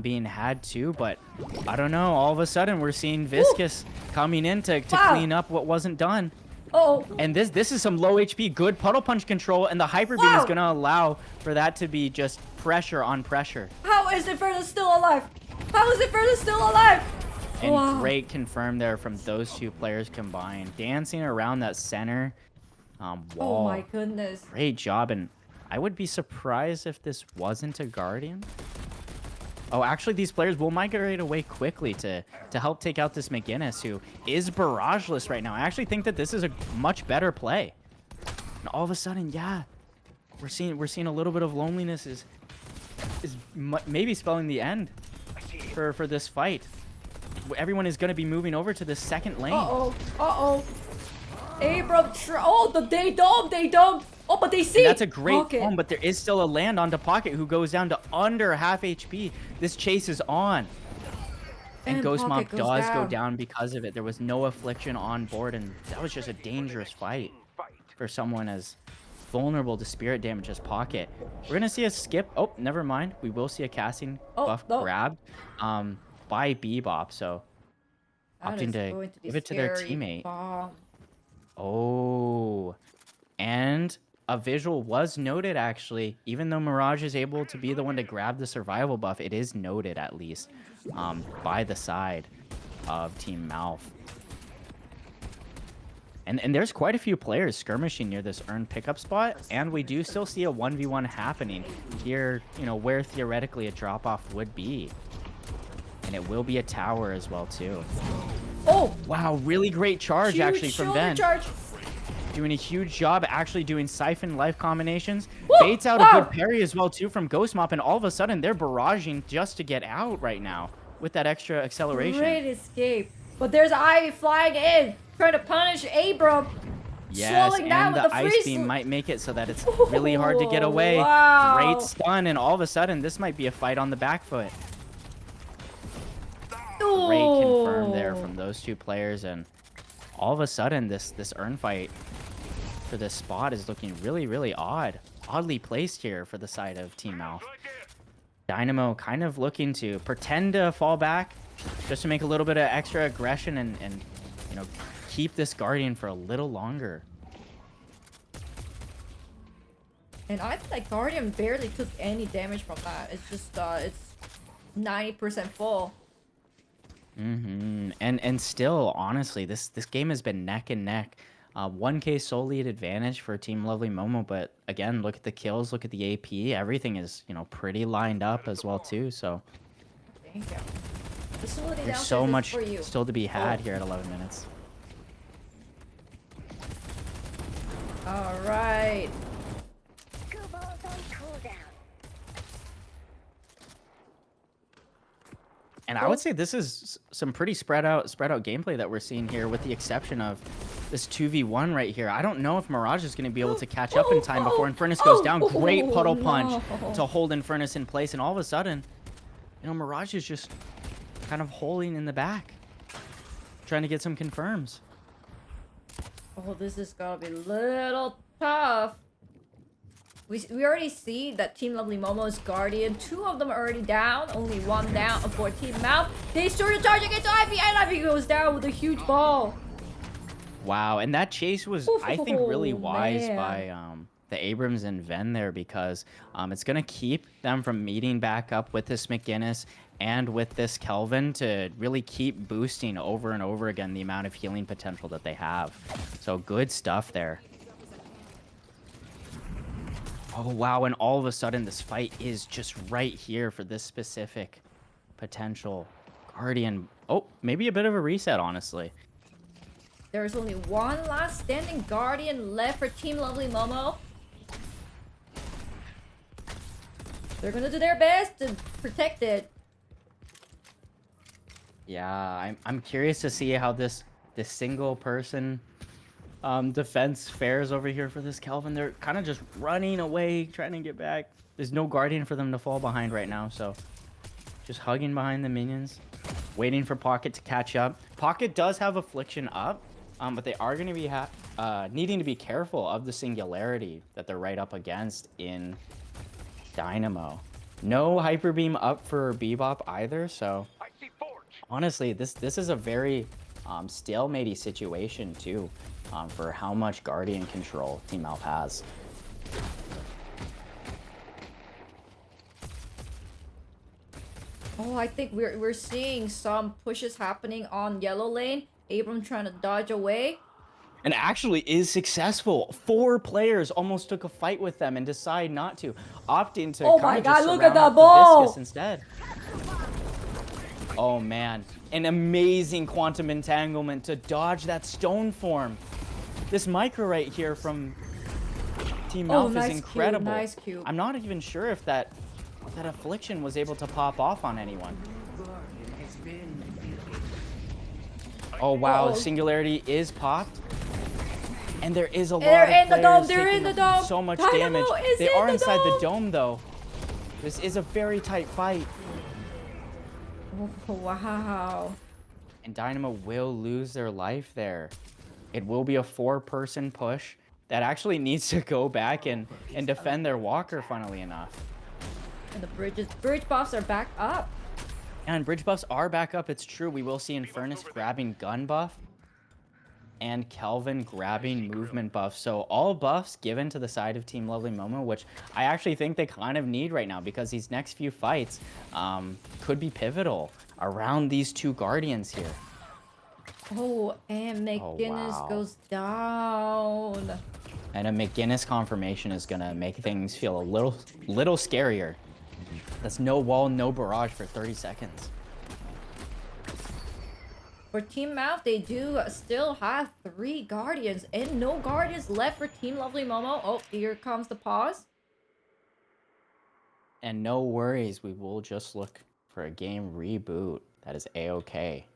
being had too, but I don't know. All of a sudden, we're seeing Viscous coming in to Wow. clean up what wasn't done. Oh, And this is some low HP, good puddle punch control, and the hyper beam is Wow. going to allow for that to be just pressure on pressure. how is Inferno still alive? How is Inferno still alive? And Wow. great confirm there from those two players combined. Dancing around that center wall. Oh my goodness. Great job, and I would be surprised if this wasn't a Guardian. Oh, actually, these players will migrate away quickly to help take out this McGinnis, who is barrageless right now. I actually think that this is a much better play. And all of a sudden, yeah, we're seeing a little bit of loneliness is maybe spelling the end for this fight. Everyone is going to be moving over to the second lane. Uh-oh. Abram, they don't. Oh, but they see. And that's a great Pocket. home, but there is still a land onto Pocket, who goes down to under half HP. This chase is on. And Ghost Mob Pocket goes does go down. down because of it. There was no affliction on board, and that was just a dangerous fight for someone as vulnerable to spirit damage as Pocket. We're going to see a skip. Oh, never mind. We will see a casting buff no. grabbed by Bebop, so That opting is to going be give it to their scary teammate. bomb. Oh, and a visual was noted, actually. Even though Mirage is able to be the one to grab the survival buff, it is noted, at least, by the side. of Team Malf. And there's quite a few players skirmishing near this earned pickup spot, and we do still see a 1v1 happening here, you know, where theoretically a drop-off would be. And it will be a tower as well, too. Oh! Wow, really great charge, Huge actually, from shoulder Ben. charge. Doing a huge job actually doing siphon life combinations. Woo! Baits out Wow. a good parry as well, too, from Ghost Mop, and all of a sudden they're barraging just to get out right now with that extra acceleration. Great escape. But there's Ivy flying in, trying to punish Abram. Yes, Slowing down and with the the ice freeze beam sl- might make it so that it's really hard to get away. Wow. Great stun, and all of a sudden, this might be a fight on the back foot. Great confirm there from those two players, and all of a sudden, this urn fight for this spot is looking really, really oddly placed here for the side of Team Malf. Dynamo kind of looking to pretend to fall back just to make a little bit of extra aggression and you know, keep this Guardian for a little longer. And I think like Guardian barely took any damage from that. It's just it's 90% full. And still, honestly, this game has been neck and neck. 1K solely at advantage for Team Lovely Momo, but again, look at the kills, look at the AP. Everything is, you know, pretty lined up as well too. So Thank you. Facility there's downstairs so is much for you. still to be had here at 11 minutes. All right. Goo balls on cooldown. And I would say this is some pretty spread out gameplay that we're seeing here, with the exception of this 2v1 right here. I don't know if Mirage is going to be able to catch up in time before Infernus goes down. Great puddle punch to hold Infernus in place, and all of a sudden, you know, Mirage is just kind of holding in the back, trying to get some confirms. Oh, this is gonna be a little tough. We already see that Team Lovely Momo's Guardian. 2 of them are already down. Only 1 down for Team Malf. They started charging into Ivy, and Ivy goes down with a huge ball. Wow, and that chase was, I think, really wise man. by the Abrams and Ven there, because it's going to keep them from meeting back up with this McGinnis and with this Kelvin to really keep boosting over and over again the amount of healing potential that they have. So good stuff there. Oh, wow, and all of a sudden this fight is just right here for this specific potential Guardian. Oh, maybe a bit of a reset, honestly. There's only 1 last standing Guardian left for Team Lovely Momo. They're gonna do their best to protect it. Yeah, I'm curious to see how this single person defense fares over here for this Kelvin. They're kind of just running away, trying to get back. There's no Guardian for them to fall behind right now, so just hugging behind the minions, waiting for Pocket to catch up. Pocket does have Affliction up, but they are going to be needing to be careful of the singularity that they're right up against in Dynamo. No Hyper Beam up for Bebop either, so honestly, this is a very stalemate-y situation too, for how much Guardian control Team Malf has. Oh, I think we're seeing some pushes happening on yellow lane. Abram trying to dodge away. And actually is successful. 4 players almost took a fight with them and decide not to, opting to Oh my kind of God, just look at surround that up the ball! Viscous instead. Oh man, an amazing quantum entanglement to dodge that stone form. This micro right here from Team Malf nice is incredible. cube, nice cube. I'm not even sure if that affliction was able to pop off on anyone. Oh wow, Oh. Singularity is popped. And there is a lot They're of in the players dome, they're in taking the dome. so much Dynamo damage. is They in are the inside the dome. dome though. This is a very tight fight. Oh, wow. And Dynamo will lose their life there. It will be a 4-person push that actually needs to go back and defend their walker, funnily enough. And the bridge buffs are back up. And bridge buffs are back up, it's true. We will see Infernus grabbing gun buff and Kelvin grabbing movement buff. So all buffs given to the side of Team Lovely Momo, which I actually think they kind of need right now, because these next few fights could be pivotal around these 2 Guardians here. Oh, and Oh, McGinnis wow. goes down. And a McGinnis confirmation is gonna make things feel a little scarier. That's no wall, no barrage for 30 seconds. For Team Mouth, they do still have 3 Guardians and no Guardians left for Team Lovely Momo. Oh, here comes the pause. And no worries, we will just look for a game reboot. That is A-okay.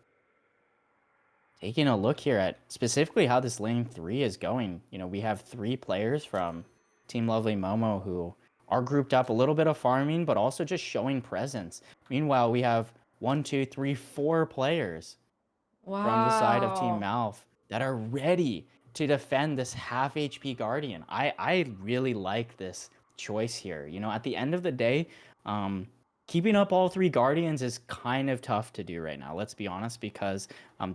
Taking a look here at specifically how this lane 3 is going. You know, we have 3 players from Team Lovely Momo who are grouped up, a little bit of farming, but also just showing presence. Meanwhile, we have 1, 2, 3, 4 players from the side of Team Wow. Mouth that are ready to defend this half HP Guardian. I really like this choice here. You know, at the end of the day, keeping up all 3 Guardians is kind of tough to do right now. Let's be honest, because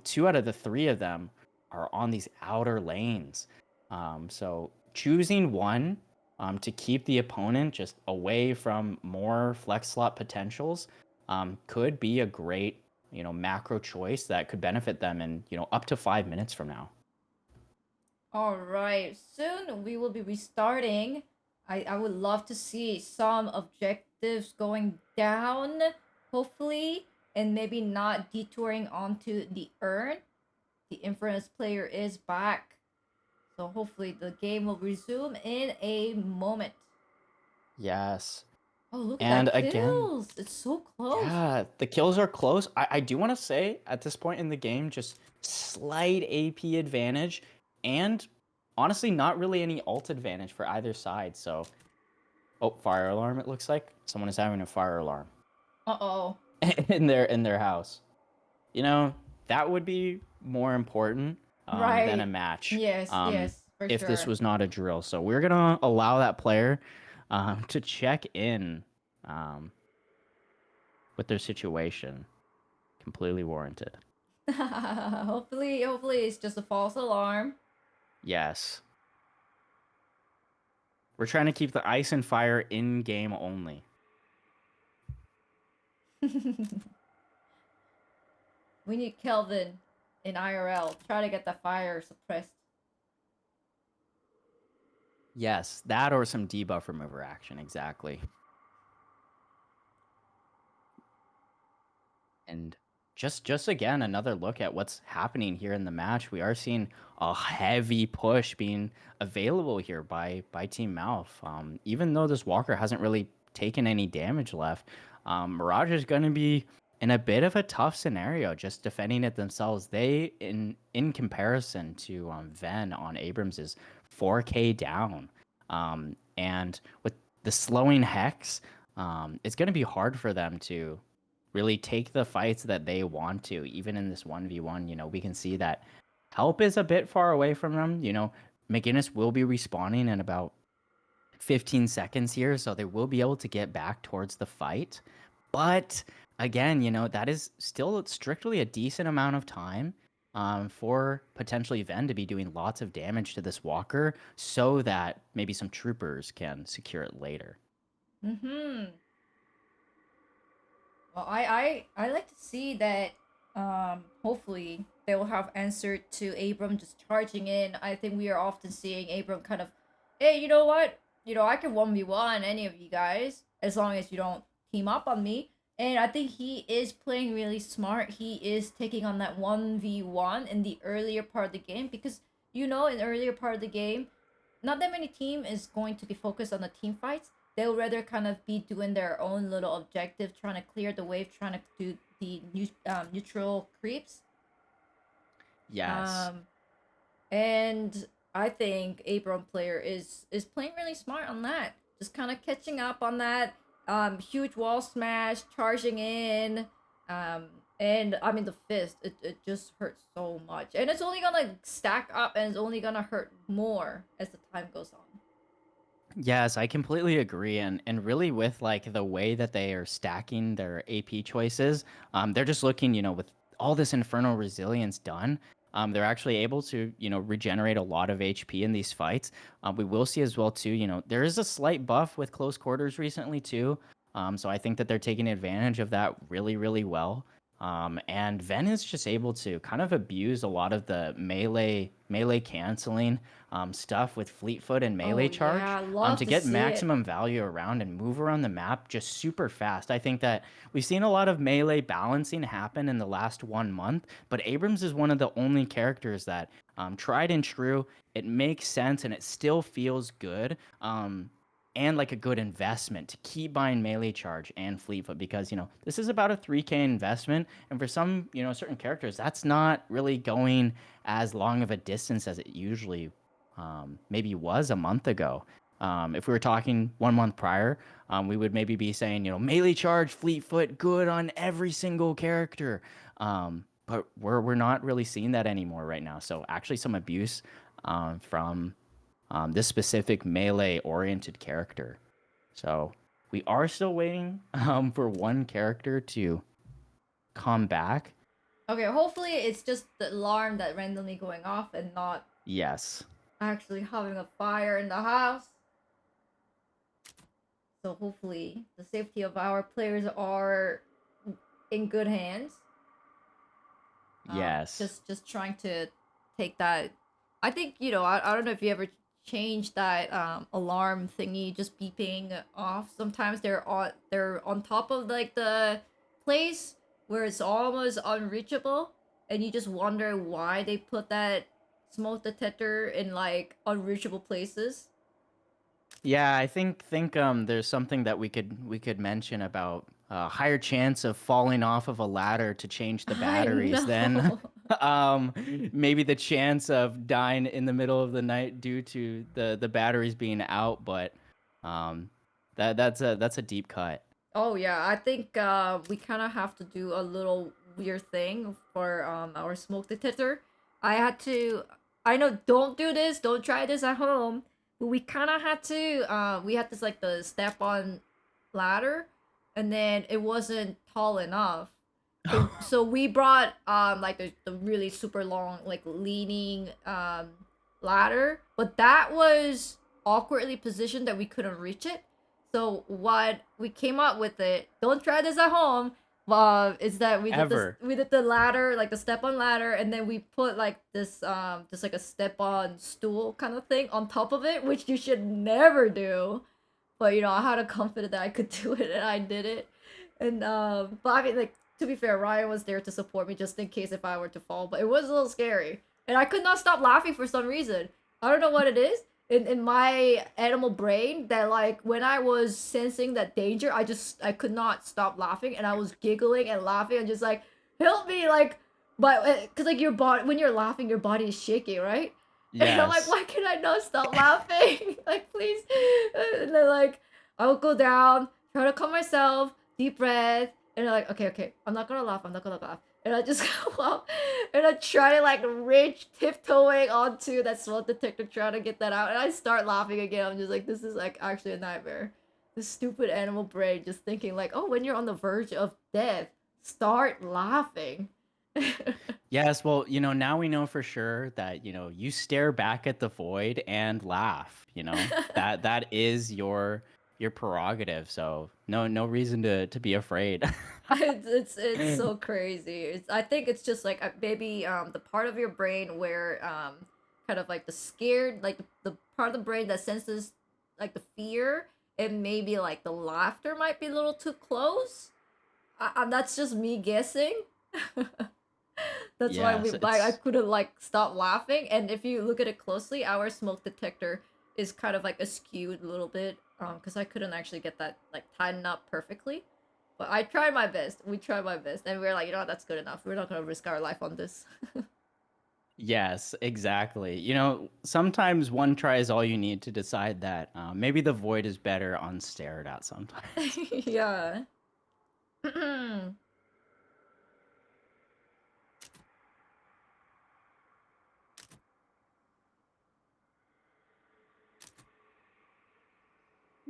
2 out of the 3 of them are on these outer lanes. So choosing one to keep the opponent just away from more flex slot potentials could be a great, you know, macro choice that could benefit them in, you know, up to 5 minutes from now. All right, soon we will be restarting. I would love to see some objectives going down, hopefully, and maybe not detouring onto the urn. The Inference player is back. So hopefully the game will resume in a moment. Yes. Oh, look at And that again, kills. It's so close. yeah, the kills are close. I do want to say at this point in the game, just slight AP advantage and honestly not really any ult advantage for either side. So, oh, fire alarm, it looks like. Someone is having a fire alarm Uh-oh. in their house. You know, that would be more important than a Right. match Yes, yes, for if this sure. was not a drill. So we're going to allow that player to check in um, with their situation. Completely warranted. Hopefully it's just a false alarm. Yes. We're trying to keep the ice and fire in game only. We need Kelvin in IRL. Try to get the fire suppressed. Yes, that or some debuff remover action, exactly. And just again, another look at what's happening here in the match. We are seeing a heavy push being available here by Team Mouth. Even though this Walker hasn't really taken any damage left, Mirage is going to be in a bit of a tough scenario, just defending it themselves. They, in comparison to Ven on Abrams, is 4K down, and with the slowing hex, it's going to be hard for them to really take the fights that they want to. Even in this 1v1, you know, we can see that help is a bit far away from them. You know, McGinnis will be respawning in about 15 seconds here, so they will be able to get back towards the fight. But again, you know, that is still strictly a decent amount of time for potentially Ven to be doing lots of damage to this Walker so that maybe some troopers can secure it later. Mm-hmm. Well, I like to see that hopefully they will have answered to Abram just charging in. I think we are often seeing Abram kind of, hey, you know what? You know, I can 1v1 any of you guys as long as you don't team up on me. And I think he is playing really smart. He is taking on that 1v1 in the earlier part of the game because you know in the earlier part of the game, not that many team is going to be focused on the team fights. They'll rather kind of be doing their own little objective, trying to clear the wave, trying to do the neutral creeps. Yes. And I think Abram player is playing really smart on that. Just kind of catching up on that. Huge wall smash, charging in. And I mean the fist, it just hurts so much. And it's only gonna stack up and it's only gonna hurt more as the time goes on. Yes, I completely agree, and really with like the way that they are stacking their AP choices, they're just looking, you know, with all this infernal resilience done, they're actually able to, you know, regenerate a lot of HP in these fights. We will see as well too, you know, there is a slight buff with close quarters recently too, so I think that they're taking advantage of that really, really well. And Ven is just able to kind of abuse a lot of the melee canceling stuff with Fleetfoot and Oh melee yeah, charge I love to to get see it. maximum value around and move around the map just super fast. I think that we've seen a lot of melee balancing happen in the last 1 month, but Abrams is one of the only characters that tried and true. It makes sense and it still feels good. And like a good investment to keep buying melee charge and Fleetfoot because this is about a 3K investment, and for some certain characters that's not really going as long of a distance as it usually maybe was a month ago. If we were talking 1 month prior, we would maybe be saying melee charge Fleetfoot good on every single character, but we're not really seeing that anymore right now. So actually some abuse from this specific melee oriented character. So we are still waiting for one character to come back. Okay, hopefully it's just the alarm that randomly going off and not Yes. actually having a fire in the house. So hopefully the safety of our players are in good hands. Yes. Just trying to take that. I think I don't know if you ever changed that alarm thingy just beeping off. Sometimes they're on top of like the place where it's almost unreachable, and you just wonder why they put that smoke detector in like unreachable places. Yeah, I think there's something that we could mention about higher chance of falling off of a ladder to change the I batteries than know. um maybe the chance of dying in the middle of the night due to the batteries being out, but um that's a deep cut. Oh yeah, I think we kind of have to do a little weird thing for our smoke detector. I had to. I know, don't do this, don't try this at home. But we kind of had to. We had this like the step on ladder, and then it wasn't tall enough. So we brought like the really super long like leaning ladder, but that was awkwardly positioned that we couldn't reach it. So what we came up with it, don't try this at home, is that Ever. we did the ladder, like the step on ladder, and then we put like this just like a step on stool kind of thing on top of it, which you should never do. But I had a confidence that I could do it, and I did it. And but I mean, like, to be fair, Ryan was there to support me just in case if I were to fall. But it was a little scary, and I could not stop laughing for some reason. I don't know what it is in my animal brain that like when I was sensing that danger, I could not stop laughing, and I was giggling and laughing and just like, help me, like, but because like your body, when you're laughing, your body is shaking, right? And I'm like, Yes. why can I not stop laughing? Like, please. And then, like, I would go down, try to calm myself, deep breath, and I'm like, okay, okay, I'm not gonna laugh, I'm not gonna laugh. And I just go up, and I try to, like, reach, tiptoeing onto that smoke detector, trying to get that out, and I start laughing again. I'm just like, this is, like, actually a nightmare. This stupid animal brain just thinking, like, oh, when you're on the verge of death, start laughing. Yes, well, now we know for sure that, you stare back at the void and laugh. That is your prerogative. So no reason to be afraid. It's so crazy. I think it's just like maybe the part of your brain where kind of like the scared, like the part of the brain that senses like the fear, and maybe like the laughter might be a little too close. That's just me guessing. That's why we Yes, like I it's couldn't like stop laughing. And if you look at it closely, our smoke detector is kind of like askewed a little bit because I couldn't actually get that like tightened up perfectly. But I tried my best. We tried my best, and we are like, you know what, that's good enough. We're not gonna risk our life on this. yes, exactly. Sometimes one try is all you need to decide that maybe the void is better unstared at sometimes. Yeah.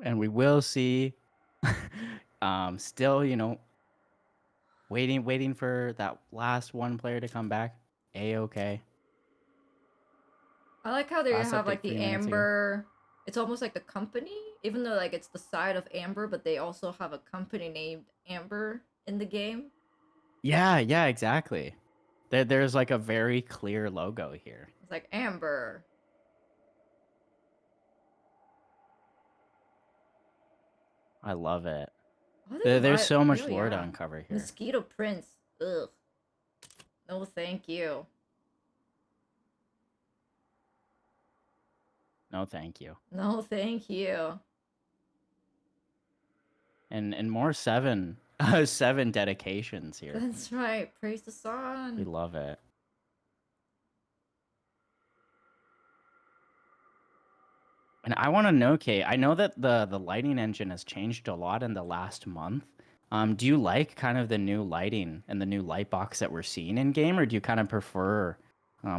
And we will see. Still, waiting for that last one player to come back. A-okay. I like how they Last have like update the 3 minutes ago. amber. It's almost like the company, even though like it's the side of Amber, but they also have a company named Amber in the game. Yeah, exactly. There's like a very clear logo here. It's like Amber. I love it. Oh, this There's right. so much Really, lore to yeah. uncover here. Mosquito Prince. Ugh. No, thank you. No, thank you. No, thank you. And more 7 7 dedications here. That's right. Praise the We sun. love it. And I want to know, Kate, I know that the lighting engine has changed a lot in the last month. Do you like kind of the new lighting and the new light box that we're seeing in game, or do you kind of prefer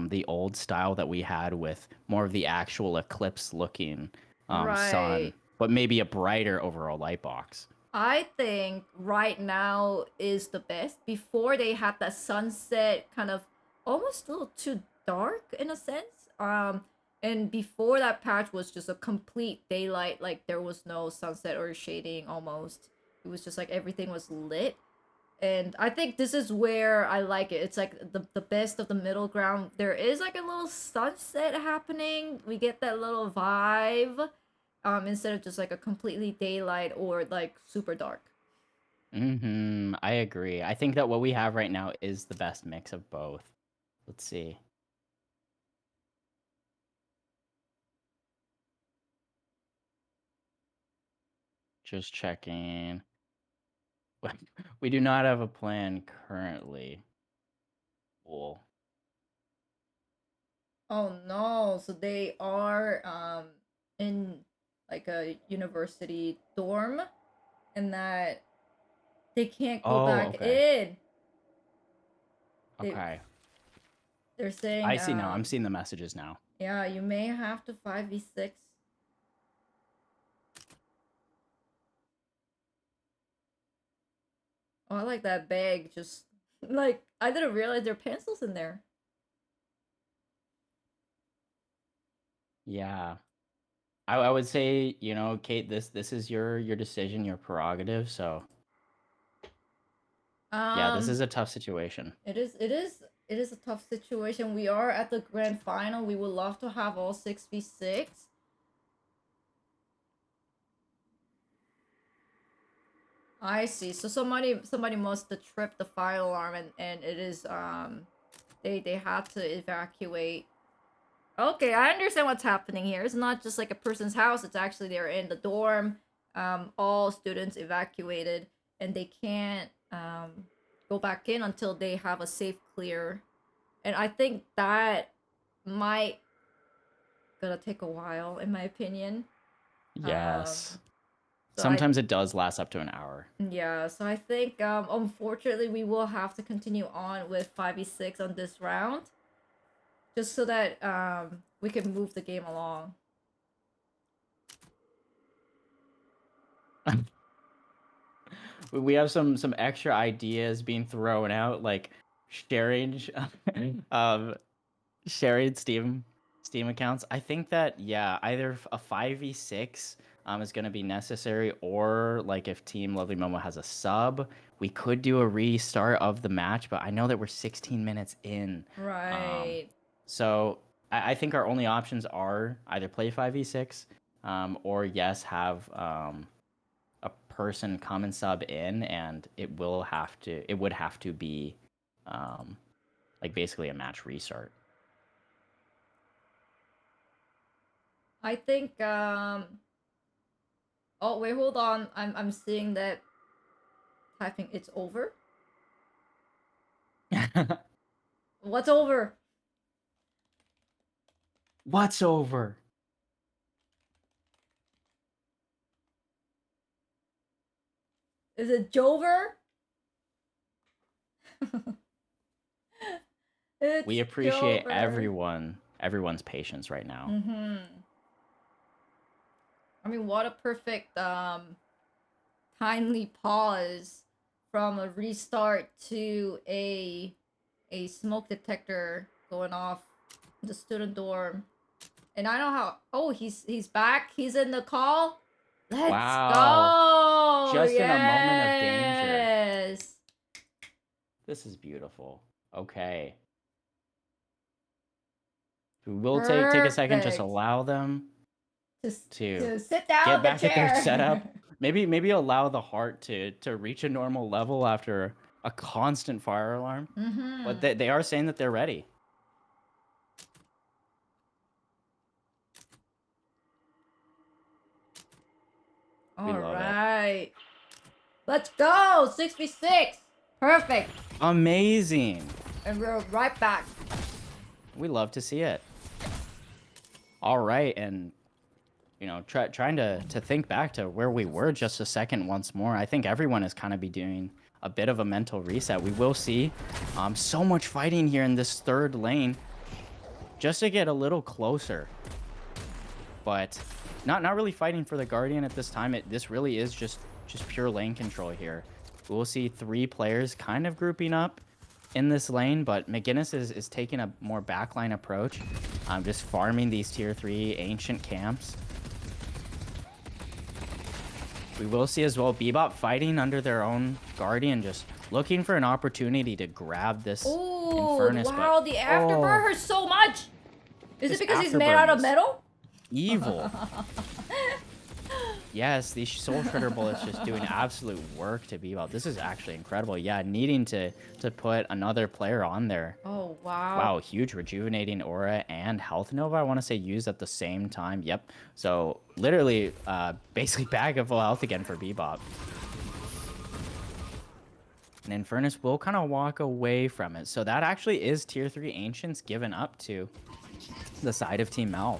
the old style that we had with more of the actual eclipse looking sun, Right. but maybe a brighter overall light box? I think right now is the best. Before they had that sunset kind of almost a little too dark in a sense. And before that patch was just a complete daylight, like there was no sunset or shading almost. It was just like everything was lit. And I think this is where I like it. It's like the best of the middle ground. There is like a little sunset happening. We get that little vibe. Instead of just like a completely daylight or like super dark. I agree. I think that what we have right now is the best mix of both. Let's see. Just checking. We do not have a plan currently. Cool. Oh no, so they are in like a university dorm and that they can't go Oh, back okay. in. They Okay. they're saying I see now. I'm seeing the messages now. yeah, you may have to 5v6. Oh, I like that bag just like I didn't realize there are pencils in there. Yeah. I would say, Kate, this is your decision, your prerogative. So yeah, this Um is a tough situation. it is a tough situation. We are at the grand final. We would love to have all 6v6. I see. So somebody must have tripped the fire alarm and it is they had to evacuate. Okay, I understand what's happening here. It's not just like a person's house, it's actually they're in the dorm. All students evacuated and they can't go back in until they have a safe clear. And I think that might gonna take a while in my opinion. Um Yes. so I Sometimes it does last up to an hour. Yeah, so I think unfortunately we will have to continue on with 5v6 on this round. Just so that we can move the game along. We have some extra ideas being thrown out, like sharing um sharing Steam accounts. I think that yeah, either a 5v6 is going to be necessary, or like if Team Lovely Momo has a sub, we could do a restart of the match, but I know that we're 16 minutes in. Right. So I think our only options are either play 5v6 or yes, have a person come and sub in, and it would have to be um, like basically a match restart. I think oh wait, hold on. I'm seeing that typing it's over. What's over? What's over? Is it Jover? It's We appreciate Jover. everyone's patience right now. Mm-hmm. I mean, what a perfect timely pause from a restart to a smoke detector going off in the student dorm. And I know how. Oh, he's back. He's in the call. Let's Wow. go. Just in a moment of danger. Yes. This is beautiful. Okay. We will take a second, just Perfect. allow them to To sit down get in the back at their chair. setup. Maybe allow the heart to reach a normal level after a constant fire alarm. But they are saying that they're ready. We All love it. right. Let's go. 6v6. Perfect. Amazing. And we're right back. We love to see it. All right, and you know, trying to think back to where we were just a second once more. I think everyone is kind of be doing a bit of a mental reset. We will see so much fighting here in this third lane just to get a little closer. But not really fighting for the Guardian at this time. This really is just pure lane control here. We'll see 3 players kind of grouping up in this lane, but McGinnis is taking a more backline approach. Just farming these tier 3 ancient camps. We will see as well Bebop fighting under their own Guardian, just looking for an opportunity to grab this Infernus. Wow, the afterburn hurts so much. Is it because he's made out of metal? Evil. Yes, these Soul Shredder bullets just doing absolute work to Bebop. This is actually incredible. Yeah, needing to put another player on there. Oh, wow. Wow, huge rejuvenating aura and health nova, I want to say, used at the same time. Yep. So literally basically back of full health again for Bebop. And Infernus will kind of walk away from it. So that actually is tier 3 Ancients given up to the side of Team Malf.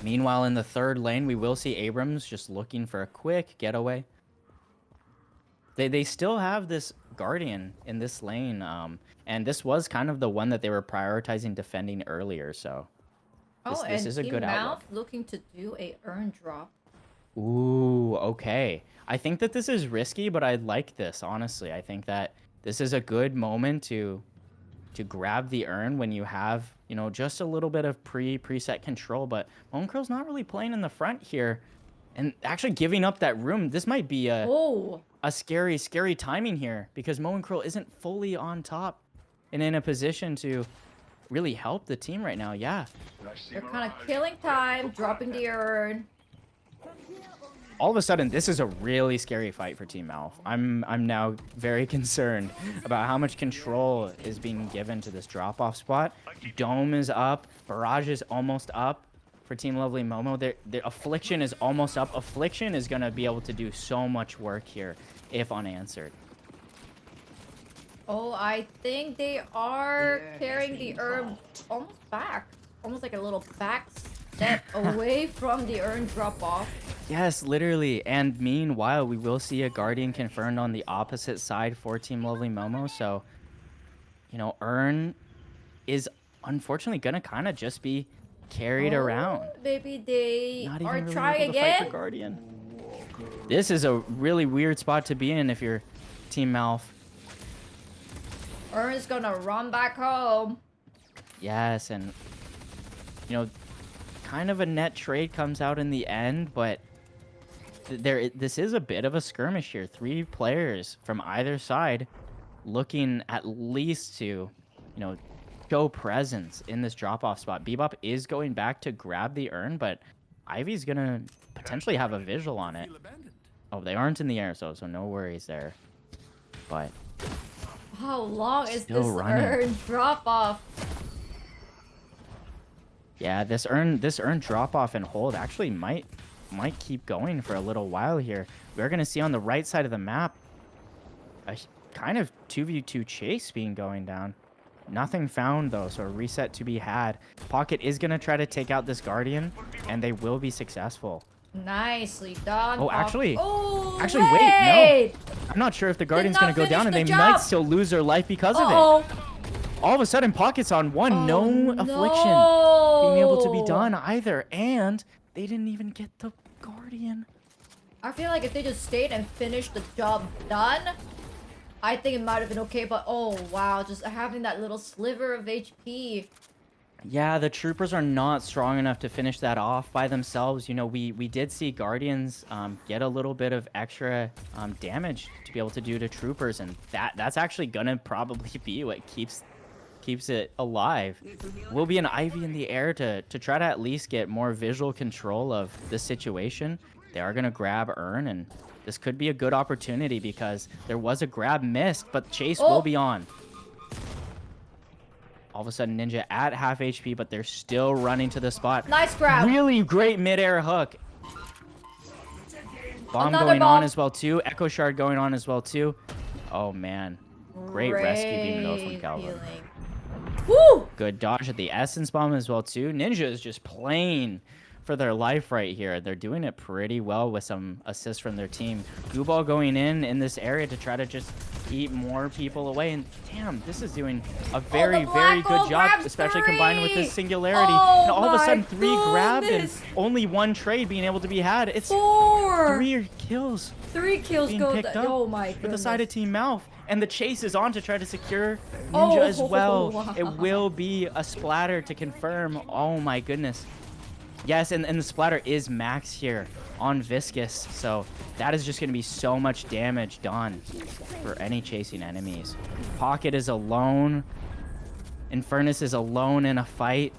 Meanwhile, in the third lane, we will see Abrams just looking for a quick getaway. They still have this Guardian in this lane, and this was kind of the one that they were prioritizing defending earlier, so this is a good outlook. Looking to do a urn drop. Ooh, okay. I think that this is risky, but I like this, honestly. I think that this is a good moment to grab the urn when you have, you know, just a little bit of preset control. But Moncurl's not really playing in the front here, and actually giving up that room. This might be a scary timing here, because Moncurl isn't fully on top and in a position to really help the team right now. Yeah, they're kind of killing time, dropping the urn. all of a sudden, this is a really scary fight for Team Malf. I'm now very concerned about how much control is being given to this drop-off spot. Dome is up. Barrage is almost up for Team Lovely Momo. The Affliction is almost up. Affliction is going to be able to do so much work here if unanswered. Oh, I think they are carrying the urn almost back. Almost like a little back step away from the urn drop-off. Yes, literally. And meanwhile, we will see a Guardian confirmed on the opposite side for Team Lovely Momo. So, you know, urn is unfortunately going to kind of just be carried around. Maybe they Not are even really trying able to fight again. for Guardian. This is a really weird spot to be in if you're Team Malf. Urn's gonna run back home. Yes, and, you know, kind of a net trade comes out in the end, but this is a bit of a skirmish here. 3 players from either side looking at least to, you know, show presence in this drop-off spot. Bebop is going back to grab the urn, but Ivy's gonna potentially have a visual on it. Oh, they aren't in the air, so no worries there. But how long is still this running. urn drop-off? Yeah, this urn drop-off and hold actually might keep going for a little while here. We're gonna see on the right side of the map a kind of 2v2 chase being going down. Nothing found though, so a reset to be had. Pocket is gonna try to take out this Guardian, and they will be successful. Nicely done. Oh, actually, wait, no. I'm not sure if the Guardian's gonna go down, and they might still lose their life because of it. All of a sudden, Pocket's on one. No Affliction being able to be done either, and they didn't even get the Guardian. I feel like if they just stayed and finished the job done, I think it might have been okay. But oh wow, just having that little sliver of HP Yeah, the troopers are not strong enough to finish that off by themselves. You know, we did see Guardians get a little bit of extra damage to be able to do to troopers, and that's actually gonna probably be what keeps it alive. Will be an Ivy in the air to try to at least get more visual control of the situation. They are gonna grab Earn, and this could be a good opportunity because there was a grab missed, but Chase will be on. All of a sudden, Ninja at half HP, but they're still running to the spot. Nice grab. Really great mid-air hook. Bomb Another going bomb. on as well, too. Echo Shard going on as well, too. Oh, man. Great rescue beam, though, from Calvin. Woo! Good dodge at the Essence Bomb as well, too. Ninja is just playing for their life right here. They're doing it pretty well with some assists from their team. Gooball going in this area to try to just eat more people away. And damn, this is doing a very, very good job, especially combined with this singularity. And all of a sudden, 3 grabbed and only 1 trade being able to be had. It's 4. 3 kills. 3 kills being go. picked up Oh my for the goodness. side of Team Mouth. And the chase is on to try to secure Ninja as well. wow. It will be a splatter to confirm. Oh my goodness. Yes, and the splatter is max here on Viscous, so that is just going to be so much damage done for any chasing enemies. Pocket is alone. Infernus is alone in a fight.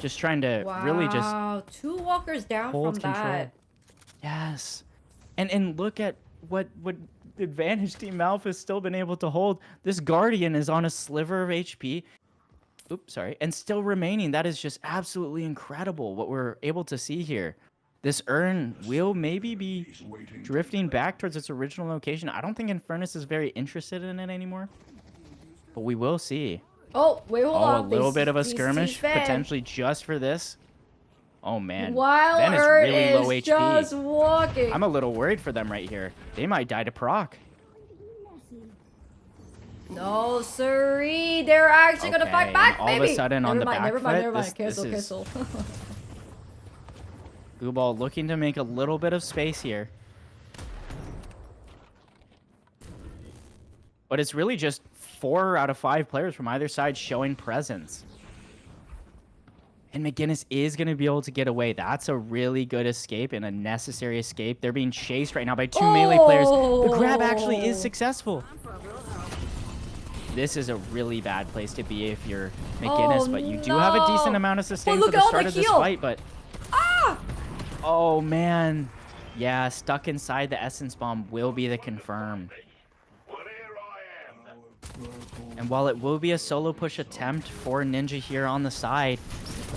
Just trying to really just Wow, 2 walkers down hold from control. that. Yes. And look at what advantage Team Alpha has still been able to hold. This Guardian is on a sliver of HP. Oops, sorry. And still remaining. That is just absolutely incredible what we're able to see here. This Urn will maybe be drifting back towards its original location. I don't think Infernus is very interested in it anymore. But we will see. Oh, wait, hold on. A little bit of a They skirmish, see Ven. potentially just for this. Oh, man. While Ven is Urt really low is HP. just walking. I'm a little worried for them right here. They might die to proc. No, siree. They're actually gonna fight Okay, back, and all of a baby. sudden on never the mind, back never mind, foot, never mind. this Cancel, is- cancel. Gooball looking to make a little bit of space here. But it's really just 4 out of 5 players from either side showing presence. And McGinnis is going to be able to get away. That's a really good escape and a necessary escape. They're being chased right now by 2 melee players. The grab actually is successful. This is a really bad place to be if you're McGinnis, but you do have a decent amount of sustain for the start of this fight, but... Oh, man. Yeah, stuck inside the Essence Bomb will be the confirm. And while it will be a solo push attempt for Ninja here on the side,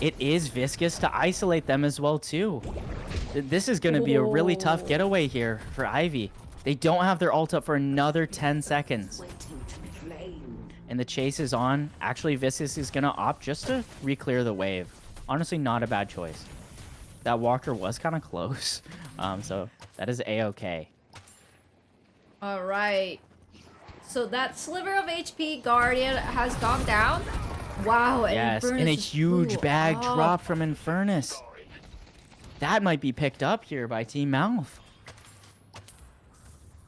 it is Viscous to isolate them as well, too. This is going to be a really tough getaway here for Ivy. They don't have their ult up for another 10 seconds. And the chase is on. Actually, Viscous is going to opt just to re-clear the wave. Honestly, not a bad choice. That walker was kind of close. So that is A-okay. All right. So that sliver of HP Guardian has gone down. Wow. Yes, Infernus and a just huge blew bag up. drop from Infernus. That might be picked up here by Team Mouth.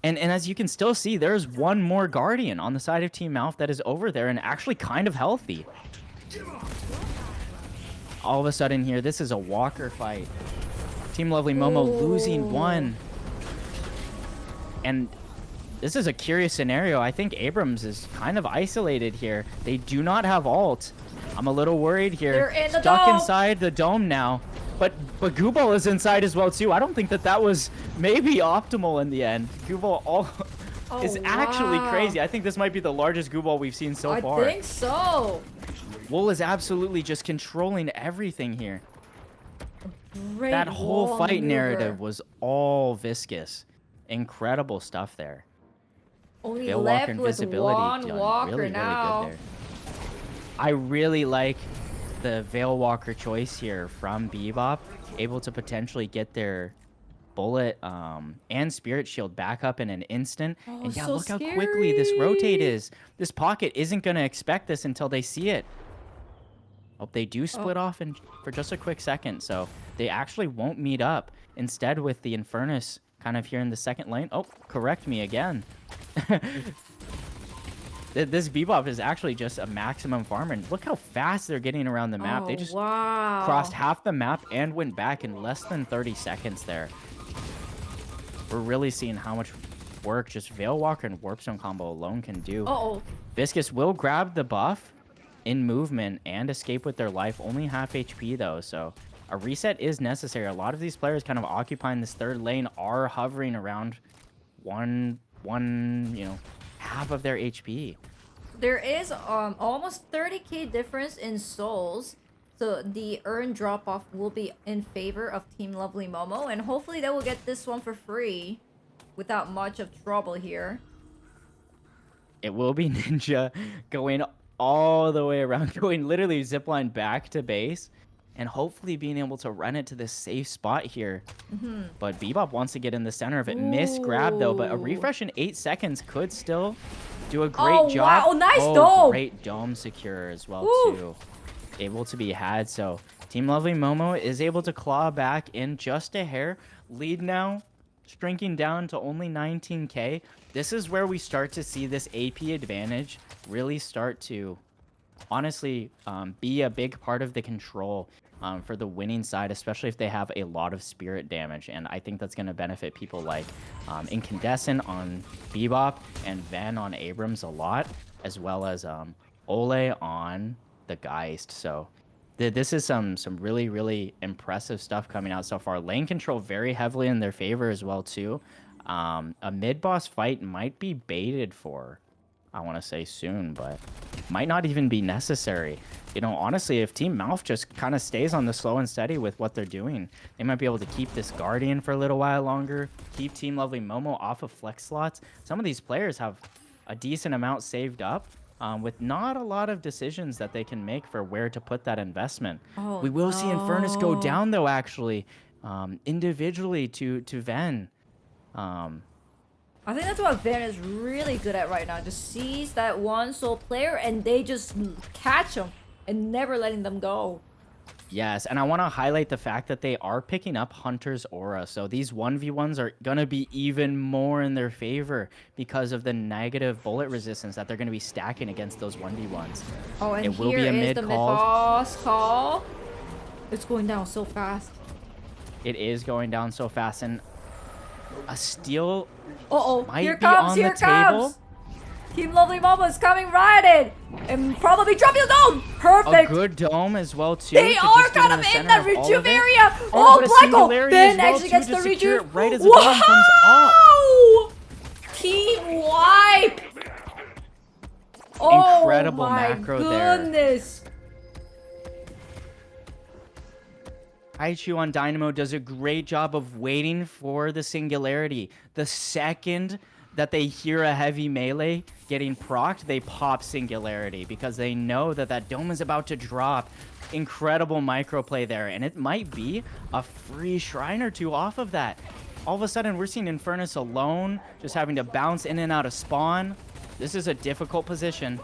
And as you can still see, there's one more Guardian on the side of Team Mouth that is over there and actually kind of healthy. All of a sudden here, this is a walker fight. Team Lovely Momo losing 1. And this is a curious scenario. I think Abrams is kind of isolated here. They do not have ult. I'm a little worried here. They're in the Stuck dome. inside the dome now. But Gooball is inside as well, too. I don't think that was maybe optimal in the end. Gooball is actually wow. crazy. I think this might be the largest Gooball we've seen so far. I think so. Wool is absolutely just controlling everything here. Great That whole wall fight maneuver. narrative was all Viscous. Incredible stuff there. Only Veil left Walker with invisibility one done walker really, now. really good there. I really like the Veil Walker choice here from Bebop. Able to potentially get their bullet and spirit shield back up in an instant. Oh, And yeah, so look how quickly this rotate scary. is. This pocket isn't going to expect this until they see it. Oh, they do split off for just a quick second, so they actually won't meet up. Instead, with the Infernus kind of here in the second lane. Oh, correct me again. This Bebop is actually just a maximum farmer. And look how fast they're getting around the map. They Oh, just wow. crossed half the map and went back in less than 30 seconds there. We're really seeing how much work just Veil Walker and Warpstone combo alone can do. Uh-oh. Viscous will grab the buff in movement and escape with their life. Only half HP though, so a reset is necessary. A lot of these players kind of occupying this third lane are hovering around one, you know, half of their HP. There is almost 30k difference in souls. So the earn drop off will be in favor of Team Lovely Momo, and hopefully they will get this one for free without much of trouble here. It will be Ninja going all the way around, going literally zipline back to base, and hopefully being able to run it to this safe spot here. But Bebop wants to get in the center of it. Miss grab though, but a Ooh. refresh in 8 seconds could still do a great job. Wow, nice dome. Great dome secure as well Woo. too. Able to be had. So Team Lovely Momo is able to claw back in just a hair. Lead now shrinking down to only 19k. This is where we start to see this AP advantage really start to honestly be a big part of the control for the winning side, especially if they have a lot of spirit damage. And I think that's going to benefit people like Incandescent on Bebop and Van on Abrams a lot, as well as Ole on the Geist. So this is some really, really impressive stuff coming out so far. Lane control very heavily in their favor as well too. A mid-boss fight might be baited for, I want to say soon, but might not even be necessary. You know, honestly, if Team Mouth just kind of stays on the slow and steady with what they're doing, they might be able to keep this Guardian for a little while longer, keep Team Lovely Momo off of flex slots. Some of these players have a decent amount saved up, with not a lot of decisions that they can make for where to put that investment. Oh, We will see Infernus go no. down, though, actually, individually to Ven. I think that's what Van is really good at right now. Just sees that one soul player and they just catch them and never letting them go. Yes, and I want to highlight the fact that they are picking up Hunter's Aura. So these 1v1s are going to be even more in their favor because of the negative bullet resistance that they're going to be stacking against those 1v1s. Oh, and It will here be a is mid the call. mid-boss call. It's going down so fast. It is going down so fast, and a steal Uh-oh, might here be comes, on here the table. comes. Team Lovely Momo is coming right in. And probably dropping the dome. A Perfect. good dome as well too. They to are just get kind of in center the of all rejuve of it. area. Oh, Oh, but a Blacko. singularity Ben as well, actually too, gets to the secure it rejuve. right as the dome comes up. Wow! Team wipe. Incredible Oh my macro there. goodness. Aichu on Dynamo does a great job of waiting for the singularity. The second that they hear a heavy melee getting procced, they pop singularity because they know that that dome is about to drop. Incredible microplay there, and it might be a free shrine or two off of that. All of a sudden, we're seeing Infernus alone, just having to bounce in and out of spawn. This is a difficult position.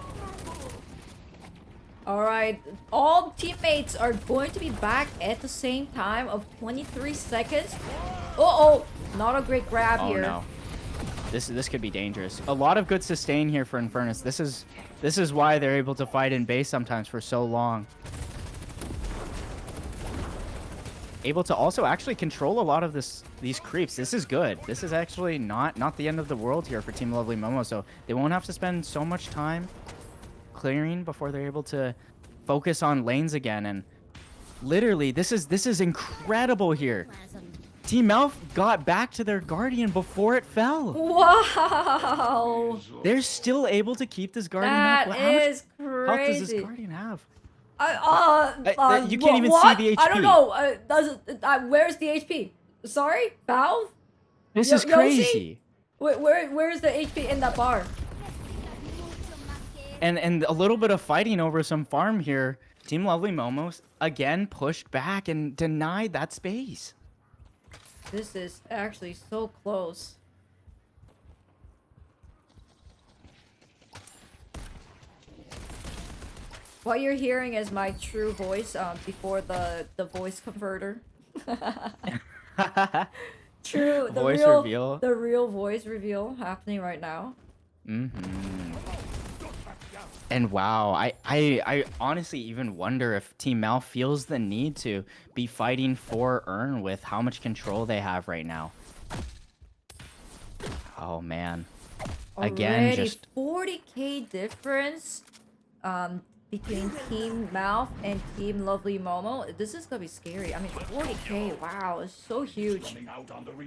All right, all teammates are going to be back at the same time of 23 seconds. Uh-oh, not a great grab Oh here. no. This could be dangerous. A lot of good sustain here for Infernus. This is why they're able to fight in base sometimes for so long. Able to also actually control a lot of these creeps. This is good. This is actually not the end of the world here for Team Lovely Momo. So they won't have to spend so much time clearing before they're able to focus on lanes again. And literally, this is incredible here. Team Mouth got back to their Guardian before it fell. Wow, They're still able to keep this Guardian that up. is How much health does this crazy. Guardian have? You can't even see what? the I don't HP. know. Where's the HP? Sorry, Valve. This Yo- is Yoshi? crazy. Where's the HP in that bar? And a little bit of fighting over some farm here. Team Lovely Momos again pushed back and denied that space. This is actually so close. What you're hearing is my true voice before the voice converter. True, the Voice reveal. the real voice reveal happening right now. And wow, I honestly even wonder if Team Mal feels the need to be fighting for Earn with how much control they have right now. Oh man. Again, Already just 40k difference between Team Mouth and Team Lovely Momo. This is gonna be scary. I mean, 40k, wow, it's so huge.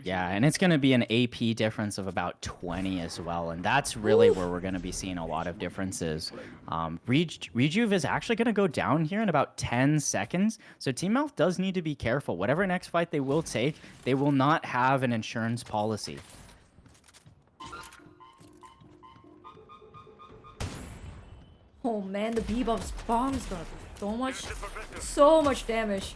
yeah, and it's going to be an AP difference of about 20 as well, and that's really where we're going to be seeing a lot of differences. Rejuve is actually going to go down here in about 10 seconds, so Team Mouth does need to be careful. Whatever next fight they will take, they will not have an insurance policy. Oh man, the Bebop's bomb is gonna do so much damage.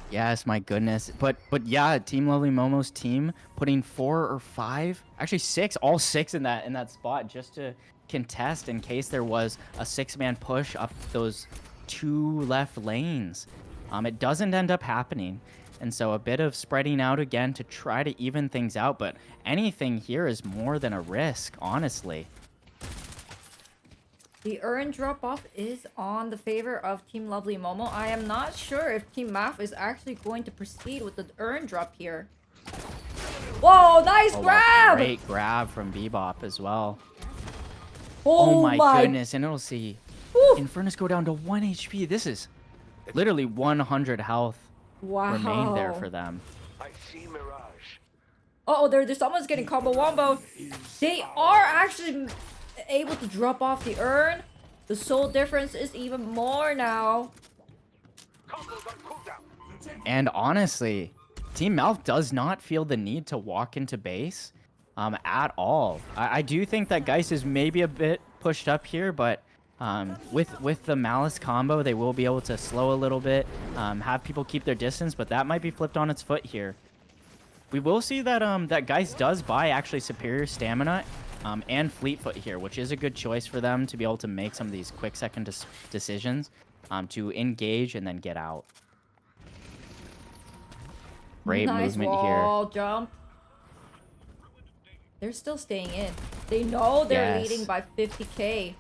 Yes, my goodness. But yeah, Team Lovely Momo's team putting 4 or 5, actually 6, all 6 in that spot just to contest in case there was a 6-man push up those 2 left lanes. It doesn't end up happening. And so a bit of spreading out again to try to even things out, but anything here is more than a risk, honestly. The Urn drop-off is on the favor of Team Lovely Momo. I am not sure if Team Maf is actually going to proceed with the Urn drop here. Whoa, nice Oh, wow, grab! great grab from Bebop as well. Oh, Oh my goodness, and it'll see Woo. Infernus go down to 1 HP. This is literally 100 health remain there for them. I see Mirage. Uh-oh, there's someone's getting combo wombo. They are actually able to drop off the Urn. The soul difference is even more now. Combos on cooldown. And honestly, Team Mouth does not feel the need to walk into base at all. I do think that Geist is maybe a bit pushed up here, but with the Malice combo, they will be able to slow a little bit, have people keep their distance, but that might be flipped on its foot here. We will see that that Geist does buy actually superior stamina and Fleetfoot here, which is a good choice for them to be able to make some of these quick second decisions to engage and then get out. Great Nice movement wall jump. They're still staying in. They know they're Yes. leading by 50k.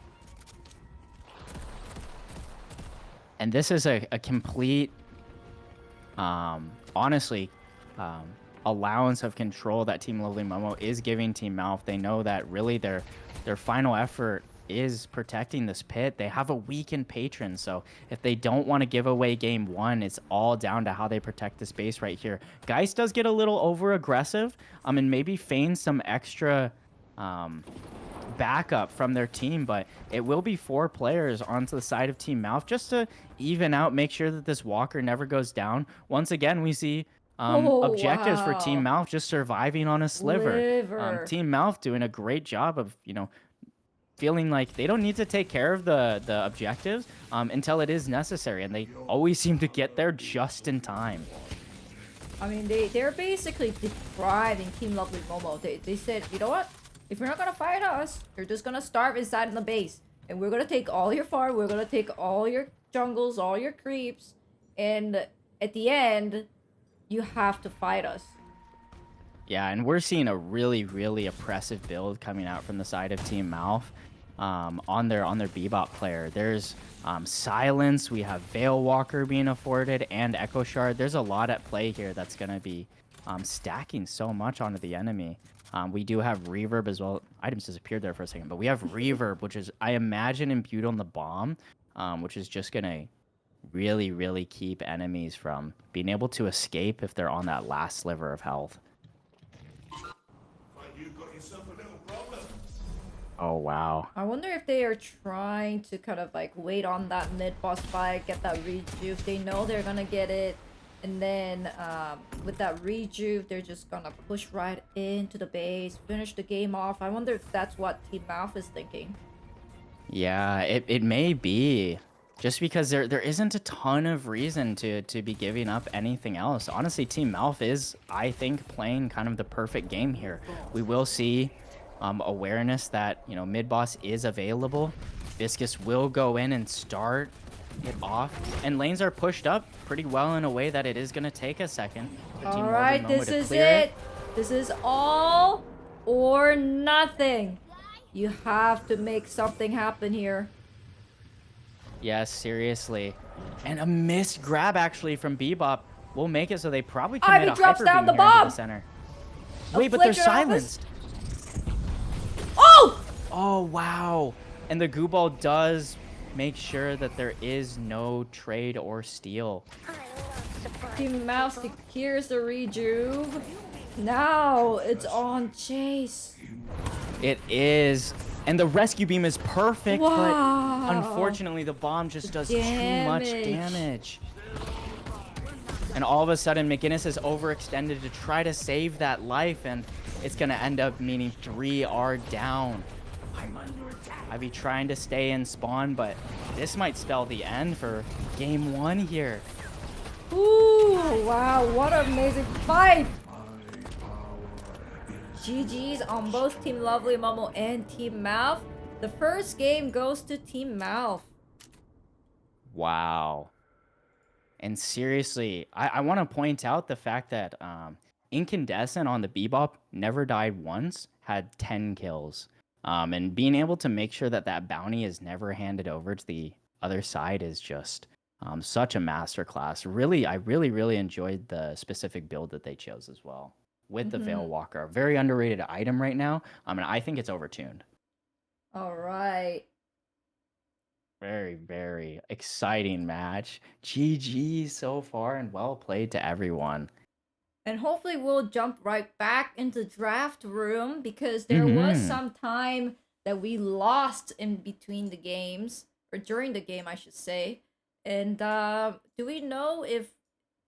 And this is a complete, honestly, allowance of control that Team Lovely Momo is giving Team Mouth. They know that really their final effort is protecting this pit. They have a weakened patron, so if they don't want to give away game 1, it's all down to how they protect this base right here. Geist does get a little over aggressive, and maybe feigns some extra backup from their team, but it will be 4 players onto the side of Team Mouth just to even out, make sure that this Walker never goes down. Once again, we see objectives for Team wow. Mouth just surviving on a sliver. Team Mouth doing a great job of, feeling like they don't need to take care of the objectives until it is necessary, and they always seem to get there just in time. I mean, they're basically depriving Team Lovely Momo. They said, you know what? If you're not gonna fight us, you're just gonna starve inside the base. And we're gonna take all your farm, we're gonna take all your jungles, all your creeps. And at the end, you have to fight us. Yeah, and we're seeing a really, really oppressive build coming out from the side of Team Mouth on their Bebop player. There's Silence, we have Veil Walker being afforded, and Echo Shard. There's a lot at play here that's going to be stacking so much onto the enemy. We do have Reverb as well. Items disappeared there for a second, but we have Reverb, which is, I imagine, imbued on the bomb, which is just going to really, really keep enemies from being able to escape if they're on that last sliver of health. Oh, wow. I wonder if they are trying to kind of like wait on that mid-boss fight, get that rejuve. They know they're gonna get it. And then with that rejuve, they're just gonna push right into the base, finish the game off. I wonder if that's what Team Mouth is thinking. Yeah, it may be. Just because there isn't a ton of reason to be giving up anything else. Honestly, Team Mouth is, I think, playing kind of the perfect game here. We will see awareness that, mid-boss is available. Viscus will go in and start it off. And lanes are pushed up pretty well in a way that it is going to take a second. Alright, this is it. This is all or nothing. You have to make something happen here. Yes, seriously. And a missed grab actually from Bebop will make it so they probably Ivy commit a drops hyper down beam the here into the bomb! center. Wait, but they're Affliction office? silenced. Oh! Oh, wow. And the goo ball does make sure that there is no trade or steal. I'm not surprised. Team Mouse people. secures the rejuve. Now it's on Chase. It is. And the rescue beam is perfect, but Wow. unfortunately the bomb just does too much Damage. damage. And all of a sudden, McGinnis is overextended to try to save that life, and it's going to end up meaning 3 are down. Ivy trying to stay in spawn, but this might spell the end for game 1 here. Ooh, wow, what an amazing fight! GG's on both Team Lovely Momo and Team Mouth. The first game goes to Team Mouth. Wow. And seriously, I want to point out the fact that Incandescent on the Bebop never died once, had 10 kills. And being able to make sure that that bounty is never handed over to the other side is just such a masterclass. Really, I really enjoyed the specific build that they chose as well with the Veil Walker. A very underrated item right now. And I think it's overtuned. All right. Very exciting match. GG so far and well played to everyone. And hopefully we'll jump right back into draft room because there was some time that we lost in between the games, or during the game I should say. And do we know if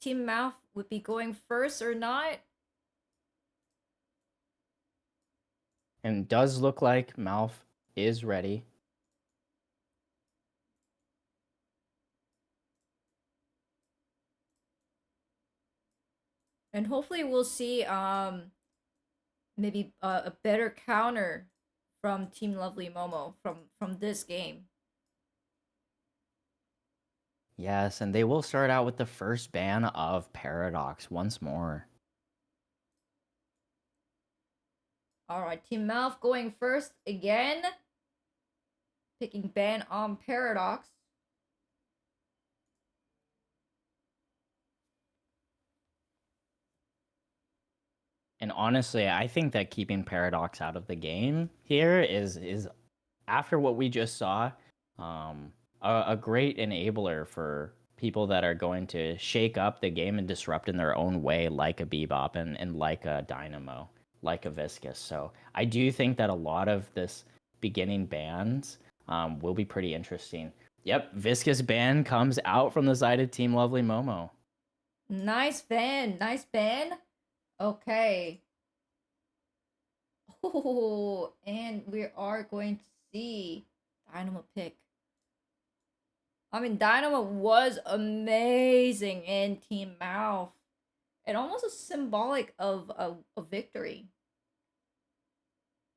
Team Mouth would be going first or not? And does look like Malf is ready. And hopefully we'll see maybe a better counter from Team Lovely Momo from this game. Yes, and they will start out with the first ban of Paradox once more. All right, Team Mouth going first again. Picking ban on Paradox. And honestly, I think that keeping Paradox out of the game here is after what we just saw, a great enabler for people that are going to shake up the game and disrupt in their own way, like a Bebop and like a Dynamo, like a Viscous. So I do think that a lot of this beginning bans will be pretty interesting. Yep, Viscous ban comes out from the side of Team Lovely Momo. Nice ban, nice ban. Okay. Oh, and we are going to see Dynamo pick. I mean, Dynamo was amazing in Team Mouth. And almost a symbolic of a victory.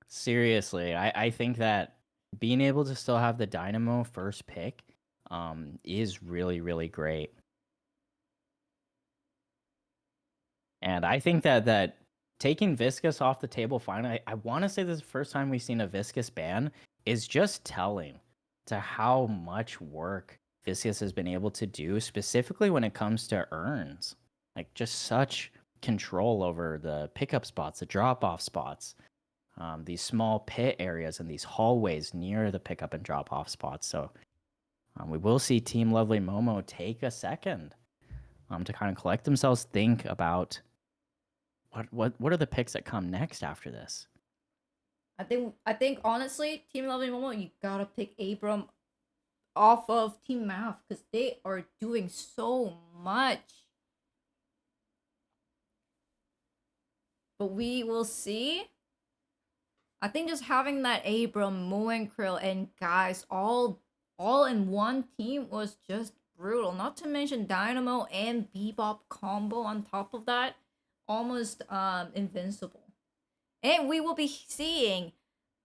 Seriously, I think that being able to still have the Dynamo first pick is really great. And I think that taking Viscous off the table finally, I want to say this is the first time we've seen a Viscous ban, is just telling to how much work Viscous has been able to do, specifically when it comes to urns. Like, just such control over the pickup spots, the drop-off spots, these small pit areas and these hallways near the pickup and drop-off spots. So we will see Team Lovely Momo take a second to kind of collect themselves, think about what are the picks that come next after this? I think honestly, Team Lovely Momo, you gotta pick Abram off of Team Mouth because they are doing so much. But we will see. I think just having that Abram, Mo and Krill, and guys all in one team was just brutal. Not to mention Dynamo and Bebop combo on top of that. Almost invincible. And we will be seeing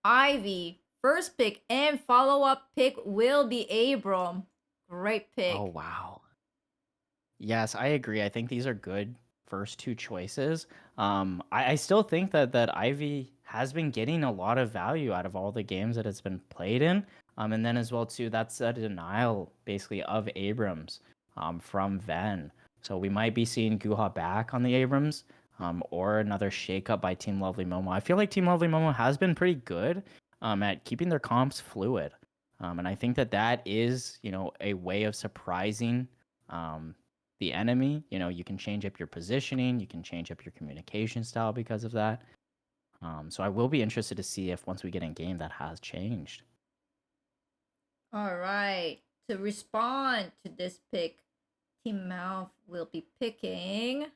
Ivy first pick and follow-up pick will be Abram. Great pick. Oh wow. Yes, I agree. I think these are good first two choices. I still think that Ivy has been getting a lot of value out of all the games that it's been played in. And then as well too, that's a denial basically of Abrams from Ven. So we might be seeing Guha back on the Abrams, or another shakeup by Team Lovely Momo. I feel like Team Lovely Momo has been pretty good at keeping their comps fluid. And I think that is, a way of surprising the enemy. You can change up your positioning, you can change up your communication style because of that. So I will be interested to see if once we get in game that has changed. All right. To respond to this pick, Team Mouth will be picking.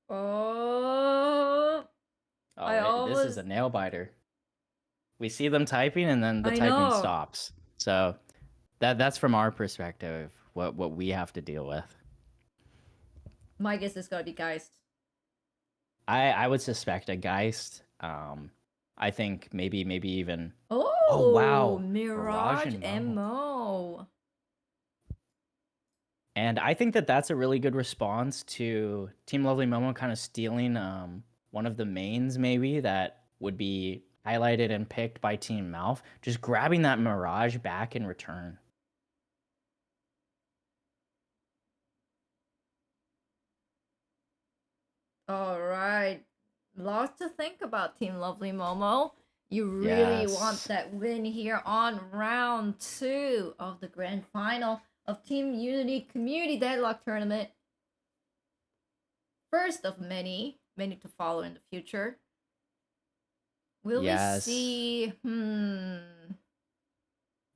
Oh, This is a nail biter. We see them typing and then the I typing know. stops. So that's from our perspective what we have to deal with. My guess is gonna be Geist. I would suspect a Geist. I think maybe even. Oh, Wow, Mirage and Mo. MO. And I think that's a really good response to Team Lovely Momo kind of stealing one of the mains maybe that would be highlighted and picked by Team Mouth, just grabbing that Mirage back in return. All right. Lots to think about, Team Lovely Momo. You really want that win here on round 2 of the grand final of Team Unity Community Deadlock Tournament. First of many to follow in the future. Will we see?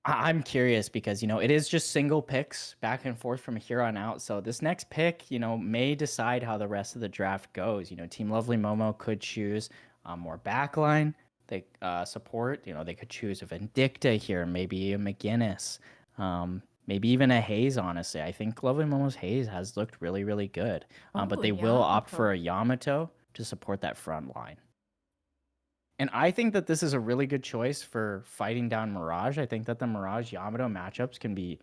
I'm curious because, it is just single picks back and forth from here on out. So this next pick, may decide how the rest of the draft goes. Team Lovely Momo could choose more backline. They support, they could choose a Vindicta here, maybe a McGinnis, maybe even a Haze, honestly. I think Lovely Momo's Haze has looked really, really good. But they will opt for a Yamato to support that front line. And I think that this is a really good choice for fighting down Mirage. I think that the Mirage Yamato matchups can be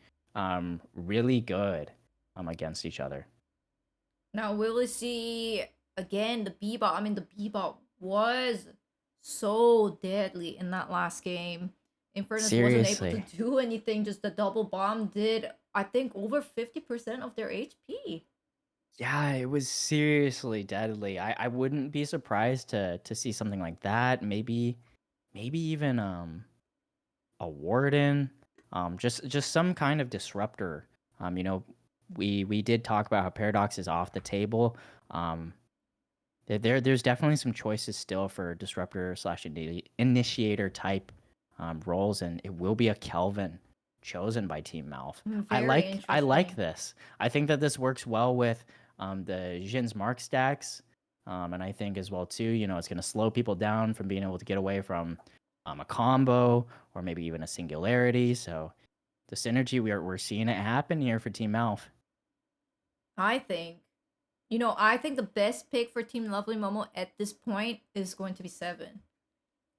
really good against each other. Now, will we see again the Bebop? I mean, the Bebop was so deadly in that last game. Infernus wasn't able to do anything. Just the double bomb did, I think, over 50% of their HP. Yeah, it was seriously deadly. I wouldn't be surprised to see something like that. Maybe even a Warden, just some kind of disruptor. We did talk about how Paradox is off the table. There's definitely some choices still for disruptor slash initiator type roles, and it will be a Kelvin chosen by Team Mouth. I like this. I think that this works well with the Jin's Mark stacks, and I think as well too. It's going to slow people down from being able to get away from a combo or maybe even a singularity. So the synergy we're seeing it happen here for Team Mouth. I think the best pick for Team Lovely Momo at this point is going to be 7.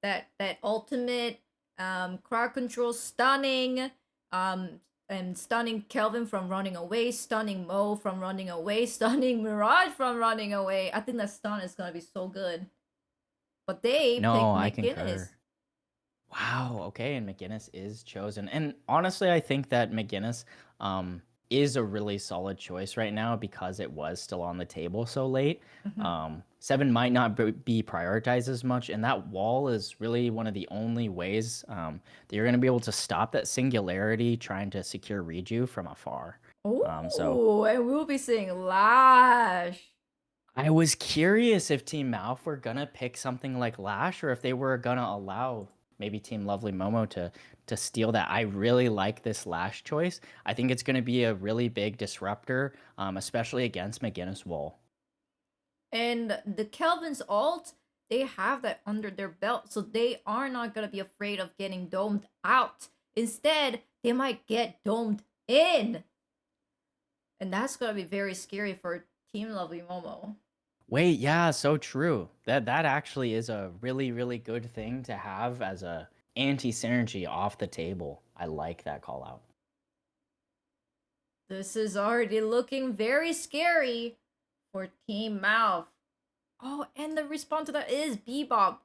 That ultimate crowd control stunning, and stunning Kelvin from running away, stunning Mo from running away, stunning Mirage from running away. I think that stun is gonna be so good. But they picked McGinnis. Wow, okay, and McGinnis is chosen. And honestly, I think that McGinnis is a really solid choice right now because it was still on the table so late. 7 might not be prioritized as much, and that wall is really one of the only ways that you're going to be able to stop that singularity trying to secure Reju from afar. Oh, and we'll be seeing Lash. I was curious if Team Mouth were gonna pick something like Lash or if they were gonna allow maybe Team Lovely Momo to steal that. I really like this Lash choice. I think it's gonna be a really big disruptor, especially against McGinnis Wall. And the Kelvin's ult, they have that under their belt, so they are not gonna be afraid of getting domed out. Instead, they might get domed in. And that's gonna be very scary for Team Lovely Momo. Wait, yeah, so true. That actually is a really, really good thing to have as a anti-synergy off the table. I like that call out. This is already looking very scary for Team Mouth. Oh, and the response to that is Bebop.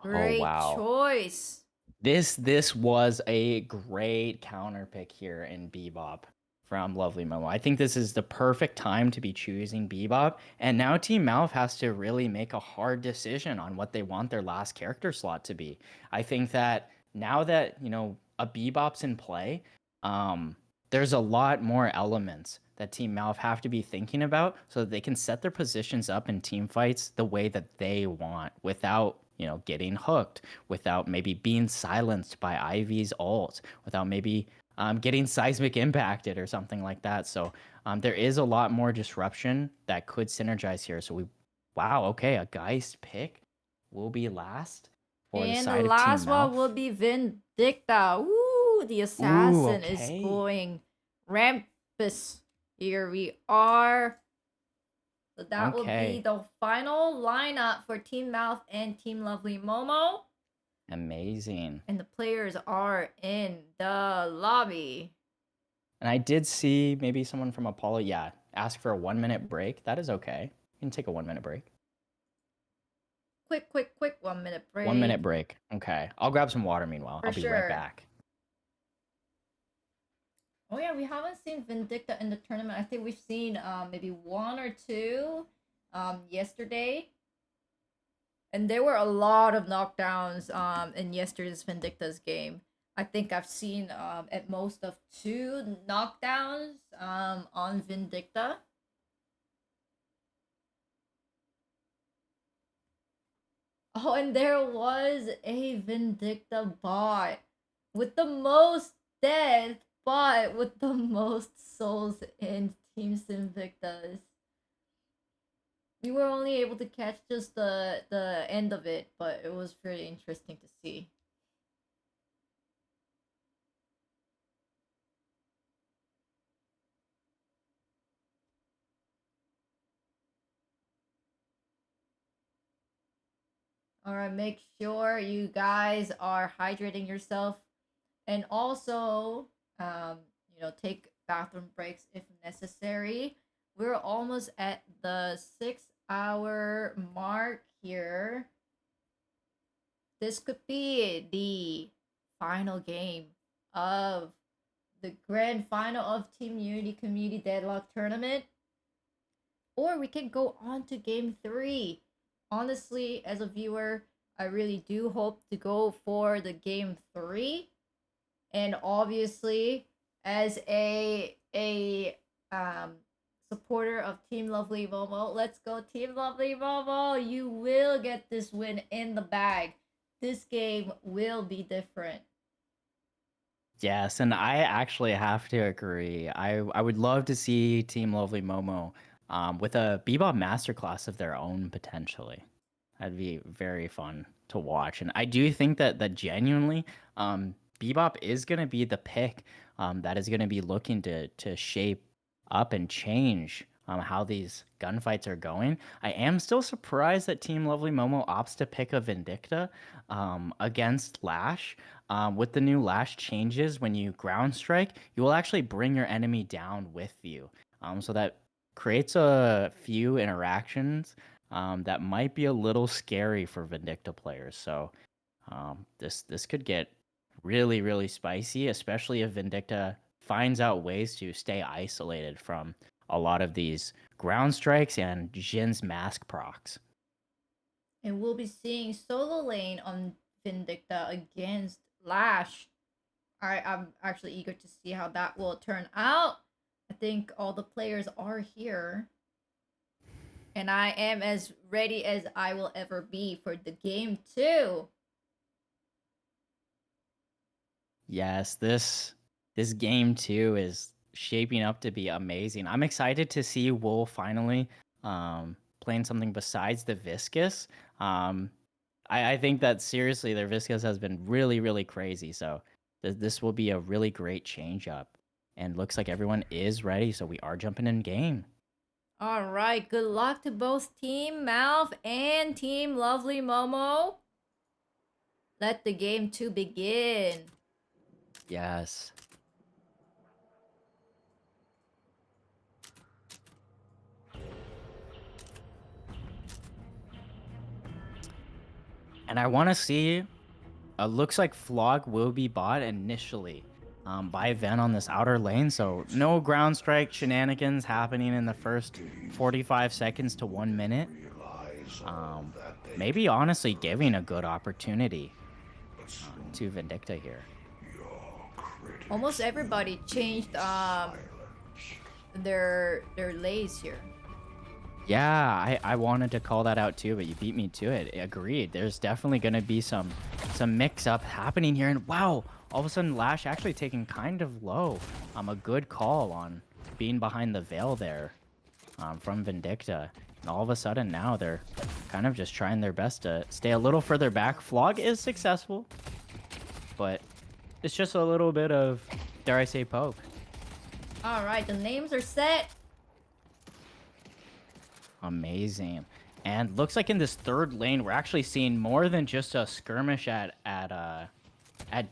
Oh Great wow. choice. This was a great counter pick here in Bebop from Lovely Momo. I think this is the perfect time to be choosing Bebop, and now Team Mouth has to really make a hard decision on what they want their last character slot to be. I think that now that, a Bebop's in play, um, there's a lot more elements that Team Mouth have to be thinking about so that they can set their positions up in team fights the way that they want without, getting hooked, without maybe being silenced by Ivy's ult, without maybe getting seismic impacted or something like that. So there is a lot more disruption that could synergize here. So wow, okay, a Geist pick will be last for the And the side of Team last one will Mouth. be Vindicta. Ooh, the Ooh, assassin is okay. going rampus. Here we are. So that will be Okay. the final lineup for Team Mouth and Team Lovely Momo. Amazing. And the players are in the lobby. And I did see maybe someone from Apollo, yeah, ask for a 1 minute break. That is okay. You can take a 1 minute break. Quick 1 minute break. 1 minute break. Okay. I'll grab some water meanwhile. For I'll be right sure. back. Oh yeah, we haven't seen Vindicta in the tournament. I think we've seen maybe one or two yesterday. And there were a lot of knockdowns in yesterday's Vindicta's game. I think I've seen at most of 2 knockdowns on Vindicta. Oh, and there was a Vindicta bot with the most death bot with the most souls in Team Invictus. We were only able to catch just the end of it, but it was pretty interesting to see. Alright, make sure you guys are hydrating yourself and also take bathroom breaks if necessary. We're almost at the 6 hour mark here. This could be the final game of the grand final of Team Unity Community Deadlock Tournament. Or we can go on to game 3. Honestly, as a viewer, I really do hope to go for the game 3. And obviously, as a supporter of Team Lovely Momo, let's go Team Lovely Momo. You will get this win in the bag. This game will be different. Yes, and I actually have to agree. I would love to see Team Lovely Momo with a Bebop masterclass of their own potentially. That'd be very fun to watch. And I do think that genuinely, Bebop is gonna be the pick that is gonna be looking to shape up and change how these gunfights are going. I am still surprised that Team Lovely Momo opts to pick a Vindicta against Lash. With the new Lash changes, when you ground strike, you will actually bring your enemy down with you. So that creates a few interactions that might be a little scary for Vindicta players. So this could get really, really spicy, especially if Vindicta finds out ways to stay isolated from a lot of these ground strikes and Jin's mask procs. And we'll be seeing solo lane on Vindicta against Lash. I'm actually eager to see how that will turn out. I think all the players are here. And I am as ready as I will ever be for the game 2. Yes, this game too is shaping up to be amazing. I'm excited to see Wool finally playing something besides the Viscous. I think that seriously their Viscous has been really, really crazy. So this will be a really great change up. And looks like everyone is ready, so we are jumping in game. Alright, good luck to both Team Mouth and Team Lovely Momo. Let the game 2 begin. Yes. And I want to see, looks like Flog will be bought initially by Ven on this outer lane. So no ground strike shenanigans happening in the first 45 seconds to 1 minute. Maybe honestly giving a good opportunity to Vindicta here. Almost everybody changed their lays here. Yeah, I wanted to call that out too, but you beat me to it. Agreed. There's definitely going to be some mix-up happening here. And wow, all of a sudden Lash actually taking kind of low. A good call on being behind the veil there from Vindicta. And all of a sudden now they're kind of just trying their best to stay a little further back. Flog is successful, but it's just a little bit of, dare I say, poke. All right, the names are set. Amazing. And looks like in this third lane, we're actually seeing more than just a skirmish at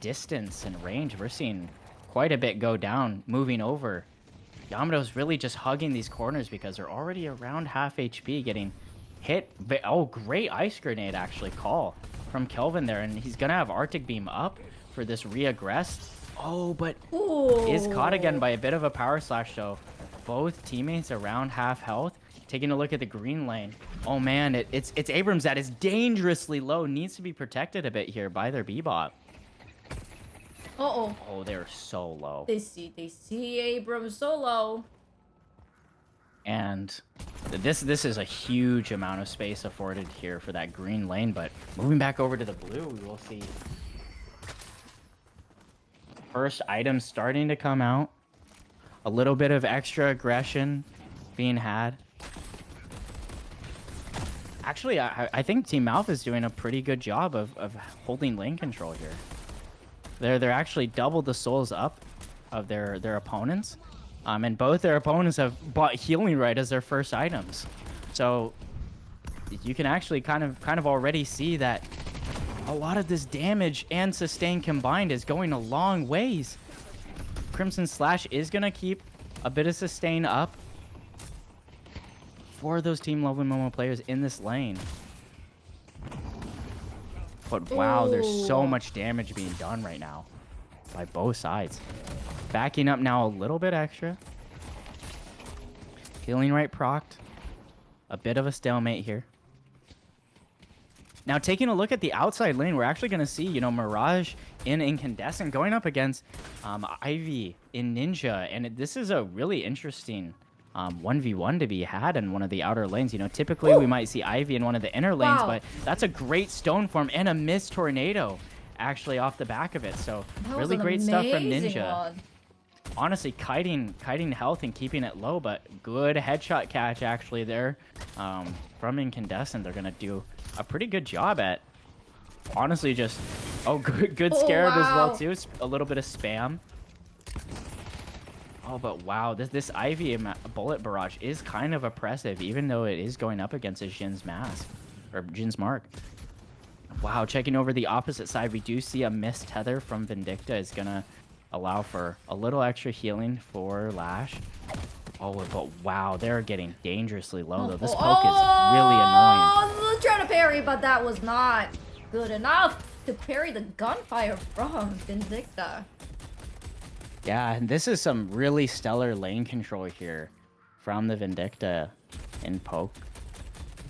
distance and range. We're seeing quite a bit go down, moving over. Yamato's really just hugging these corners because they're already around half HP, getting hit. Oh, great ice grenade actually call from Kelvin there. And he's going to have Arctic Beam up for this re-aggress. Oh, but is caught again by a bit of a power slash, though. Both teammates around half health. Taking a look at the green lane. Oh man, it's Abrams that is dangerously low. Needs to be protected a bit here by their Bebop. Uh-oh. Oh, they're so low. They see Abrams so low. And this is a huge amount of space afforded here for that green lane, but moving back over to the blue, we will see first items starting to come out. A little bit of extra aggression being had. Actually, I think Team Alpha is doing a pretty good job of holding lane control here. They're actually doubled the souls up of their opponents, and both their opponents have bought healing right as their first items. So you can actually kind of already see that a lot of this damage and sustain combined is going a long ways. Crimson Slash is gonna keep a bit of sustain up for those Team Lovely Momo players in this lane. But wow, there's so much damage being done right now by both sides. Backing up now a little bit extra. Healing right procced. A bit of a stalemate here. Now taking a look at the outside lane, we're actually going to see, you know, Mirage in Incandescent going up against Ivy in Ninja. And this is a really interesting 1v1 to be had in one of the outer lanes. You know, typically we might see Ivy in one of the inner lanes, but that's a great stone form and a missed tornado actually off the back of it. So really great stuff from Ninja. Honestly, kiting health and keeping it low, but good headshot catch actually there from Incandescent. They're gonna do a pretty good job at honestly just good scarab as well too. A little bit of spam. Oh, but wow, this Ivy bullet barrage is kind of oppressive, even though it is going up against a Jin's mask, or Jin's mark. Wow, checking over the opposite side, we do see a missed tether from Vindicta is gonna allow for a little extra healing for Lash. Oh, but wow, they're getting dangerously low, though. This poke is really annoying. Oh, trying to parry, but that was not good enough to parry the gunfire from Vindicta. Yeah, and this is some really stellar lane control here from the Vindicta in poke.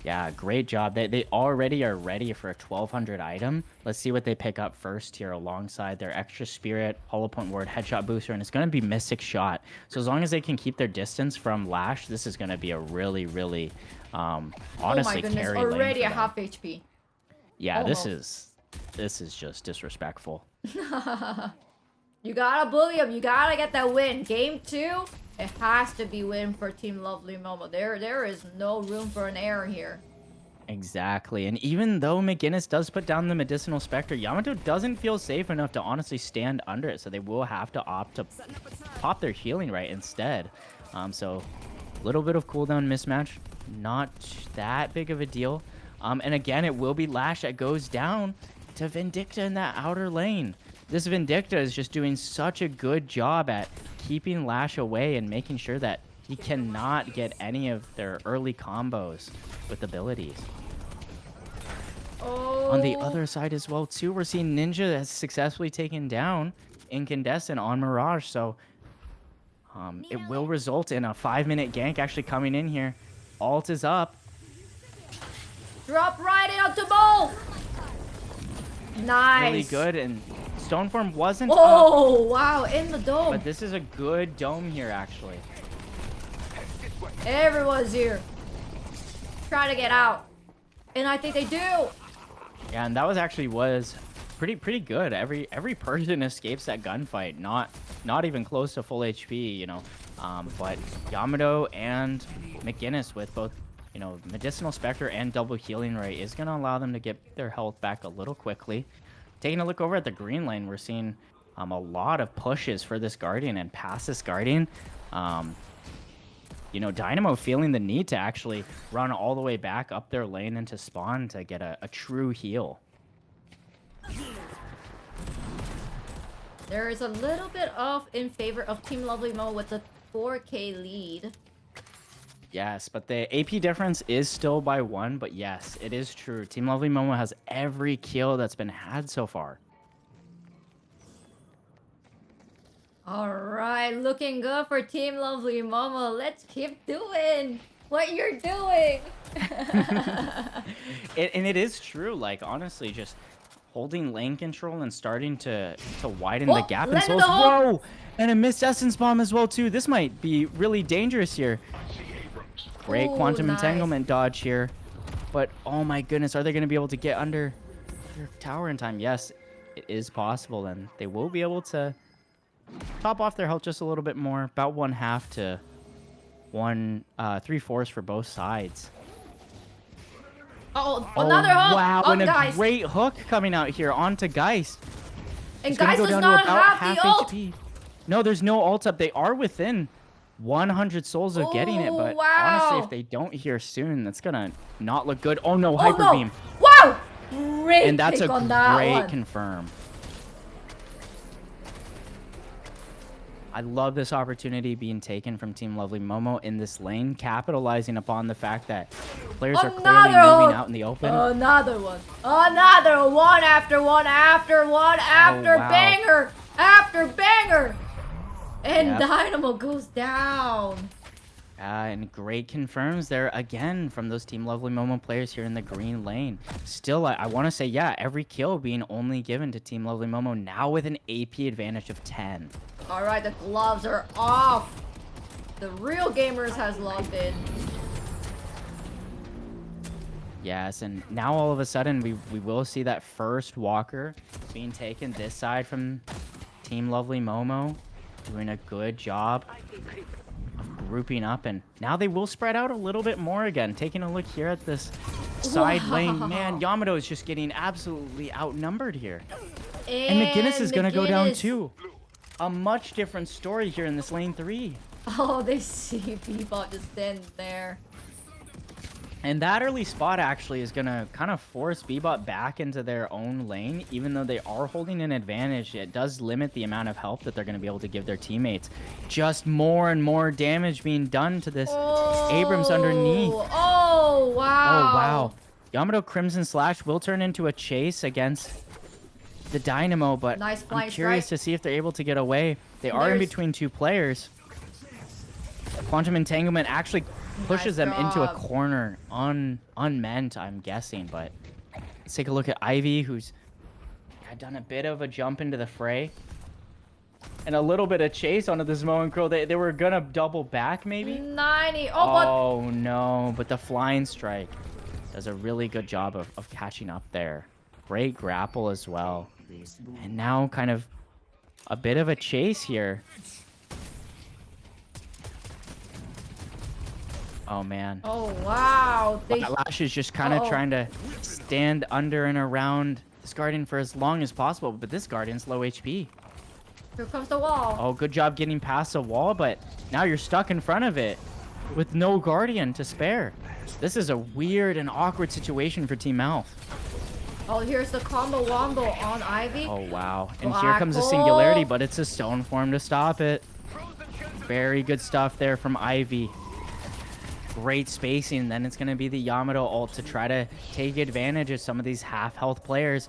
Yeah, great job. They already are ready for a 1200 item. Let's see what they pick up first here alongside their extra spirit, hollow point ward, headshot booster, and it's going to be Mystic Shot. So as long as they can keep their distance from Lash, this is going to be a really, really, honestly, oh my goodness, carry already lane a half HP. Yeah, this is just disrespectful. You gotta bully him. You gotta get that win. Game 2, it has to be win for Team Lovely Momo. There is no room for an error here. Exactly. And even though McGinnis does put down the Medicinal Spectre, Yamato doesn't feel safe enough to honestly stand under it. So they will have to opt to pop their healing right instead. So a little bit of cooldown mismatch. Not that big of a deal. And again, it will be Lash that goes down to Vindicta in that outer lane. This Vindicta is just doing such a good job at keeping Lash away and making sure that he cannot get any of their early combos with abilities. On the Oh. other side as well, too, we're seeing Ninja has successfully taken down Incandescent on Mirage. So it will result in a 5-minute gank actually coming in here. Alt is up. Drop right onto both. Nice. Really good. And Stoneform wasn't up. Oh, wow. In the dome. But this is a good dome here, actually. Everyone's here. Try to get out. And I think they do. Yeah, and that was pretty good. Every person escapes that gunfight. Not even close to full HP, you know. But Yamato and McGinnis with both, you know, Medicinal Spectre and double healing rate is gonna allow them to get their health back a little quickly. Taking a look over at the green lane, we're seeing a lot of pushes for this Guardian and past this Guardian. You know, Dynamo feeling the need to actually run all the way back up their lane into spawn to get a true heal. There is a little bit off in favor of Team Lovely Mo with the 4K lead. Yes, but the AP difference is still by 1, but yes, it is true. Team Lovely Momo has every kill that's been had so far. Alright, looking good for Team Lovely Momo. Let's keep doing what you're doing. And it is true, like, honestly, just holding lane control and starting to widen the gap in landed souls. the ult. Whoa! And a missed Essence Bomb as well, too. This might be really dangerous here. Great Ooh, Quantum nice. Entanglement dodge here. But, oh my goodness, are they going to be able to get under their tower in time? Yes, it is possible, and they will be able to top off their health just a little bit more. About 1/2 to 3/4 for both sides. Oh, another hook. Wow, Oh, and a guys. great hook coming out here onto Geist. And It's gonna Geist go does down not to about have half the ult. HP. No, there's no ult up. They are within 100 souls of getting it, Oh, but wow. honestly, if they don't here soon, that's gonna not look good. Oh no, Oh, Hyper no. Beam. Wow. Great And that's pick a on that great one. confirm. I love this opportunity being taken from Team Lovely Momo in this lane, capitalizing upon the fact that players are clearly Another moving hook. out in the open. Another one. Another one after one after one after wow. banger after banger. And Yep. Dynamo goes down. And great confirms there again from those Team Lovely Momo players here in the green lane. Still, I want to say, yeah, every kill being only given to Team Lovely Momo, now with an AP advantage of 10. All right, the gloves are off. The real gamers has logged in. Yes, and now all of a sudden we will see that first walker being taken this side from Team Lovely Momo, doing a good job of grouping up, and now they will spread out a little bit more again. Taking a look here at this side lane, man, Yamato is just getting absolutely outnumbered here. And McGinnis is going to go down McGinnis. too. A much different story here in this lane 3. Oh, they see Bebop just standing there. And that early spot actually is going to kind of force Bebop back into their own lane. Even though they are holding an advantage, it does limit the amount of help that they're going to be able to give their teammates. Just more and more damage being done to this Abrams underneath. Oh, wow. Oh, wow. Yamato Crimson Slash will turn into a chase against the Dynamo, but Nice I'm flying curious strike. to see if they're able to get away. They are in There's- between two players. Quantum Entanglement actually pushes Nice them into a job. corner, unmeant, I'm guessing. But let's take a look at Ivy, who's done a bit of a jump into the fray. And a little bit of chase onto this Moen Crow. They were going to double back, maybe? 90. Oh, but Oh, no. But the flying strike does a really good job of catching up there. Great grapple as well. And now kind of a bit of a chase here. Oh, man. oh, wow. They Lash is just kind of Uh-oh. trying to stand under and around this Guardian for as long as possible. But this Guardian's low HP. Here comes the wall. Oh, good job getting past the wall, but now you're stuck in front of it with no Guardian to spare. This is a weird and awkward situation for Team Mouth. Oh, here's the combo wombo on Ivy. Oh, wow. And here Black comes a hole. Singularity, but it's a stone form to stop it. Very good stuff there from Ivy. great spacing. And then it's going to be the Yamato ult to try to take advantage of some of these half-health players.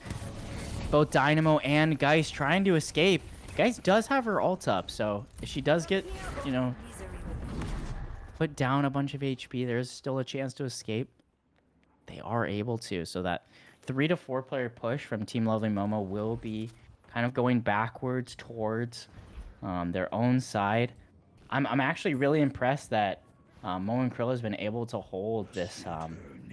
Both Dynamo and Geist trying to escape. Geist does have her ult up, so if she does get, you know, put down a bunch of HP, there's still a chance to escape. They are able to, so that 3 to 4 player push from Team Lovely Momo will be kind of going backwards towards their own side. I'm actually really impressed that Mo and Krill has been able to hold this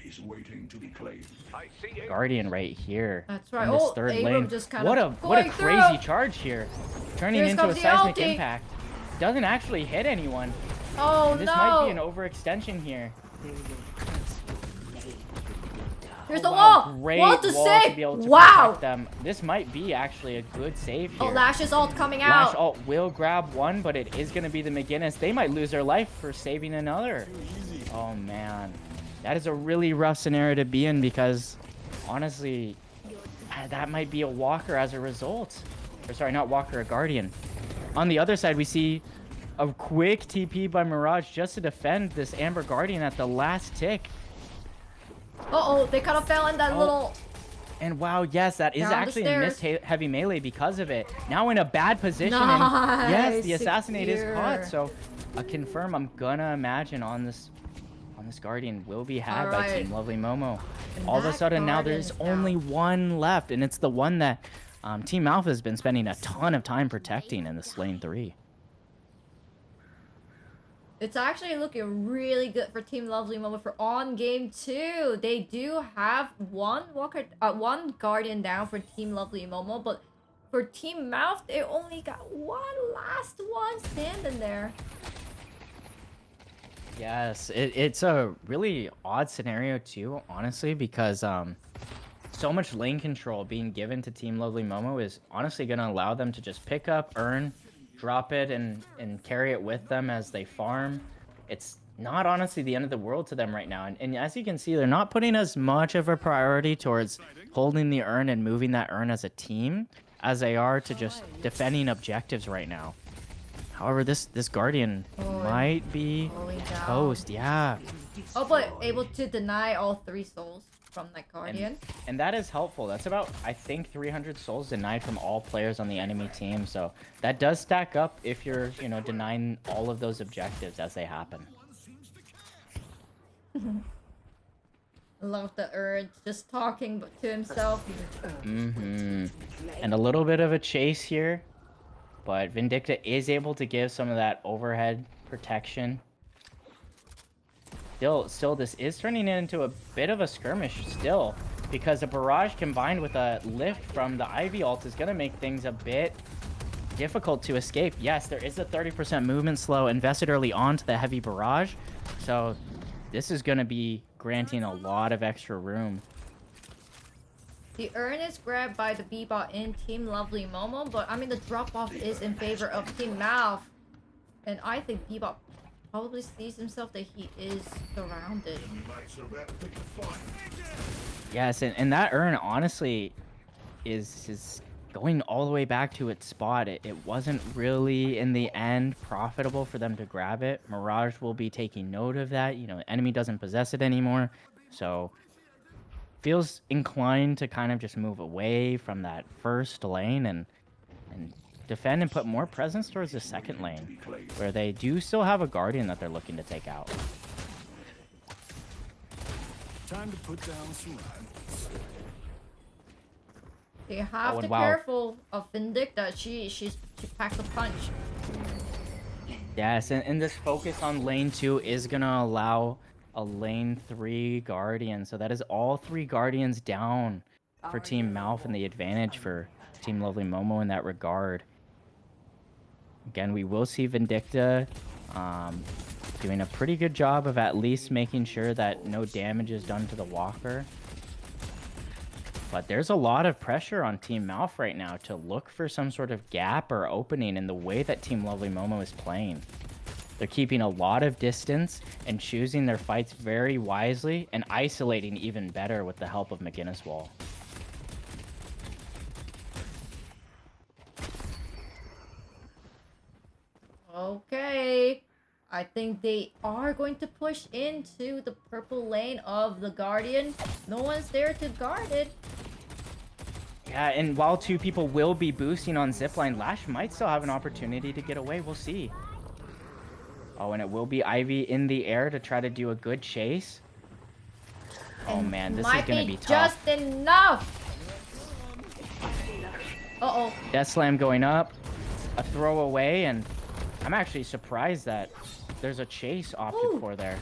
He's waiting to be claimed. I see a Guardian right here. That's right. In this Oh, third Abram lane. just kind What a of what a going crazy through. charge here, turning Here's into a comes the seismic ulti. impact. Doesn't actually hit anyone. Oh And this no! might be an overextension here. Here's the Wow, wall. great Wall to wall save. to be able to Wow. protect them. This might be actually a good save here. Oh, Lash's ult coming Lash out. ult will grab one, but it is going to be the McGinnis. They might lose their life for saving another. Oh, man. That is a really rough scenario to be in because, honestly, that might be a Walker as a result. Or sorry, not Walker, a Guardian. On the other side, we see a quick TP by Mirage just to defend this Amber Guardian at the last tick. Uh-oh, they kind of fell in that Oh. little... And wow, yes, that is Down the actually a missed stairs. heavy melee because of it. Now in a bad position. Nice, And yes, the assassinate is caught. secure. So a confirm, I'm gonna imagine on this Guardian will be had by Alright. Team Lovely Momo. And All of a that sudden now Guardian there's is only down. one left, and it's the one that Team Alpha has been spending a ton of time protecting in this lane 3. It's actually looking really good for Team Lovely Momo for on game 2. They do have one Guardian down for Team Lovely Momo, but for Team Mouth, they only got one last one standing there. Yes, it's a really odd scenario too, honestly, because so much lane control being given to Team Lovely Momo is honestly going to allow them to just pick up, earn, drop it, and carry it with them as they farm. It's not honestly the end of the world to them right now. And as you can see, they're not putting as much of a priority towards holding the urn and moving that urn as a team as they are to just defending objectives right now. However, this Guardian might be Going down. toast. Yeah. Oh, but able to deny all 3 souls from that Guardian. And that is helpful. That's about, I think, 300 souls denied from all players on the enemy team. So that does stack up if you're, you know, denying all of those objectives as they happen. Love the urge, just talking to himself. And a little bit of a chase here. But Vindicta is able to give some of that overhead protection. Still, this is turning into a bit of a skirmish still, because a barrage combined with a lift from the Ivy ult is going to make things a bit difficult to escape. Yes, there is a 30% movement slow invested early on to the heavy barrage, so this is going to be granting a lot of extra room. The urn is grabbed by the B-bot in Team Lovely Momo, but I mean the drop-off is in favor of Team Mouth. And I think B-bot probably sees himself that he is surrounded. Yes, and that urn honestly is going all the way back to its spot. It wasn't really in the end profitable for them to grab it. Mirage will be taking note of that. You know, the enemy doesn't possess it anymore, so feels inclined to kind of just move away from that first lane and defend and put more presence towards the second lane, where they do still have a Guardian that they're looking to take out. Time to put down some rivals. You have Oh, to and be wow. careful of Vindicta. She packs a punch. Yes, and this focus on lane 2 is going to allow a lane 3 Guardian. So that is all 3 Guardians down for Team Malf, and the advantage for Team Lovely Momo in that regard. Again, we will see Vindicta doing a pretty good job of at least making sure that no damage is done to the Walker. But there's a lot of pressure on Team Malf right now to look for some sort of gap or opening in the way that Team Lovely Momo is playing. They're keeping a lot of distance and choosing their fights very wisely and isolating even better with the help of McGinnis Wall. Okay. I think they are going to push into the purple lane of the Guardian. No one's there to guard it. Yeah, and while 2 people will be boosting on Zipline, Lash might still have an opportunity to get away. We'll see. Oh, and it will be Ivy in the air to try to do a good chase. Oh And man, this is might gonna be be tough. just enough. Uh-oh. Death Slam going up, a throw away, and I'm actually surprised that there's a chase opted for there.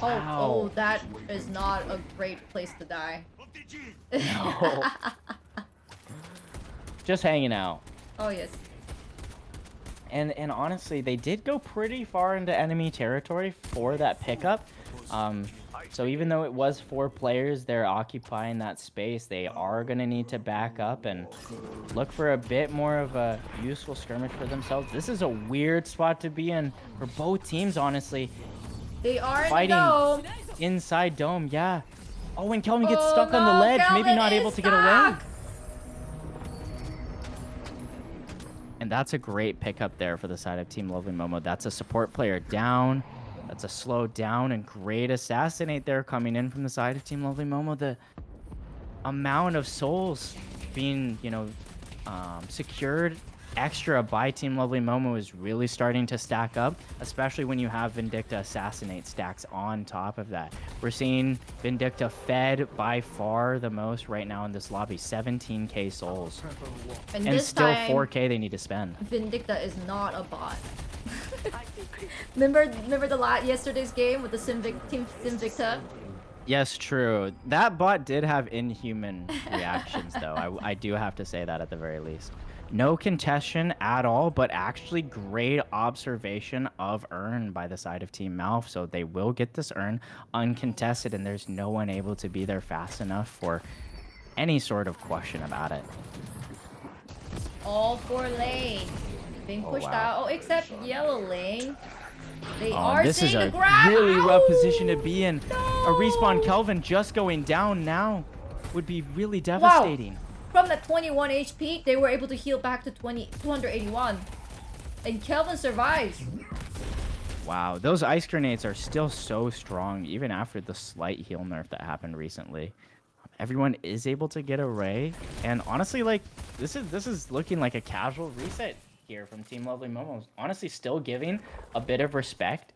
Oh, Wow. oh, that is not a great place to die. No. Just hanging out. Oh, yes. And honestly, they did go pretty far into enemy territory for that pickup. So even though it was 4 players, they're occupying that space. They are going to need to back up and look for a bit more of a useful skirmish for themselves. This is a weird spot to be in for both teams, honestly. They are Fighting in the dome. inside dome, yeah. Oh, and Kelvin gets Oh, stuck on the no, ledge, maybe Kelvin not able is to get away. stuck. And that's a great pickup there for the side of Team Lovely Momo. That's a support player down. That's a slow down and great assassinate there coming in from the side of Team Lovely Momo. The amount of souls being, secured extra by Team Lovely Momo is really starting to stack up, especially when you have Vindicta assassinate stacks on top of that. We're seeing Vindicta fed by far the most right now in this lobby, 17k souls. And And this still time, 4k they need to spend. Vindicta is not a bot. remember yesterday's game with the Team Invicta? Yes, true. That bot did have inhuman reactions, though. I do have to say that at the very least. No contestation at all, but actually great observation of Urn by the side of Team Malf. So they will get this Urn uncontested, and there's no one able to be there fast enough for any sort of question about it. All 4 lanes being pushed out. Oh, except yellow lane. They Oh, are this is seeing a the grab. really rough Ow! position to be in. No! A respawn Kelvin just going down now would be really devastating. Wow. From that 21 HP, they were able to heal back to 281. And Kelvin survives. Wow, those ice grenades are still so strong, even after the slight heal nerf that happened recently. Everyone is able to get away, and honestly, like this is looking like a casual reset here from Team Lovely Momo. Honestly, still giving a bit of respect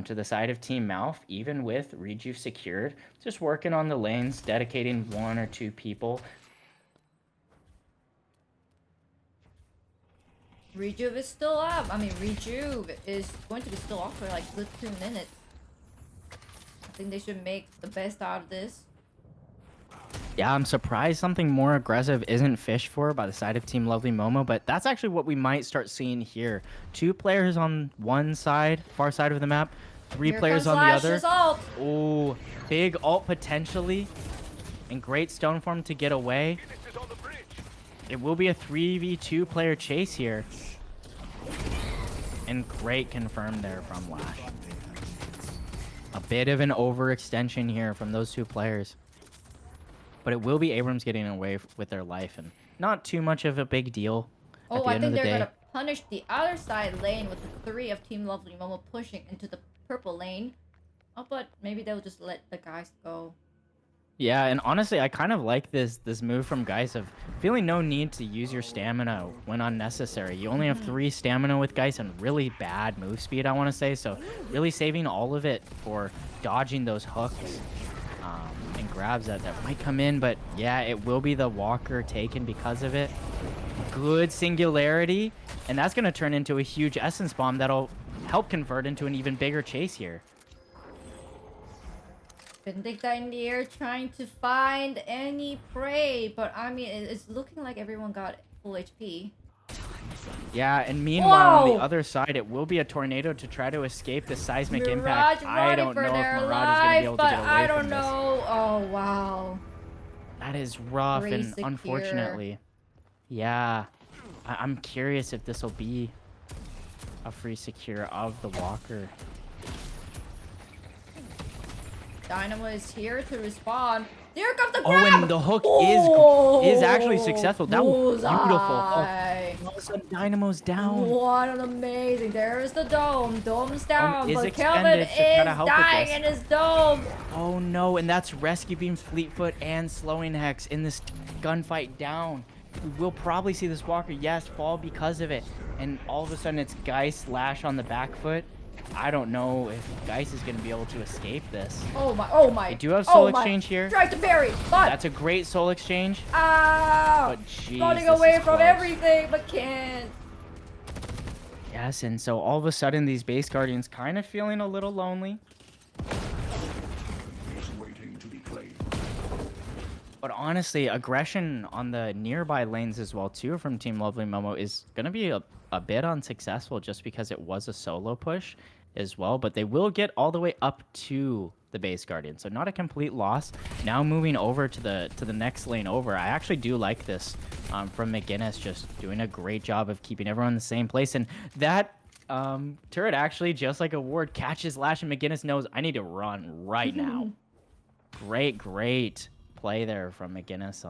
to the side of Team Malf, even with Rejuve secured. Just working on the lanes, dedicating 1 or 2 people. Rejuve is still up. I mean, Rejuve is going to be still up for like good 2 minutes. I think they should make the best out of this. Yeah, I'm surprised something more aggressive isn't fished for by the side of Team Lovely Momo, but that's actually what we might start seeing here. 2 players on one side, far side of the map, 3 Here players comes on the other. Lash's ult. Oh, big ult potentially, and great stone form to get away. This is on the bridge. It will be a 3v2 player chase here. And great confirm there from Lash. A bit of an overextension here from those 2 players. But it will be Abrams getting away with their life, and not too much of a big deal at Oh, the I end of think the they're day. gonna punish the other side lane with the 3 of Team Lovely Momo pushing into the purple lane. Oh, but maybe they'll just let the guys go. Yeah, and honestly, I kind of like this move from Geis of feeling no need to use your stamina when unnecessary. You only have 3 stamina with Geis and really bad move speed, I want to say. So really saving all of it for dodging those hooks and grabs that might come in. But yeah, it will be the Walker taken because of it. Good singularity. And that's going to turn into a huge Essence Bomb that'll help convert into an even bigger chase here. Vindicta in the air trying to find any prey, but I mean, it's looking like everyone got full HP. Yeah, and meanwhile on Whoa! the other side, it will be a tornado to try to escape the seismic Mirage impact. I running don't for know if their Mirage is going to be life, able to but get away I from don't this. know. Oh, wow. That is rough, Very and secure. unfortunately, yeah, I'm curious if this will be a free secure of the Walker. Dynamo is here to respawn. Here comes the Oh, grab! and the hook is actually successful. That was beautiful. Bullseye. All of a sudden, Dynamo's down. What an amazing. There's the dome. Dome's down. is But Kelvin extended to try to is help with dying this. in his dome. Oh no, and that's Rescue Beam, Fleetfoot, and Slowing Hex in this gunfight down. We'll probably see this Walker, yes, fall because of it. And all of a sudden it's Geist Lash on the back foot. I don't know if Geist is going to be able to escape this. Oh my, oh my. They do have soul oh my. exchange here. Tried to bury, but. That's a great soul exchange. Ow! But jeez, Running this away is from close. everything, but can't. Yes, and so all of a sudden these base guardians kind of feeling a little lonely. Is waiting to be claimed. But honestly, aggression on the nearby lanes as well too from Team Lovely Momo is going to be a bit unsuccessful just because it was a solo push as well. But they will get all the way up to the base guardian, so not a complete loss. Now moving over to the next lane over. I actually do like this from McGinnis, just doing a great job of keeping everyone in the same place. And that turret actually, just like a ward, catches Lash, and McGinnis knows I need to run right now. Great play there from McGinnis.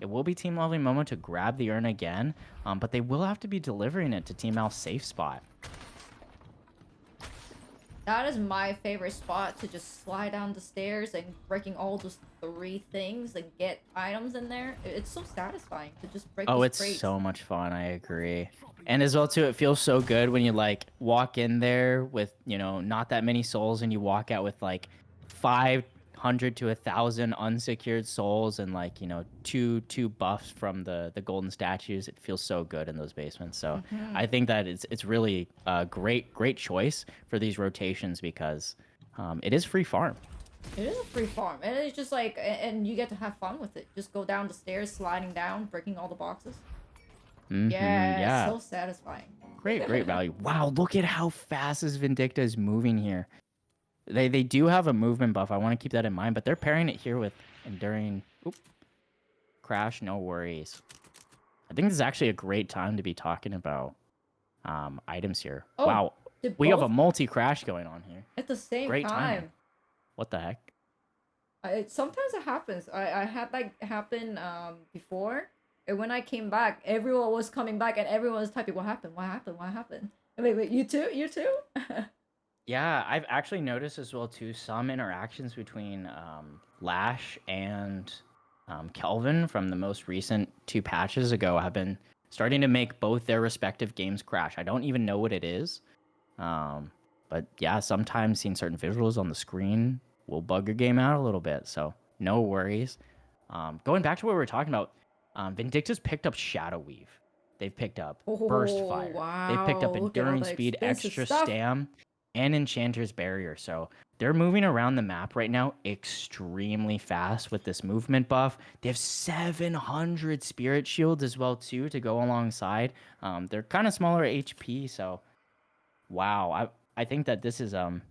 It will be Team Lovely Momo to grab the urn again, but they will have to be delivering it to Team Mal's safe spot. That is my favorite spot, to just slide down the stairs and breaking all those 3 things and get items in there. It's so satisfying to just break Oh, those it's crates. so much fun. I agree. And as well too, it feels so good when you like walk in there with, you know, not that many souls, and you walk out with like 500 to 1,000 unsecured souls and like, you know, two buffs from the golden statues. It feels so good in those basements. So I think that it's really a great choice for these rotations because it is free farm. It is a free farm, and it's just like, and you get to have fun with it. Just go down the stairs, sliding down, breaking all the boxes. Yeah, so satisfying. Great value. Wow, look at how fast this Vindicta is moving here. They do have a movement buff. I want to keep that in mind, but they're pairing it here with Enduring. Oop. Crash, no worries. I think this is actually a great time to be talking about items here. Oh, wow, did we have a both multi-crash going on here. at the same Great timing. time. What the heck? Sometimes it happens. I had that happen before, and when I came back, everyone was coming back, and everyone was typing, "What happened? What happened? What happened?" Wait, you too? You too? Yeah, I've actually noticed as well too some interactions between Lash and Kelvin from the most recent 2 patches ago have been starting to make both their respective games crash. I don't even know what it is, but yeah, sometimes seeing certain visuals on the screen will bug your game out a little bit. So no worries. Going back to what we were talking about, Vindicta's picked up Shadow Weave. They've picked up Burst Oh, Fire. wow. They've picked up Look at all Enduring the Speed, expensive Extra stuff. Stam, and Enchanter's Barrier. So they're moving around the map right now extremely fast with this movement buff. They have 700 Spirit Shields as well too to go alongside. They're kind of smaller HP, so wow. I think that this is some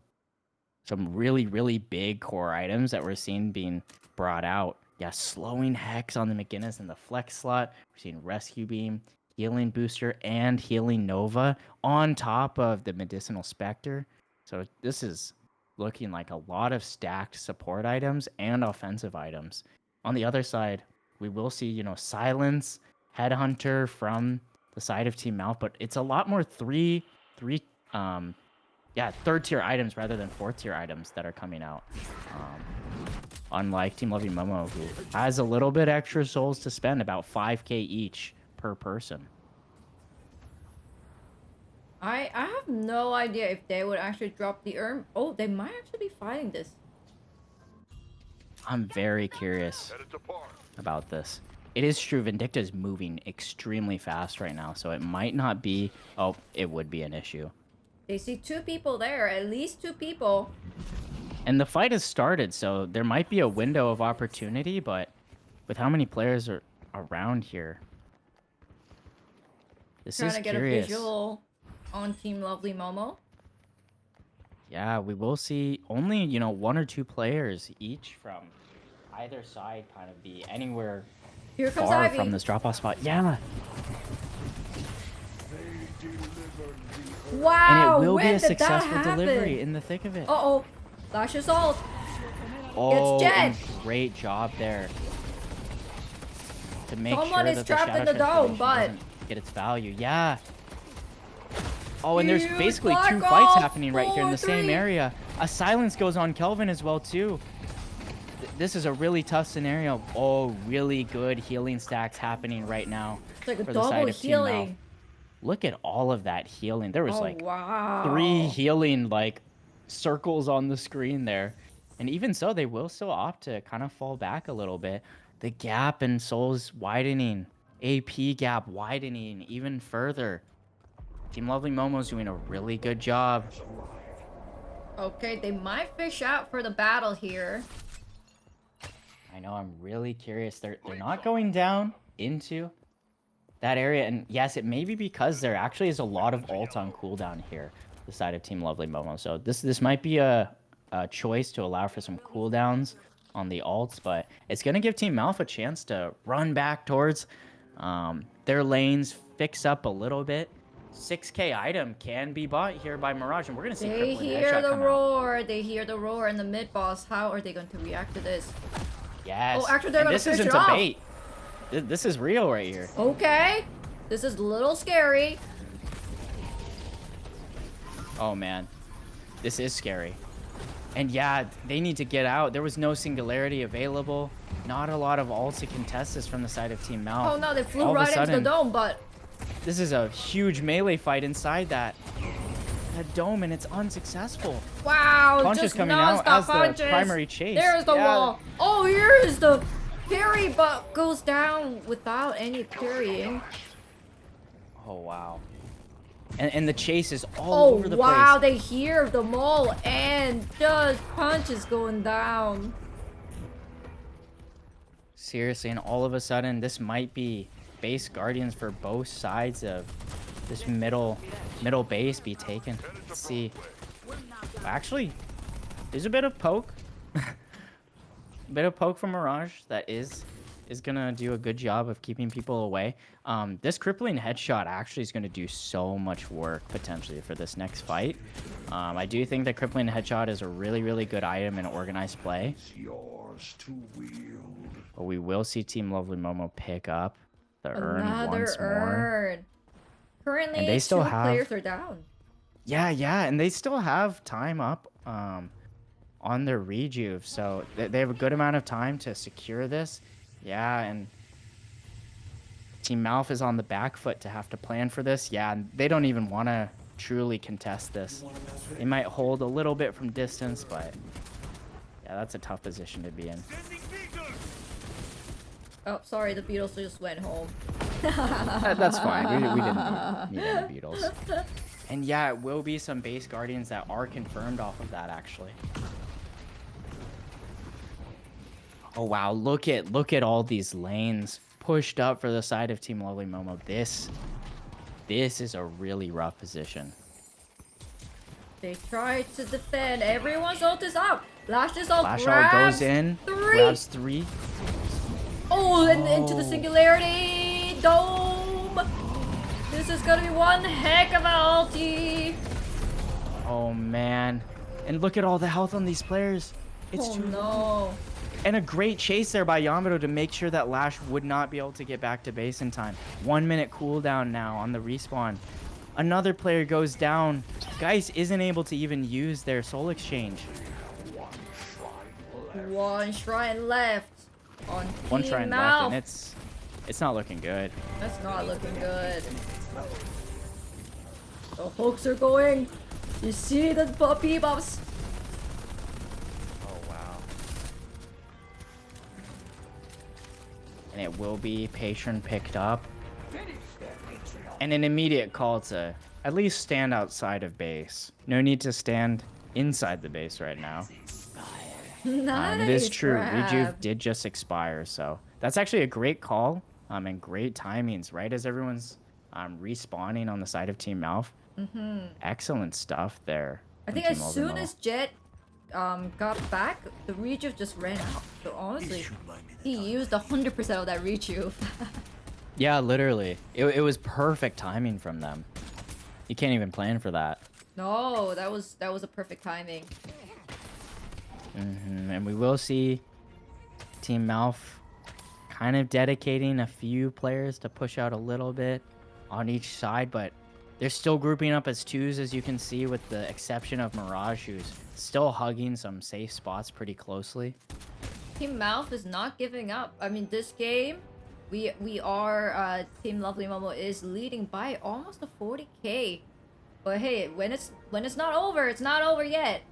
really big core items that we're seeing being brought out. Yeah, Slowing Hex on the McGinnis and the Flex slot. We're seeing Rescue Beam, Healing Booster, and Healing Nova on top of the Medicinal Spectre. So this is looking like a lot of stacked support items and offensive items. On the other side, we will see, you know, Silence, Headhunter from the side of Team Mouth, but it's a lot more third tier items rather than 4th tier items that are coming out. Unlike Team Lovely Momo, who has a little bit extra souls to spend, about 5k each per person. I have no idea if they would actually drop the urn. Oh, they might actually be fighting this. I'm very curious Headed to par. about this. It is true, Vindicta is moving extremely fast right now, so it might not be... Oh, it would be an issue. They see 2 people there, at least 2 people. And the fight has started, so there might be a window of opportunity, but with how many players are around here, this Trying is to get curious. a visual on Team Lovely Momo. Yeah, we will see only, you know, 1 or 2 players each from either side kind of be anywhere Here comes far Ivy. from this drop-off spot. Yeah, Wow, and it will be when a did that successful happen? delivery in the thick of it. Uh-oh. Lash assault. Oh, Jet. and great job there to make Someone sure is that trapped the in the shadow dome, transformation but- doesn't get its value. Yeah. Oh, and there's Huge basically black 2 fights hole, happening right here in the same 4-3. area. A silence goes on Kelvin as well too. This is a really tough scenario. Oh, really good healing stacks happening right now It's like a for the side double of Team Mouth. healing. Look at all of that healing. There was Oh, like wow. 3 healing like circles on the screen there. And even so, they will still opt to kind of fall back a little bit. The gap in souls widening. AP gap widening even further. Team Lovely Momo's doing a really good job. Okay, they might fish out for the battle here. I know, I'm really curious. They're not going down into that area. And yes, it may be because there actually is a lot of ult on cooldown here, the side of Team Lovely Momo. So this might be a choice to allow for some cooldowns on the ults, but it's going to give Team Malph a chance to run back towards their lanes, fix up a little bit. 6k item can be bought here by Mirage, and we're going to see They Crippling hear Headshot the come out. roar. They hear the roar in the mid boss. How are they going to react to this? Yes. Oh, actually, they're And gonna this finish isn't it a off. bait. This is real right here. Okay. This is a little scary. Oh, man. This is scary. And yeah, they need to get out. There was no singularity available. Not a lot of ults to contest this from the side of Team Malph. Oh no, they flew All of a right into the sudden, dome, but this is a huge melee fight inside that dome, and it's unsuccessful. wow, Punches just coming out non-stop as the punches. primary chase. There's the Yeah. wall. Oh, here is the parry, but goes down without any parrying. Oh, wow. And the chase is all Oh over the wow, place. they hear the mole and just punches going down. Seriously, and all of a sudden, this might be base guardians for both sides of this middle base be taken. Let's see. Actually, there's a bit of poke. A bit of poke from Mirage that is gonna do a good job of keeping people away. This crippling headshot actually is gonna do so much work potentially for this next fight. I do think that crippling headshot is a really good item in organized play. It's yours to wield. But we will see Team Lovely Momo pick up the urn Another once more. urn. Currently, And they still 2 have- players are down. Yeah, and they still have time up on their rejuve, so they have a good amount of time to secure this. Yeah, and Team Malph is on the back foot to have to plan for this. Yeah, and they don't even want to truly contest this. They might hold a little bit from distance, but yeah, that's a tough position to be in. Oh, sorry, the Beatles just went home. That's fine. We didn't need any beetles. And yeah, it will be some base guardians that are confirmed off of that, actually. Oh wow, look at all these lanes pushed up for the side of Team Lovely Momo. This is a really rough position. They try to defend. Everyone's ult is up. Flash is ult. Flash all grabs goes in, 3. grabs 3. Oh, and into the singularity dome. This is gonna be one heck of an ulti. Oh man. And look at all the health on these players. It's Oh too no. And a great chase there by Yamato to make sure that Lash would not be able to get back to base in time. 1 minute cooldown now on the respawn. Another player goes down. Geist isn't able to even use their soul exchange. One shrine left on One Team shrine Malph. left, and it's not looking good. That's not looking good. The hooks are going. You see the puppy bumps. Oh wow. And it will be Patron picked up. And an immediate call to at least stand outside of base. No need to stand inside the base right now. Nice. It is true. grab. Rejuve did just expire, so that's actually a great call. And great timings, right as everyone's respawning on the side of Team Malph. Excellent stuff there. I from think Team as Lovely soon Momo. as Jet got back, the rejuve just ran out. So honestly, he used 100% of that rejuve. Yeah, literally. It was perfect timing from them. You can't even plan for that. No, that was a perfect timing. And we will see Team Malf kind of dedicating a few players to push out a little bit on each side, but they're still grouping up as twos, as you can see, with the exception of Mirage, who's still hugging some safe spots pretty closely. Team Mouth is not giving up. I mean, this game, we are Team Lovely Momo is leading by almost a 40k. But hey, when it's not over, it's not over yet.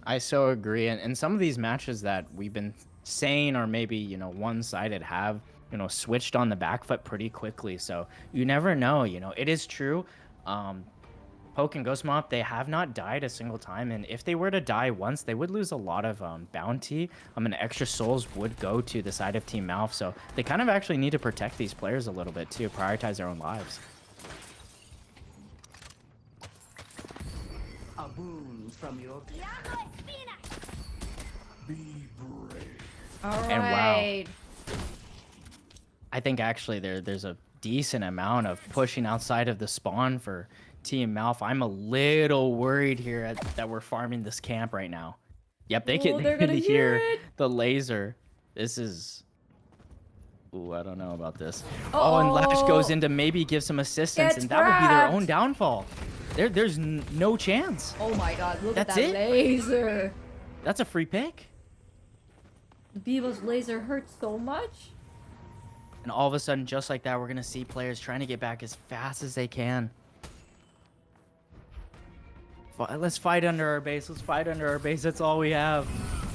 I so agree. And some of these matches that we've been saying are maybe, one-sided have, switched on the back foot pretty quickly. So you never know, it is true. Poke and Ghost Mop, they have not died a single time. And if they were to die once, they would lose a lot of bounty. And extra souls would go to the side of Team Malf. So they kind of actually need to protect these players a little bit too, prioritize their own lives. A boon from your Be brave. All And wow. right. I think actually there's a decent amount of pushing outside of the spawn for Team Malf. I'm a little worried here that we're farming this camp right now. Yep, they Ooh, they're can gonna hear it. the laser. This is... Ooh, I don't know about this. Uh-oh. Oh, and Lash goes in to maybe give some assistance, Get and that would be their trapped. own downfall. There's no chance. Oh my god, look That's at that it? laser. That's a free pick. Bevo's laser hurts so much. And all of a sudden, just like that, we're going to see players trying to get back as fast as they can. Let's fight under our base. Let's fight under our base. That's all we have.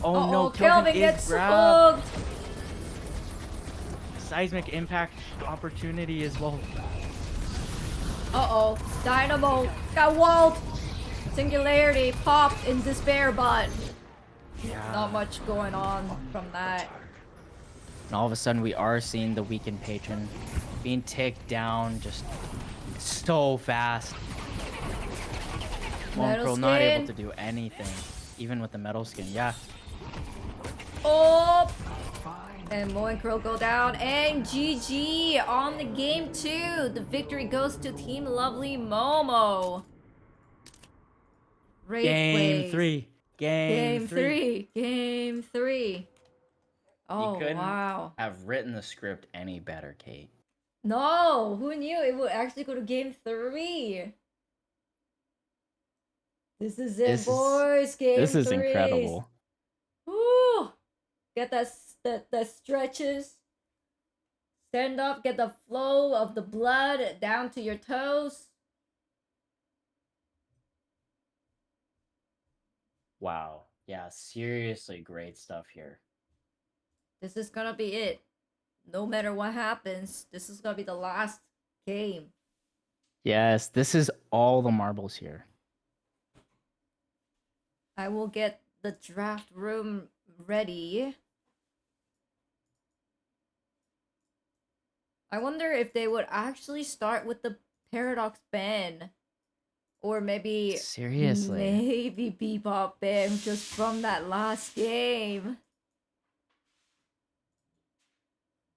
Oh no, Kelvin gets is grabbed. hooked. Seismic impact opportunity as well. Uh-oh. Dynamo got walled. Singularity popped in despair, but Yeah. not much going on from that. And all of a sudden, we are seeing the weakened patron being ticked down just so fast. Metal Monkrol not able skin. to do anything, even with the metal skin. Yeah. Oh! And Moencrow go down, and GG on the game 2. The victory goes to Team Lovely Momo. Great Game plays. 3. Game 3. Game 3. Oh, You couldn't wow. have written the script any better, Kate. No, who knew it would actually go to game 3? This is it, boys. Game 3. This is incredible. Woo! Get that stretches. Stand up, get the flow of the blood down to your toes. Wow. Yeah, seriously great stuff here. This is gonna be it. No matter what happens, this is gonna be the last game. Yes, this is all the marbles here. I will get the draft room ready. I wonder if they would actually start with the Paradox ban. Or maybe... Seriously. Maybe Bebop ban just from that last game.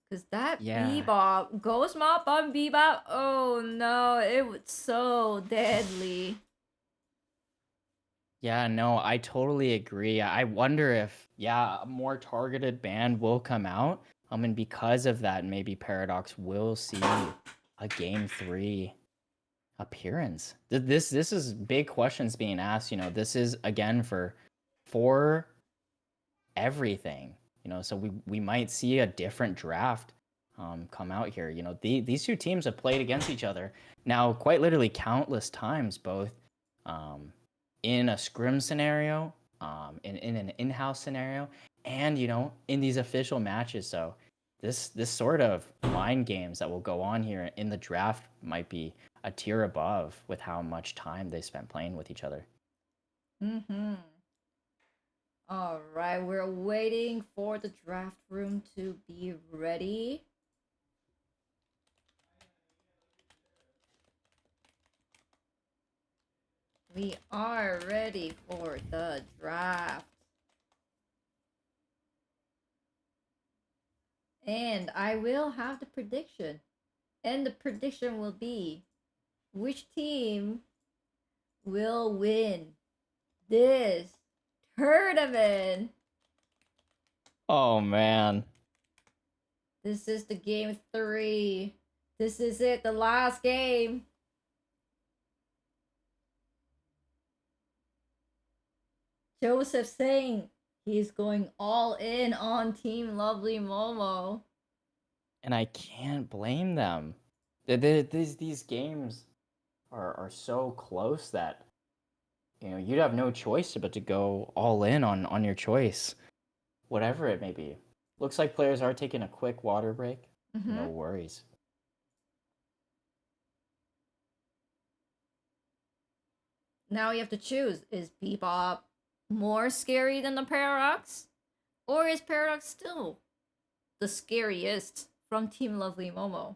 Cause that Yeah. Bebop, Ghost Mop on Bebop, oh no, it was so deadly. Yeah, no, I totally agree. I wonder if, yeah, a more targeted ban will come out. And because of that, maybe Paradox will see a game 3 appearance. This is big questions being asked. This is again for everything. So we might see a different draft come out here. These two teams have played against each other now quite literally countless times, both in a scrim scenario, in an in-house scenario, and in these official matches. So this sort of mind games that will go on here in the draft might be a tier above with how much time they spent playing with each other. All right, we're waiting for the draft room to be ready. We are ready for the draft. And I will have the prediction. And the prediction will be which team will win this heard of it. Oh man. This is the game 3. This is it, the last game. Joseph saying he's going all in on Team Lovely Momo. And I can't blame them. These games are so close that you'd have no choice but to go all in on your choice, whatever it may be. Looks like players are taking a quick water break. No worries. Now you have to choose. Is Bebop more scary than the Paradox? Or is Paradox still the scariest from Team Lovely Momo?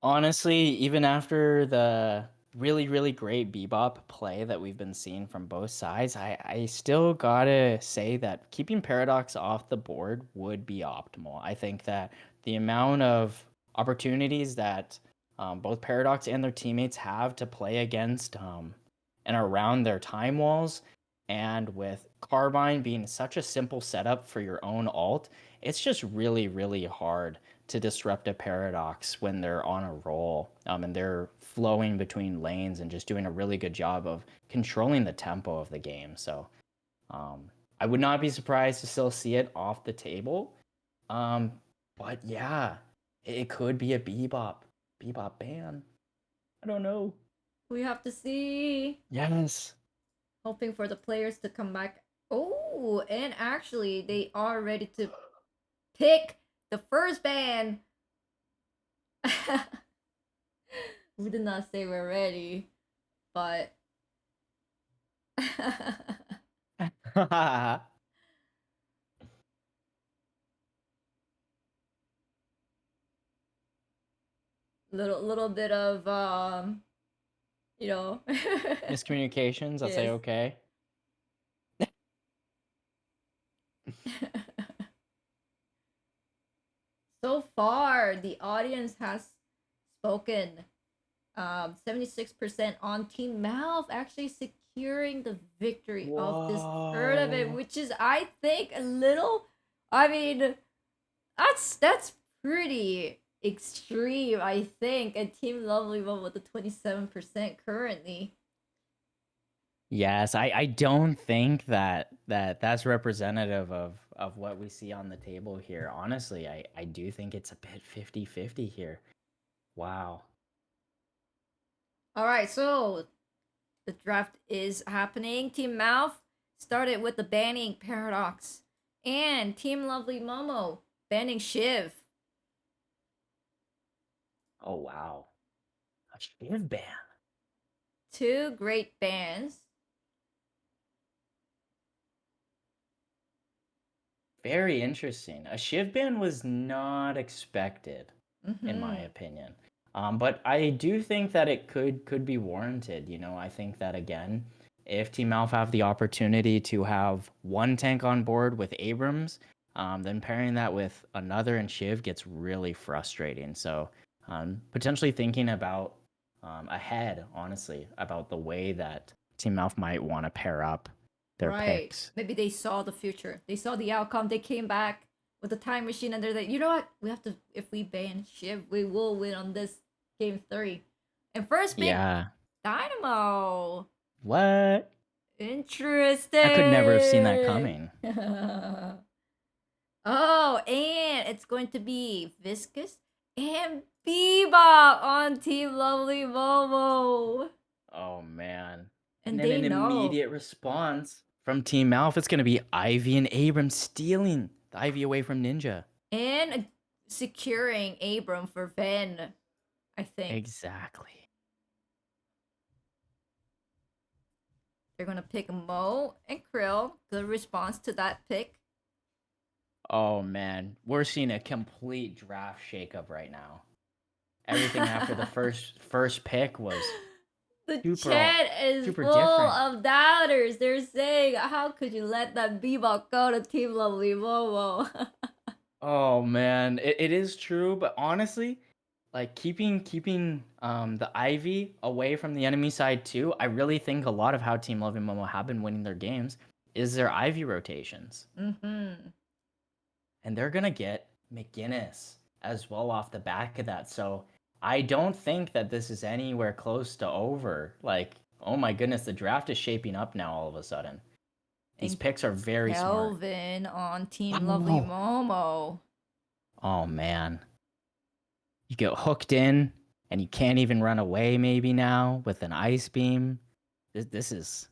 Honestly, even after the really, really great Bebop play that we've been seeing from both sides, I still gotta say that keeping Paradox off the board would be optimal. I think that the amount of opportunities that both Paradox and their teammates have to play against and around their time walls, and with Carbine being such a simple setup for your own ult, it's just really, really hard to disrupt a Paradox when they're on a roll and they're flowing between lanes and just doing a really good job of controlling the tempo of the game. So I would not be surprised to still see it off the table. But yeah, it could be a Bebop ban. I don't know. We have to see. Yes. Hoping for the players to come back. Oh, and actually, they are ready to pick the first ban. We did not say we're ready, but little bit of you know, Miscommunications, I'll say yes. okay. So far, the audience has spoken. 76% on Team Mouth actually securing the victory of this tournament, Whoa. which is, I think, a little. I mean, that's pretty extreme, I think. And Team Lovely One with the 27% currently. Yes, I don't think that's representative of what we see on the table here. Honestly, I do think it's a bit 50-50 here. Wow. All right, so the draft is happening. Team Mouth started with the banning Paradox, and Team Lovely Momo banning Shiv. Oh wow. A Shiv ban. Two great bans. Very interesting. A Shiv ban was not expected, in my opinion. But I do think that it could be warranted. I think that again, if Team Alpha have the opportunity to have one tank on board with Abrams, then pairing that with another and Shiv gets really frustrating. So potentially thinking about ahead, honestly, about the way that Team Alpha might want to pair up their Right. picks. Maybe they saw the future. They saw the outcome. They came back with the time machine and they're like, you know what? We have to, if we ban Shiv, we will win on this game 3. And first pick, Yeah. Dynamo. What? Interesting. I could never have seen that coming. Oh, and it's going to be Viscous and Bebop on Team Lovely Momo. Oh man. And then they an know. immediate response from Team Malf. It's gonna be Ivy and Abram stealing the Ivy away from Ninja. And securing Abram for Ven, I think. Exactly. They're gonna pick Mo and Krill. Good response to that pick. Oh man, we're seeing a complete draft shakeup right now. Everything after the first pick was The super, chat is super full different. of doubters. They're saying, how could you let that Bebop go to Team Lovely Momo? Oh man, it is true, but honestly, like keeping the Ivy away from the enemy side too. I really think a lot of how Team Love and Momo have been winning their games is their Ivy rotations. Mm-hmm. And they're gonna get McGinnis as well off the back of that. So I don't think that this is anywhere close to over. Like, oh my goodness, the draft is shaping up now all of a sudden. These And picks are very smart. Kelvin on Team Lovely Oh, Momo. oh man. You get hooked in and you can't even run away maybe now with an ice beam. This is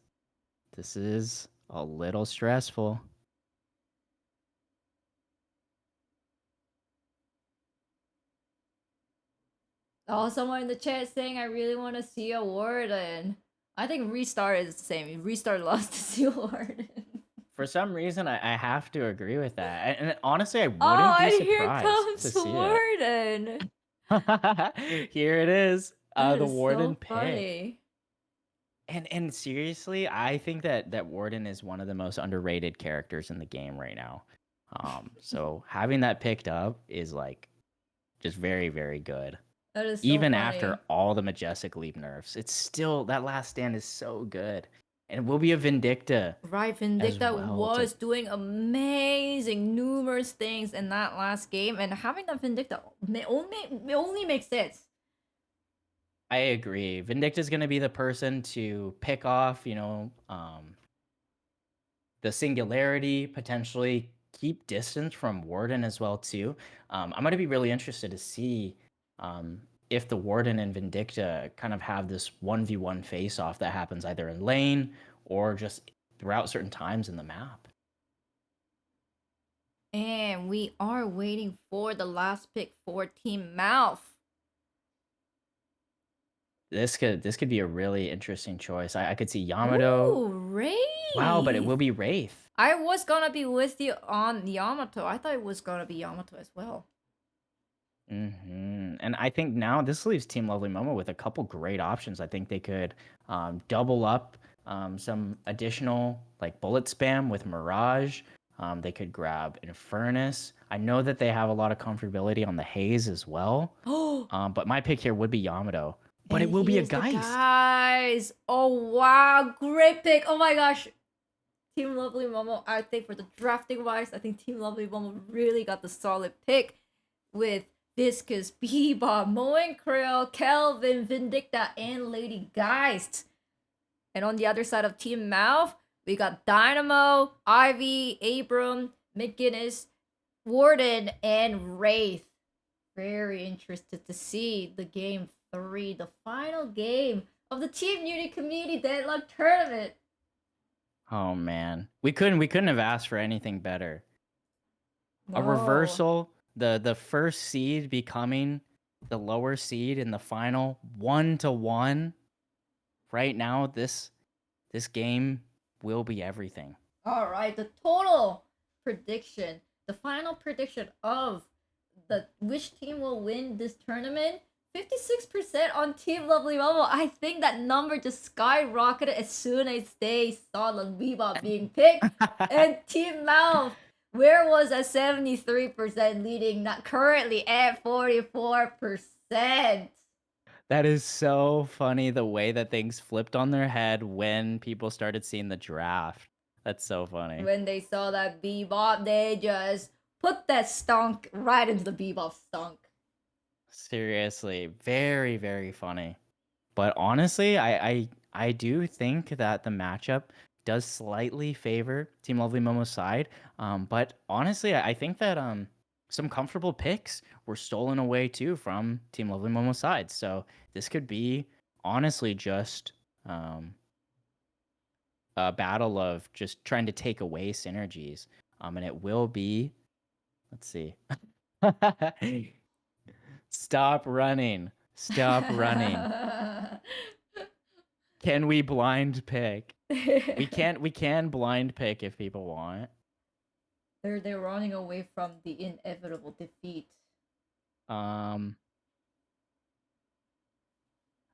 a little stressful. Oh, someone in the chat saying I really want to see a Warden. I think Restart is the same. Restart lost to see a Warden. For some reason, I have to agree with that. And honestly, I Oh, wouldn't be and here surprised to comes see it. Warden. Here it is. That The is Warden so pick. funny. And seriously, I think that Warden is one of the most underrated characters in the game right now. So having that picked up is like just very, very good. That is so Even after funny. all the Majestic Leap nerfs, it's still that last stand is so good. And it will be a Vindicta Right, as Vindicta well. was doing amazing, numerous things in that last game, and having that Vindicta only makes sense. I agree. Vindicta is going to be the person to pick off, the singularity, potentially keep distance from Warden as well too. I'm going to be really interested to see if the Warden and Vindicta kind of have this 1v1 face off that happens either in lane or just throughout certain times in the map. And we are waiting for the last pick for Team Mouth. This could be a really interesting choice. I could see Yamato. Ooh, Wraith. Wow, but it will be Wraith. I was gonna be with you on Yamato. I thought it was gonna be Yamato as well. And I think now this leaves Team Lovely Momo with a couple great options. I think they could double up some additional like bullet spam with Mirage. They could grab Infernus. I know that they have a lot of comfortability on the Haze as well. Oh, But my pick here would be Yamato. But it and will be a here's the Geist. guys. Oh wow, great pick. Oh my gosh. Team Lovely Momo, I think for the drafting wise, I think Team Lovely Momo really got the solid pick with Viscus, Bebop, Moen Krill, Kelvin, Vindicta, and Lady Geist. And on the other side of Team Mouth, we got Dynamo, Ivy, Abram, McGinnis, Warden, and Wraith. Very interested to see the game 3, the final game of the Team Unity Community Deadlock Tournament. Oh man. We couldn't have asked for anything better. A No. reversal, the first seed becoming the lower seed in the final 1-1. Right now, this game will be everything. All right, the total prediction, the final prediction of the which team will win this tournament. 56% on Team Lovely Momo. I think that number just skyrocketed as soon as they saw the Bebop being picked. And Team Mouth, where was at 73% leading, not currently at 44%. That is so funny the way that things flipped on their head when people started seeing the draft. That's so funny. When they saw that Bebop, they just put that stunk right into the Bebop stunk. Seriously, very, very funny. But honestly, I do think that the matchup does slightly favor Team Lovely Momo's side. But honestly, I think that some comfortable picks were stolen away too from Team Lovely Momo's side. So this could be honestly just a battle of just trying to take away synergies. And it will be, let's see. Stop running. Stop running. Can we blind pick? We can blind pick if people want. They're running away from the inevitable defeat. Are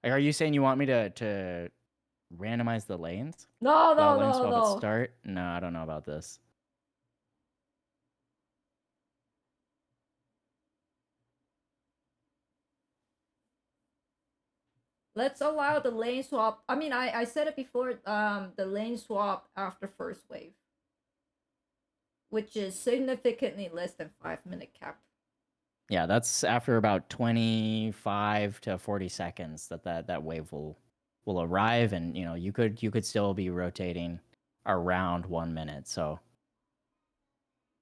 you saying you want me to randomize the lanes? No, Allow no, lane no, swap at no. start? No, I don't know about this. Let's allow the lane swap. I mean, I said it before. The lane swap after first wave, which is significantly less than 5 minute cap. Yeah, that's after about 25 to 40 seconds that wave will arrive, and you could still be rotating around 1 minute. So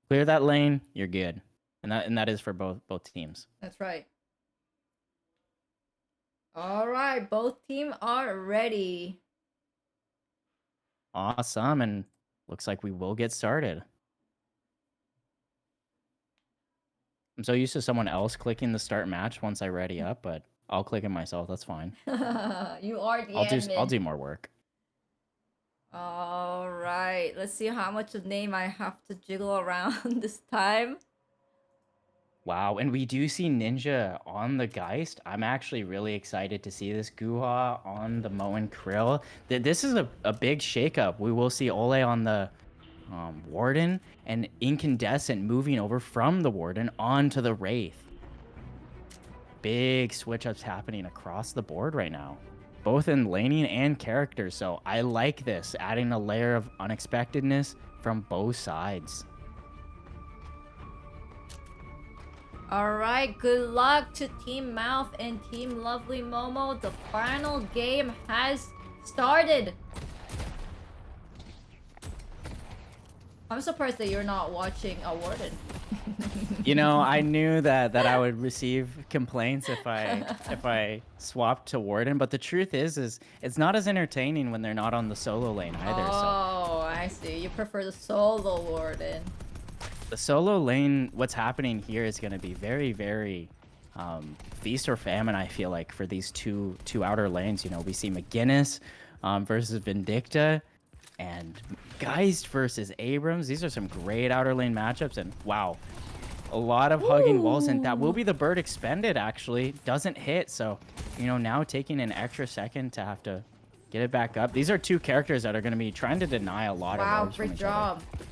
clear that lane, you're good, and that is for both teams. That's right. All right, both team are ready. Awesome, and looks like we will get started. I'm so used to someone else clicking the start match once I ready up, but I'll click it myself. That's fine. You are the I'll admin. do more work. All right, let's see how much of name I have to jiggle around this time. Wow, and we do see Ninja on the Geist. I'm actually really excited to see this Guha on the Moen Krill. This is a big shakeup. We will see Ole on the Warden and Incandescent moving over from the Warden onto the Wraith. Big switch ups happening across the board right now, both in laning and characters. So I like this, adding a layer of unexpectedness from both sides. All right, good luck to Team Mouth and Team Lovely Momo. The final game has started. I'm surprised that you're not watching a Warden. I knew that I would receive complaints if I swapped to Warden, but the truth is it's not as entertaining when they're not on the solo lane either. Oh, I see. You prefer the solo Warden. The solo lane, what's happening here is going to be very, very feast or famine, I feel like, for these two outer lanes. We see McGinnis versus Vindicta and Geist versus Abrams. These are some great outer lane matchups, and wow, a lot of hugging walls, and that will be the bird expended, actually. Doesn't hit, so, now taking an extra second to have to get it back up. These are two characters that are going to be trying to deny a lot of orbs from great each job. other.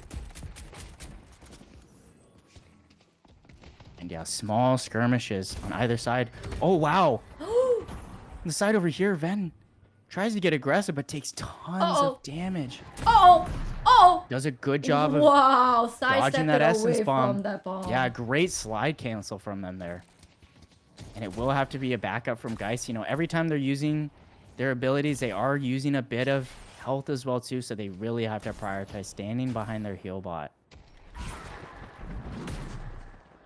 And yeah, small skirmishes on either side. Oh, wow. The side over here, Ven tries to get aggressive, but takes tons of damage. Oh! Does a good job of sidestepping dodging that essence away bomb. from that bomb. Yeah, great slide cancel from them there. And it will have to be a backup from Geist. Every time they're using their abilities, they are using a bit of health as well, too, so they really have to prioritize standing behind their heal bot.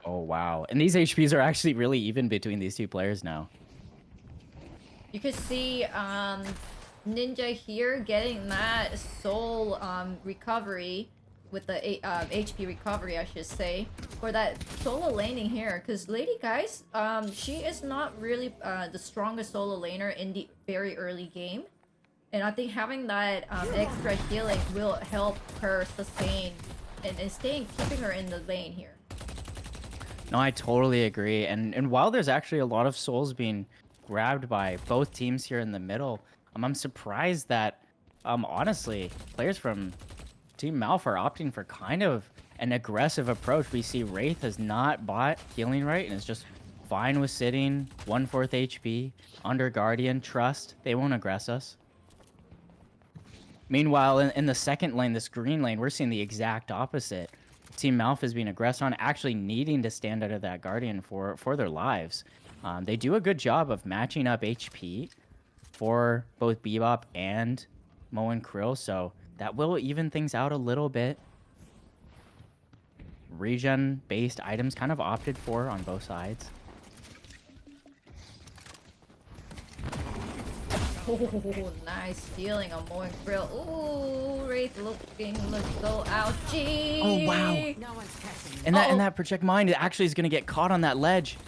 Oh, wow. And these HPs are actually really even between these two players now. You can see Ninja here getting that soul recovery with the HP recovery, I should say, for that solo laning here. Because Lady Geist, she is not really the strongest solo laner in the very early game. And I think having that extra healing will help her sustain and keeping her in the lane here. No, I totally agree. And while there's actually a lot of souls being grabbed by both teams here in the middle, I'm surprised that, honestly, players from Team Malf are opting for kind of an aggressive approach. We see Wraith has not bought healing right and is just fine with sitting 1/4 HP under Guardian. Trust, they won't aggress us. Meanwhile, in the second lane, this green lane, we're seeing the exact opposite. Team Malf is being aggressed on, actually needing to stand out of that Guardian for their lives. They do a good job of matching up HP for both Bebop and Moen Krill, so that will even things out a little bit. Regen-based items kind of opted for on both sides. Oh, nice stealing on Moen Krill. Ooh, Wraith looking so ouchie. Oh, wow. And that Project Mind actually is going to get caught on that ledge.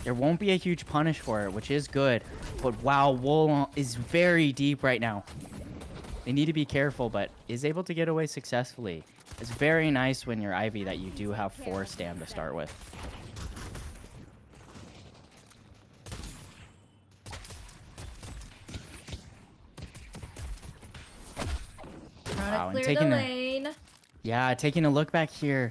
There won't be a huge punish for it, which is good. But wow, Wool is very deep right now. They need to be careful, but is able to get away successfully. It's very nice when you're Ivy that you do have 4 stam to start with. Trying to clear the lane. Yeah, taking a look back here.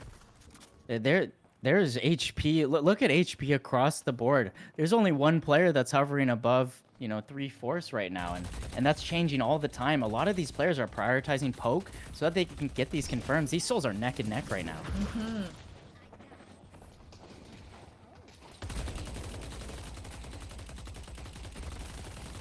They're There's HP. Look at HP across the board. There's only one player that's hovering above, you know, 3/4 right now, and that's changing all the time. A lot of these players are prioritizing poke so that they can get these confirms. These souls are neck and neck right now.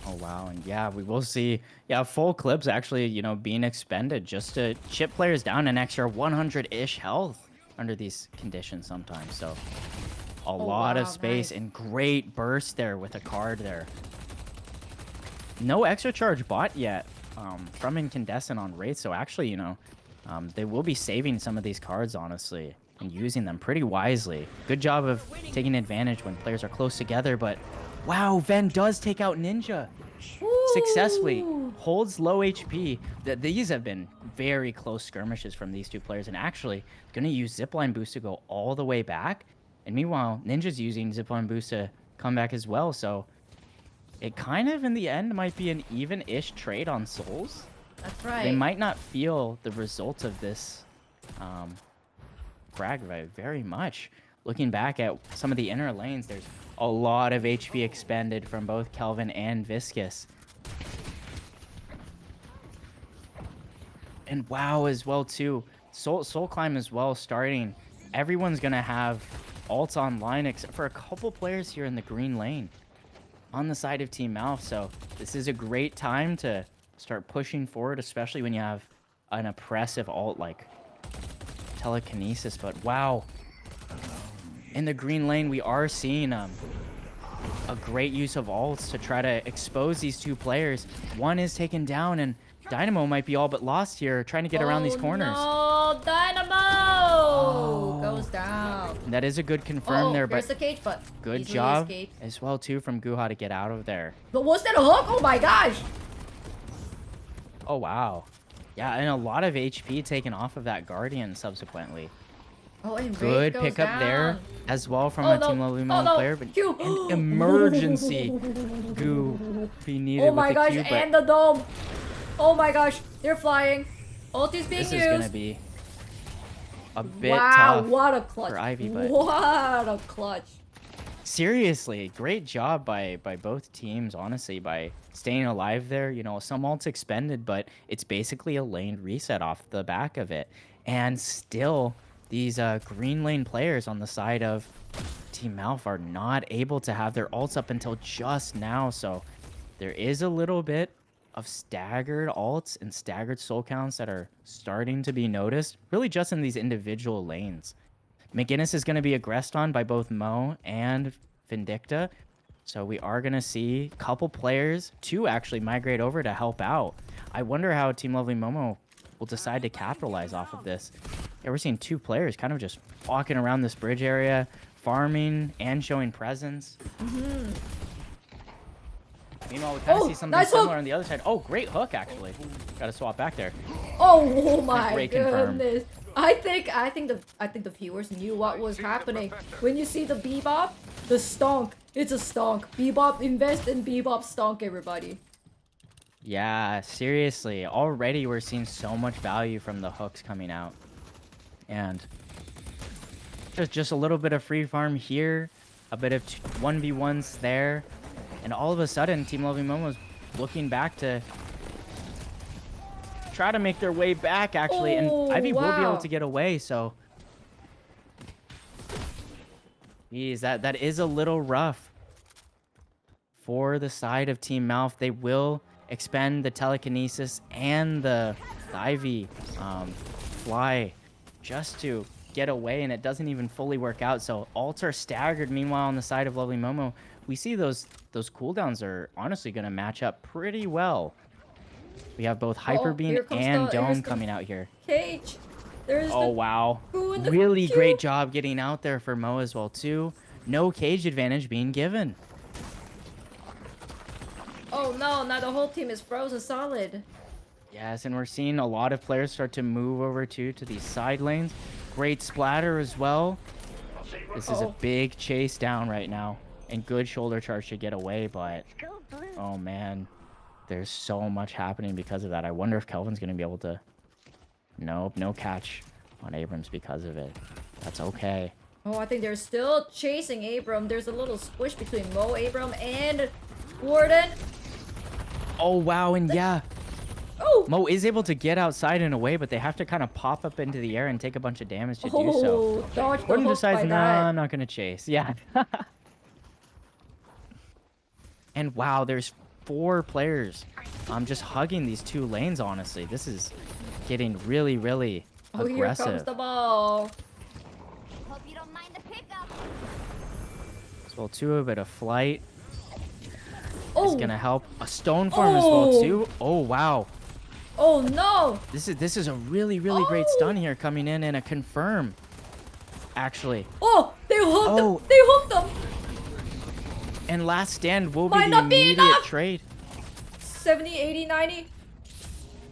Oh wow, and yeah, we will see, yeah, full clips actually, you know, being expended just to chip players down an extra 100-ish health under these conditions sometimes. So a lot of wow, space nice. and great burst there with a card there. No extra charge bought yet from Incandescent on Wraith, so actually, you know, they will be saving some of these cards, honestly, and using them pretty wisely. Good job of taking advantage when players are close together, but wow, Ven does take out Ninja successfully. Woo! Holds low HP. These have been very close skirmishes from these two players, and actually going to use Zipline Boost to go all the way back. And meanwhile, Ninja's using Zipline Boost to come back as well, so it kind of, in the end, might be an even-ish trade on souls. That's right. They might not feel the results of this frag very much. Looking back at some of the inner lanes, there's a lot of HP expended from both Kelvin and Viscous. And WoW as well, too. Soul Climb as well starting. Everyone's going to have ults online except for a couple players here in the green lane on the side of Team Mouth. So this is a great time to start pushing forward, especially when you have an oppressive ult like Telekinesis. But wow, in the green lane, we are seeing a great use of ults to try to expose these two players. One is taken down, and Dynamo might be all but lost here, trying to get around these corners. No, Dynamo goes down. And that is a good confirm there, there's but the cage, but good easily job escaped. as well, too, from Guha to get out of there. But was that a hook? Oh my gosh! Oh, wow. Yeah, and a lot of HP taken off of that Guardian subsequently. Oh, and Good Wraith goes pickup down. there as well from Oh, a no. Team Lulu Oh, no. player, but Q. an emergency goo be needed Oh with my the gosh, Q, but and the dome. Oh my gosh, they're flying. Ult is being this used. is gonna be a bit wow, tough what a clutch. for Ivy, but What a clutch. seriously, great job by both teams, honestly, by staying alive there. You know, some ults expended, but it's basically a lane reset off the back of it. And still, these green lane players on the side of Team Malf are not able to have their ults up until just now. So there is a little bit of staggered ults and staggered soul counts that are starting to be noticed, really just in these individual lanes. McGinnis is going to be aggressed on by both Mo and Vindicta. So we are going to see a couple players, two actually, migrate over to help out. I wonder how Team Lovely Momo will decide to capitalize off of this. Yeah, we're seeing two players kind of just walking around this bridge area, farming and showing presence. Meanwhile, we kind of see something nice similar hook. on the other side. Oh, great hook, actually. Got to swap back there. Oh my Great confirm. goodness. I think the viewers knew what was happening. When you see the Bebop, the stonk. It's a stonk. Bebop, invest in Bebop stonk, everybody. Yeah, seriously. Already we're seeing so much value from the hooks coming out. And just a little bit of free farm here, a bit of 1v1s there, and all of a sudden Team Loving Momo's looking back to try to make their way back, actually, and Ivy will be able wow. to get away, so geez, that is a little rough for the side of Team Mouth. They will expend the telekinesis and the Ivy fly just to get away, and it doesn't even fully work out. So ults are staggered. Meanwhile, on the side of Lovely Momo, we see those cooldowns are honestly going to match up pretty well. We have both Hyper Beam here comes and here's Dome the coming out here. Cage. There's Oh, the wow. Goo and the Really Q. great job getting out there for Mo as well, too. No cage advantage being given. Oh no, now the whole team is frozen solid. Yes, and we're seeing a lot of players start to move over, too, to these side lanes. Great splatter as well. This is a big chase down right now. And good shoulder charge to get away, but Go blue. oh, man. There's so much happening because of that. I wonder if Kelvin's going to be able to... Nope, no catch on Abrams because of it. That's okay. Oh, I think they're still chasing Abram. There's a little squish between Mo, Abram, and Warden. Oh, wow, and yeah. Oh! Mo is able to get outside in a way, but they have to kind of pop up into the air and take a bunch of damage to do so. Oh, dodge the Gordon hook decides, by nah, that. I'm not going to chase. Yeah. And wow, there's 4 players. I'm just hugging these 2 lanes, honestly. This is getting really, really Oh, here comes aggressive. the ball. Hope you don't mind the pickup. As well, too, a bit of flight Oh! is going to help. A stone form as well, Oh! too. Oh, wow. Oh no! This is a really, really great stun here coming in and a confirm, actually. Oh! They hooked Oh. him! They hooked him! And last stand will be Might the not be immediate enough! trade. 70, 80, 90.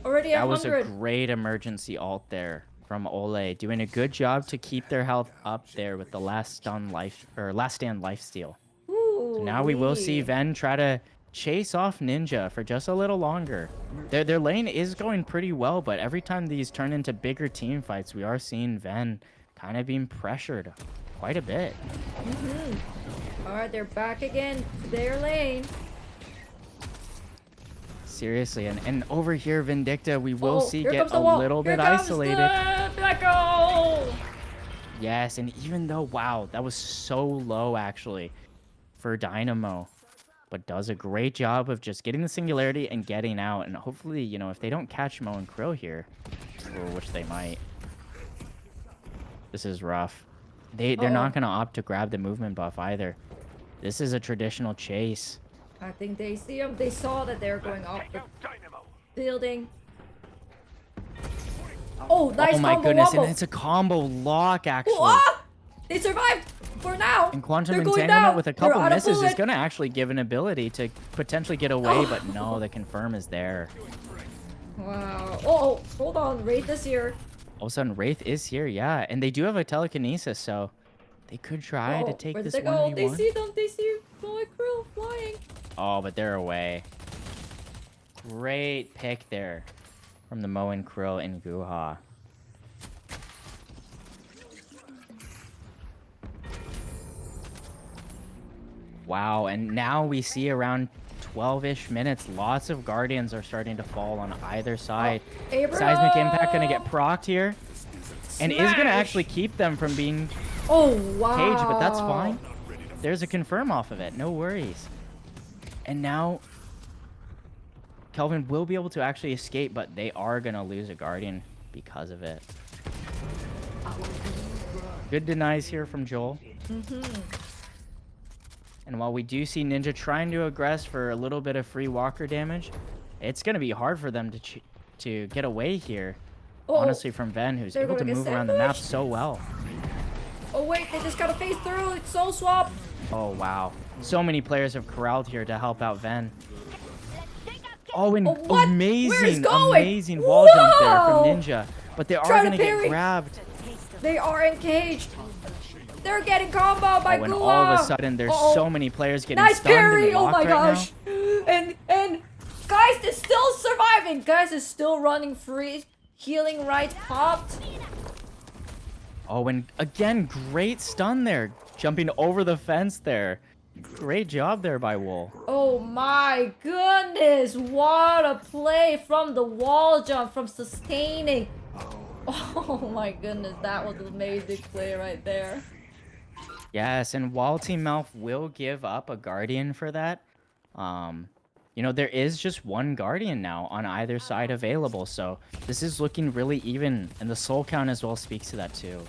Already at That was a 100. great emergency ult there from Ole, doing a good job to keep their health up there with the last stand lifesteal. Ooh, Now we will see wee. Ven try to chase off Ninja for just a little longer. Their lane is going pretty well, but every time these turn into bigger team fights, we are seeing Ven kind of being pressured quite a bit. Alright, they're back again to their lane. Seriously, and over here, Vindicta, we will Oh, see here get comes a the wall. little Here bit comes isolated. the black hole. Yes, and even though, wow, that was so low, actually, for Dynamo. But does a great job of just getting the singularity and getting out. And hopefully, you know, if they don't catch Mo and Krill here, or which they might, this is rough. They're not going to opt to grab the movement buff either. This is a traditional chase. I think they see him. They saw that they're going up the building. Oh, nice Oh my combo goodness, wombo. and it's a combo lock, actually. Oh, ah! They survived for now. And Quantum They're going Entanglement down. with a They're couple out of misses is bullet. going to actually give an ability to potentially get away, but no, the confirm is there. Wow. Oh, hold on. Wraith is here. All of a sudden, Wraith is here, yeah. And they do have a telekinesis, so they could try to take Where did this they go? 1v1. They see them. They see Boy Krill flying. Oh, but they're away. Great pick there from the Mo and Krill and Guha. Wow, and now we see around 12-ish minutes, lots of Guardians are starting to fall on either side. Abram. Seismic Impact going to get procced here. And is going to Smash. actually keep them from being Oh, wow. caged, but that's fine. There's a confirm off of it, no worries. And now Kelvin will be able to actually escape, but they are going to lose a Guardian because of it. Good denies here from Joel. And while we do see Ninja trying to aggress for a little bit of free walker damage, it's going to be hard for them to get away here. Oh, Honestly, from Ven, who's they're able to gonna get move around the map sandwiched. so well. Oh, wait. They just got to phase through. It's Soul Swap. Oh, wow. So many players have corralled here to help out Ven. Oh, and Oh, what? Where is amazing, going? amazing wall jump there from Whoa! Ninja. But they are Try to going to get parry. grabbed. They are engaged. They're getting combo by Oh, and Gula. all of a sudden, there's Uh-oh. so many players getting Nice stunned parry. and Oh locked my right gosh. now. And Geist is still surviving. Geist is still running free. Healing right popped. Oh, and again, great stun there. Jumping over the fence there. Great job there by Wool. Oh my goodness. What a play from the wall jump, from sustaining. Oh my goodness. That was an amazing play right there. Yes, and while Team Malf will give up a Guardian for that, you know, there is just one Guardian now on either side available, so this is looking really even, and the soul count as well speaks to that too.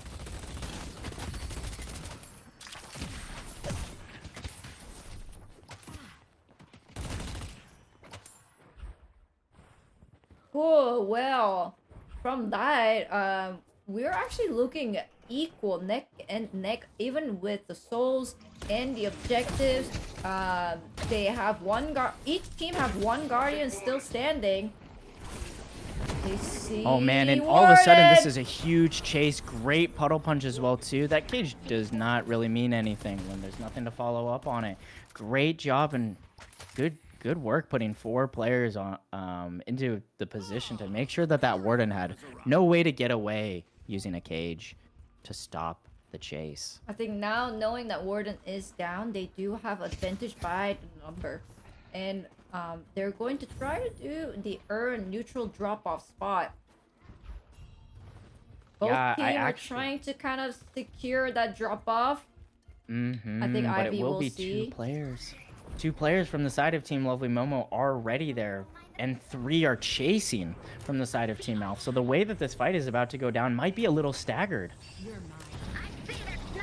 Cool. Well, from that, we're actually looking equal, neck and neck, even with the souls and the objectives. They have each team have one guardian still standing. They see Oh man, and all of a sudden this Warden. is a huge chase. Great puddle punch as well too. That cage does not really mean anything when there's nothing to follow up on it. Great job and good work putting 4 players on into the position to make sure that Warden had no way to get away using a cage to stop the chase. I think now knowing that Warden is down, they do have advantage by the number. And they're going to try to do the earn neutral drop-off spot. Both Yeah, teams are trying to kind of secure that drop-off. I think But it Ivy will will be see. 2 players. 2 players from the side of Team Lovely Momo are already there, and 3 are chasing from the side of Team Alf. So the way that this fight is about to go down might be a little staggered.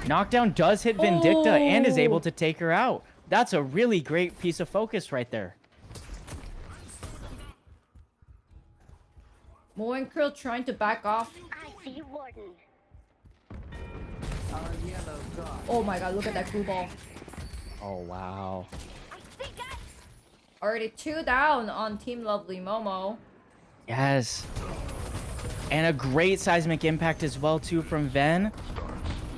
Knockdown does hit Vindicta and is able to take her out. That's a really great piece of focus right there. Mo and Krill trying to back off. I see Warden. Oh my god, look at that glue ball. Oh, wow. I see guys. Already 2 down on Team Lovely Momo. Yes. And a great seismic impact as well, too, from Ven.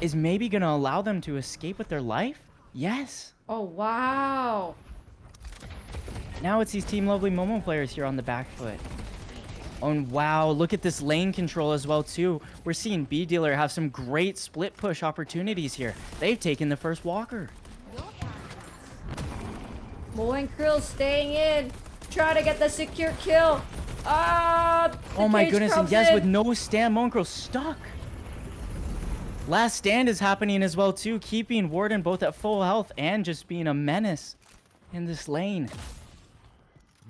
Is maybe going to allow them to escape with their life? Yes. Oh wow. Now it's these Team Lovely Momo players here on the back foot. Oh, and wow, look at this lane control as well, too. We're seeing B-Dealer have some great split push opportunities here. They've taken the first walker. Mo and Krill staying in. Try to get the secure kill. Oh my cage goodness, and comes yes, in. with no stand, Mongrel stuck. Last stand is happening as well, too, keeping Warden both at full health and just being a menace in this lane.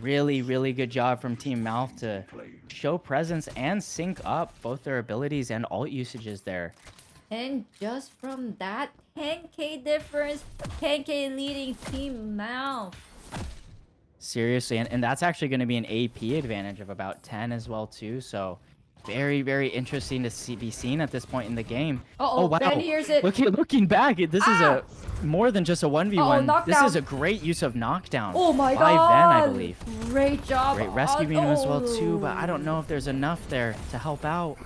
Really, really good job from Team Mouth to show presence and sync up both their abilities and ult usages there. And just from that 10k difference, 10k leading Team Mouth. Seriously, and that's actually going to be an AP advantage of about 10 as well, too, so very, very interesting to be seen at this point in the game. Uh-oh, wow. Ben hears it. Looking back, this is a more than just a 1v1. This knockdown. is a great use of knockdown. Oh my by god. Ben, I believe. Great job. Great rescue beam as well, too, but I don't know if there's enough there to help out.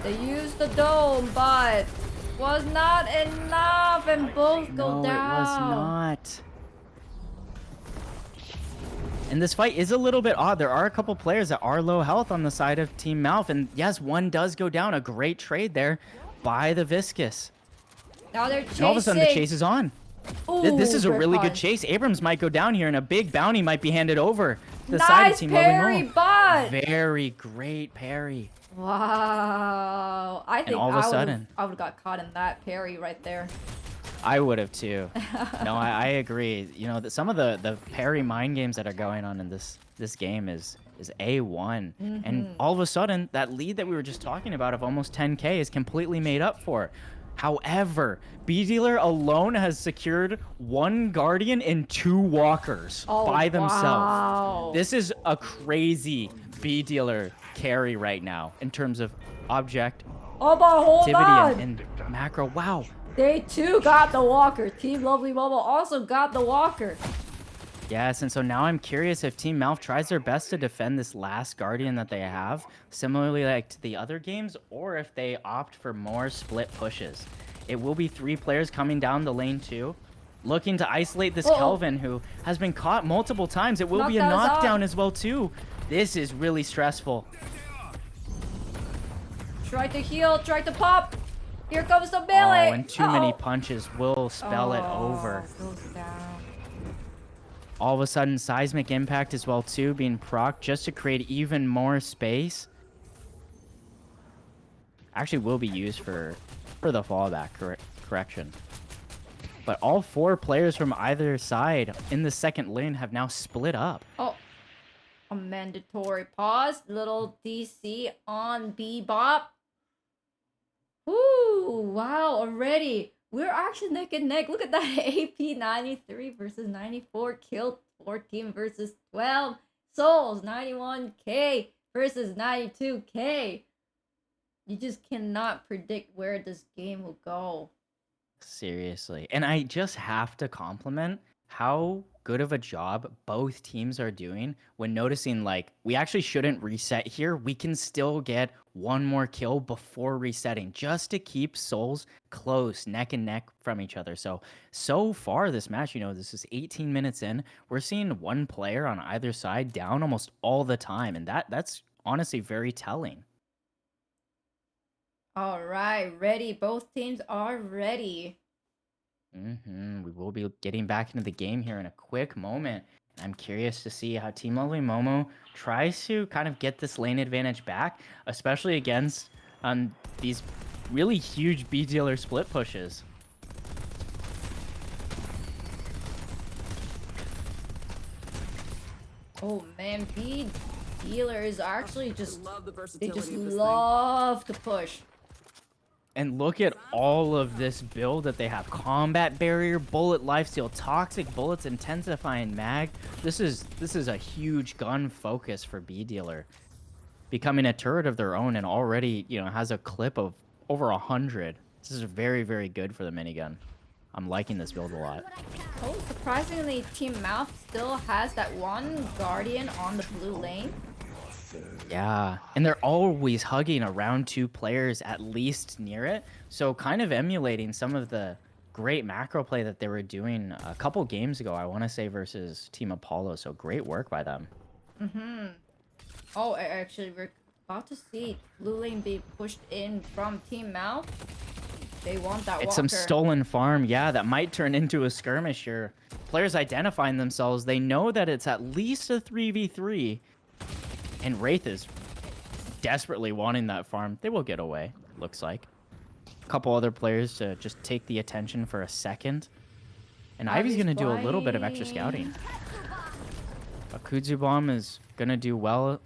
They used the dome, but was not enough, and both go No, down. it was not. And this fight is a little bit odd. There are a couple players that are low health on the side of Team Mouth. And yes, one does go down. A great trade there by the Viscous. Now they're chasing. And all of a sudden, the chase is on. This is a great really good punch. chase. Abrams might go down here, and a big bounty might be handed over to the side of Nice Team parry, Lovely Momo. but Very great parry. wow. I think all of a sudden- I would have got caught in that parry right there. I would have too. No, I agree. You know, some of the parry mind games that are going on in this game is A1. And all of a sudden, that lead that we were just talking about of almost 10k is completely made up for. However, B-Dealer alone has secured 1 Guardian and 2 Walkers by themselves. Wow. This is a crazy B-Dealer carry right now in terms of objectivity Oh, but hold on. and macro. Wow. They too got the walker. Team Lovely Momo also got the walker. Yes, and so now I'm curious if Team Mouth tries their best to defend this last Guardian that they have, similarly like to the other games, or if they opt for more split pushes. It will be 3 players coming down the lane too, looking to isolate this Kelvin who has been caught multiple times. It will be a Knockdown is knockdown on. as well too. This is really stressful. Try to heal, try to pop. Here comes the melee. Oh, and too many punches will spell it over. Goes down. All of a sudden, seismic impact as well too, being procced just to create even more space. Actually, will be used for the fallback correction. But all 4 players from either side in the second lane have now split up. Oh, a mandatory pause. Little DC on Bebop. Ooh, wow, already. We're actually neck and neck. Look at that. AP 93 versus 94. Killed 14 versus 12. Souls 91k versus 92k. You just cannot predict where this game will go. Seriously. And I just have to compliment how good of a job both teams are doing when noticing, like, we actually shouldn't reset here. We can still get 1 more kill before resetting just to keep souls close, neck and neck from each other. So far this match, you know, this is 18 minutes in. We're seeing 1 player on either side down almost all the time. And that's honestly very telling. All right, ready. Both teams are ready. We will be getting back into the game here in a quick moment. And I'm curious to see how Team Lovely Momo tries to kind of get this lane advantage back, especially against these really huge B dealer split pushes. Oh man, B dealers are actually just Love the they versatility just of this thing. love to push. And look at all of this build that they have. Combat barrier, bullet lifesteal, toxic bullets, intensifying mag. This is a huge gun focus for B dealer. Becoming a turret of their own and already, has a clip of over 100. This is very, very good for the minigun. I'm liking this build a lot. Oh, surprisingly, Team Mouth still has that one Guardian on the blue lane. Yeah, and they're always hugging around 2 players at least near it. So kind of emulating some of the great macro play that they were doing a couple games ago, I want to say, versus Team Apollo. So great work by them. Oh, actually, we're about to see blue lane be pushed in from Team Mouth. They want that It's walker. some stolen farm, yeah, that might turn into a skirmish here. Players identifying themselves, they know that it's at least a 3v3. And Wraith is desperately wanting that farm. They will get away, looks like. A couple other players to just take the attention for a second. And Ivy's going to do a little bit of extra scouting. A Kudzu Bomb is going to do well.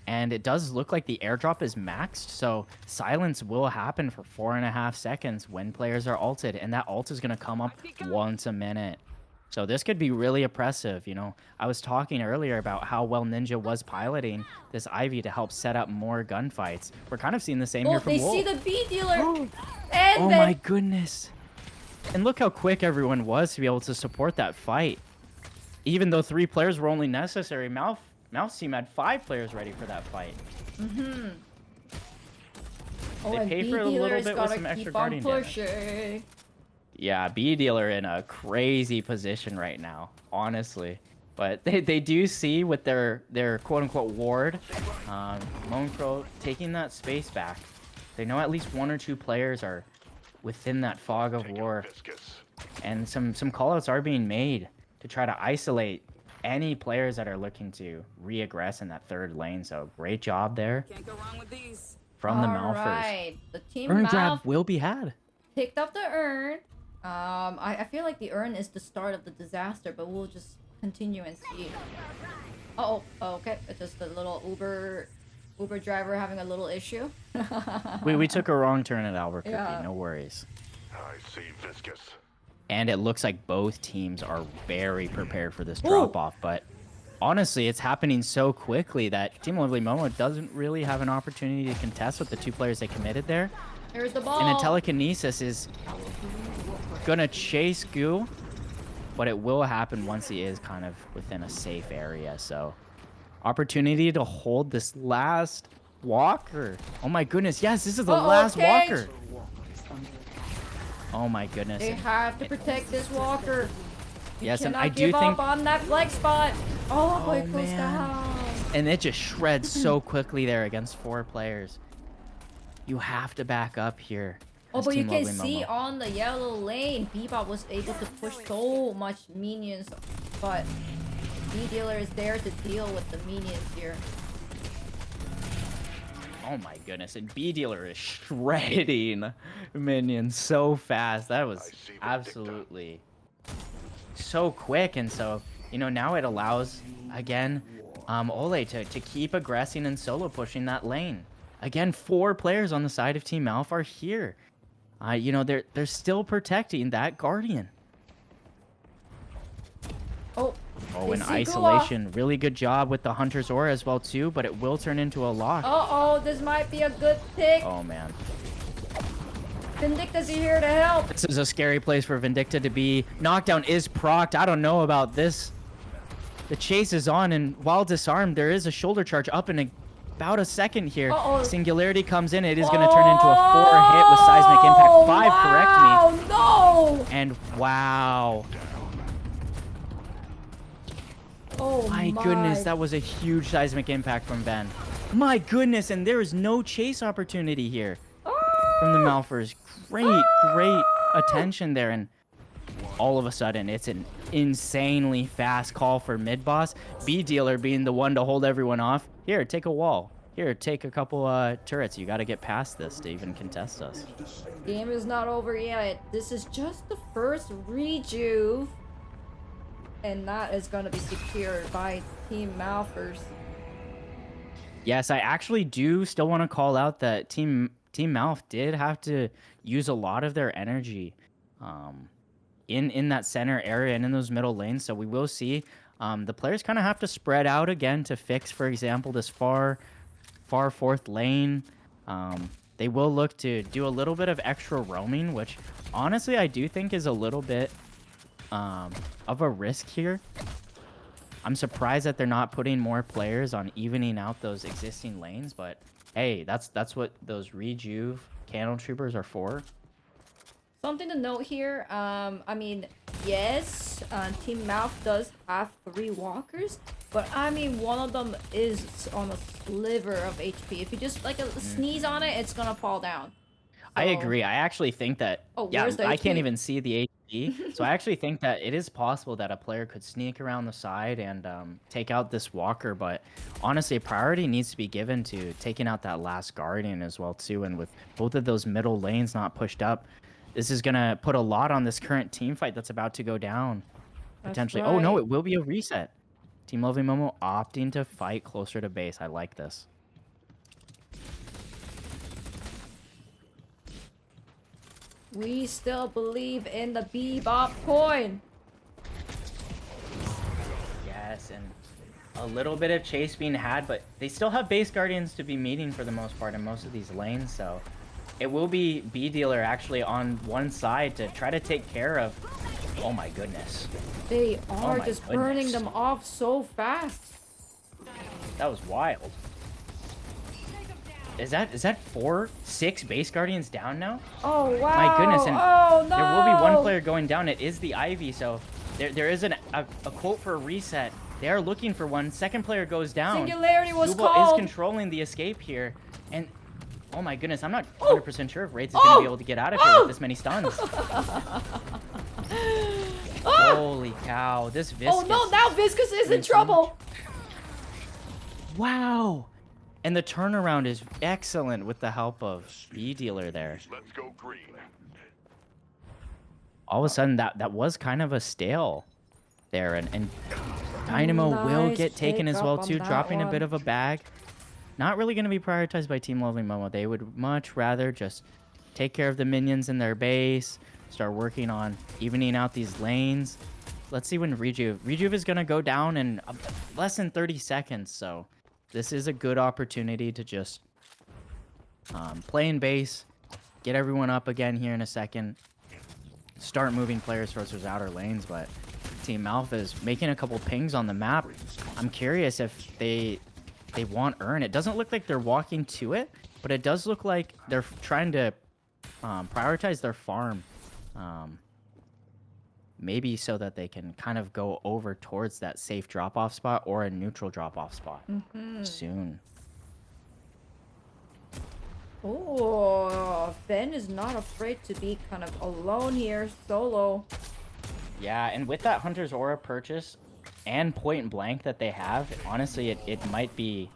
And it does look like the airdrop is maxed. So silence will happen for 4.5 seconds when players are ulted. And that ult is going to come up once a minute. So this could be really oppressive. I was talking earlier about how well Ninja was piloting this Ivy to help set up more gunfights. We're kind of seeing the same here from they Wolf. see the B dealer. And Oh then my goodness. And look how quick everyone was to be able to support that fight. Even though 3 players were only necessary, Mouth's team had 5 players ready for that fight. oh, They and pay B for it a little dealer's bit with gotta some extra keep on guardian damage. pushing. Yeah, B dealer in a crazy position right now, honestly. But they do see with their quote unquote ward, Monecro taking that space back. They know at least 1 or 2 players are within that fog of war, and some callouts are being made to try to isolate any players that are looking to re-aggress in that 3rd lane. So great job there Can't go wrong with these. from the All Malphers. right, the Team Urn Mouth grab will be had. picked up the urn. I feel like the urn is the start of the disaster, but we'll just continue and see. Oh, okay. It's just a little Uber driver having a little issue. We took a wrong turn at Albuquerque. Yeah. No worries. I see Viscous. And it looks like both teams are very prepared for this drop-off. But honestly, it's happening so quickly that Team Lovely Momo doesn't really have an opportunity to contest with the 2 players they committed there. Here's the ball. And then Telekinesis is going to chase Goo. But it will happen once he is kind of within a safe area. So opportunity to hold this last walker. Oh my goodness. Yes, this is the last Cage. walker. Oh my goodness. They have to protect this walker. You Yes, and cannot I do give think... up on that flex spot. Oh, boy, it goes man. down. And it just shreds so quickly there against 4 players. You have to back up here. Oh, as but you Team can Lovely see Momo. on the yellow lane, Bebop was able to push so much minions, but B-Dealer is there to deal with the minions here. Oh my goodness, and B Dealer is shredding minions so fast. That was absolutely so quick, and so, now it allows, again, Ole to keep aggressing and solo pushing that lane. Again, 4 players on the side of Team Alpha are here. They're still protecting that Guardian. Oh, in they see isolation. Really good job with the Hunter's Aura as well, too, but it will turn into a lock. Uh-oh, this might be a good pick. Oh, man. Vindicta's here to help. This is a scary place for Vindicta to be. Knockdown is procced. I don't know about this. The chase is on, and while disarmed, there is a shoulder charge up in about a second here. Singularity comes in. It is going to turn into a 4 hit with Seismic Impact. 5, correct me. Oh, no! And wow. Oh, My goodness, that was a huge Seismic Impact from Ben. My goodness, and there is no chase opportunity here. from the Malphurs. Great attention there. And all of a sudden, it's an insanely fast call for mid boss. B dealer being the one to hold everyone off. Here, take a wall. Here, take a couple turrets. You got to get past this to even contest us. Game is not over yet. This is just the first rejuve. And that is going to be secured by Team Malphurs. Yes, I actually do still want to call out that Team Malf did have to use a lot of their energy in that center area and in those middle lanes. So we will see the players kind of have to spread out again to fix, for example, this far fourth lane. They will look to do a little bit of extra roaming, which honestly I do think is a little bit of a risk here. I'm surprised that they're not putting more players on evening out those existing lanes, but hey, that's what those rejuve Candle Troopers are for. Something to note here, I mean, yes, Team Mouth does have 3 walkers, but I mean, one of them is on a sliver of HP. If you just like sneeze on it, it's gonna fall down. I agree. I actually think that, Oh, yeah, where's the I can't HP? even see the HP. So I actually think that it is possible that a player could sneak around the side and take out this walker. But honestly, priority needs to be given to taking out that last guardian as well, too. And with both of those middle lanes not pushed up, this is going to put a lot on this current team fight that's about to go down. Potentially. Right. Oh, no, it will be a reset. Team Lovely Momo opting to fight closer to base. I like this. We still believe in the Bebop coin. Yes, and a little bit of chase being had, but they still have base guardians to be meeting for the most part in most of these lanes, so it will be B dealer actually on one side to try to take care of. Oh my goodness. They are my just goodness. burning them off so fast. That was wild. Is that 6 base guardians down now? Oh wow! My goodness, and oh no! there will be one player going down. It is the Ivy, so there is a quote for a reset. They are looking for one. Second player goes down. Singularity was Google called. is controlling the escape here, and oh my goodness, I'm not 100% sure if Raids is gonna be able to get out of here with this many stuns. Holy cow, this Viscus. Oh no! Now Viscus is in trouble. Wow. And the turnaround is excellent with the help of B dealer there. Let's go green. All of a sudden, that was kind of a stale there, and Dynamo will Nice get taken as pick well up on too, that dropping a bit one. of a bag. Not really going to be prioritized by Team Lovely Momo. They would much rather just take care of the minions in their base, start working on evening out these lanes. Let's see when Rejuve is going to go down in less than 30 seconds, so this is a good opportunity to just play in base, get everyone up again here in a second, start moving players towards those outer lanes. But Team Alpha is making a couple pings on the map. I'm curious if they want Urn. It doesn't look like they're walking to it, but it does look like they're trying to prioritize their farm. Maybe so that they can kind of go over towards that safe drop-off spot or a neutral drop-off spot soon. Oh, Ben is not afraid to be kind of alone here, solo. Yeah, and with that Hunter's Aura purchase and Point Blank that they have, honestly, it might be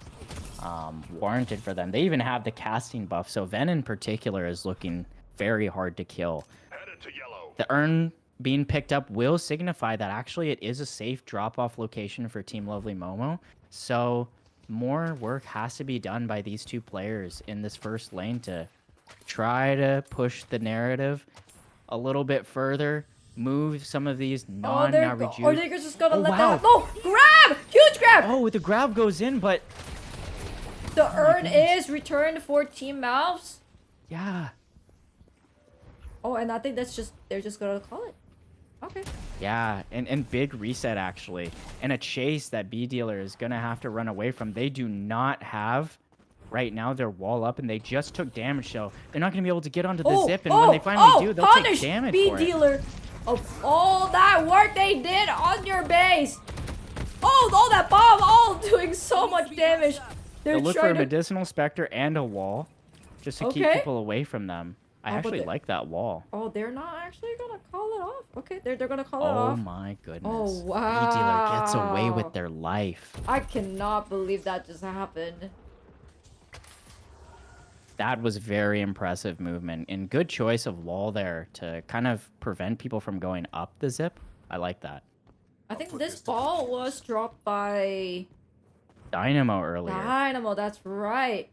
warranted for them. They even have the casting buff, so Ven in particular is looking very hard to kill. Headed to yellow. The Urn being picked up will signify that actually it is a safe drop-off location for Team Lovely Momo. So more work has to be done by these two players in this first lane to try to push the narrative a little bit further, move some of these Or they're non-rejuve. just gonna let wow. that. Oh, grab! Huge grab! Oh, the grab goes in, but The Urn is returned for Team Mouths. yeah. Oh, and I think that's just, they're just gonna call it. Okay. Yeah, and big reset actually. And a chase that B dealer is gonna have to run away from. They do not have right now their wall up, and they just took damage, so they're not gonna be able to get onto the zip, and when they finally do, they'll take punish damage B for it. dealer of all that work they did on your base. Oh, all that bomb, all doing so much damage. They'll They're look for a trying to. medicinal specter and a wall. just to keep Okay. people away from them. I Oh, but actually they- like that wall. Oh, they're not actually gonna call it off. Okay, they're gonna call it Oh off. my goodness. Oh, B-Dealer gets away wow. with their life. I cannot believe that just happened. That was very impressive movement and good choice of wall there to kind of prevent people from going up the zip. I like that. I think put this this to ball good was use. dropped by Dynamo earlier. Dynamo. That's right.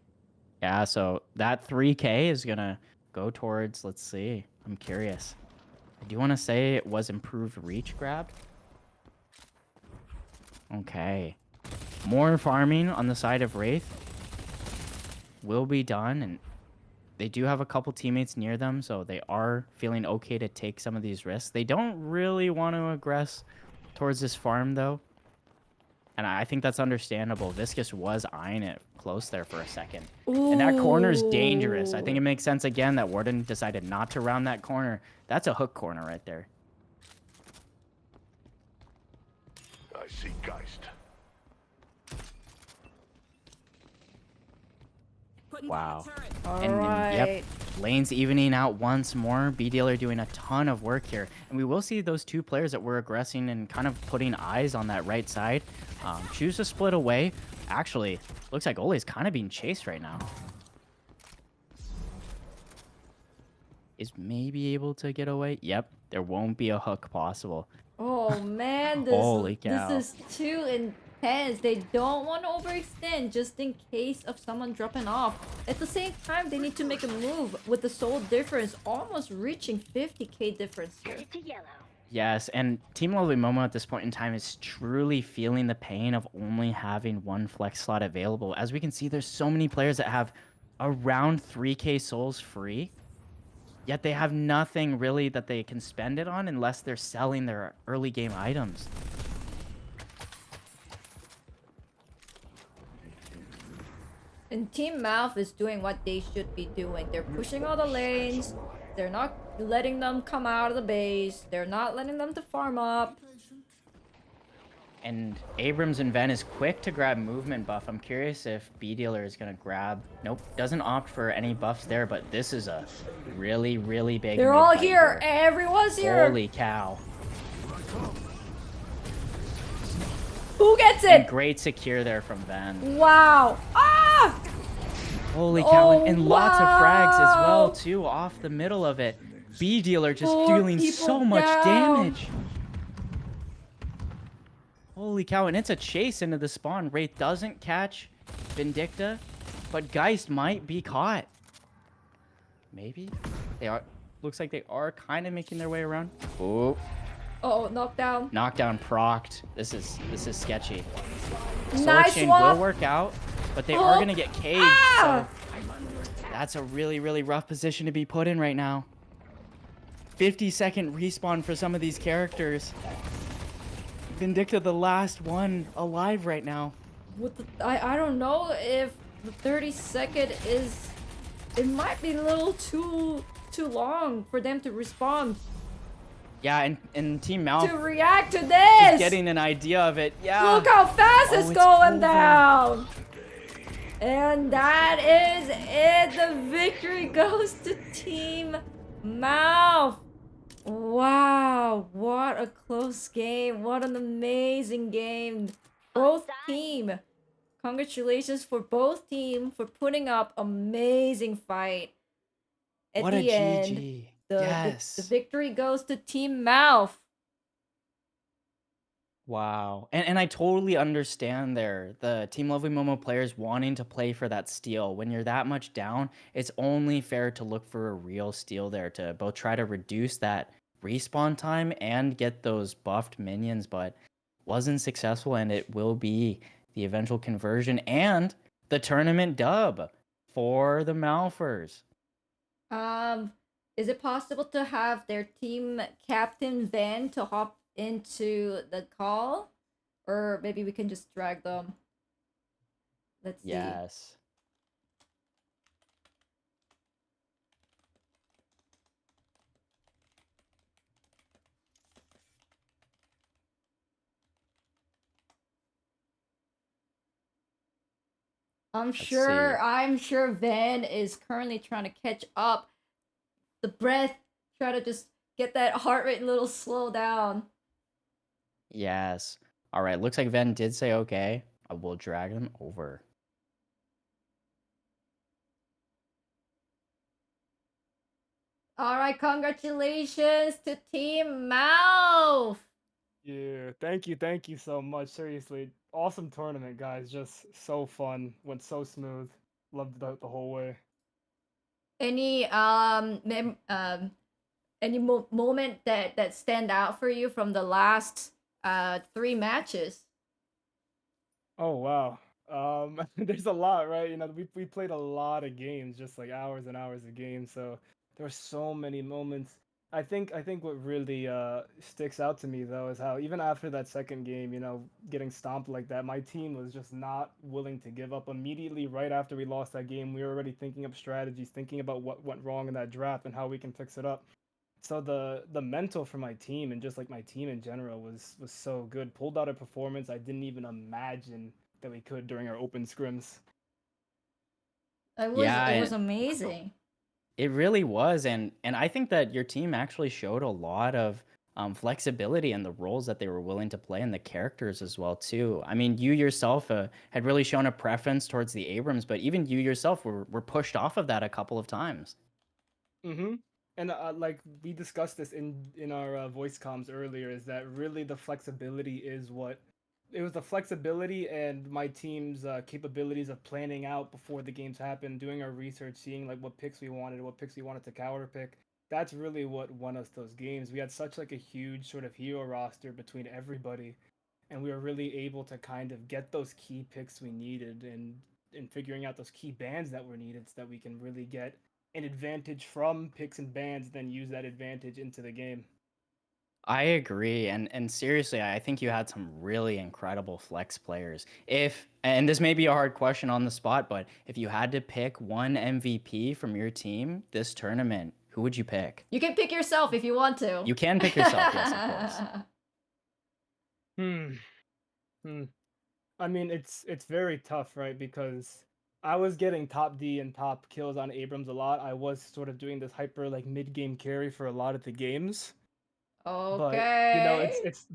Yeah, so that 3K is going to go towards, let's see. I'm curious. I do want to say it was improved reach grab. Okay. More farming on the side of Wraith will be done, and they do have a couple teammates near them, so they are feeling okay to take some of these risks. They don't really want to aggress towards this farm, though. And I think that's understandable. Viscus was eyeing it close there for a second. And that corner's dangerous. I think it makes sense again that Warden decided not to round that corner. That's a hook corner right there. I see Geist. Wow. All And right. yep, lanes evening out once more. B-Dealer doing a ton of work here. And we will see those two players that were aggressing and kind of putting eyes on that right side choose to split away. Actually, looks like Ole's kind of being chased right now. Is maybe able to get away. Yep, there won't be a hook possible. Oh man, Holy cow. this is too intense. They don't want to overextend just in case of someone dropping off. At the same time, they need to make a move with the soul difference almost reaching 50k difference here. Headed to yellow. Yes, and Team Lovely Momo at this point in time is truly feeling the pain of only having one flex slot available. As we can see, there's so many players that have around 3k souls free, yet they have nothing really that they can spend it on unless they're selling their early game items. And Team Mouth is doing what they should be doing. They're pushing all the lanes. They're not letting them come out of the base. They're not letting them to farm up. And Abrams and Ven is quick to grab movement buff. I'm curious if B-Dealer is going to grab... Nope, doesn't opt for any buffs there, but this is a really, really big They're all mid-fight here. Everyone's here. Holy cow. Who gets And it? great secure there from Ven. Wow. Ah! Holy cow, Oh, and lots of frags as well, wow. too, off the middle of it. B-Dealer just 4 dealing people so much down. damage. Holy cow, and it's a chase into the spawn. Wraith doesn't catch Vindicta, but Geist might be caught. Maybe? They are. Looks like they are kind of making their way around. Oh, Oh, knockdown. knockdown procced. This is sketchy. Soul Nice Exchange swap. will work out, but they Oh. are gonna get caged. Ah! So that's a really, really rough position to be put in right now. 50-second respawn for some of these characters. Vindicta, the last one alive right now. What the, I don't know if the 30-second is... It might be a little too long for them to respond. Yeah, and Team Mouth To react to this! is getting an idea of it. Yeah. Look how fast Oh, it's it's going over. down! And that is it! The victory goes to Team Mouth! Wow, what a close game. What an amazing game. Both team. Congratulations for both team for putting up amazing fight. At What the a end, GG. the Yes. victory goes to Team Mouth. Wow. And I totally understand there, the Team Lovely Momo players wanting to play for that steal. When you're that much down, it's only fair to look for a real steal there to both try to reduce that respawn time and get those buffed minions, but wasn't successful, and it will be the eventual conversion and the tournament dub for the Malphers. Is it possible to have their team captain Van to hop into the call? Or maybe we can just drag them. Let's see. Yes. Let's see. I'm sure Van is currently trying to catch up. The breath, try to just get that heart rate a little slow down. Yes. All right. Looks like Ven did say okay. I will drag them over. All right, congratulations to Team Mouth. Yeah, thank you so much. Seriously, awesome tournament, guys. Just so fun. Went so smooth. Loved the whole way. Any any moment that stand out for you from the last 3 matches? Oh wow. There's a lot, right? You know, we played a lot of games, just like hours and hours of games. So there were so many moments. I think what really sticks out to me though is how even after that second game, you know, getting stomped like that, my team was just not willing to give up. Immediately right after we lost that game, we were already thinking up strategies, thinking about what went wrong in that draft and how we can fix it up. So the mental for my team and just like my team in general was so good. Pulled out a performance I didn't even imagine that we could during our open scrims. It Yeah, was amazing. it really was, and I think that your team actually showed a lot of flexibility in the roles that they were willing to play and the characters as well too. I mean, you yourself had really shown a preference towards the Abrams, but even you yourself were pushed off of that a couple of times. Mm-hmm. And like we discussed this in our voice comms earlier, is that really the flexibility is what it was the flexibility and my team's capabilities of planning out before the games happened, doing our research, seeing like what picks we wanted to counter pick. That's really what won us those games. We had such like a huge sort of hero roster between everybody, and we were really able to kind of get those key picks we needed and figuring out those key bands that were needed so that we can really get an advantage from picks and bans, then use that advantage into the game. I agree, and seriously, I think you had some really incredible flex players. If and this may be a hard question on the spot, but if you had to pick one MVP from your team this tournament, who would you pick? You can pick yourself if you want to. You can pick yourself, yes, of course. Hmm. Hmm. I mean, it's very tough, right? Because I was getting top D and top kills on Abrams a lot. I was sort of doing this hyper like mid game carry for a lot of the games. But you know, Okay. it's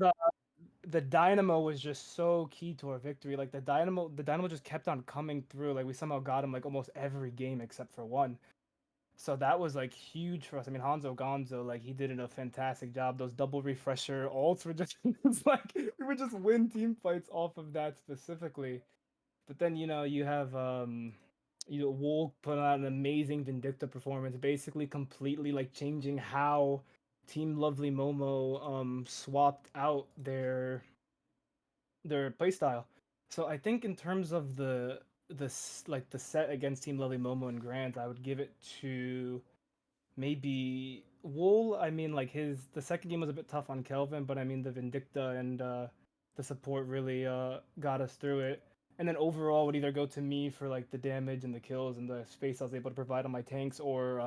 the dynamo was just so key to our victory. Like the dynamo just kept on coming through. Like we somehow got him like almost every game except for one. So that was like huge for us. I mean, Hanzo Gonzo, like he did a fantastic job. Those double refresher ults were just it's like we would just win team fights off of that specifically. But then you know you know Wool put out an amazing Vindicta performance, basically completely like changing how Team Lovely Momo swapped out their playstyle. So I think in terms of like the set against Team Lovely Momo and Grant, I would give it to maybe Wool. I mean, like the second game was a bit tough on Kelvin, but I mean the Vindicta and the support really got us through it. And then overall would either go to me for like the damage and the kills and the space I was able to provide on my tanks, or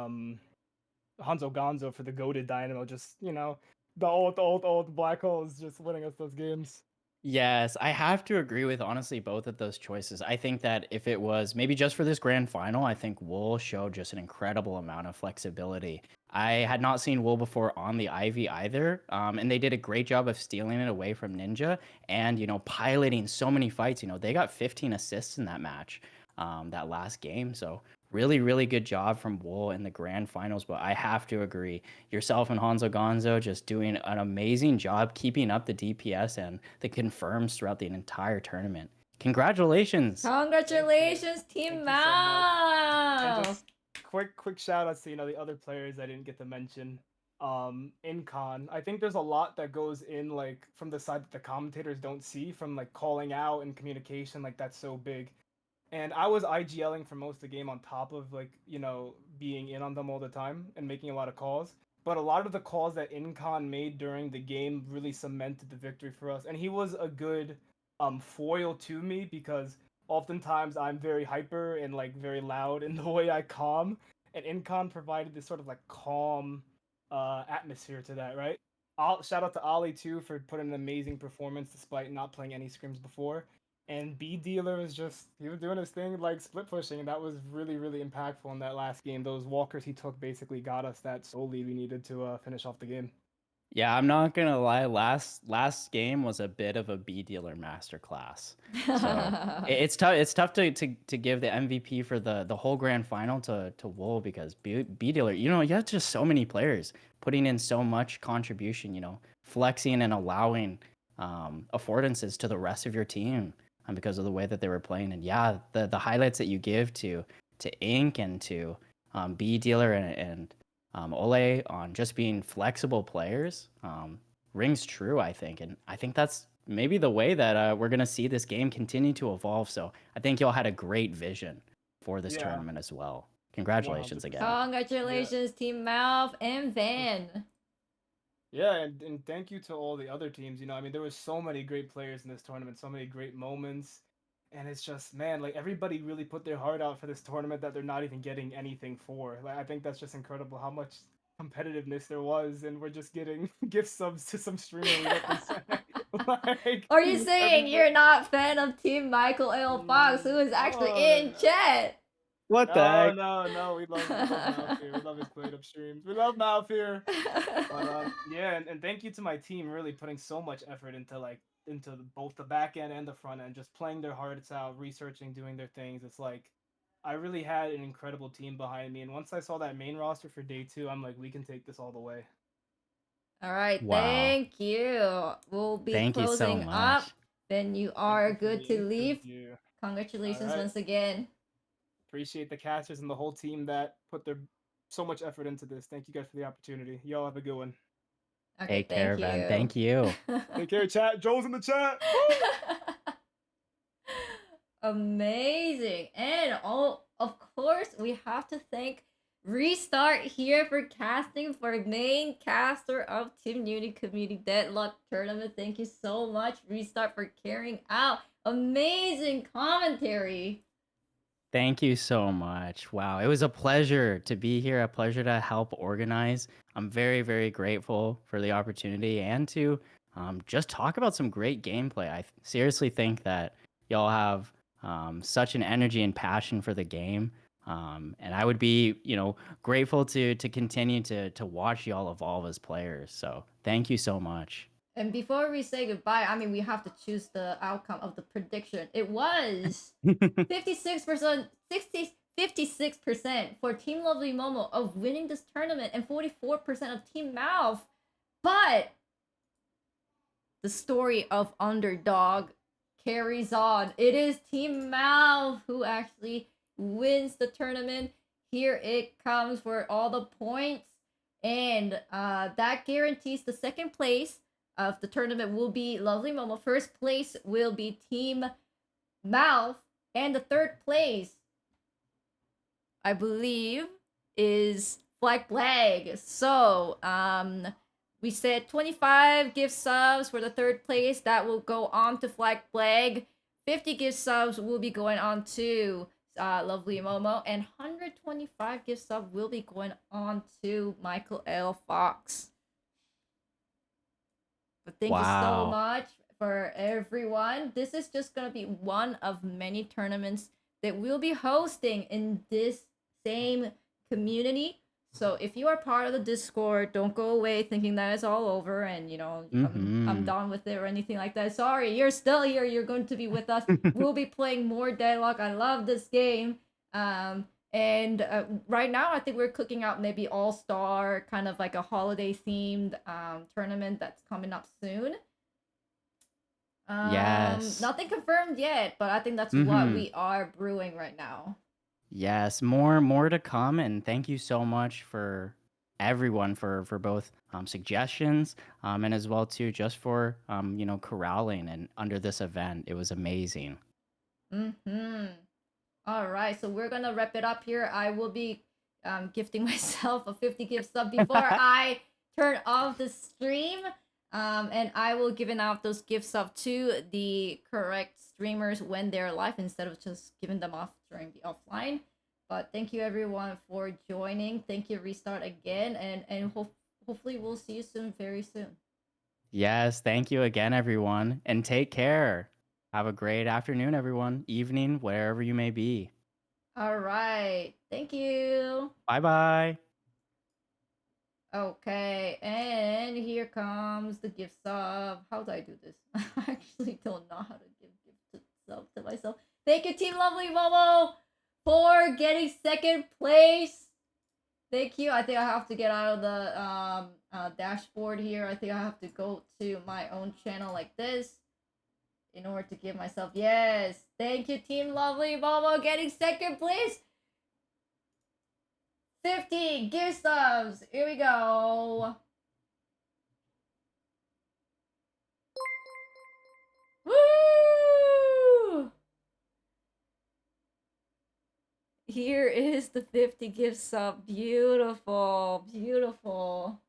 Hanzo Gonzo for the goaded dynamo. Just you know, the ult black hole is just winning us those games. Yes, I have to agree with honestly both of those choices. I think that if it was maybe just for this grand final, I think Wool showed just an incredible amount of flexibility. I had not seen Wool before on the Ivy either, and they did a great job of stealing it away from Ninja and piloting so many fights. They got 15 assists in that match, that last game. So really, really good job from Wool in the grand finals. But I have to agree, yourself and Hanzo Gonzo just doing an amazing job keeping up the DPS and the confirms throughout the entire tournament. Congratulations. Congratulations, Team Thank you so much. And Mouth. just quick shout outs to the other players I didn't get to mention. In con, I think there's a lot that goes in like from the side that the commentators don't see, from like calling out and communication, like that's so big. And I was IGLing for most of the game on top of like, being in on them all the time and making a lot of calls. But a lot of the calls that Incon made during the game really cemented the victory for us. And he was a good foil to me, because oftentimes I'm very hyper and like very loud in the way I calm. And Incon provided this sort of like calm atmosphere to that, right? Shout out to Ollie too for putting an amazing performance despite not playing any scrims before. And B Dealer was just he was doing his thing like split pushing, and that was really really impactful in that last game. Those walkers he took basically got us that soul lead we needed to finish off the game. Yeah, I'm not gonna lie. Last game was a bit of a B dealer masterclass. So it's tough. It's tough to give the MVP for the whole grand final to Wool because B dealer. You have just so many players putting in so much contribution. Flexing and allowing affordances to the rest of your team because of the way that they were playing. And yeah, the highlights that you give to Ink and to B dealer and Ole on just being flexible players rings true, I think. And I think that's maybe the way that we're going to see this game continue to evolve. So I think y'all had a great vision for this Yeah, tournament as well. Congratulations again. 100%. Congratulations, Team Mouth and Van. Yeah, and thank you to all the other teams. I mean, there was so many great players in this tournament, so many great moments. And it's just, man, like everybody really put their heart out for this tournament that they're not even getting anything for. Like I think that's just incredible how much competitiveness there was, and we're just getting gift subs to some streamer we represent. Like Are you saying everybody. you're not fan of Team Michael L. Fox, who is actually in Oh, chat? What the no, heck? no, no. We love Mouth here. We love his played up streams. We love Mouth here. But yeah, and thank you to my team really putting so much effort into both the back end and the front end, just playing their hearts out, researching, doing their things. It's like I really had an incredible team behind me, and once I saw that main roster for day 2, I'm like, we can take this all the way. All right, Wow. thank you. We'll be Thank you so closing up. much. Then you Thank are you for good the to leave. interview. All Congratulations right, once again. appreciate the casters and the whole team that put their so much effort into this. Thank you guys for the opportunity. Y'all have a good one. Okay, Hey, thank Caravan. you. Thank you. Take care, chat. Joel's in the chat. Woo! Amazing. And of course, we have to thank Restart here for casting for main caster of Team Unity Community Deadlock Tournament. Thank you so much, Restart, for carrying out amazing commentary. Thank you so much. Wow, it was a pleasure to be here, a pleasure to help organize. I'm very, very grateful for the opportunity and to just talk about some great gameplay. I seriously think that y'all have such an energy and passion for the game. And I would be, grateful to continue to watch y'all evolve as players. So thank you so much. And before we say goodbye, I mean, we have to choose the outcome of the prediction. It was 56%, 56% for Team Lovely Momo of winning this tournament and 44% of Team Mouth. But the story of underdog carries on. It is Team Mouth who actually wins the tournament. Here it comes for all the points. And that guarantees the second place of the tournament will be Lovely Momo. First place will be Team Mouth. And the third place, I believe, is Flag. So, we said 25 gift subs for the third place. That will go on to Flag. 50 gift subs will be going on to Lovely Momo. And 125 gift subs will be going on to Michael L. Fox. But thank you so Wow. much for everyone. This is just going to be one of many tournaments that we'll be hosting in this same community. So if you are part of the Discord, don't go away thinking that it's all over and I'm done with it or anything like that. Sorry, you're still here. You're going to be with us. We'll be playing more Deadlock. I love this game. And right now, I think we're cooking out maybe all-star, kind of like a holiday-themed tournament that's coming up soon. Yes. Nothing confirmed yet, but I think that's what we are brewing right now. Yes, more to come, and thank you so much for everyone for both suggestions and as well too just for corralling and under this event. It was amazing. All right, so we're gonna wrap it up here. I will be gifting myself a 50 gift sub before I turn off the stream. And I will giving out those gift subs to the correct streamers when they're live instead of just giving them off during the offline. But thank you everyone for joining. Thank you, Restart again, and hopefully we'll see you soon, very soon. Yes, thank you again, everyone, and take care. Have a great afternoon, everyone. Evening, wherever you may be. All right. Thank you. Bye bye. Okay, and here comes the gift sub. How do I do this? I actually don't know how to give gift sub to myself. Thank you, Team Lovely Momo, for getting second place. Thank you. I think I have to get out of the dashboard here. I think I have to go to my own channel like this in order to give myself. Yes. Thank you, Team Lovely Momo, getting second place. 50 gift subs. Here we go. Woo! Here is the 50 gift sub. Beautiful, beautiful.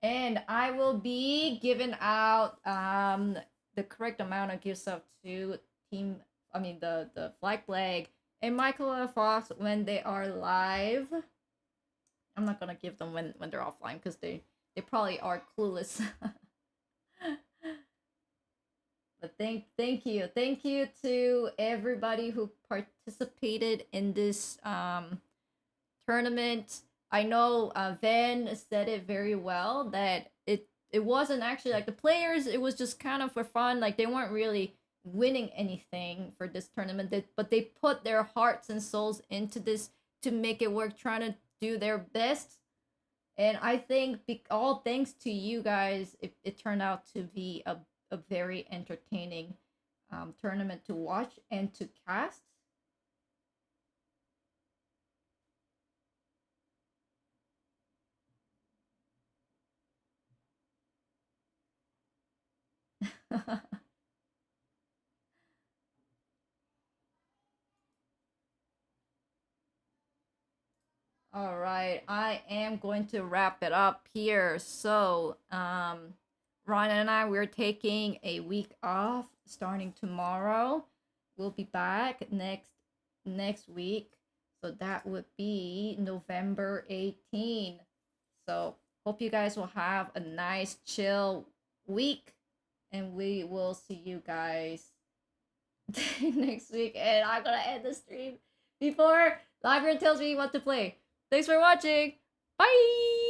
And I will be giving out the correct amount of gift sub to the Flag Flag and Michael F. Fox when they are live. I'm not gonna give them when they're offline because they probably are clueless. But thank you to everybody who participated in this tournament. I know Van said it very well that it wasn't actually like the players. It was just kind of for fun. Like they weren't really winning anything for this tournament. But they put their hearts and souls into this to make it work, trying to do their best. And I think all thanks to you guys, it turned out to be a very entertaining tournament to watch and to cast. All right, I am going to wrap it up here. So, Ryan and I, we're taking a week off starting tomorrow. We'll be back next week. So that would be November 18. So hope you guys will have a nice chill week, and we will see you guys next week. And I'm gonna end the stream before Librarian tells me what to play. Thanks for watching. Bye!